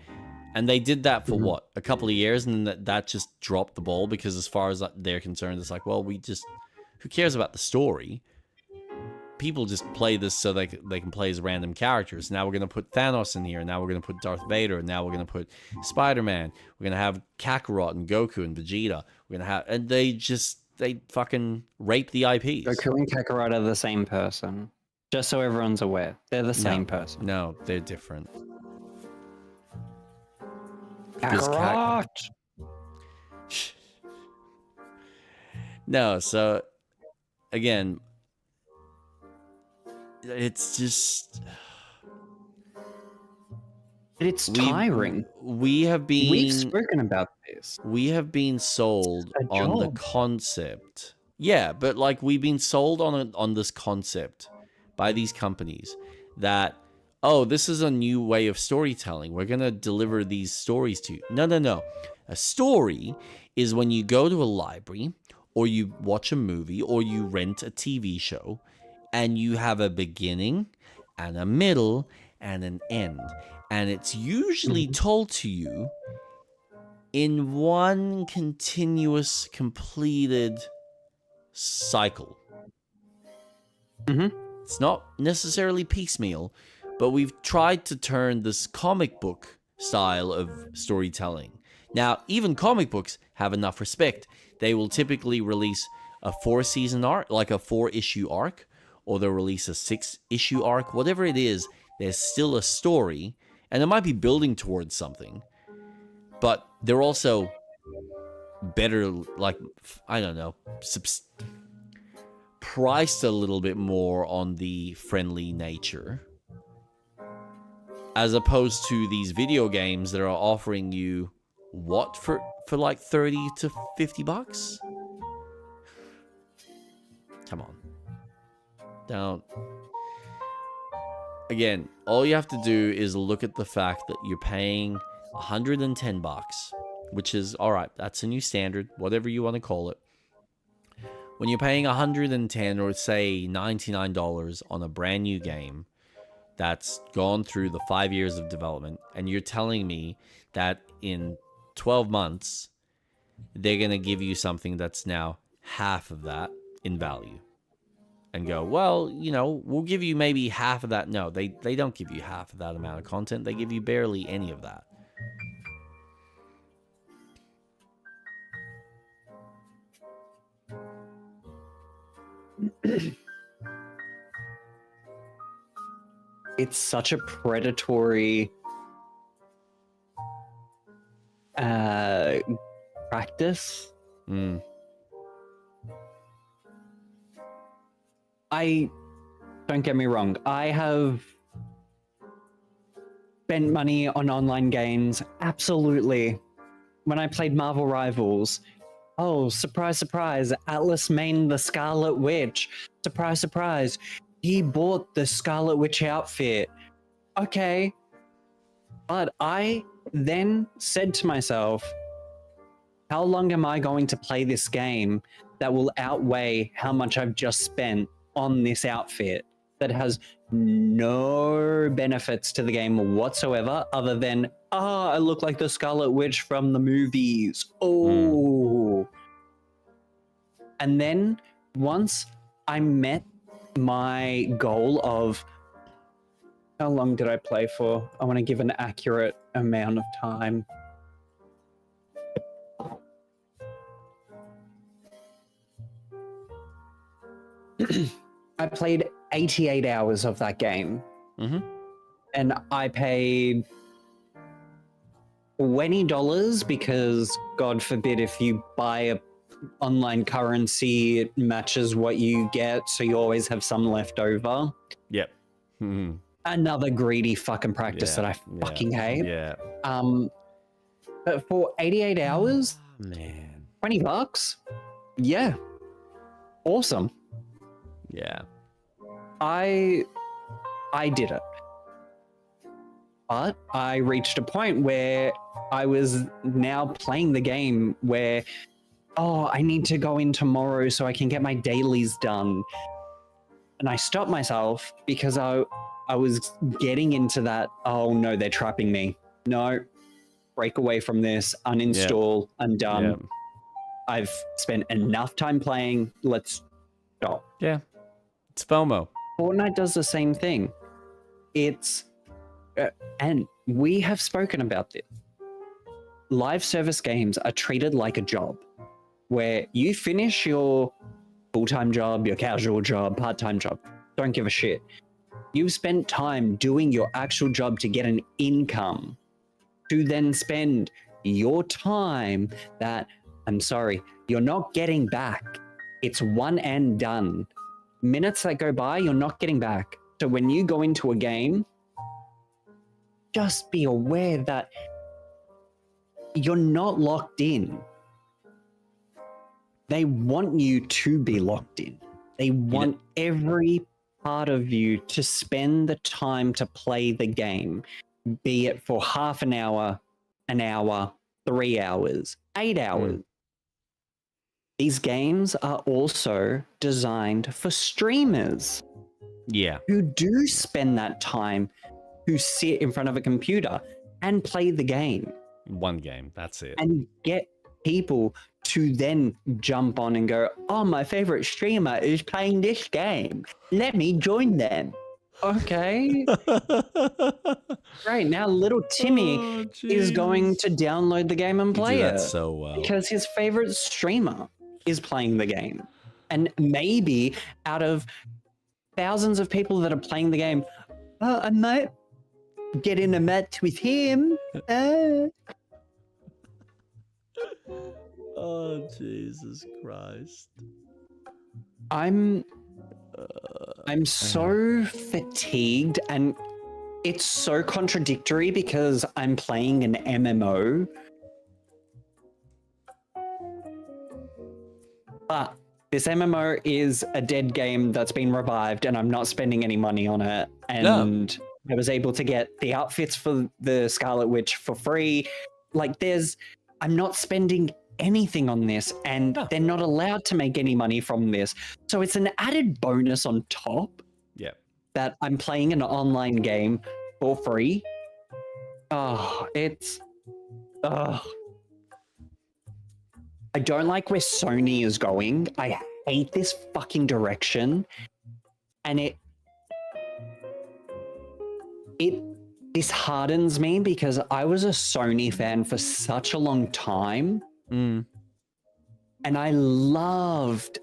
And they did that for what? A couple of years, and then that just dropped the ball because as far as they're concerned, it's like, well, who cares about the story? People just play this so they can play as random characters. Now we're going to put Thanos in here. Now we're going to put Darth Vader. Now we're going to put Spider-Man. We're going to have Kakarot and Goku and Vegeta. We're going to have... And they fucking rape the IPs. Goku and Kakarot are the same person. Just so everyone's aware. They're the same person. No, they're different. Kakarot! No, so... Again... It's just... It's tiring. We've spoken about this. We have been sold on the concept. Yeah, but like we've been sold on this concept by these companies that, oh, this is a new way of storytelling. We're going to deliver these stories to you. No. A story is when you go to a library or you watch a movie or you rent a TV show and you have a beginning and a middle and an end. And it's usually told to you in one continuous completed cycle. It's not necessarily piecemeal, but we've tried to turn this comic book style of storytelling. Now, even comic books have enough respect. They will typically release a 4-season arc, like a 4-issue arc, or they'll release a 6-issue arc. Whatever it is, there's still a story, and it might be building towards something, but they're also better, like, I don't know, priced a little bit more on the friendly nature, as opposed to these video games that are offering you what for like 30 to 50 bucks? Come on. Don't. Again, all you have to do is look at the fact that you're paying 110 bucks, which is, all right, that's a new standard, whatever you want to call it. When you're paying 110 or say $99 on a brand new game that's gone through the 5 years of development, and you're telling me that in 12 months, they're going to give you something that's now half of that in value and go, well, you know, we'll give you maybe half of that. No, they don't give you half of that amount of content. They give you barely any of that. It's such a predatory practice. Don't get me wrong, I have spent money on online games, absolutely. When I played Marvel Rivals, oh, surprise, surprise, Atlas mained the Scarlet Witch. Surprise, surprise, he bought the Scarlet Witch outfit. Okay. But I then said to myself, how long am I going to play this game that will outweigh how much I've just spent on this outfit that has no benefits to the game whatsoever other than, I look like the Scarlet Witch from the movies. Oh. And then once I met my goal of, how long did I play for? I want to give an accurate amount of time. I played 88 hours of that game. And I paid $20 because, God forbid, if you buy a online currency, it matches what you get, so you always have some left over. Yep. Another greedy fucking practice that I fucking hate. But for 88 hours, man, $20, yeah, awesome. Yeah, I did it, but I reached a point where I was now playing the game where, I need to go in tomorrow so I can get my dailies done, and I stopped myself because I was getting into that. Oh no, they're trapping me. No, break away from this. Uninstall. I'm done. I've spent enough time playing. Let's stop. Yeah. It's FOMO. Fortnite does the same thing. It's, and we have spoken about this. Live service games are treated like a job, where you finish your full-time job, your casual job, part-time job. Don't give a shit. You've spent time doing your actual job to get an income, to then spend your time that, I'm sorry, you're not getting back. It's one and done. Minutes that go by, you're not getting back. So when you go into a game, just be aware that you're not locked in. They want you to be locked in. They want every part of you to spend the time to play the game, be it for half an hour, 3 hours, 8 hours. These games are also designed for streamers. Yeah. Who do spend that time, who sit in front of a computer and play the game. One game, that's it. And get people to then jump on and go, oh, my favorite streamer is playing this game. Let me join them. Okay. Right, now little Timmy is going to download the game and play it. So well. Because his favorite streamer is playing the game. And maybe out of thousands of people that are playing the game, I might get in a match with him. Oh, Jesus Christ. I'm so fatigued, and it's so contradictory because I'm playing an MMO. But this MMO is a dead game that's been revived, and I'm not spending any money on it. And I was able to get the outfits for the Scarlet Witch for free. Like, I'm not spending anything on this, and they're not allowed to make any money from this. So it's an added bonus on top. Yeah. That I'm playing an online game for free. I don't like where Sony is going. I hate this fucking direction. And it disheartens me because I was a Sony fan for such a long time. And I loved,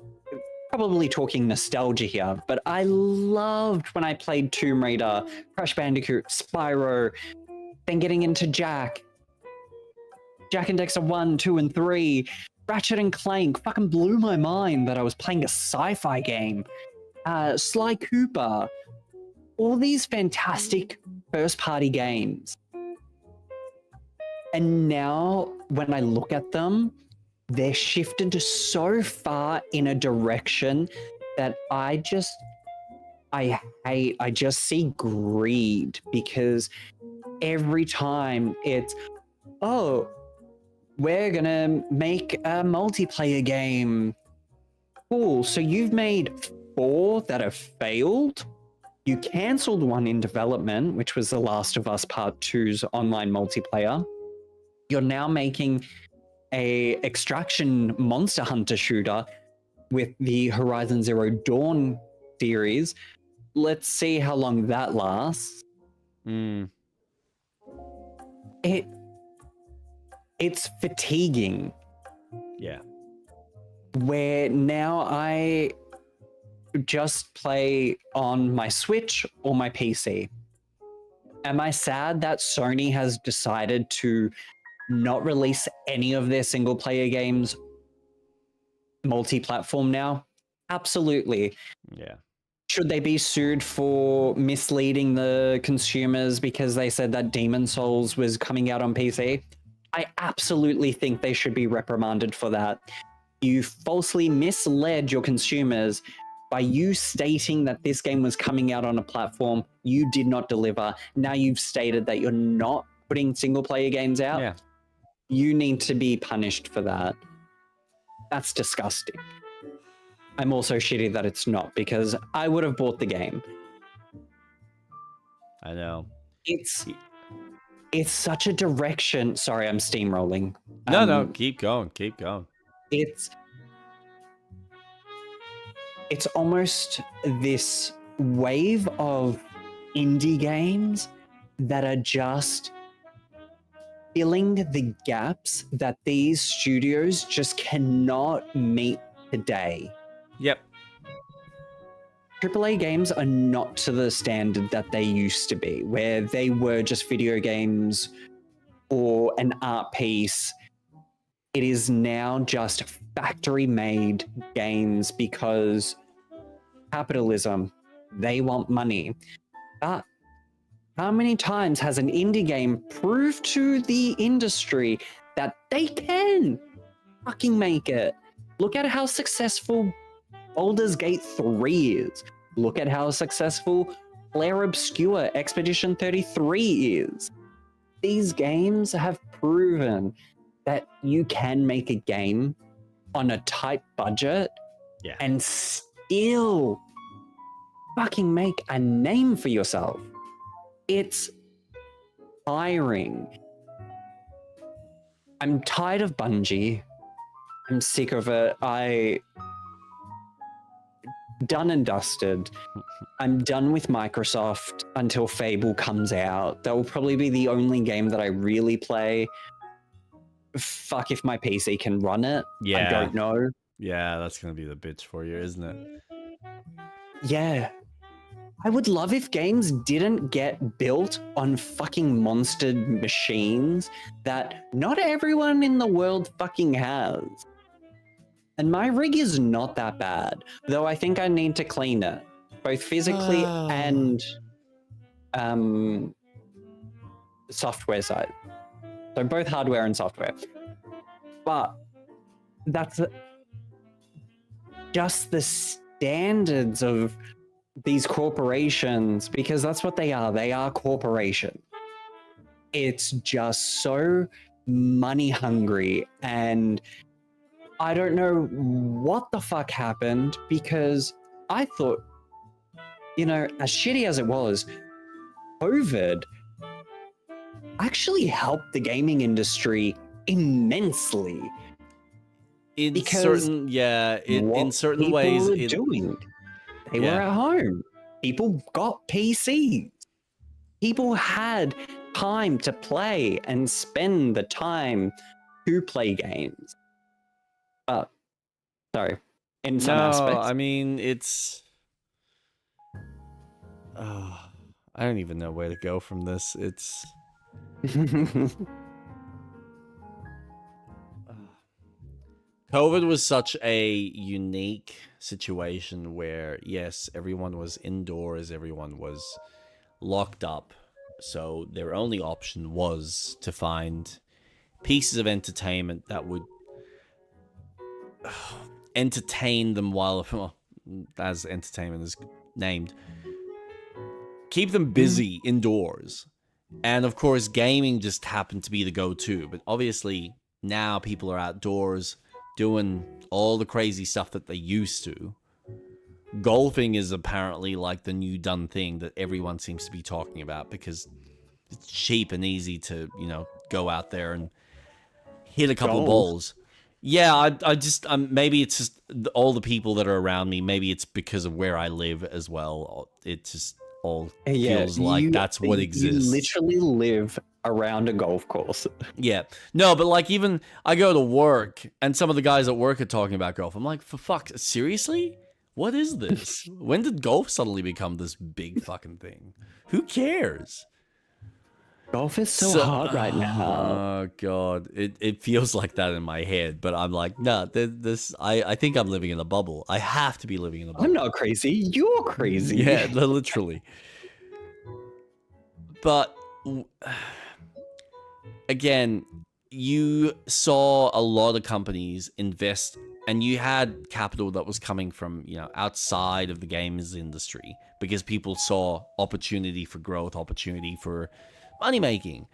probably talking nostalgia here, but I loved when I played Tomb Raider, Crash Bandicoot, Spyro, then getting into Jak and Dexter 1, 2, and 3, Ratchet and Clank fucking blew my mind that I was playing a sci-fi game. Sly Cooper, all these fantastic first-party games. And now when I look at them, they're shifted so far in a direction that I hate. I just see greed, because every time it's, oh, we're gonna make a multiplayer game. Cool, so you've made 4 that have failed. You cancelled one in development, which was The Last of Us Part 2's online multiplayer. You're now making a extraction Monster Hunter shooter with the Horizon Zero Dawn series. Let's see how long that lasts. It's fatiguing. Yeah. Where now I just play on my Switch or my PC. Am I sad that Sony has decided to not release any of their single player games multi-platform now? Absolutely. Yeah. Should they be sued for misleading the consumers because they said that Demon Souls was coming out on PC? I absolutely think they should be reprimanded for that. You falsely misled your consumers by you stating that this game was coming out on a platform you did not deliver. Now you've stated that you're not putting single player games out. Yeah. You need to be punished for that. That's disgusting. I'm also shitty that it's not, because I would have bought the game. I know. It's such a direction. Sorry, I'm steamrolling. No, keep going. It's almost this wave of indie games that are just filling the gaps that these studios just cannot meet today. Yep. AAA games are not to the standard that they used to be, where they were just video games or an art piece. It is now just factory-made games because capitalism, they want money. But how many times has an indie game proved to the industry that they can fucking make it? Look at how successful Baldur's Gate 3 is. Look at how successful Claire Obscure Expedition 33 is. These games have proven that you can make a game on a tight budget and still fucking make a name for yourself. It's tiring. I'm tired of Bungie. I'm sick of it. Done and dusted. I'm done with Microsoft until Fable comes out. That will probably be the only game that I really play. Fuck if my PC can run it. Yeah. I don't know. Yeah, that's gonna be the bitch for you, isn't it? Yeah. I would love if games didn't get built on fucking monstered machines that not everyone in the world fucking has. And my rig is not that bad, though I think I need to clean it, both physically and software side. So both hardware and software. But that's just the standards of these corporations, because that's what they are. They are corporations. It's just so money hungry, and I don't know what the fuck happened, because I thought, as shitty as it was, COVID actually helped the gaming industry immensely. in Because certain in what certain people ways were doing. They were Yeah. at home. People got PCs. People had time to play and spend the time to play games. Sorry, in some No, aspects. I mean it's. I don't even know where to go from this. It's. COVID was such a unique situation where, yes, everyone was indoors, everyone was locked up. So their only option was to find pieces of entertainment that would entertain them while, well, as entertainment is named, keep them busy indoors. And of course, gaming just happened to be the go-to. But obviously, now people are outdoors doing all the crazy stuff that they used to. Golfing is apparently like the new done thing that everyone seems to be talking about because it's cheap and easy to, go out there and hit a couple of balls. Yeah, I just, maybe it's just all the people that are around me. Maybe it's because of where I live as well. It just all feels like that's what exists. You literally live around a golf course. Yeah. No, but like even I go to work and some of the guys at work are talking about golf. I'm like, for fuck, seriously? What is this? When did golf suddenly become this big fucking thing? Who cares? Golf is so hot right now. Oh god, it feels like that in my head, but I'm like, nah, I think I'm living in a bubble. I have to be living in a bubble. I'm not crazy. You're crazy. Yeah, literally. But again, you saw a lot of companies invest, and you had capital that was coming from, outside of the games industry because people saw opportunity for growth, opportunity for money making.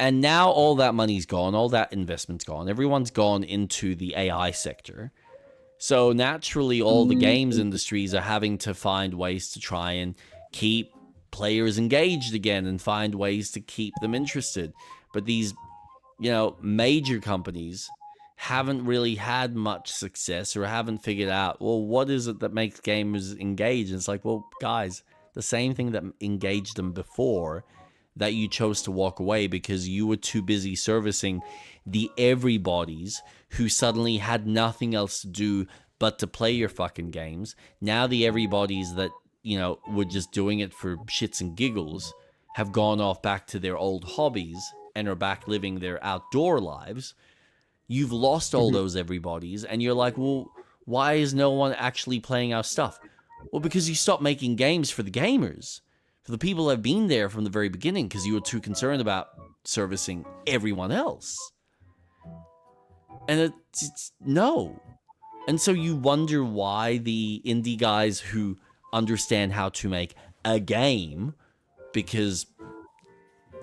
And now all that money's gone, all that investment's gone. Everyone's gone into the AI sector. So naturally, all the games industries are having to find ways to try and keep players engaged again and find ways to keep them interested. But these, major companies haven't really had much success or haven't figured out, well, what is it that makes gamers engage? And it's like, well, guys, the same thing that engaged them before that you chose to walk away because you were too busy servicing the everybodies who suddenly had nothing else to do but to play your fucking games. Now the everybodies that, were just doing it for shits and giggles have gone off back to their old hobbies and are back living their outdoor lives. You've lost all those everybodies and you're like, well, why is no one actually playing our stuff? Well, because you stopped making games for the gamers. For the people that have been there from the very beginning because you were too concerned about servicing everyone else. And it's no. And so you wonder why the indie guys who understand how to make a game, because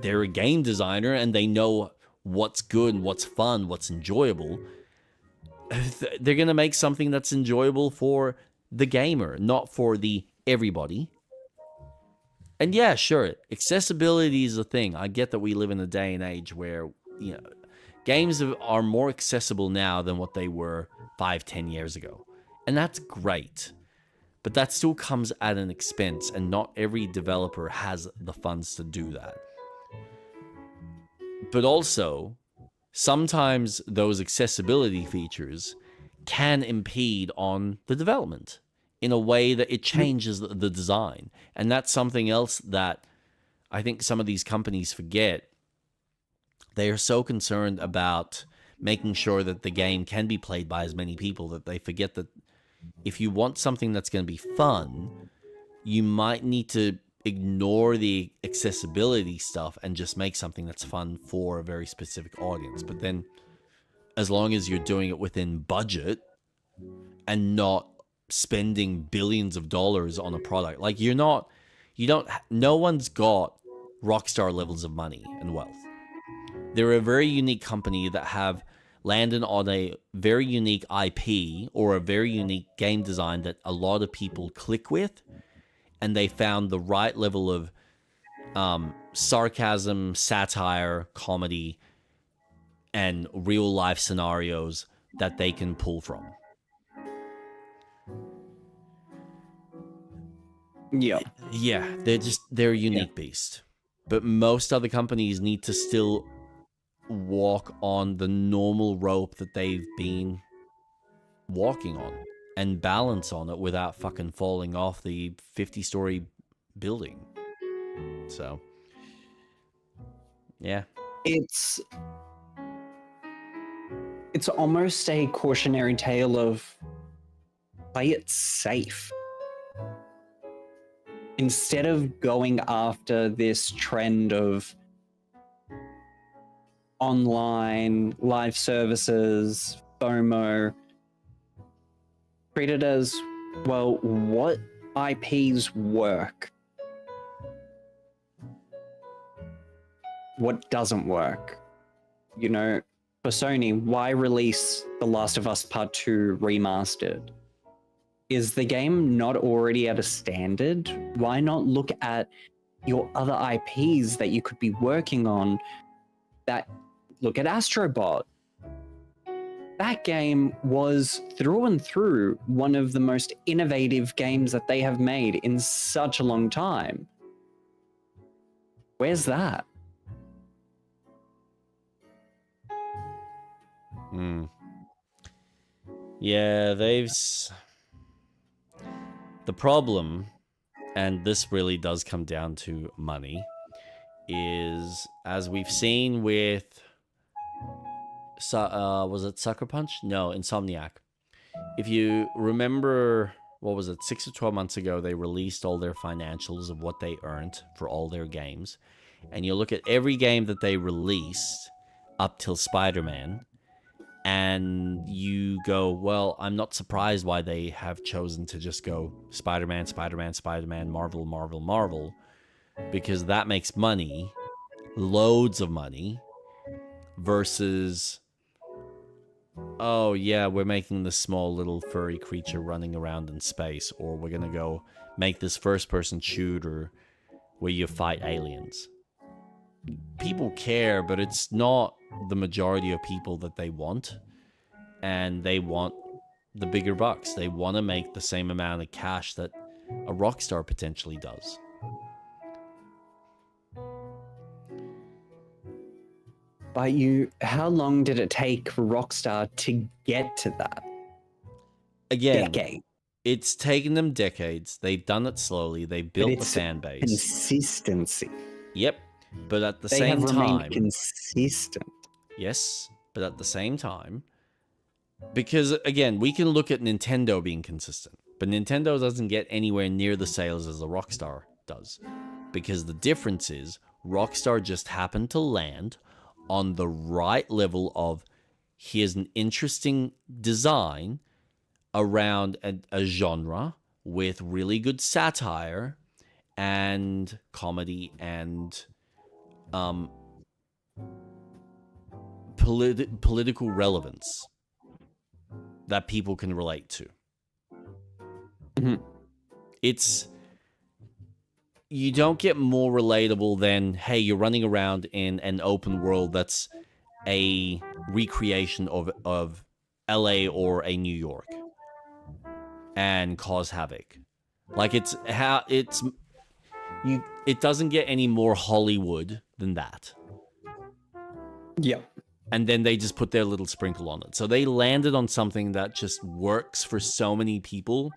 they're a game designer and they know what's good and what's fun, what's enjoyable, they're going to make something that's enjoyable for the gamer, not for the everybody. And yeah, sure, accessibility is a thing. I get that we live in a day and age where, games are more accessible now than what they were 5-10 years ago. And that's great. But that still comes at an expense, and not every developer has the funds to do that. But also, sometimes those accessibility features can impede on the development in a way that it changes the design. And that's something else that I think some of these companies forget. They are so concerned about making sure that the game can be played by as many people that they forget that if you want something that's going to be fun, you might need to ignore the accessibility stuff and just make something that's fun for a very specific audience. But then as long as you're doing it within budget and not spending billions of dollars on a product, like no one's got Rockstar levels of money and wealth. They're a very unique company that have landed on a very unique IP or a very unique game design that a lot of people click with, and they found the right level of sarcasm, satire, comedy, and real life scenarios that they can pull from. Yeah. Yeah, they're a unique beast. But most other companies need to still walk on the normal rope that they've been walking on and balance on it without fucking falling off the 50-story building. So, yeah. It's almost a cautionary tale of play it safe. Instead of going after this trend of online live services, FOMO, treat it as, well, what IPs work? What doesn't work? You know, for Sony, why release The Last of Us Part 2 remastered? Is the game not already at a standard? Why not look at your other IPs that you could be working on? Look at Astrobot. That game was through and through one of the most innovative games that they have made in such a long time. Where's that? Yeah, the problem, and this really does come down to money, is, as we've seen with was it Sucker Punch? No, Insomniac. If you remember, what was it, 6 or 12 months ago, they released all their financials of what they earned for all their games. And you look at every game that they released up till Spider-Man, and you go, well, I'm not surprised why they have chosen to just go Spider-Man, Spider-Man, Spider-Man, Marvel, Marvel, Marvel, because that makes money, loads of money, versus, oh yeah, we're making this small little furry creature running around in space, or we're gonna go make this first-person shooter where you fight aliens. People care, but it's not the majority of people that they want, and they want the bigger bucks. They want to make the same amount of cash that a Rockstar potentially does. But how long did it take Rockstar to get to that? Again, Decade. It's taken them decades. They've done it slowly. They built the fan base. Consistency. Yep. But at the They same have time, remained consistent. yes, but at the same time, because again, we can look at Nintendo being consistent, but Nintendo doesn't get anywhere near the sales as a Rockstar does, because the difference is Rockstar just happened to land on the right level of, here's an interesting design around a genre with really good satire and comedy and political relevance that people can relate to. You don't get more relatable than, hey, you're running around in an open world that's a recreation of LA or a New York and cause havoc. Like, it doesn't get any more Hollywood than that. Yeah. And then they just put their little sprinkle on it. So they landed on something that just works for so many people,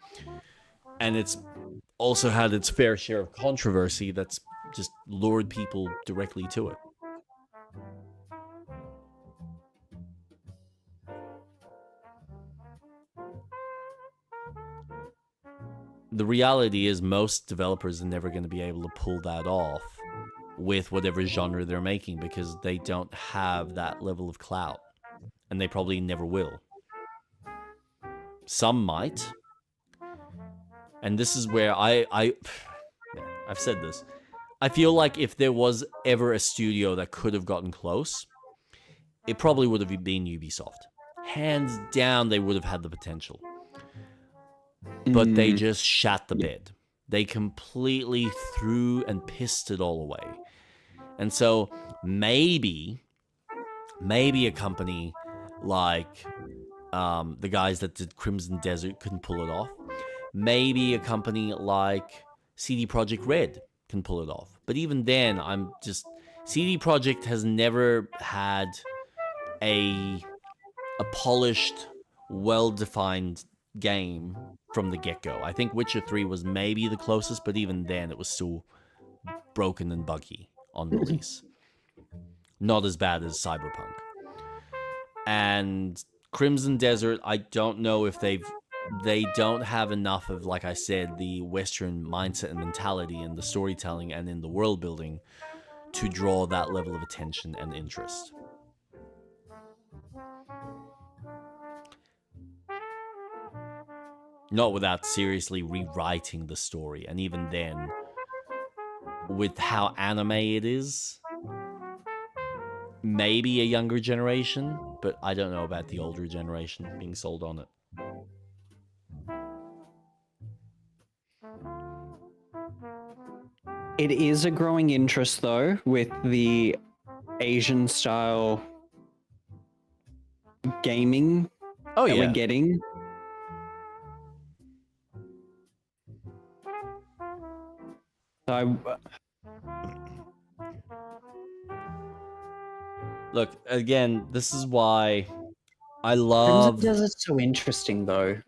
and it's also had its fair share of controversy that's just lured people directly to it. The reality is most developers are never going to be able to pull that off with whatever genre they're making, because they don't have that level of clout, and they probably never will. Some might, and this is where I've said this. I feel like if there was ever a studio that could have gotten close, it probably would have been Ubisoft. Hands down, they would have had the potential. But they just shat the bed. They completely threw and pissed it all away. And so maybe a company like the guys that did Crimson Desert couldn't pull it off. Maybe a company like CD Projekt Red can pull it off. But even then, CD Projekt has never had a polished, well-defined game from the get-go. I think Witcher 3 was maybe the closest, but even then it was still broken and buggy on release. Not as bad as Cyberpunk. And Crimson Desert, I don't know if they don't have enough of, like I said, the Western mindset and mentality in the storytelling and in the world building to draw that level of attention and interest. Not without seriously rewriting the story. And even then, with how anime it is, maybe a younger generation, but I don't know about the older generation being sold on it. It is a growing interest, though, with the Asian style gaming that we're getting. So Look, again, this is why I love... Crimson Desert's so interesting, though.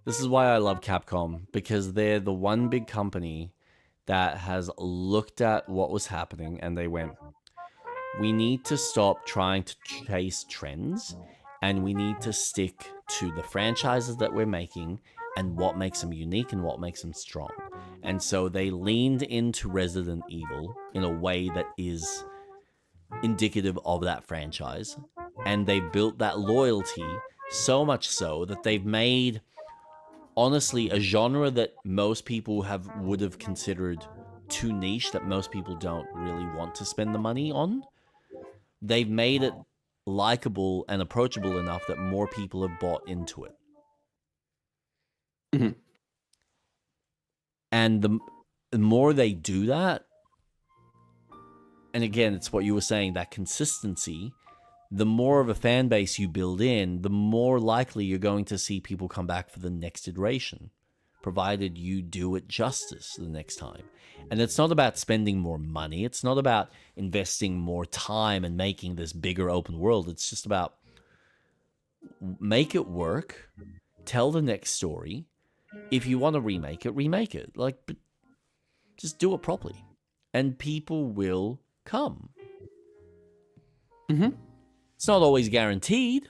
This is why I love Capcom, because they're the one big company that has looked at what was happening and they went, we need to stop trying to chase trends and we need to stick to the franchises that we're making and what makes them unique and what makes them strong. And so they leaned into Resident Evil in a way that is indicative of that franchise, and they built that loyalty so much so that they've made, honestly, a genre that most people would have considered too niche, that most people don't really want to spend the money on. They've made it likable and approachable enough that more people have bought into it. Mm-hmm. And the more they do that, and again, it's what you were saying, that consistency, the more of a fan base you build in, the more likely you're going to see people come back for the next iteration, provided you do it justice the next time. And it's not about spending more money. It's not about investing more time and making this bigger open world. It's just about make it work, tell the next story. If you want to remake it. But just do it properly. And people will come. Mm-hmm. It's not always guaranteed.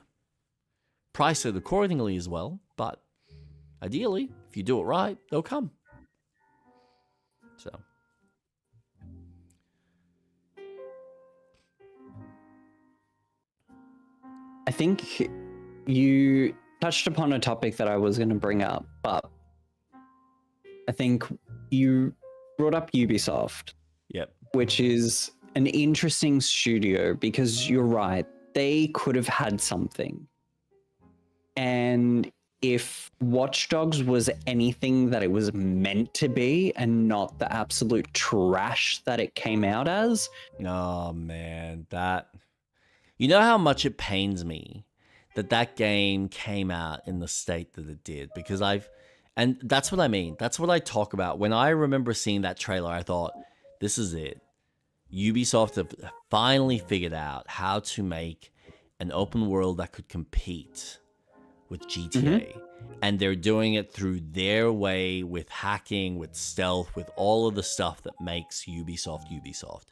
Price it accordingly as well, but ideally, if you do it right, they'll come. So. I think you touched upon a topic that I was going to bring up, but I think you brought up Ubisoft. Yep. Which is an interesting studio because you're right. They could have had something. And if Watch Dogs was anything that it was meant to be and not the absolute trash that it came out as. Oh, man. You know how much it pains me that game came out in the state that it did? Because and that's what I mean. That's what I talk about. When I remember seeing that trailer, I thought, this is it. Ubisoft have finally figured out how to make an open world that could compete with GTA. Mm-hmm. And they're doing it through their way, with hacking, with stealth, with all of the stuff that makes Ubisoft.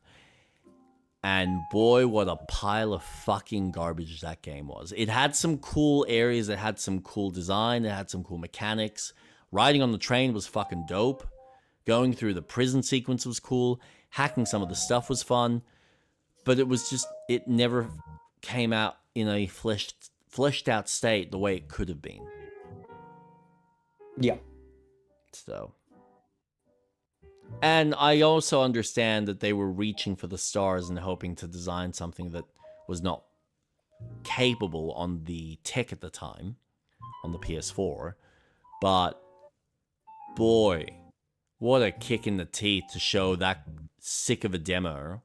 And boy, what a pile of fucking garbage that game was. It had some cool areas, it had some cool design, it had some cool mechanics. Riding on the train was fucking dope. Going through the prison sequence was cool. Hacking some of the stuff was fun. But it was just, it never came out in a fleshed out state the way it could have been. Yeah. So. And I also understand that they were reaching for the stars and hoping to design something that was not capable on the tech at the time, on the PS4. But, boy, what a kick in the teeth to show that sick of a demo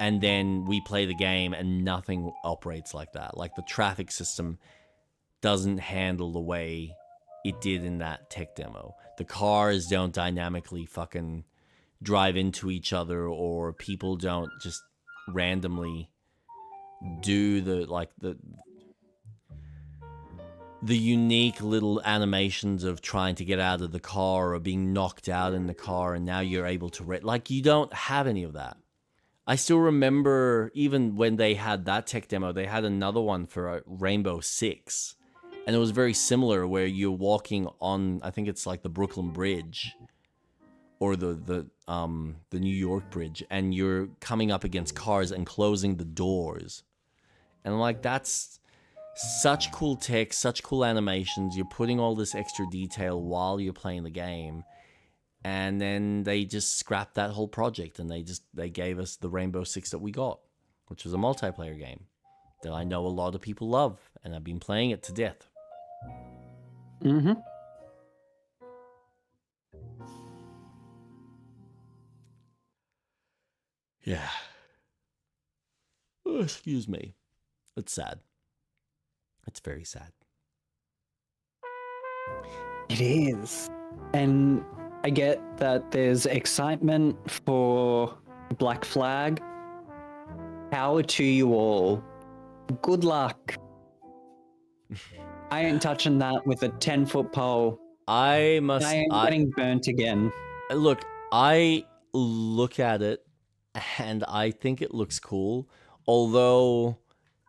and then we play the game and nothing operates like that. Like the traffic system doesn't handle the way it did in that tech demo. The cars don't dynamically fucking drive into each other, or people don't just randomly do the unique little animations of trying to get out of the car or being knocked out in the car, and now you're able to like, you don't have any of that. I still remember even when they had that tech demo, they had another one for Rainbow Six, and it was very similar, where you're walking on, I think it's like the Brooklyn Bridge or the New York Bridge, and you're coming up against cars and closing the doors. And I'm like, that's such cool tech, such cool animations. You're putting all this extra detail while you're playing the game. And then they just scrapped that whole project, and they gave us the Rainbow Six that we got, which was a multiplayer game that I know a lot of people love, and I've been playing it to death. Mm-hmm. Yeah. Oh, excuse me. It's sad. It's very sad. It is. And I get that there's excitement for Black Flag. Power to you all. Good luck. I ain't touching that with a 10-foot pole. I ain't getting burnt again. Look, I look at it and I think it looks cool. Although,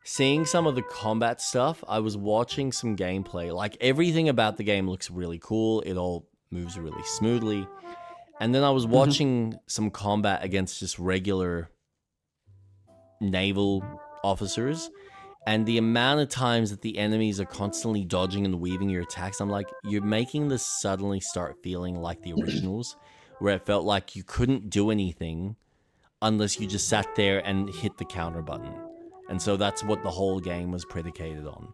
seeing some of the combat stuff, I was watching some gameplay. Like, everything about the game looks really cool. It all moves really smoothly. And then I was watching some combat against just regular naval officers. And the amount of times that the enemies are constantly dodging and weaving your attacks, I'm like, you're making this suddenly start feeling like the originals, where it felt like you couldn't do anything unless you just sat there and hit the counter button. And so that's what the whole game was predicated on.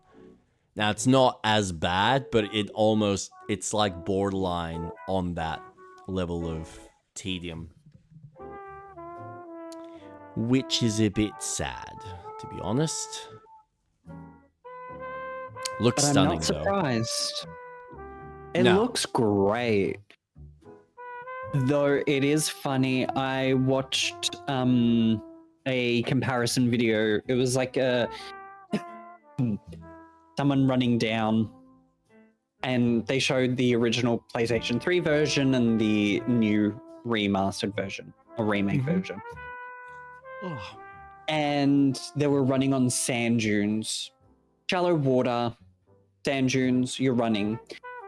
Now, it's not as bad, but it's like borderline on that level of tedium. Which is a bit sad, to be honest. Looks stunning, though. I'm not surprised. It looks great. Though it is funny, I watched a comparison video. It was like someone running down, and they showed the original PlayStation 3 version and the new remastered version, a remake version. Oh. And they were running on sand dunes, shallow water, sand dunes, you're running.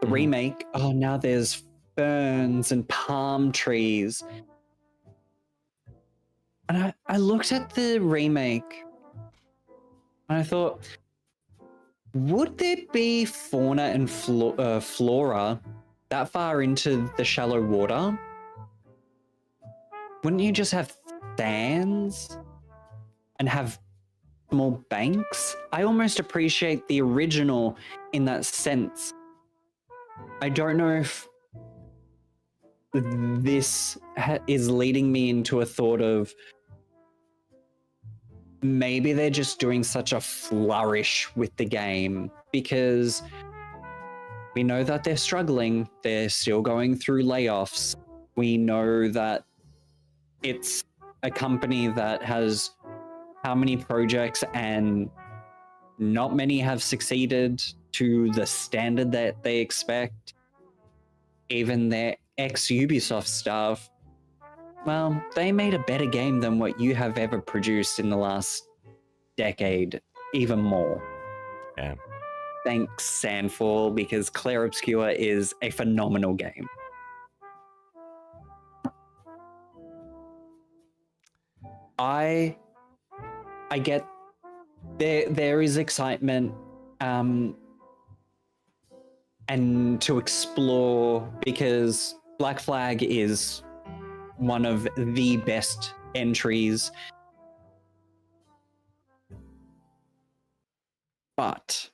The remake, now there's ferns and palm trees. And I looked at the remake and I thought, would there be fauna and flora that far into the shallow water? Wouldn't you just have sands and have small banks? I almost appreciate the original in that sense. I don't know if this is leading me into a thought of maybe they're just doing such a flourish with the game, because we know that they're struggling. They're still going through layoffs. We know that it's a company that has how many projects, and not many have succeeded to the standard that they expect. Even their ex-Ubisoft stuff, well, they made a better game than what you have ever produced in the last decade, even more. Yeah. Thanks, Sandfall, because Clair Obscur is a phenomenal game. I get there is excitement and to explore, because Black Flag is one of the best entries. But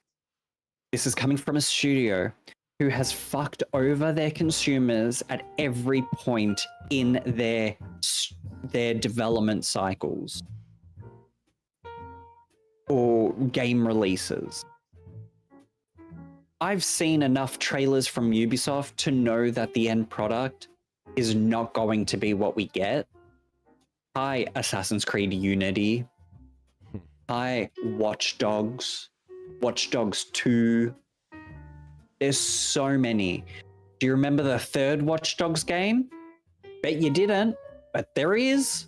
this is coming from a studio who has fucked over their consumers at every point in their development cycles. or game releases. I've seen enough trailers from Ubisoft to know that the end product is not going to be what we get. Hi, Assassin's Creed Unity. Hi, Watch Dogs. Watch Dogs 2. There's so many. Do you remember the third Watch Dogs game? Bet you didn't, but there is.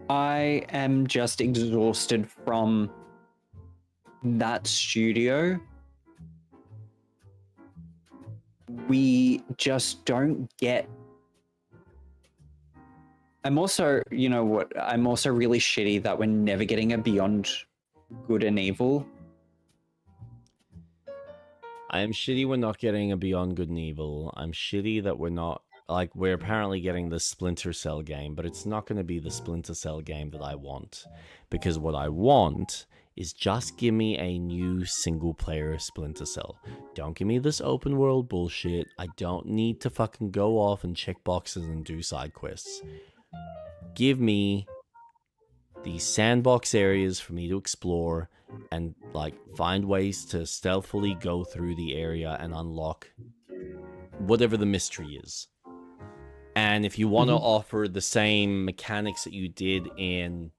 I am just exhausted from that studio. We just don't get. I'm also, you know what? I'm also really shitty that we're never getting a Beyond Good and Evil. I am shitty we're not getting a Beyond Good and Evil. I'm shitty that we're not, like, we're apparently getting the Splinter Cell game, but it's not going to be the Splinter Cell game that I want. Because what I want is just give me a new single-player Splinter Cell. Don't give me this open world bullshit. I don't need to fucking go off and check boxes and do side quests. Give me these sandbox areas for me to explore and like find ways to stealthily go through the area and unlock whatever the mystery is. And if you want to offer the same mechanics that you did in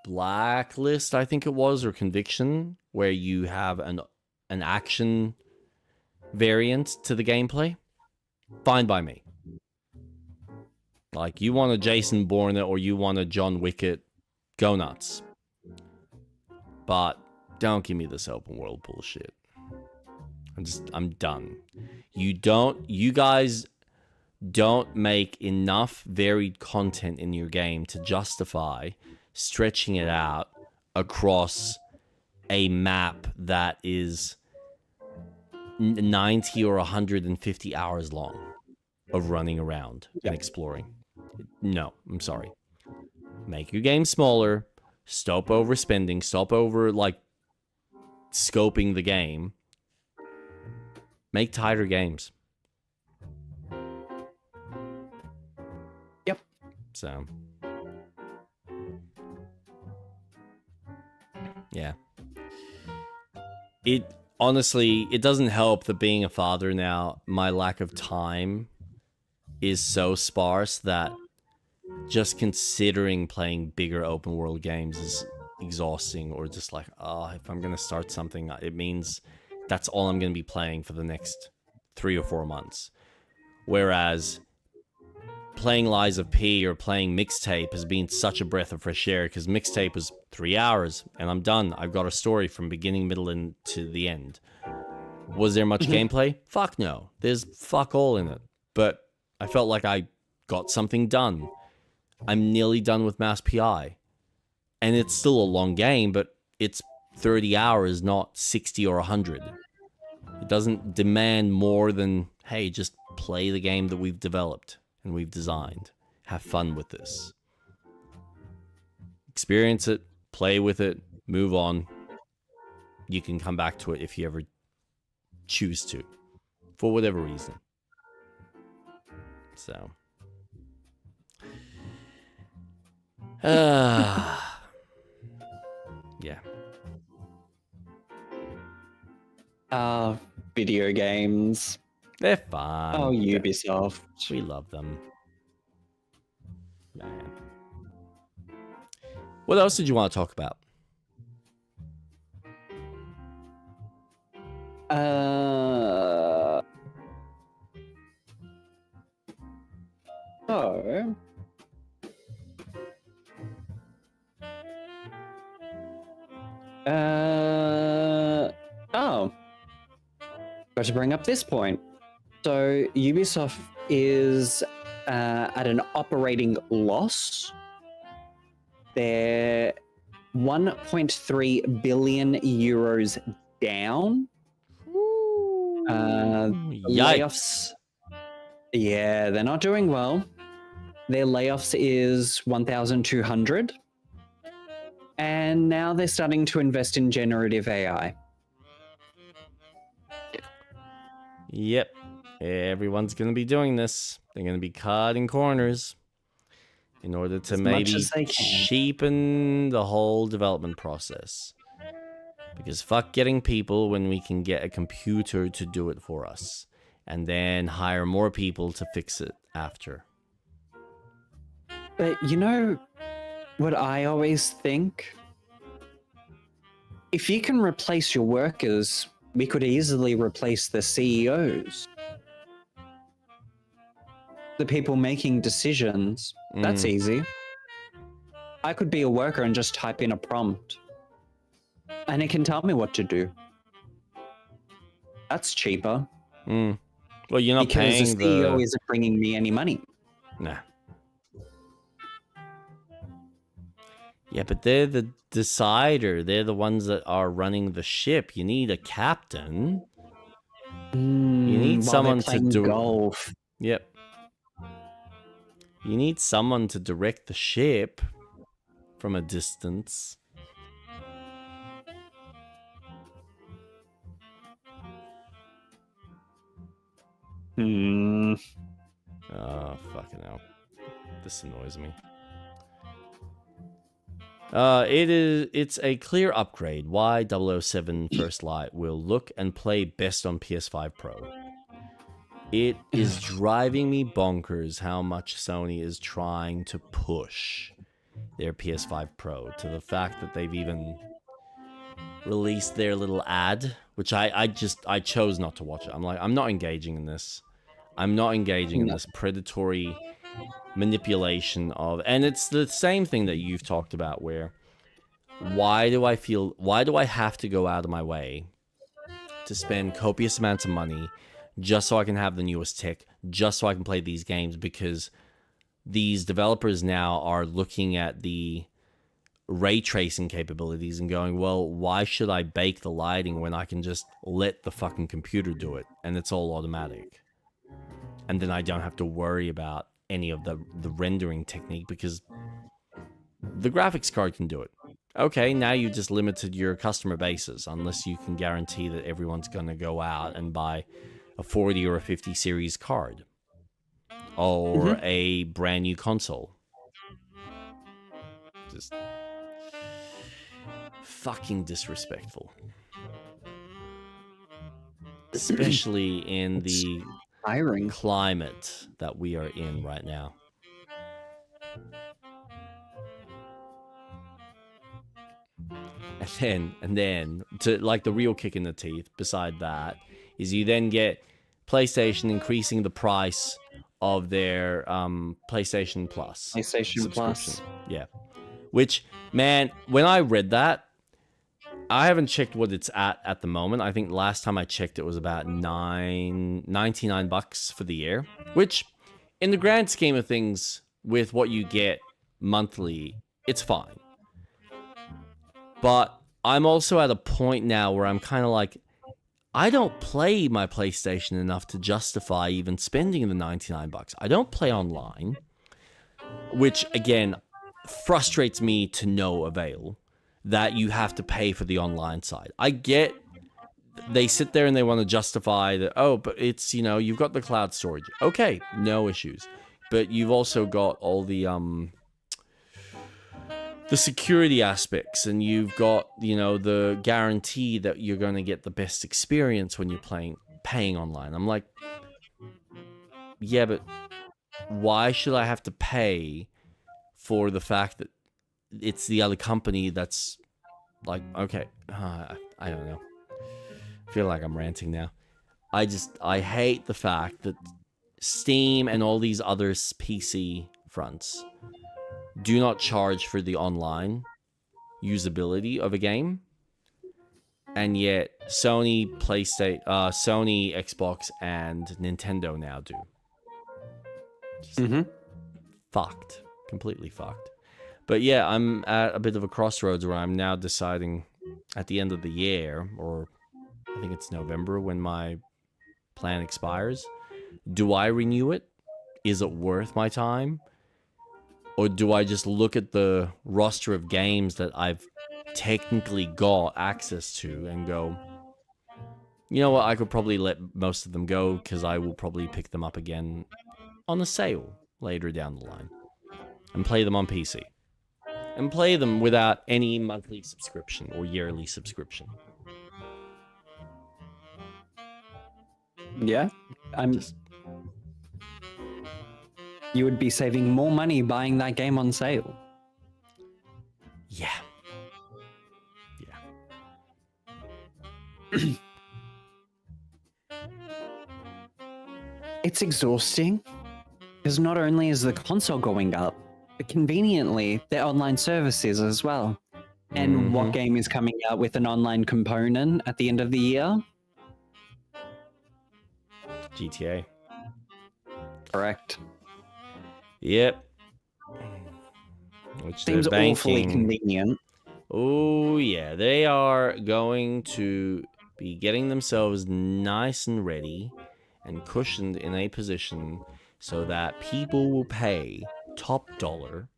Blacklist, I think it was, or Conviction, where you have an action variant to the gameplay, fine by me. Like, you want a Jason Bourne it or you want a John Wick it, go nuts. But don't give me this open world bullshit. I'm done. You guys don't make enough varied content in your game to justify stretching it out across a map that is 90 or 150 hours long of running around and exploring. No, I'm sorry. Make your game smaller. Stop overspending. Stop over, like, scoping the game. Make tighter games. Yep. So. Yeah. It, honestly, it doesn't help that being a father now, my lack of time is so sparse that just considering playing bigger open world games is exhausting, or just like, oh, if I'm going to start something, it means that's all I'm going to be playing for the next 3 or 4 months. Whereas playing Lies of P or playing Mixtape has been such a breath of fresh air, because Mixtape was 3 hours and I'm done. I've got a story from beginning, middle, and to the end. Was there much gameplay? Fuck no. There's fuck all in it. But I felt like I got something done. I'm nearly done with Mass PI. And it's still a long game, but it's 30 hours, not 60 or 100. It doesn't demand more than, hey, just play the game that we've developed and we've designed. Have fun with this. Experience it, play with it, move on. You can come back to it if you ever choose to, for whatever reason. So. Yeah. Video games. They're fun. Oh, Ubisoft. We love them. Man. What else did you want to talk about? Got to bring up this point. So Ubisoft is at an operating loss. They're 1.3 billion euros down. Layoffs. Yeah, they're not doing well. Their layoffs is 1,200. And now they're starting to invest in generative AI. Yep. Everyone's going to be doing this. They're going to be cutting corners. in order to As much maybe as they can. cheapen the whole development process. Because fuck getting people when we can get a computer to do it for us. And then hire more people to fix it after. But you know what I always think? If you can replace your workers, we could easily replace the CEOs. The people making decisions. That's easy. I could be a worker and just type in a prompt. And it can tell me what to do. That's cheaper. Well, you're not because paying the CEO isn't bringing me any money. Nah. Yeah, but they're the decider. They're the ones that are running the ship. You need a captain. You need someone to do golf. Yep. You need someone to direct the ship from a distance. Oh, fucking hell. This annoys me. It's a clear upgrade. Why 007 First Light will look and play best on PS5 Pro. It is driving me bonkers how much Sony is trying to push their PS5 Pro to the fact that they've even released their little ad, which I chose not to watch it. I'm like, I'm not engaging in this. I'm not engaging in this predatory manipulation of, and it's the same thing that you've talked about where why do I have to go out of my way to spend copious amounts of money just so I can have the newest tech, just so I can play these games, because these developers now are looking at the ray tracing capabilities and going, well, why should I bake the lighting when I can just let the fucking computer do it and it's all automatic? And then I don't have to worry about any of the rendering technique because the graphics card can do it. Okay, now you just limited your customer bases unless you can guarantee that everyone's going to go out and buy a 40 or a 50 series card or a brand new console. Just fucking disrespectful. Especially in the climate that we are in right now. And then to like the real kick in the teeth beside that is you then get PlayStation increasing the price of their PlayStation Plus. PlayStation Plus. Yeah. Which, man, when I read that, I haven't checked what it's at the moment. I think last time I checked it was about $99 for the year, which in the grand scheme of things with what you get monthly, it's fine. But I'm also at a point now where I'm kind of like, I don't play my PlayStation enough to justify even spending the $99. I don't play online, which again frustrates me to no avail that you have to pay for the online side. I get they sit there and they want to justify that, oh, but it's, you know, you've got the cloud storage. Okay, no issues. But you've also got all the security aspects, and you've got, you know, the guarantee that you're going to get the best experience when you're paying online. I'm like, yeah, but why should I have to pay for the fact that it's the other company that's like, okay, I don't know. I feel like I'm ranting now. I hate the fact that Steam and all these other PC fronts do not charge for the online usability of a game, and yet Sony, PlayStation, Sony, Xbox, and Nintendo now do. Fucked. Completely fucked. But yeah, I'm at a bit of a crossroads where I'm now deciding at the end of the year, or I think it's November when my plan expires, do I renew it? Is it worth my time? Or do I just look at the roster of games that I've technically got access to and go, you know what, I could probably let most of them go because I will probably pick them up again on a sale later down the line. and play them on PC. And play them without any monthly subscription or yearly subscription. Yeah, you would be saving more money buying that game on sale. Yeah. It's exhausting because not only is the console going up, but conveniently their online service is as well. And what game is coming out with an online component at the end of the year? GTA. Correct. Yep. Which Seems they're awfully banking. convenient. Oh, yeah. They are going to be getting themselves nice and ready and cushioned in a position so that people will pay top dollar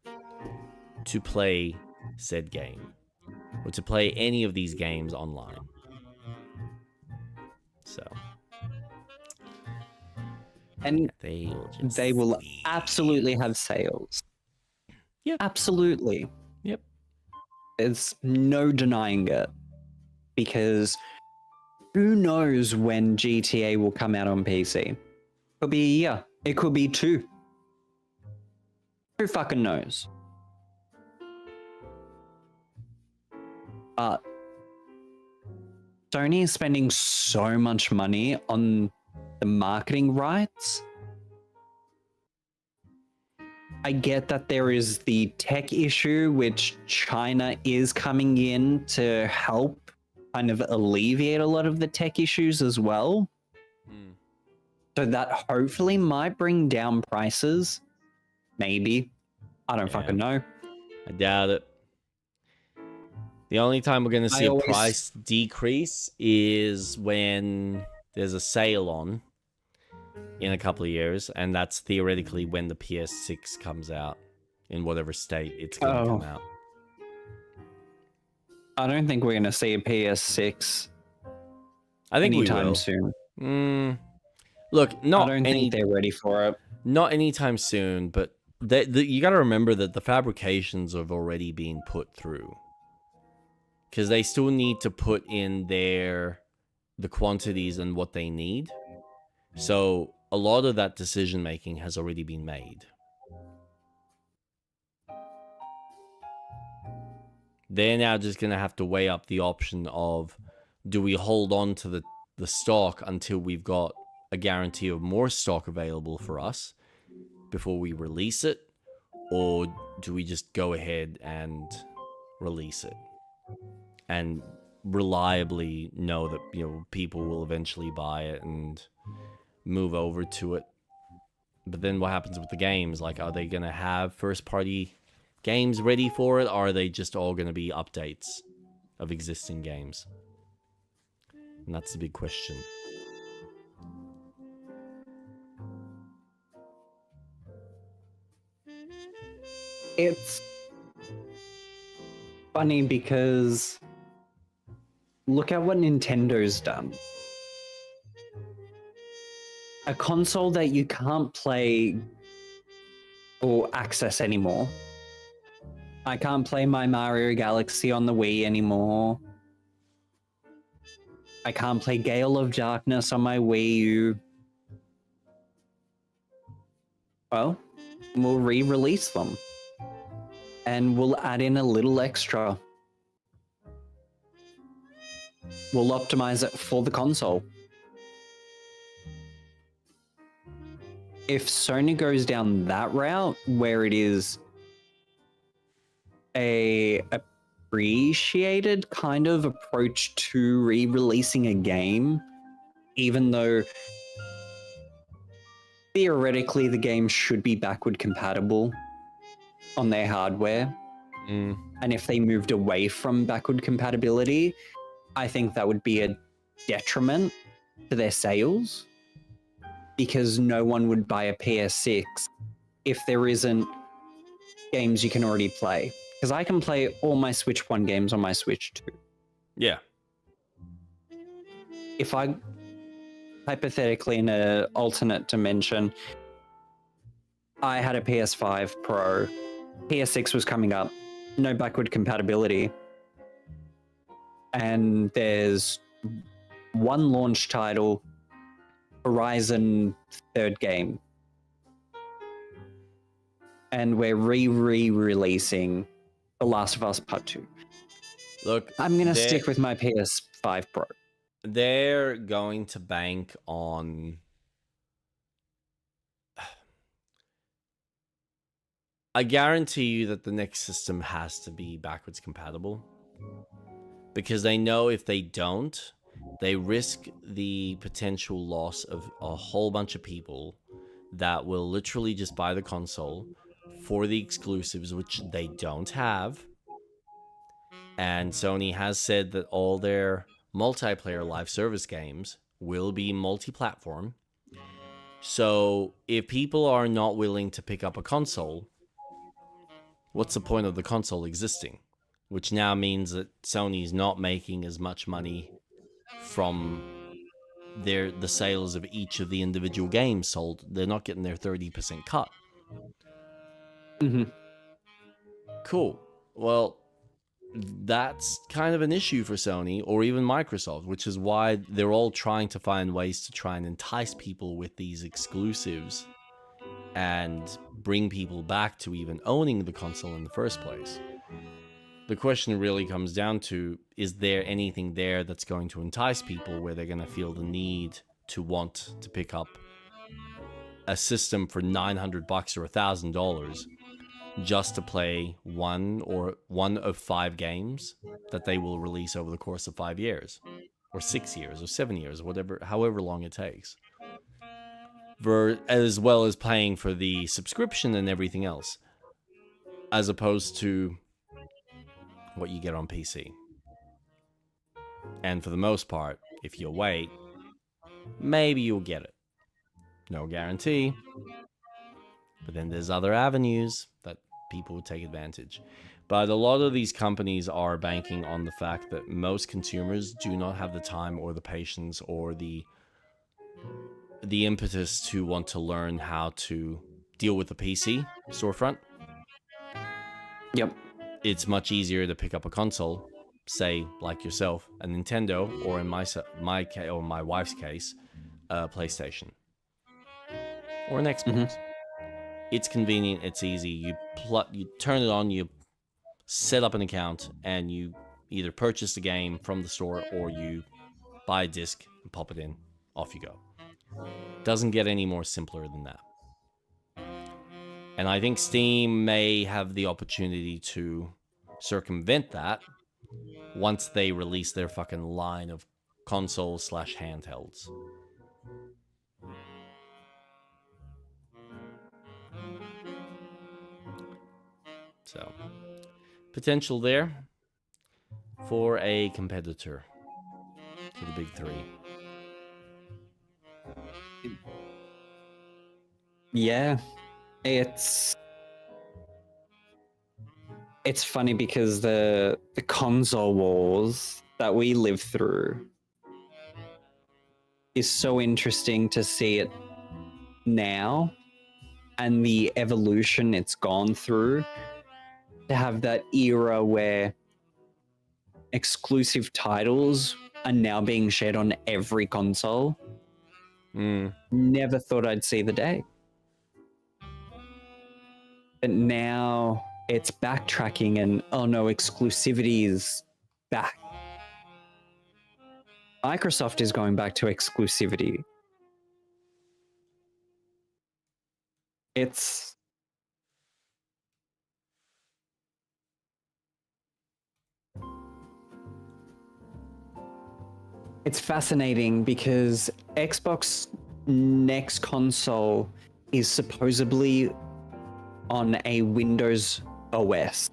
to play said game or to play any of these games online. So. And they will absolutely have sales. Yep. Absolutely. Yep. There's no denying it. Because who knows when GTA will come out on PC? Could be a year. It could be 2. Who fucking knows? But Sony is spending so much money on the marketing rights. I get that there is the tech issue, which China is coming in to help kind of alleviate a lot of the tech issues as well. So that hopefully might bring down prices. Maybe. I don't fucking know. I doubt it. The only time we're going to see a price decrease is when there's a sale on in a couple of years, and that's theoretically when the PS6 comes out in whatever state it's going to come out. I don't think we're going to see a PS6 I think anytime we will. soon. Look, I don't think they're ready for it. Not anytime soon, but you got to remember that the fabrications have already been put through. Because they still need to put in the quantities and what they need. So a lot of that decision making has already been made. They're now just going to have to weigh up the option of, do we hold on to the stock until we've got a guarantee of more stock available for us before we release it? Or do we just go ahead and release it? And reliably know that, you know, people will eventually buy it and move over to it. But then what happens with the games? Like, are they going to have first-party games ready for it? Or are they just all going to be updates of existing games? And that's the big question. It's funny because look at what Nintendo's done. A console that you can't play or access anymore. I can't play my Mario Galaxy on the Wii anymore. I can't play Gale of Darkness on my Wii U. Well, we'll re-release them. And we'll add in a little extra. We'll optimize it for the console. If Sony goes down that route, where it is a appreciated kind of approach to re-releasing a game, even though theoretically the game should be backward compatible on their hardware. And if they moved away from backward compatibility, I think that would be a detriment to their sales, because no one would buy a PS6 if there isn't games you can already play. Because I can play all my Switch 1 games on my Switch 2. Yeah. If I, hypothetically in an alternate dimension, I had a PS5 Pro PS6 was coming up, no backward compatibility. And there's one launch title, Horizon third game. And we're re-releasing The Last of Us Part 2. Look, I'm going to stick with my PS5 Pro. They're going to bank on... I guarantee you that the next system has to be backwards compatible. Because they know if they don't, they risk the potential loss of a whole bunch of people that will literally just buy the console for the exclusives, which they don't have. And Sony has said that all their multiplayer live service games will be multi-platform. So if people are not willing to pick up a console, what's the point of the console existing? Which now means that Sony's not making as much money from the sales of each of the individual games sold. They're not getting their 30% cut. Mm-hmm. Cool. Well, that's kind of an issue for Sony or even Microsoft, which is why they're all trying to find ways to try and entice people with these exclusives and bring people back to even owning the console in the first place. The question really comes down to, is there anything there that's going to entice people where they're going to feel the need to want to pick up a system for $900 or $1,000 just to play one of 5 games that they will release over the course of 5 years or 6 years or 7 years, however long it takes, as well as paying for the subscription and everything else, as opposed to what you get on PC. And for the most part, if you wait, maybe you'll get it. No guarantee. But then there's other avenues that people will take advantage. But a lot of these companies are banking on the fact that most consumers do not have the time or the patience or the impetus to want to learn how to deal with the PC storefront. Yep. It's much easier to pick up a console, say like yourself, a Nintendo, or in my wife's case, a PlayStation or an Xbox. Mm-hmm. It's convenient, it's easy. You turn it on, you set up an account, and you either purchase the game from the store or you buy a disc and pop it in. Off you go. Doesn't get any more simpler than that. And I think Steam may have the opportunity to circumvent that once they release their fucking line of consoles/handhelds. So, potential there for a competitor to the big three. Yeah, it's funny because the console wars that we live through is so interesting to see it now and the evolution it's gone through, to have that era where exclusive titles are now being shared on every console. Never thought I'd see the day. But now it's backtracking and, oh no, exclusivity is back. Microsoft is going back to exclusivity. It's fascinating because Xbox next console is supposedly on a Windows OS.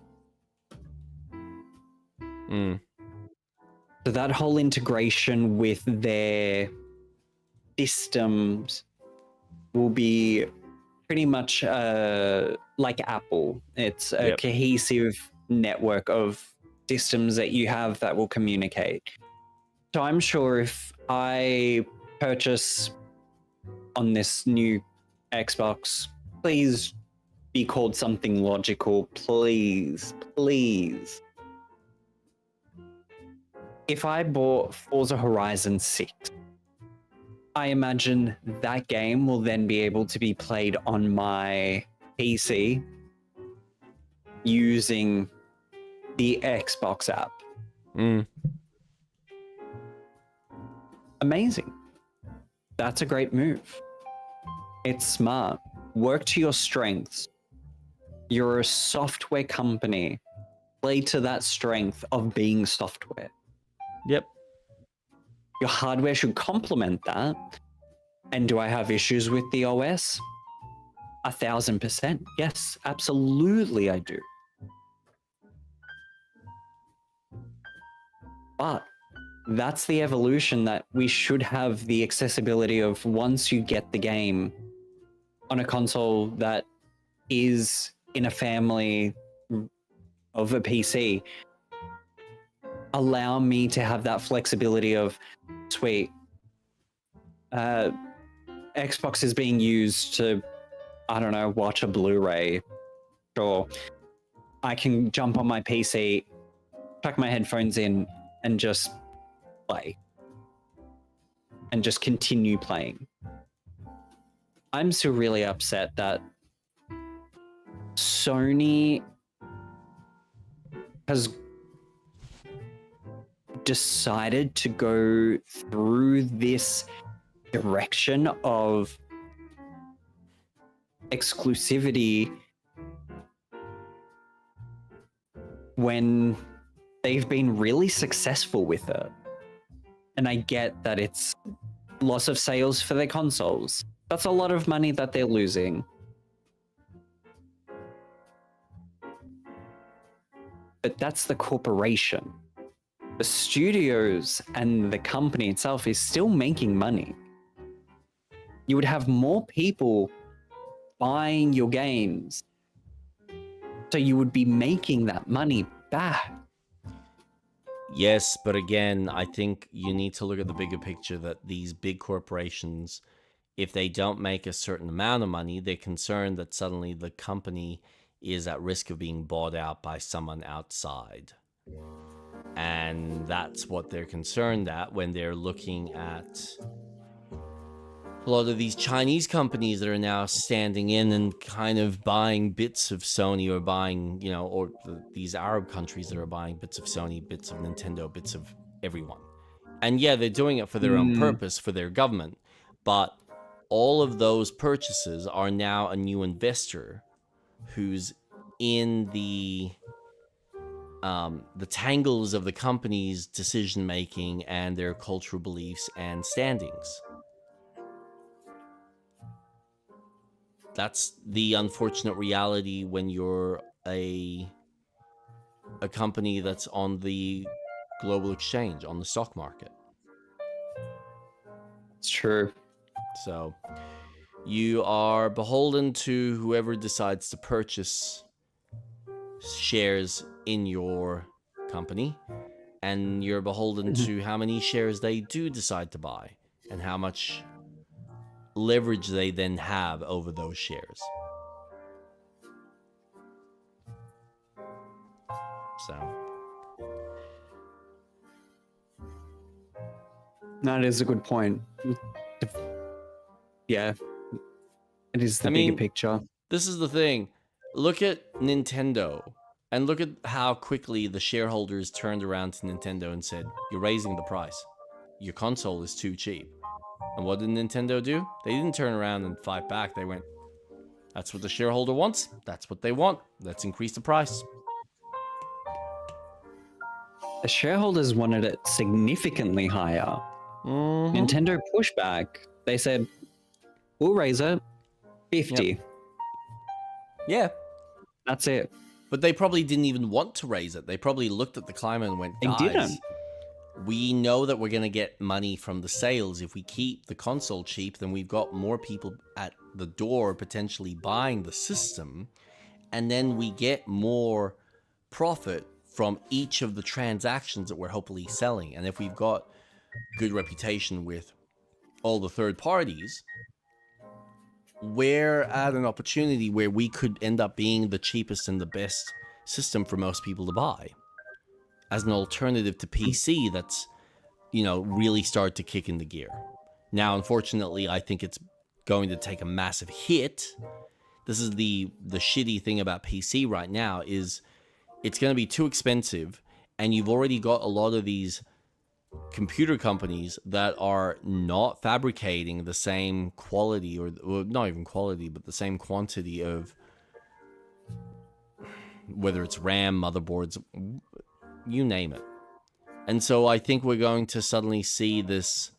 So that whole integration with their systems will be pretty much like Apple. It's a cohesive network of systems that you have that will communicate. So I'm sure if I purchase on this new Xbox, please be called something logical, please, please. If I bought Forza Horizon 6, I imagine that game will then be able to be played on my PC using the Xbox app. Amazing. That's a great move. It's smart. Work to your strengths. You're a software company. Play to that strength of being software. Yep. Your hardware should complement that. And do I have issues with the OS? 1000%. Yes, absolutely I do. But that's the evolution that we should have the accessibility of once you get the game on a console that is in a family of a PC. Allow me to have that flexibility of, sweet, Xbox is being used to, I don't know, watch a Blu-ray. Sure. I can jump on my PC, tuck my headphones in, and just play. And just continue playing. I'm still really upset that Sony has decided to go through this direction of exclusivity when they've been really successful with it. And I get that it's loss of sales for their consoles. That's a lot of money that they're losing. But that's the corporation. The studios and the company itself is still making money. You would have more people buying your games. So you would be making that money back. Yes, but again, I think you need to look at the bigger picture that these big corporations, if they don't make a certain amount of money, they're concerned that suddenly the company is at risk of being bought out by someone outside. And that's what they're concerned at when they're looking at a lot of these Chinese companies that are now standing in and kind of buying bits of Sony, or buying, you know, or these Arab countries that are buying bits of Sony, bits of Nintendo, bits of everyone. And yeah, they're doing it for their own purpose, for their government. But all of those purchases are now a new investor who's in the tangles of the company's decision making and their cultural beliefs and standings. That's the unfortunate reality when you're a company that's on the global exchange, on the stock market. It's true. So you are beholden to whoever decides to purchase shares in your company, and you're beholden to how many shares they do decide to buy and how much leverage they then have over those shares. So that is a good point. Yeah, it is the bigger picture. This is the thing. Look at Nintendo and look at how quickly the shareholders turned around to Nintendo and said, "You're raising the price. Your console is too cheap." And what did Nintendo do? They didn't turn around and fight back. They went, "That's what the shareholder wants. That's what they want. Let's increase the price." The shareholders wanted it significantly higher. Nintendo pushed back. They said, "We'll raise it 50." Yep. Yeah. That's it. But they probably didn't even want to raise it. They probably looked at the climate and went, They "Guys, didn't. we know that we're going to get money from the sales. If we keep the console cheap, then we've got more people at the door potentially buying the system. And then we get more profit from each of the transactions that we're hopefully selling. And if we've got good reputation with all the third parties, we're at an opportunity where we could end up being the cheapest and the best system for most people to buy as an alternative to PC that's, you know, really started to kick into gear. Now, unfortunately, I think it's going to take a massive hit. This is the shitty thing about PC right now is it's going to be too expensive, and you've already got a lot of these computer companies that are not fabricating the same quality or not even quality, but the same quantity of whether it's RAM, motherboards, you name it. And so I think we're going to suddenly see this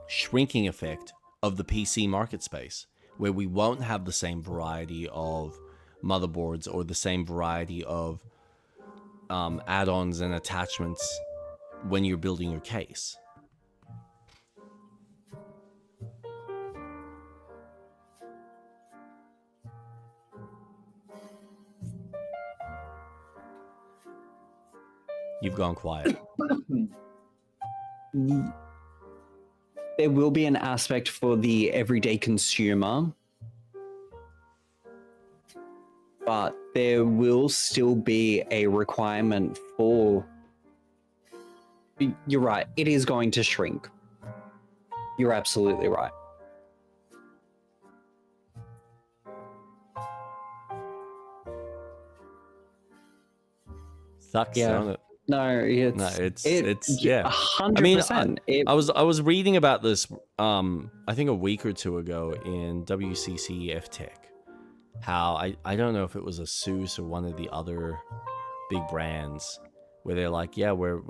shrinking effect of the PC market space, where we won't have the same variety of motherboards or the same variety of add-ons and attachments when you're building your case. You've gone quiet. There will be an aspect for the everyday consumer, but there will still be a requirement for... You're right, it is going to shrink. You're absolutely right. Sucks, don't it? No, it's 100%. I mean, I was reading about this I think a week or two ago in WCC F-Tech. How I don't know if it was ASUS or one of the other big brands where they're like, yeah, we're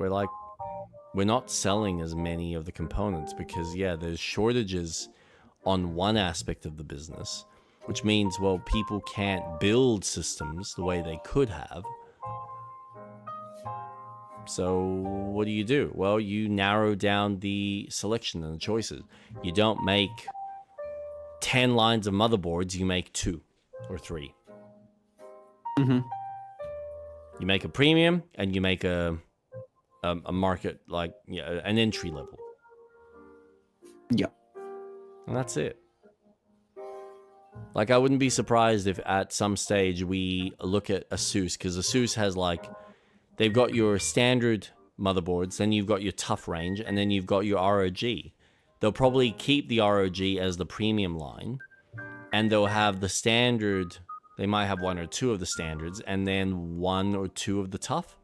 not selling as many of the components because there's shortages on one aspect of the business, which means, well, people can't build systems the way they could have. So what do? Well, you narrow down the selection and the choices. You don't make 10 lines of motherboards, you make 2 or 3. Mm-hmm. You make a premium and you make a market, like an entry level. Yeah. And that's it. Like, I wouldn't be surprised if at some stage we look at ASUS, because ASUS has they've got your standard motherboards, then you've got your tough range, and then you've got your ROG. They'll probably keep the ROG as the premium line, and they'll have the standard. They might have 1 or 2 of the standards, and then 1 or 2 of the tough.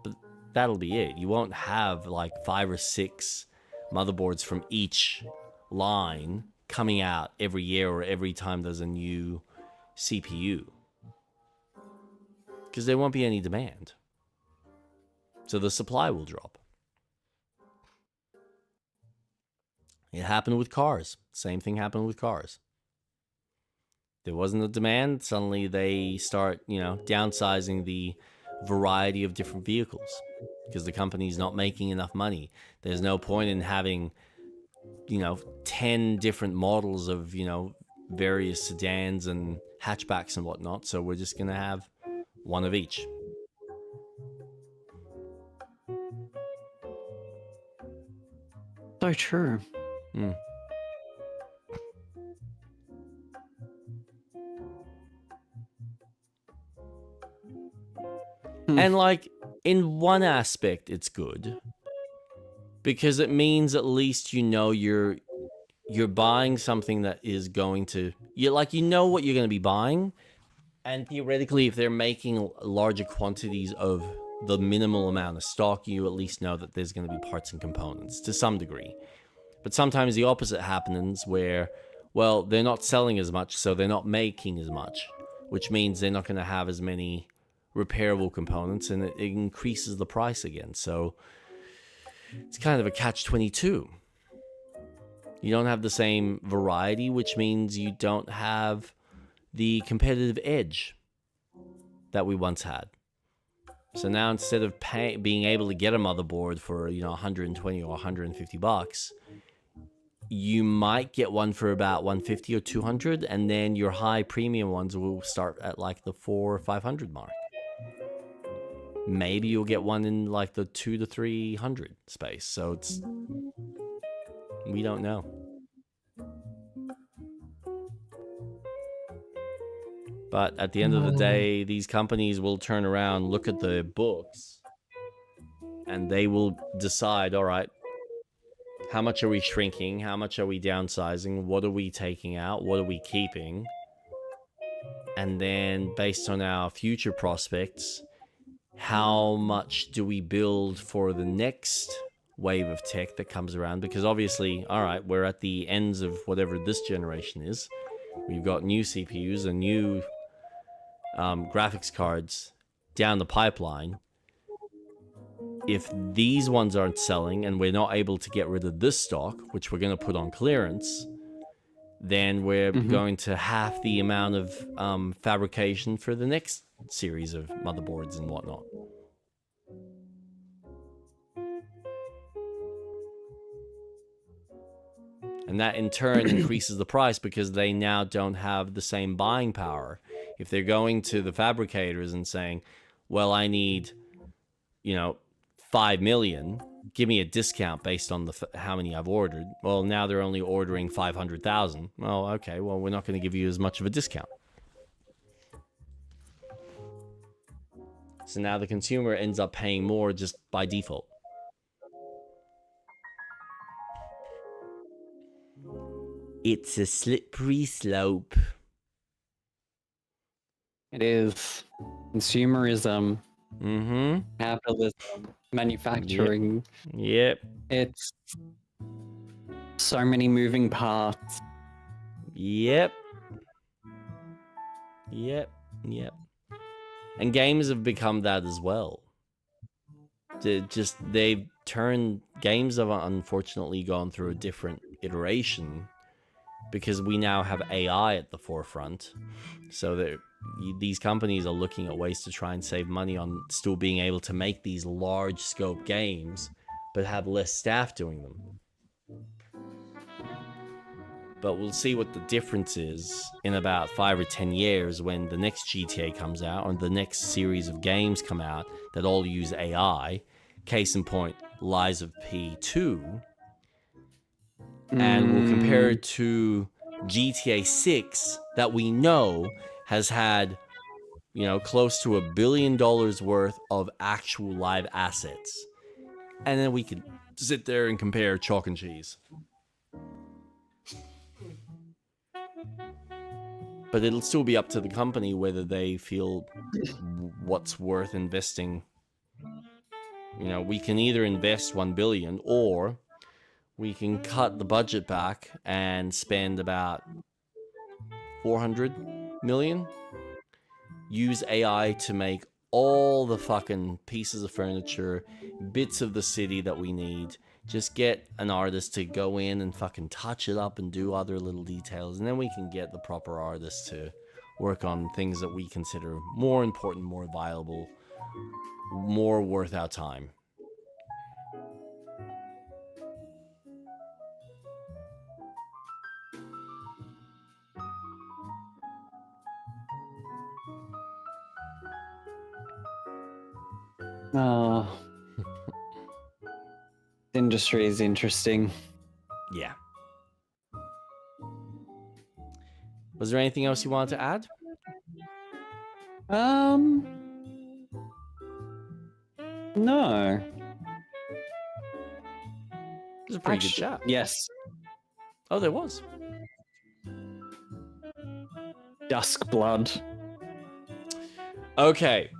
But that'll be it. You won't have 5 or 6 motherboards from each line coming out every year or every time there's a new CPU. Because there won't be any demand. So the supply will drop. It happened with cars. Same thing happened with cars. There wasn't a demand. Suddenly they start, downsizing the variety of different vehicles because the company's not making enough money. There's no point in having, 10 different models of, various sedans and hatchbacks and whatnot. So we're just going to have 1 of each. So true. And in one aspect, it's good because it means at least you're buying something that is going to what you're going to be buying, and theoretically, if they're making larger quantities of the minimal amount of stock, you at least know that there's going to be parts and components to some degree. But sometimes the opposite happens where, well, they're not selling as much, so they're not making as much, which means they're not going to have as many repairable components, and it increases the price again. So it's kind of a catch-22. You don't have the same variety, which means you don't have the competitive edge that we once had. So now instead of being able to get a motherboard for 120 or 150 bucks, you might get one for about 150 or 200, and then your high premium ones will start at the 400 or 500 mark. Maybe you'll get one in the 200 to 300 space. So we don't know. But at the end of the day, these companies will turn around, look at the books, and they will decide, all right, how much are we shrinking? How much are we downsizing? What are we taking out? What are we keeping? And then based on our future prospects, how much do we build for the next wave of tech that comes around? Because obviously, all right, we're at the ends of whatever this generation is. We've got new CPUs and new graphics cards down the pipeline. If these ones aren't selling and we're not able to get rid of this stock, which we're going to put on clearance, then we're going to half the amount of fabrication for the next series of motherboards and whatnot. And that in turn increases the price because they now don't have the same buying power. If they're going to the fabricators and saying, well, I need, 5 million, give me a discount based on how many I've ordered. Well, now they're only ordering 500,000. Well, okay, well, we're not going to give you as much of a discount. So now the consumer ends up paying more just by default. It's a slippery slope. It is. Consumerism. Capitalism. Manufacturing. Yep. It's so many moving parts. Yep. And games have become that as well. Games have unfortunately gone through a different iteration because we now have AI at the forefront. So that these companies are looking at ways to try and save money on still being able to make these large scope games, but have less staff doing them. But we'll see what the difference is in about 5 or 10 years when the next GTA comes out or the next series of games come out that all use AI. Case in point, Lies of P2. And we'll compare it to GTA 6 that we know has had, close to $1 billion worth of actual live assets. And then we could sit there and compare chalk and cheese. But it'll still be up to the company whether they feel what's worth investing. We can either invest 1 billion or we can cut the budget back and spend about 400 million. Use AI to make all the fucking pieces of furniture, bits of the city that we need. Just get an artist to go in and fucking touch it up and do other little details. And then we can get the proper artists to work on things that we consider more important, more viable, more worth our time. Oh. The industry is interesting. Yeah. Was there anything else you wanted to add? No. It was a pretty good chat. Yes. Oh, there was. Dusk Blood. Okay.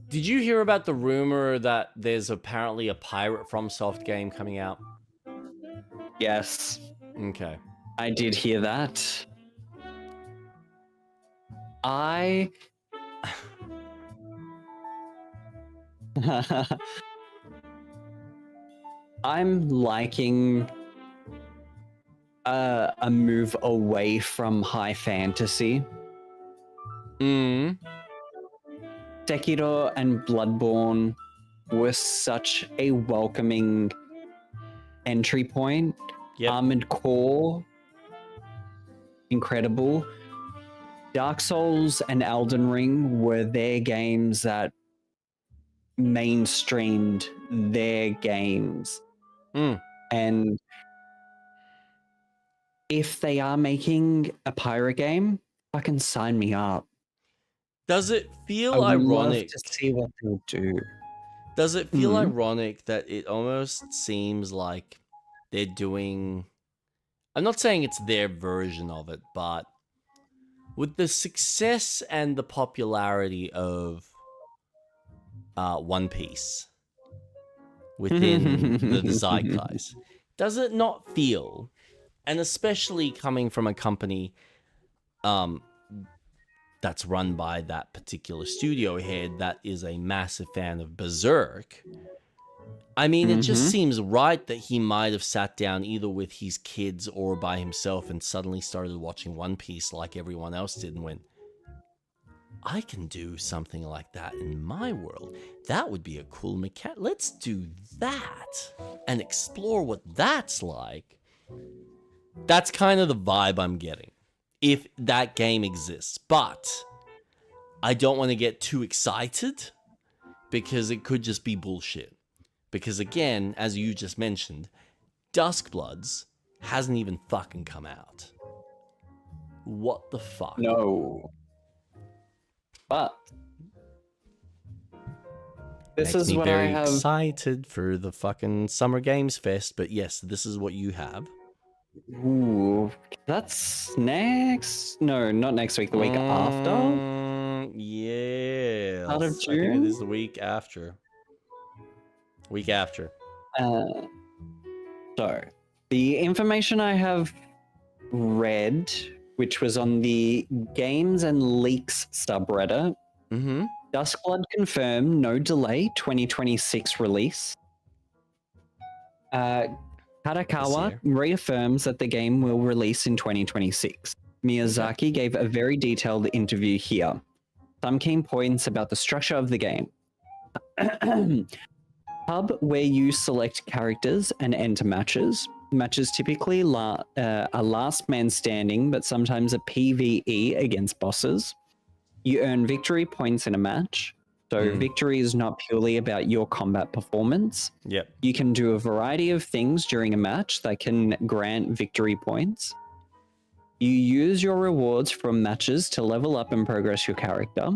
Did you hear about the rumor that there's apparently a Pirate FromSoft game coming out? Yes. Okay. I did hear that. I'm liking a move away from high fantasy. Sekiro and Bloodborne were such a welcoming entry point. Armored Core, incredible. Dark Souls and Elden Ring were their games that mainstreamed their games. And if they are making a pirate game, fucking sign me up. Does it I feel would love ironic? to see what they'll do. Does it feel Mhm. ironic that it almost seems like they're doing... I'm not saying it's their version of it, but with the success and the popularity of One Piece within the zeitgeist, does it not feel, and especially coming from a company that's run by that particular studio head that is a massive fan of Berserk, I mean, it just seems right that he might have sat down either with his kids or by himself and suddenly started watching One Piece like everyone else did and went, I can do something like that in my world. That would be a cool mechanic. Let's do that and explore what that's like. That's kind of the vibe I'm getting, if that game exists. But I don't want to get too excited because it could just be bullshit. Because again, as you just mentioned, Duskbloods hasn't even fucking come out. What the fuck? No. But this Makes is me what very I have. excited for the fucking Summer Games Fest. But yes, this is what you have. Ooh, that's next. No, not next week. The week after. Yeah. Out of I think June? it is the week after. Week after. So, the information I have read, which was on the Games and Leaks subreddit, Duskblood confirmed no delay, 2026 release. Kadakawa reaffirms that the game will release in 2026. Miyazaki gave a very detailed interview here. Some key points about the structure of the game. Hub where you select characters and enter matches. Matches typically are last man standing, but sometimes a PvE against bosses. You earn victory points in a match. So victory is not purely about your combat performance. Yep. You can do a variety of things during a match that can grant victory points. You use your rewards from matches to level up and progress your character.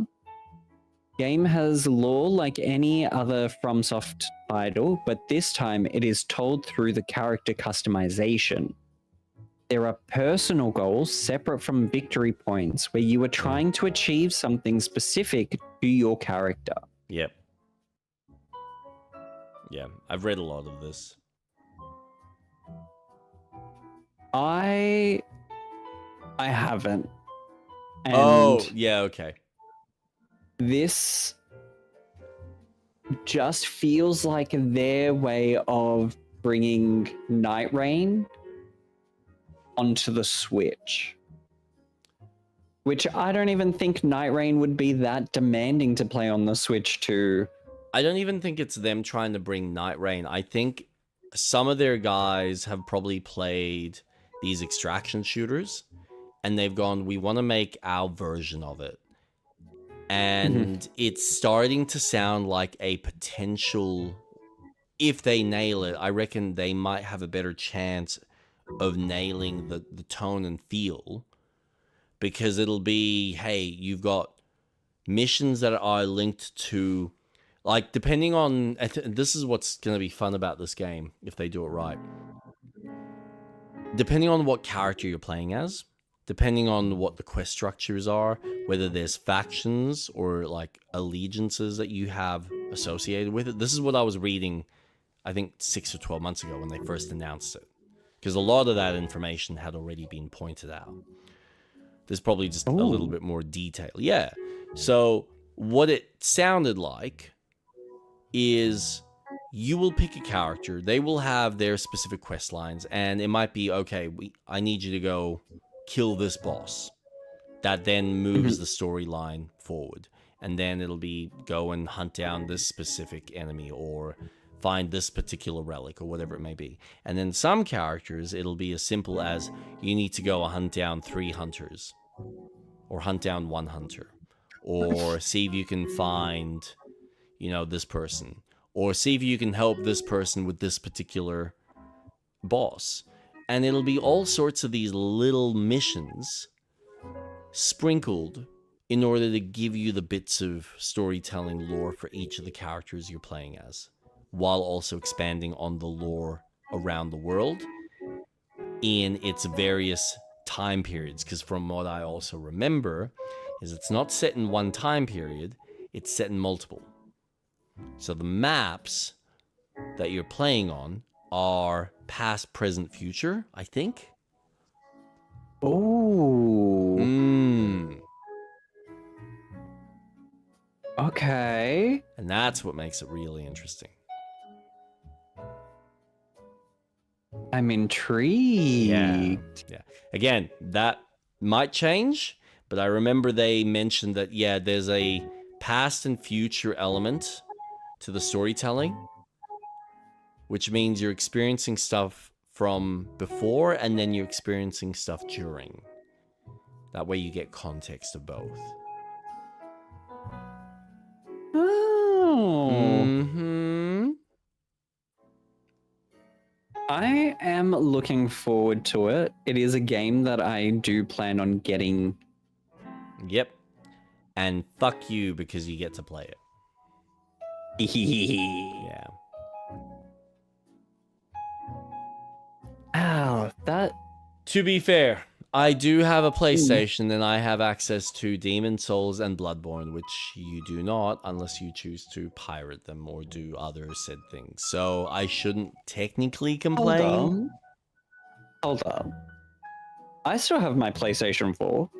Game has lore like any other FromSoft title, but this time it is told through the character customization. There are personal goals separate from victory points where you are trying to achieve something specific to your character. Yep. Yeah, I've read a lot of this. I haven't. Oh, yeah, okay. This just feels like their way of bringing Night Rain onto the Switch. Which I don't even think Night Rain would be that demanding to play on the Switch too. I don't even think it's them trying to bring Night Rain. I think some of their guys have probably played these extraction shooters and they've gone, we want to make our version of it. And it's starting to sound like a potential, if they nail it, I reckon they might have a better chance of nailing the tone and feel, because it'll be, hey, you've got missions that are linked to, like, depending on, this is what's going to be fun about this game, if they do it right. Depending on what character you're playing as, depending on what the quest structures are, whether there's factions or like allegiances that you have associated with it. This is what I was reading, I think 6 or 12 months ago when they first announced it. Because a lot of that information had already been pointed out. There's probably just a little bit more detail. Yeah. So what it sounded like is you will pick a character. They will have their specific quest lines. And it might be, okay, I need you to go kill this boss. That then moves the storyline forward. And then it'll be go and hunt down this specific enemy or find this particular relic or whatever it may be. And then some characters, it'll be as simple as you need to go hunt down 3 hunters or hunt down 1 hunter or see if you can find, you know, this person or see if you can help this person with this particular boss. And it'll be all sorts of these little missions sprinkled in order to give you the bits of storytelling lore for each of the characters you're playing as, while also expanding on the lore around the world in its various time periods. Because from what I also remember, is it's not set in one time period, it's set in multiple. So the maps that you're playing on are past, present, future, I think. Oh. Okay. And that's what makes it really interesting. I'm intrigued. Yeah. Again, that might change, but I remember they mentioned that, yeah, there's a past and future element to the storytelling, which means you're experiencing stuff from before and then you're experiencing stuff during. That way you get context of both. Oh. Mm-hmm. I am looking forward to it. It is a game that I do plan on getting. Yep. And fuck you because you get to play it. Yeah. Ow, that... To be fair, I do have a PlayStation and I have access to Demon Souls and Bloodborne, which you do not unless you choose to pirate them or do other said things. So I shouldn't technically complain. Hold on. I still have my PlayStation 4.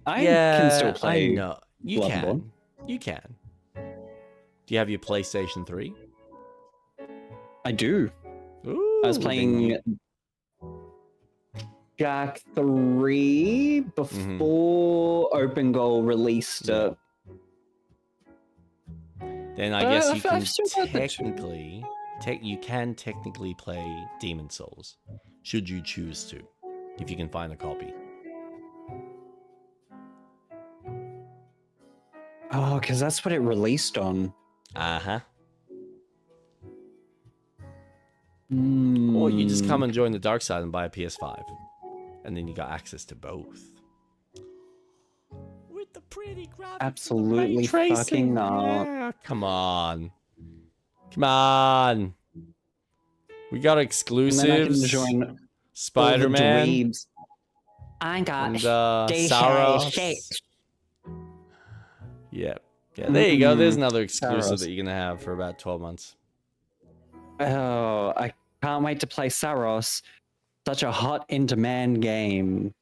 I Yeah, can still play. I know. You Bloodborne. can. You can. Do you have your PlayStation 3? I do. Ooh, I was playing Jack 3 before Open Goal released it. Then I guess you I've can still got the technically, you can technically play Demon Souls, should you choose to, if you can find a copy. Oh, because that's what it released on. Uh-huh. Mm. Or you just come and join the dark side and buy a PS5. And then you got access to both. With the pretty graphics. Absolutely fucking not. Yeah, come on. Come on. We got exclusives. And then I can join Spider-Man. I got And Saros. Yeah. Yeah, there you go. There's another exclusive Saros. that you're going to have for about 12 months. Oh, I can't wait to play Saros. Such a hot in-demand game.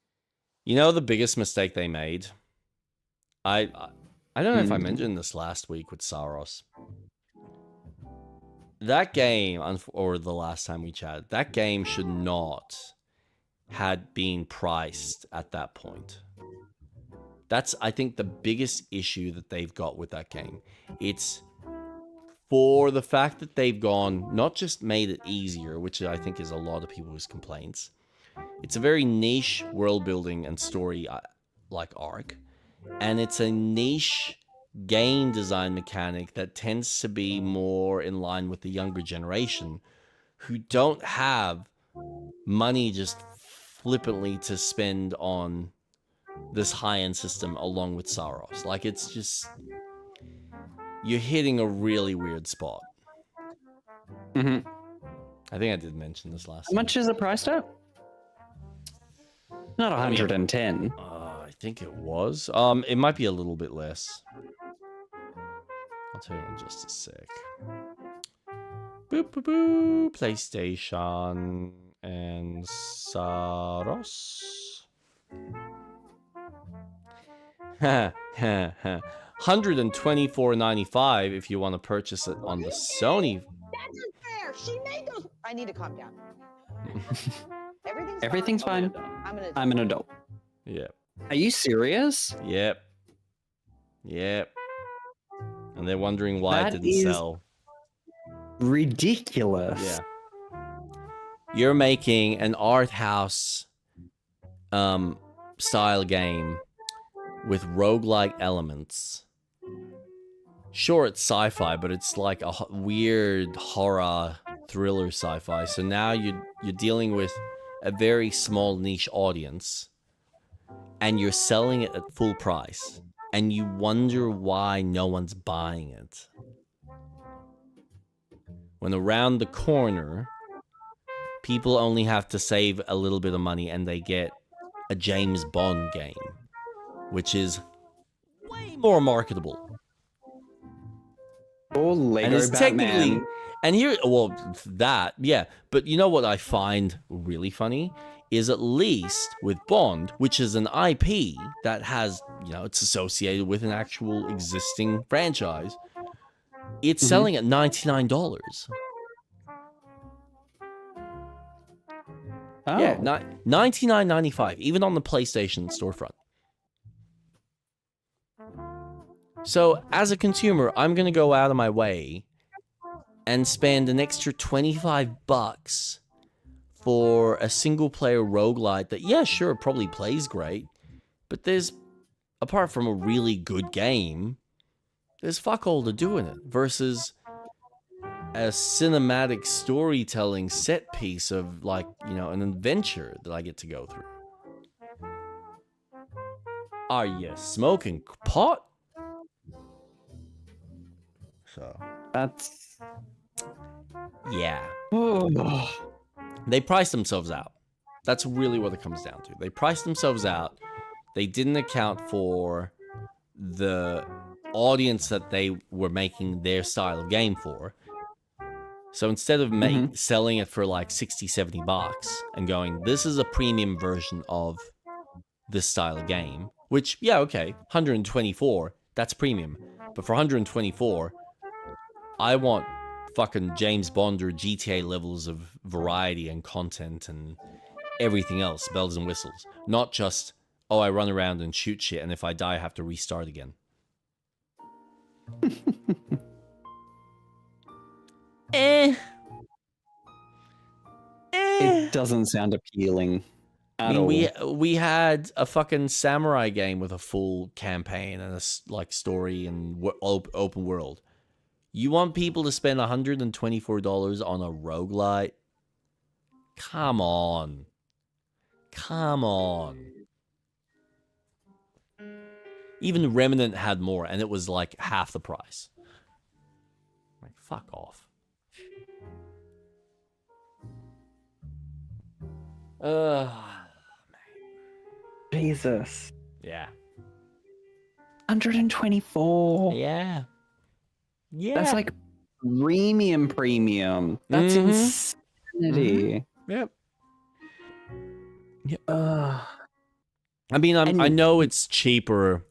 You know the biggest mistake they made? I don't know if I mentioned this last week with Saros. That game, or the last time we chatted, that game should not had been priced at that point. That's, I think, the biggest issue that they've got with that game. It's for the fact that they've gone, not just made it easier, which I think is a lot of people's complaints. It's a very niche world building and story like arc. And it's a niche game design mechanic that tends to be more in line with the younger generation who don't have money just flippantly to spend on this high-end system along with Saros. Like, it's just, you're hitting a really weird spot. I think I did mention this last How much is it priced at? Not 110. I think it was. It might be a little bit less. I'll tell you in just a sec. Boop, boop, boop. PlayStation and Saros. $124.95 if you want to purchase it on the Sony. That's unfair. She made those. I need to calm down. Everything's fine. I'm an adult. Yep. Are you serious? Yep. Yep. And they're wondering why That it didn't is sell. Ridiculous. Yeah. You're making an art house style game with roguelike elements. Sure, it's sci-fi, but it's like a weird horror thriller sci-fi. So now you're dealing with a very small niche audience. and you're selling it at full price, and you wonder why no one's buying it. When around the corner, people only have to save a little bit of money and they get a James Bond game, which is way more marketable. Or Lego and it's technically, Batman. and here, well, that, yeah. But you know what I find really funny is, at least with Bond, which is an IP that has, you know, it's associated with an actual existing franchise, it's selling at $99. Oh. Yeah, $99.95, even on the PlayStation storefront. So, as a consumer, I'm going to go out of my way and spend an extra $25 for a single-player roguelite that, yeah, sure, probably plays great, but there's, apart from a really good game, there's fuck all to do in it, versus a cinematic storytelling set piece of, like, you know, an adventure that I get to go through. Are you smoking pot? So that's, yeah. They priced themselves out. That's really what it comes down to. They priced themselves out. They didn't account for the audience that they were making their style of game for. So instead of selling it for like 60, 70 bucks and going, this is a premium version of this style of game, which, yeah, okay, 124, that's premium. But for 124, I want fucking James Bond or GTA levels of variety and content and everything else, bells and whistles. Not just, oh, I run around and shoot shit, and if I die, I have to restart again. It doesn't sound appealing at all. We had a fucking samurai game with a full campaign and a like story and open world. You want people to spend $124 on a roguelite? Come on. Come on. Even Remnant had more, and it was like half the price. Like, fuck off. Jesus. Yeah. 124. Yeah. Yeah. That's like premium. That's insanity. Yep. Yep. I mean, I know it's cheaper.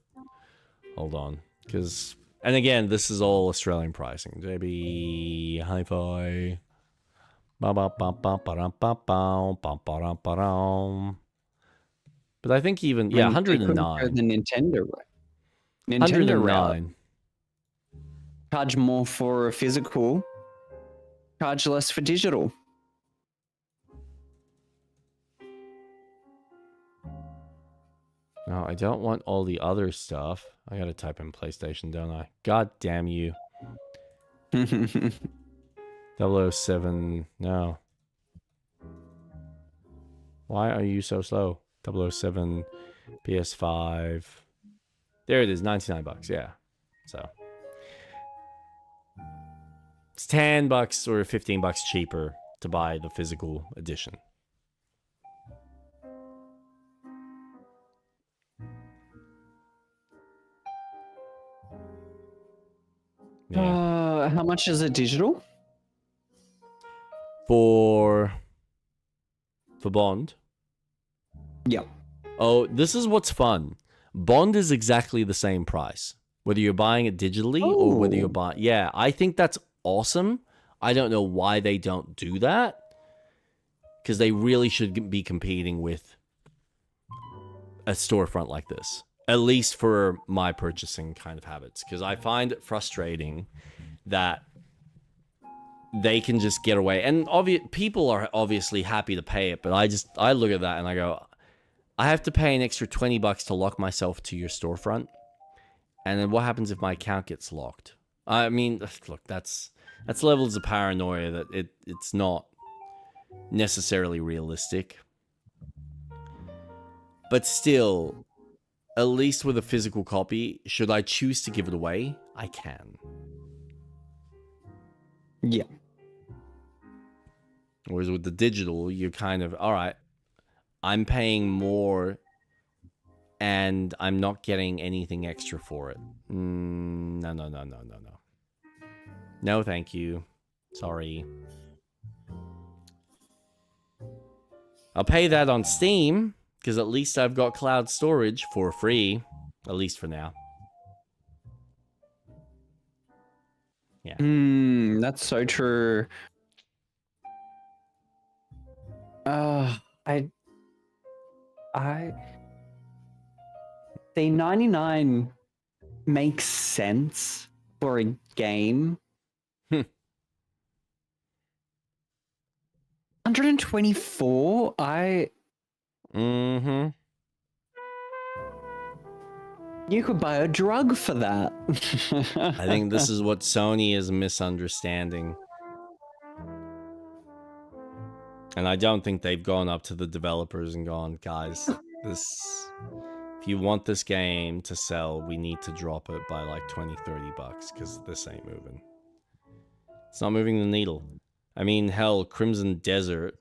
Hold on, because, and again, this is all Australian pricing. JB Hi-Fi. But I think even, yeah, 109. The Nintendo 109. Charge more for physical. Charge less for digital. No, I don't want all the other stuff. I gotta type in PlayStation, don't I? God damn you. 007, no. Why are you so slow? 007, PS5. There it is, 99 bucks, yeah. So. It's 10 bucks or 15 bucks cheaper to buy the physical edition. Yeah. How much is it digital? For Bond? Yeah. Oh, this is what's fun. Bond is exactly the same price, whether you're buying it digitally or whether you're buying... Yeah, I think that's awesome. I don't know why they don't do that, because they really should be competing with a storefront like this, at least for my purchasing kind of habits, because I find it frustrating that they can just get away, and people are obviously happy to pay it, but I look at that and I go, I have to pay an extra 20 bucks to lock myself to your storefront, and then what happens if my account gets locked? I mean, look, that's levels of paranoia that it's not necessarily realistic. But still, at least with a physical copy, should I choose to give it away, I can. Yeah. Whereas with the digital, you're kind of, all right, I'm paying more and I'm not getting anything extra for it. No. No, thank you. Sorry. I'll pay that on Steam, because at least I've got cloud storage for free. At least for now. Yeah. That's so true. The 99 makes sense for a game. 124? You could buy a drug for that. I think this is what Sony is misunderstanding. And I don't think they've gone up to the developers and gone, guys, if you want this game to sell, we need to drop it by like 20, 30 bucks, because this ain't moving. It's not moving the needle. I mean, hell, Crimson Desert.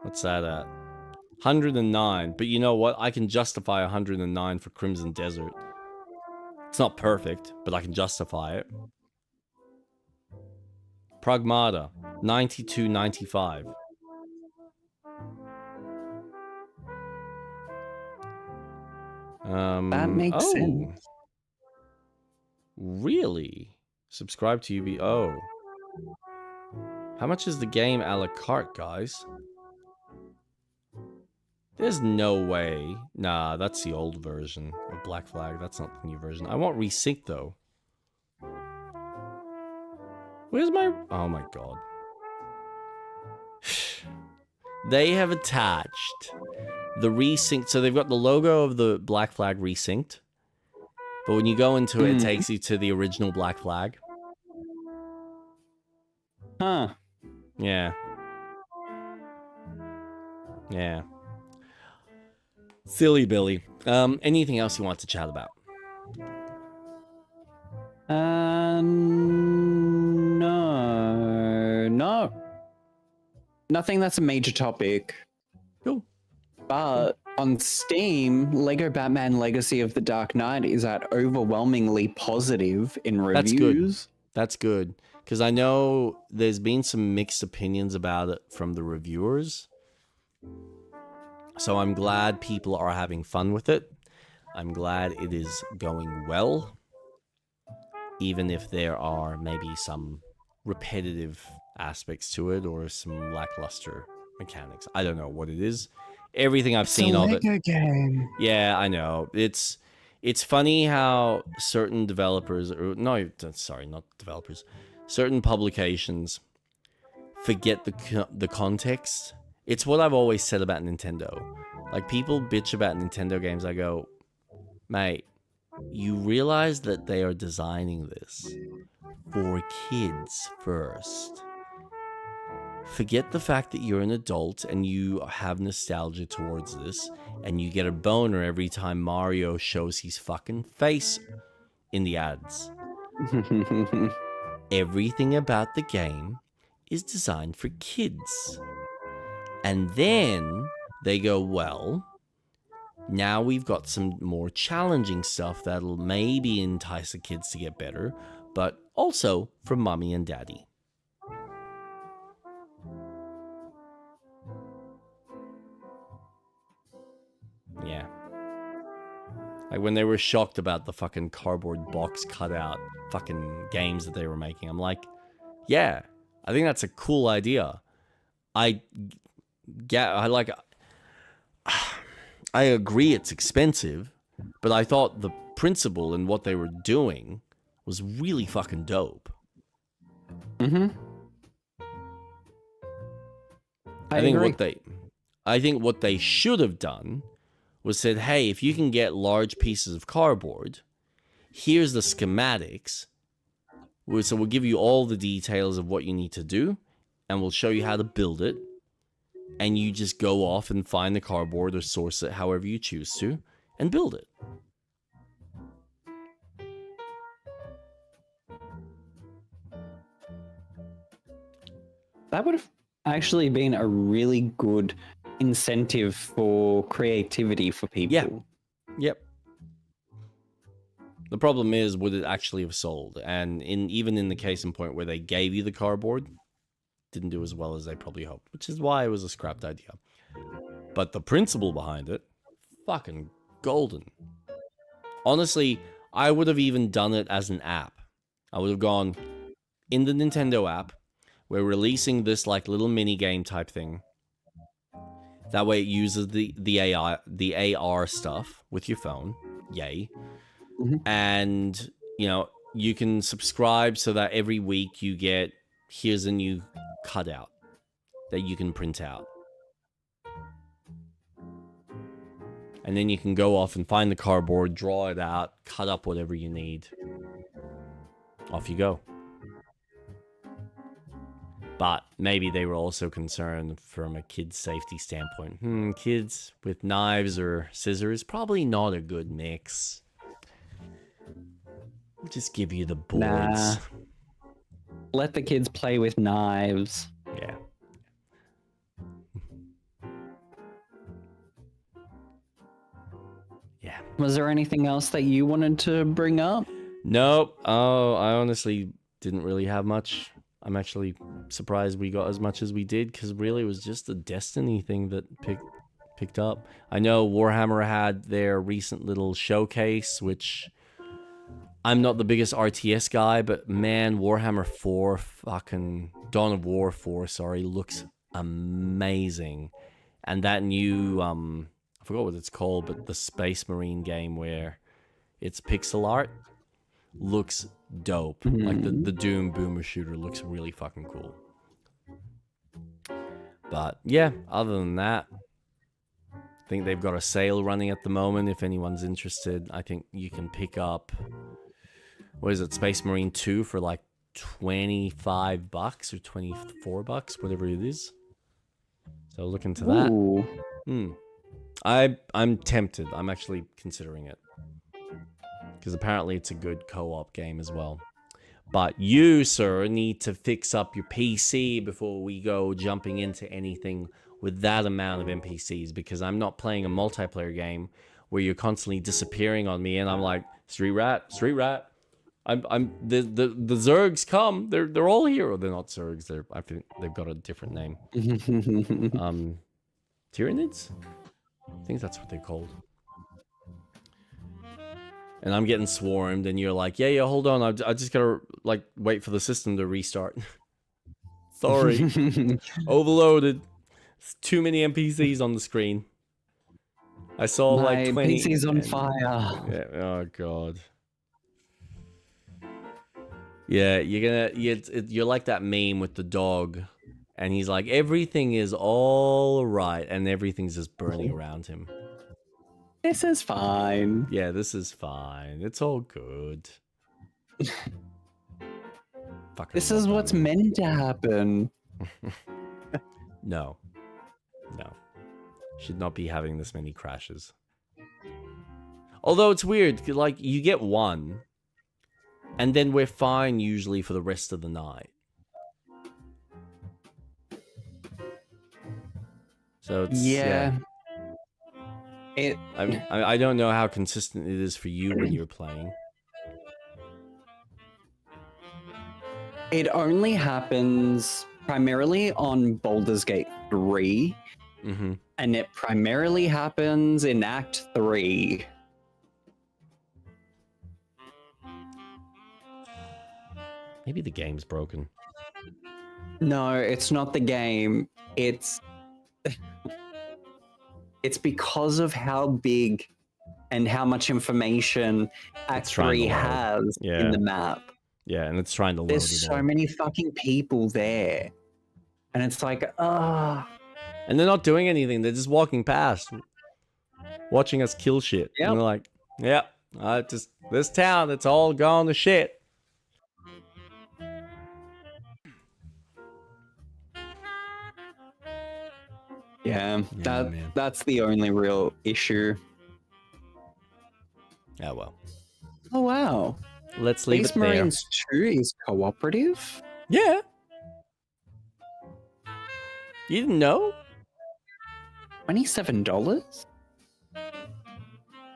What's that at? 109. But you know what? I can justify 109 for Crimson Desert. It's not perfect, but I can justify it. Pragmata, 92.95. That makes sense. Really? Subscribe to UB. Oh. How much is the game a la carte, guys? There's no way. Nah, that's the old version of Black Flag. That's not the new version. I want Resync, though. Where's my... Oh, my God. They have attached the Resync. So they've got the logo of the Black Flag resynced. But when you go into it, it takes you to the original Black Flag. Huh. Yeah. Yeah. Silly Billy. Anything else you want to chat about? No. Nothing that's a major topic. Cool. But on Steam, Lego Batman Legacy of the Dark Knight is at overwhelmingly positive in reviews. That's good. Because I know there's been some mixed opinions about it from the reviewers. So I'm glad people are having fun with it. I'm glad it is going well. Even if there are maybe some repetitive aspects to it or some lackluster mechanics. I don't know what it is. Everything I've seen of it. Lego game. Yeah, I know. It's funny how certain developers, or no, sorry, not developers, certain publications forget the context. It's what I've always said about Nintendo. Like, people bitch about Nintendo games. I go, mate, you realize that they are designing this for kids first. Forget the fact that you're an adult and you have nostalgia towards this and you get a boner every time Mario shows his fucking face in the ads. Everything about the game is designed for kids. And then they go, well, now we've got some more challenging stuff that'll maybe entice the kids to get better, but also for mommy and daddy. Yeah. Like when they were shocked about the fucking cardboard box cutout fucking games that they were making, I'm like, yeah, I think that's a cool idea. I agree it's expensive, but I thought the principle in what they were doing was really fucking dope. I think what they should have done was said, hey, if you can get large pieces of cardboard, here's the schematics. So we'll give you all the details of what you need to do, and we'll show you how to build it. And you just go off and find the cardboard or source it however you choose to. and build it. That would have actually been a really good incentive for creativity for people. Yeah. Yep. The problem is, would it actually have sold? And even in the case in point where they gave you the cardboard, didn't do as well as they probably hoped, which is why it was a scrapped idea. But the principle behind it, fucking golden. Honestly, I would have even done it as an app. I would have gone in the Nintendo app. We're releasing this like little mini game type thing. That way it uses the AR stuff with your phone. Yay. And, you know, you can subscribe so that every week you get, here's a new cutout that you can print out. And then you can go off and find the cardboard, draw it out, cut up whatever you need. Off you go. But maybe they were also concerned from a kid's safety standpoint. Kids with knives or scissors, probably not a good mix. We'll just give you the boards. Nah. Let the kids play with knives. Yeah. Yeah. Was there anything else that you wanted to bring up? Nope. Oh, I honestly didn't really have much. I'm actually surprised we got as much as we did, because really it was just a Destiny thing that picked up. I know Warhammer had their recent little showcase, which I'm not the biggest RTS guy, but man, Warhammer 4, fucking Dawn of War 4, sorry, looks amazing. And that new, I forgot what it's called, but the Space Marine game where it's pixel art looks dope. Like the Doom boomer shooter looks really fucking cool. But yeah, other than that, I think they've got a sale running at the moment. If anyone's interested, I think you can pick up, what is it, Space Marine 2 for like $25 or $24, whatever it is. So look into that. I'm tempted. I'm actually considering it, because apparently it's a good co-op game as well. But you, sir, need to fix up your PC before we go jumping into anything with that amount of NPCs, because I'm not playing a multiplayer game where you're constantly disappearing on me and I'm like, street rat. The Zergs come. They're all here. Or they're not Zergs. I think they've got a different name. Tyranids? I think that's what they're called. And I'm getting swarmed, and you're like, yeah, hold on, I just gotta, like, wait for the system to restart. Sorry. Overloaded. It's too many NPCs on the screen. I saw, like, 20. PC's on fire. Yeah, oh, God. Yeah, you're like that meme with the dog, and he's like, everything is all right, and everything's just burning around him. This is fine. Yeah, this is fine. It's all good. This is what's meant to happen. No. Should not be having this many crashes. Although it's weird, like, you get one, and then we're fine usually for the rest of the night. So it's... Yeah. I don't know how consistent it is for you when you're playing. It only happens primarily on Baldur's Gate 3. And it primarily happens in Act 3. Maybe the game's broken. No, it's not the game. It's because of how big and how much information Act 3 has in the map. Yeah, and it's trying to load it all. There's so many fucking people there. And it's like, And they're not doing anything. They're just walking past, watching us kill shit. Yep. And they're like, just this town, it's all gone to shit. Yeah, that's the only real issue. Yeah, well. Oh, wow. Let's leave Space it there. Marines 2 is cooperative? Yeah. You didn't know? $27?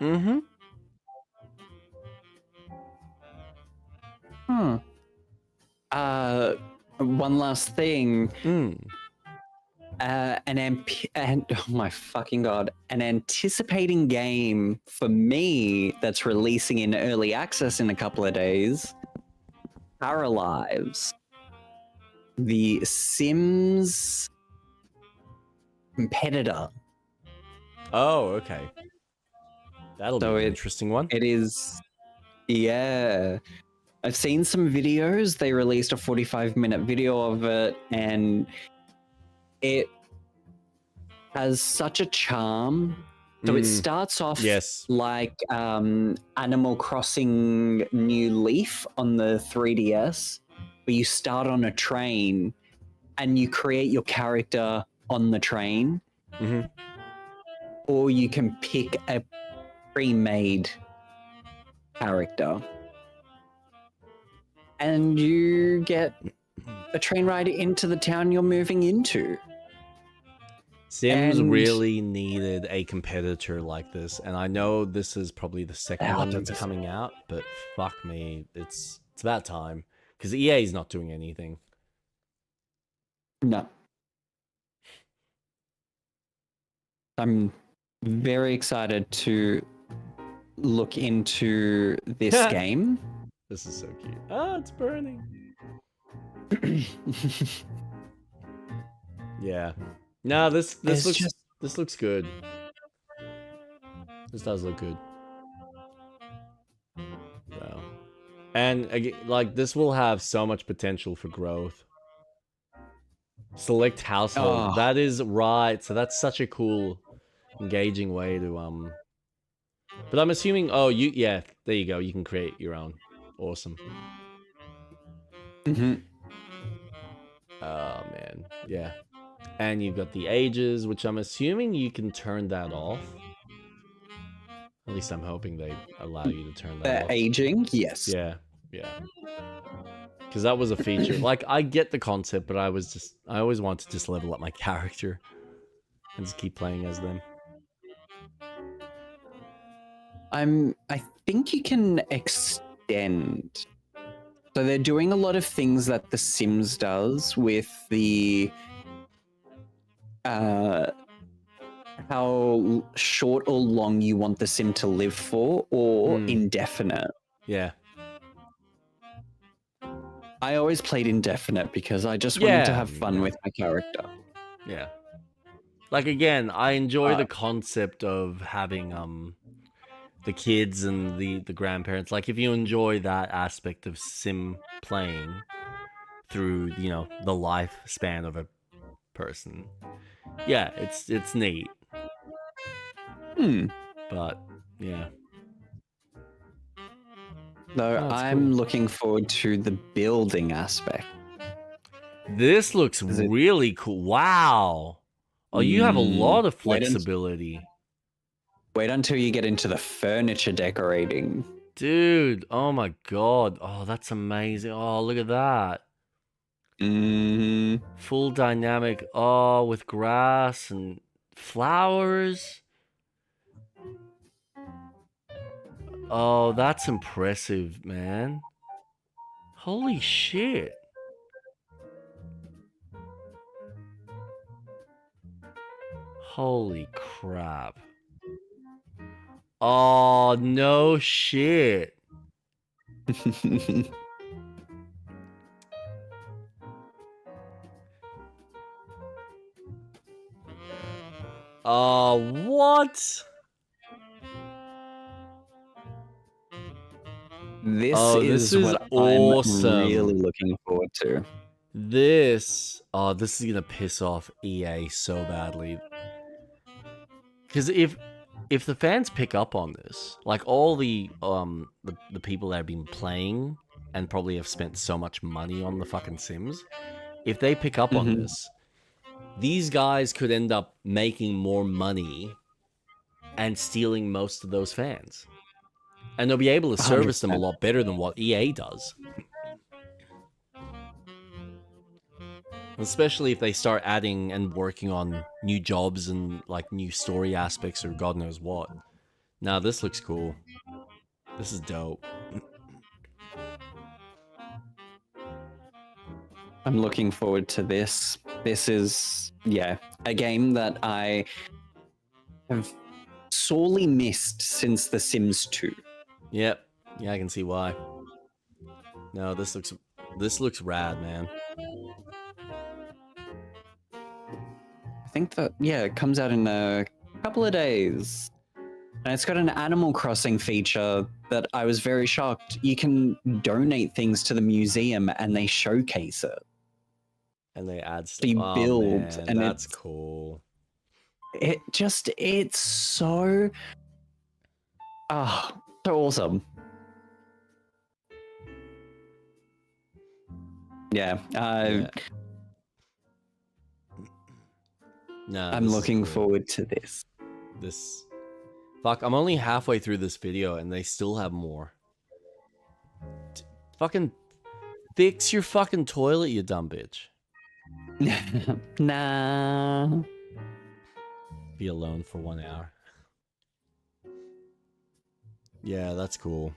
Mm-hmm. One last thing. Mm. Oh my fucking god. An anticipating game for me that's releasing in early access in a couple of days. Paralives. The Sims competitor. Oh, okay. That'll be an interesting one. It is, yeah. I've seen some videos. They released a 45-minute video of it, and it has such a charm. So it starts off like Animal Crossing New Leaf on the 3DS, where you start on a train and you create your character on the train. Or you can pick a pre-made character. And you get a train ride into the town you're moving into. Sims really needed a competitor like this, and I know this is probably the second one that's coming out, but fuck me, it's about time, because EA's not doing anything. No. I'm very excited to look into this game. This is so cute. Oh, it's burning. Yeah. No, this looks good. This does look good. So, and again, like this will have so much potential for growth. Select household. That is right. So that's such a cool, engaging way to But I'm assuming. Oh, yeah. There you go. You can create your own. Awesome. Mm-hmm. Oh man, yeah. And you've got the ages, which I'm assuming you can turn that off. At least I'm hoping they allow you to turn that off. Aging, yes. Yeah, yeah. Because that was a feature. Like, I get the concept, but I always want to just level up my character and just keep playing as them. I think you can extend. So they're doing a lot of things that The Sims does with the how short or long you want the sim to live for, or indefinite. Yeah. I always played indefinite because I just wanted to have fun with my character. Yeah. Like, again, I enjoy the concept of having the kids and the grandparents. Like, if you enjoy that aspect of sim playing through, you know, the lifespan of a person, yeah, it's neat. But yeah. Though I'm looking forward to the building aspect. This looks really cool. Wow. Oh, you have a lot of flexibility. Wait until you get into the furniture decorating. Dude, oh my god. Oh, that's amazing. Oh, look at that. Full dynamic. Oh, with grass and flowers. Oh, that's impressive, man. Holy shit. Holy crap. Oh, no shit. What? This is what awesome. I'm really looking forward to. This is gonna piss off EA so badly. Because if the fans pick up on this, like all the people that have been playing and probably have spent so much money on the fucking Sims, if they pick up on this, these guys could end up making more money and stealing most of those fans. And they'll be able to service them a 100%. lot better than what EA does. Especially if they start adding and working on new jobs and like new story aspects or God knows what. Now this looks cool. This is dope. I'm looking forward to this. This is, yeah, a game that I have sorely missed since The Sims 2. Yep. Yeah, I can see why. No, this looks rad, man. I think that, yeah, it comes out in a couple of days. And it's got an Animal Crossing feature that I was very shocked. You can donate things to the museum and they showcase it. And they add stuff. So you build, man, and that's cool. It's so... so awesome. Yeah. No, I'm looking forward to this. Fuck, I'm only halfway through this video and they still have more. Fucking fix your fucking toilet, you dumb bitch. Nah. Be alone for 1 hour. Yeah, that's cool.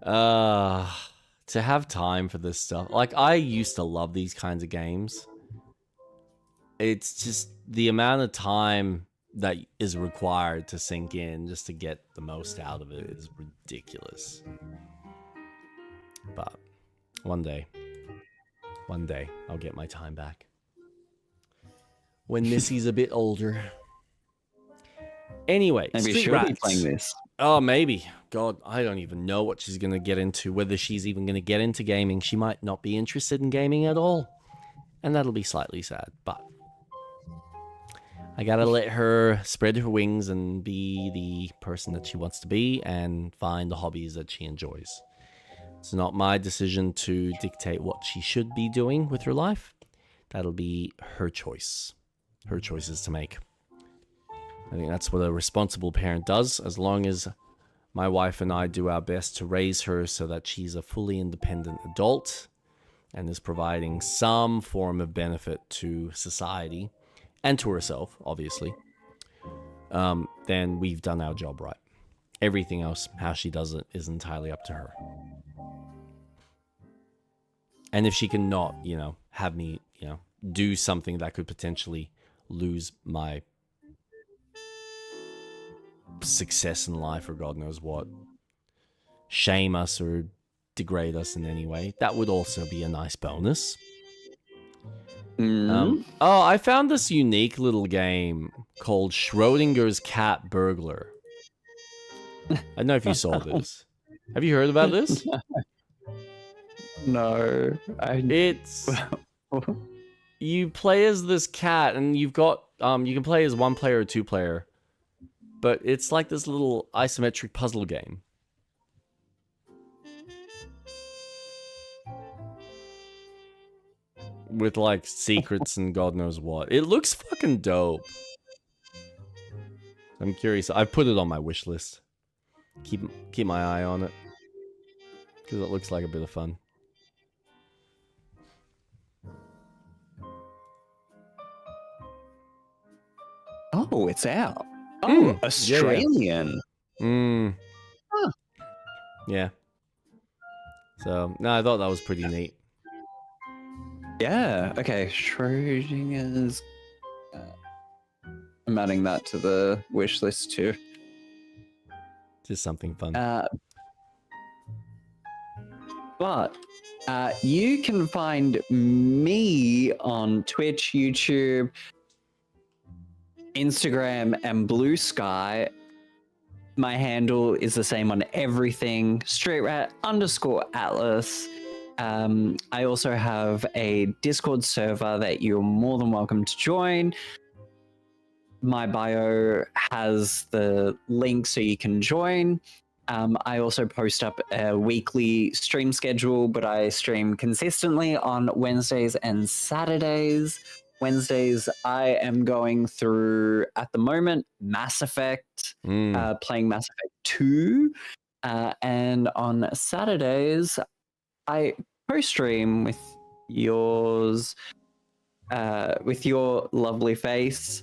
To have time for this stuff. Like, I used to love these kinds of games. It's just the amount of time that is required to sink in just to get the most out of it is ridiculous. But one day, I'll get my time back. When Missy's a bit older. Anyway, maybe Street she'll Rats. be playing this. Oh, maybe. God, I don't even know what she's going to get into, whether she's even going to get into gaming. She might not be interested in gaming at all. And that'll be slightly sad, but I gotta let her spread her wings and be the person that she wants to be and find the hobbies that she enjoys. It's not my decision to dictate what she should be doing with her life. That'll be her choice. Her choices to make. I think that's what a responsible parent does, as long as my wife and I do our best to raise her so that she's a fully independent adult and is providing some form of benefit to society and to herself, obviously. Then we've done our job right. Everything else, how she does it, is entirely up to her. And if she can not, have me, do something that could potentially lose my success in life or God knows what, shame us or degrade us in any way, that would also be a nice bonus. I found this unique little game called Schrodinger's Cat Burglar. I don't know if you saw this. Have you heard about this? No. It's... You play as this cat and you've got... you can play as 1 player or 2 player. But it's like this little isometric puzzle game. With like secrets and God knows what. It looks fucking dope. I'm curious. I've put it on my wish list. Keep my eye on it. Because it looks like a bit of fun. Oh, it's out. Oh, Australian. Huh. Yeah. So, no, I thought that was pretty neat. Yeah, okay. Schrodinger's... I'm adding that to the wish list too. Just something fun. But you can find me on Twitch, YouTube, Instagram, and Blue Sky. My handle is the same on everything, StreetRat_Atlas. I also have a Discord server that you're more than welcome to join. My bio has the link so you can join. I also post up a weekly stream schedule, but I stream consistently on Wednesdays and Saturdays. Wednesdays, I am going through, at the moment, Mass Effect, playing Mass Effect 2. And on Saturdays, I co-stream with yours, with your lovely face,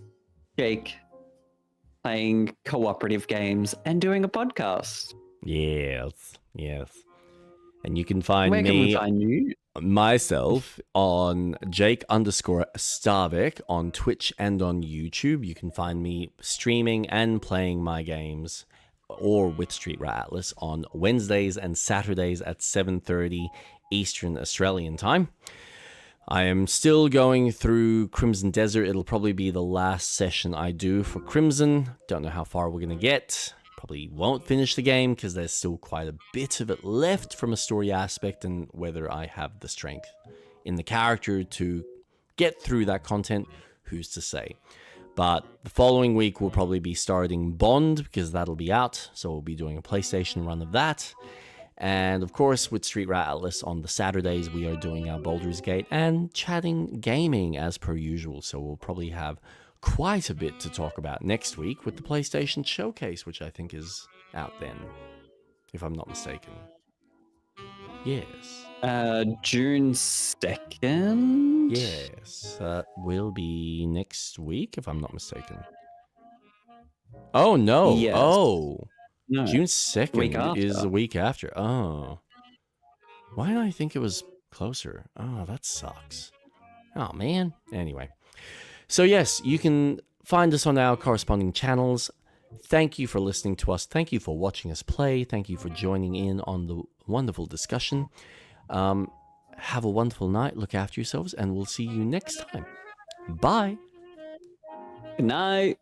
Jake, playing cooperative games and doing a podcast. Yes. And you can find Where can me, we find you? myself, on Jake_Starvik on Twitch and on YouTube. You can find me streaming and playing my games, or with Street Rat Atlas, on Wednesdays and Saturdays at 7:30 Eastern Australian time. I am still going through Crimson Desert. It'll probably be the last session I do for Crimson. Don't know how far we're going to get. Probably won't finish the game because there's still quite a bit of it left from a story aspect, and whether I have the strength in the character to get through that content, who's to say. But the following week we'll probably be starting Bond, because that'll be out, so we'll be doing a PlayStation run of that. And of course, with Street Rat Atlas on the Saturdays, we are doing our Baldur's Gate and chatting gaming as per usual. So we'll probably have quite a bit to talk about next week with the PlayStation Showcase, which I think is out then, if I'm not mistaken. Yes. June 2nd? Yes. That will be next week, if I'm not mistaken. Oh, no. Yes. Oh. No. June Week 2nd after. is the week after. Oh. Why did I think it was closer? Oh, that sucks. Oh, man. Anyway. So, yes, you can find us on our corresponding channels. Thank you for listening to us. Thank you for watching us play. Thank you for joining in on the wonderful discussion. Have a wonderful night. Look after yourselves, and we'll see you next time. Bye. Good night.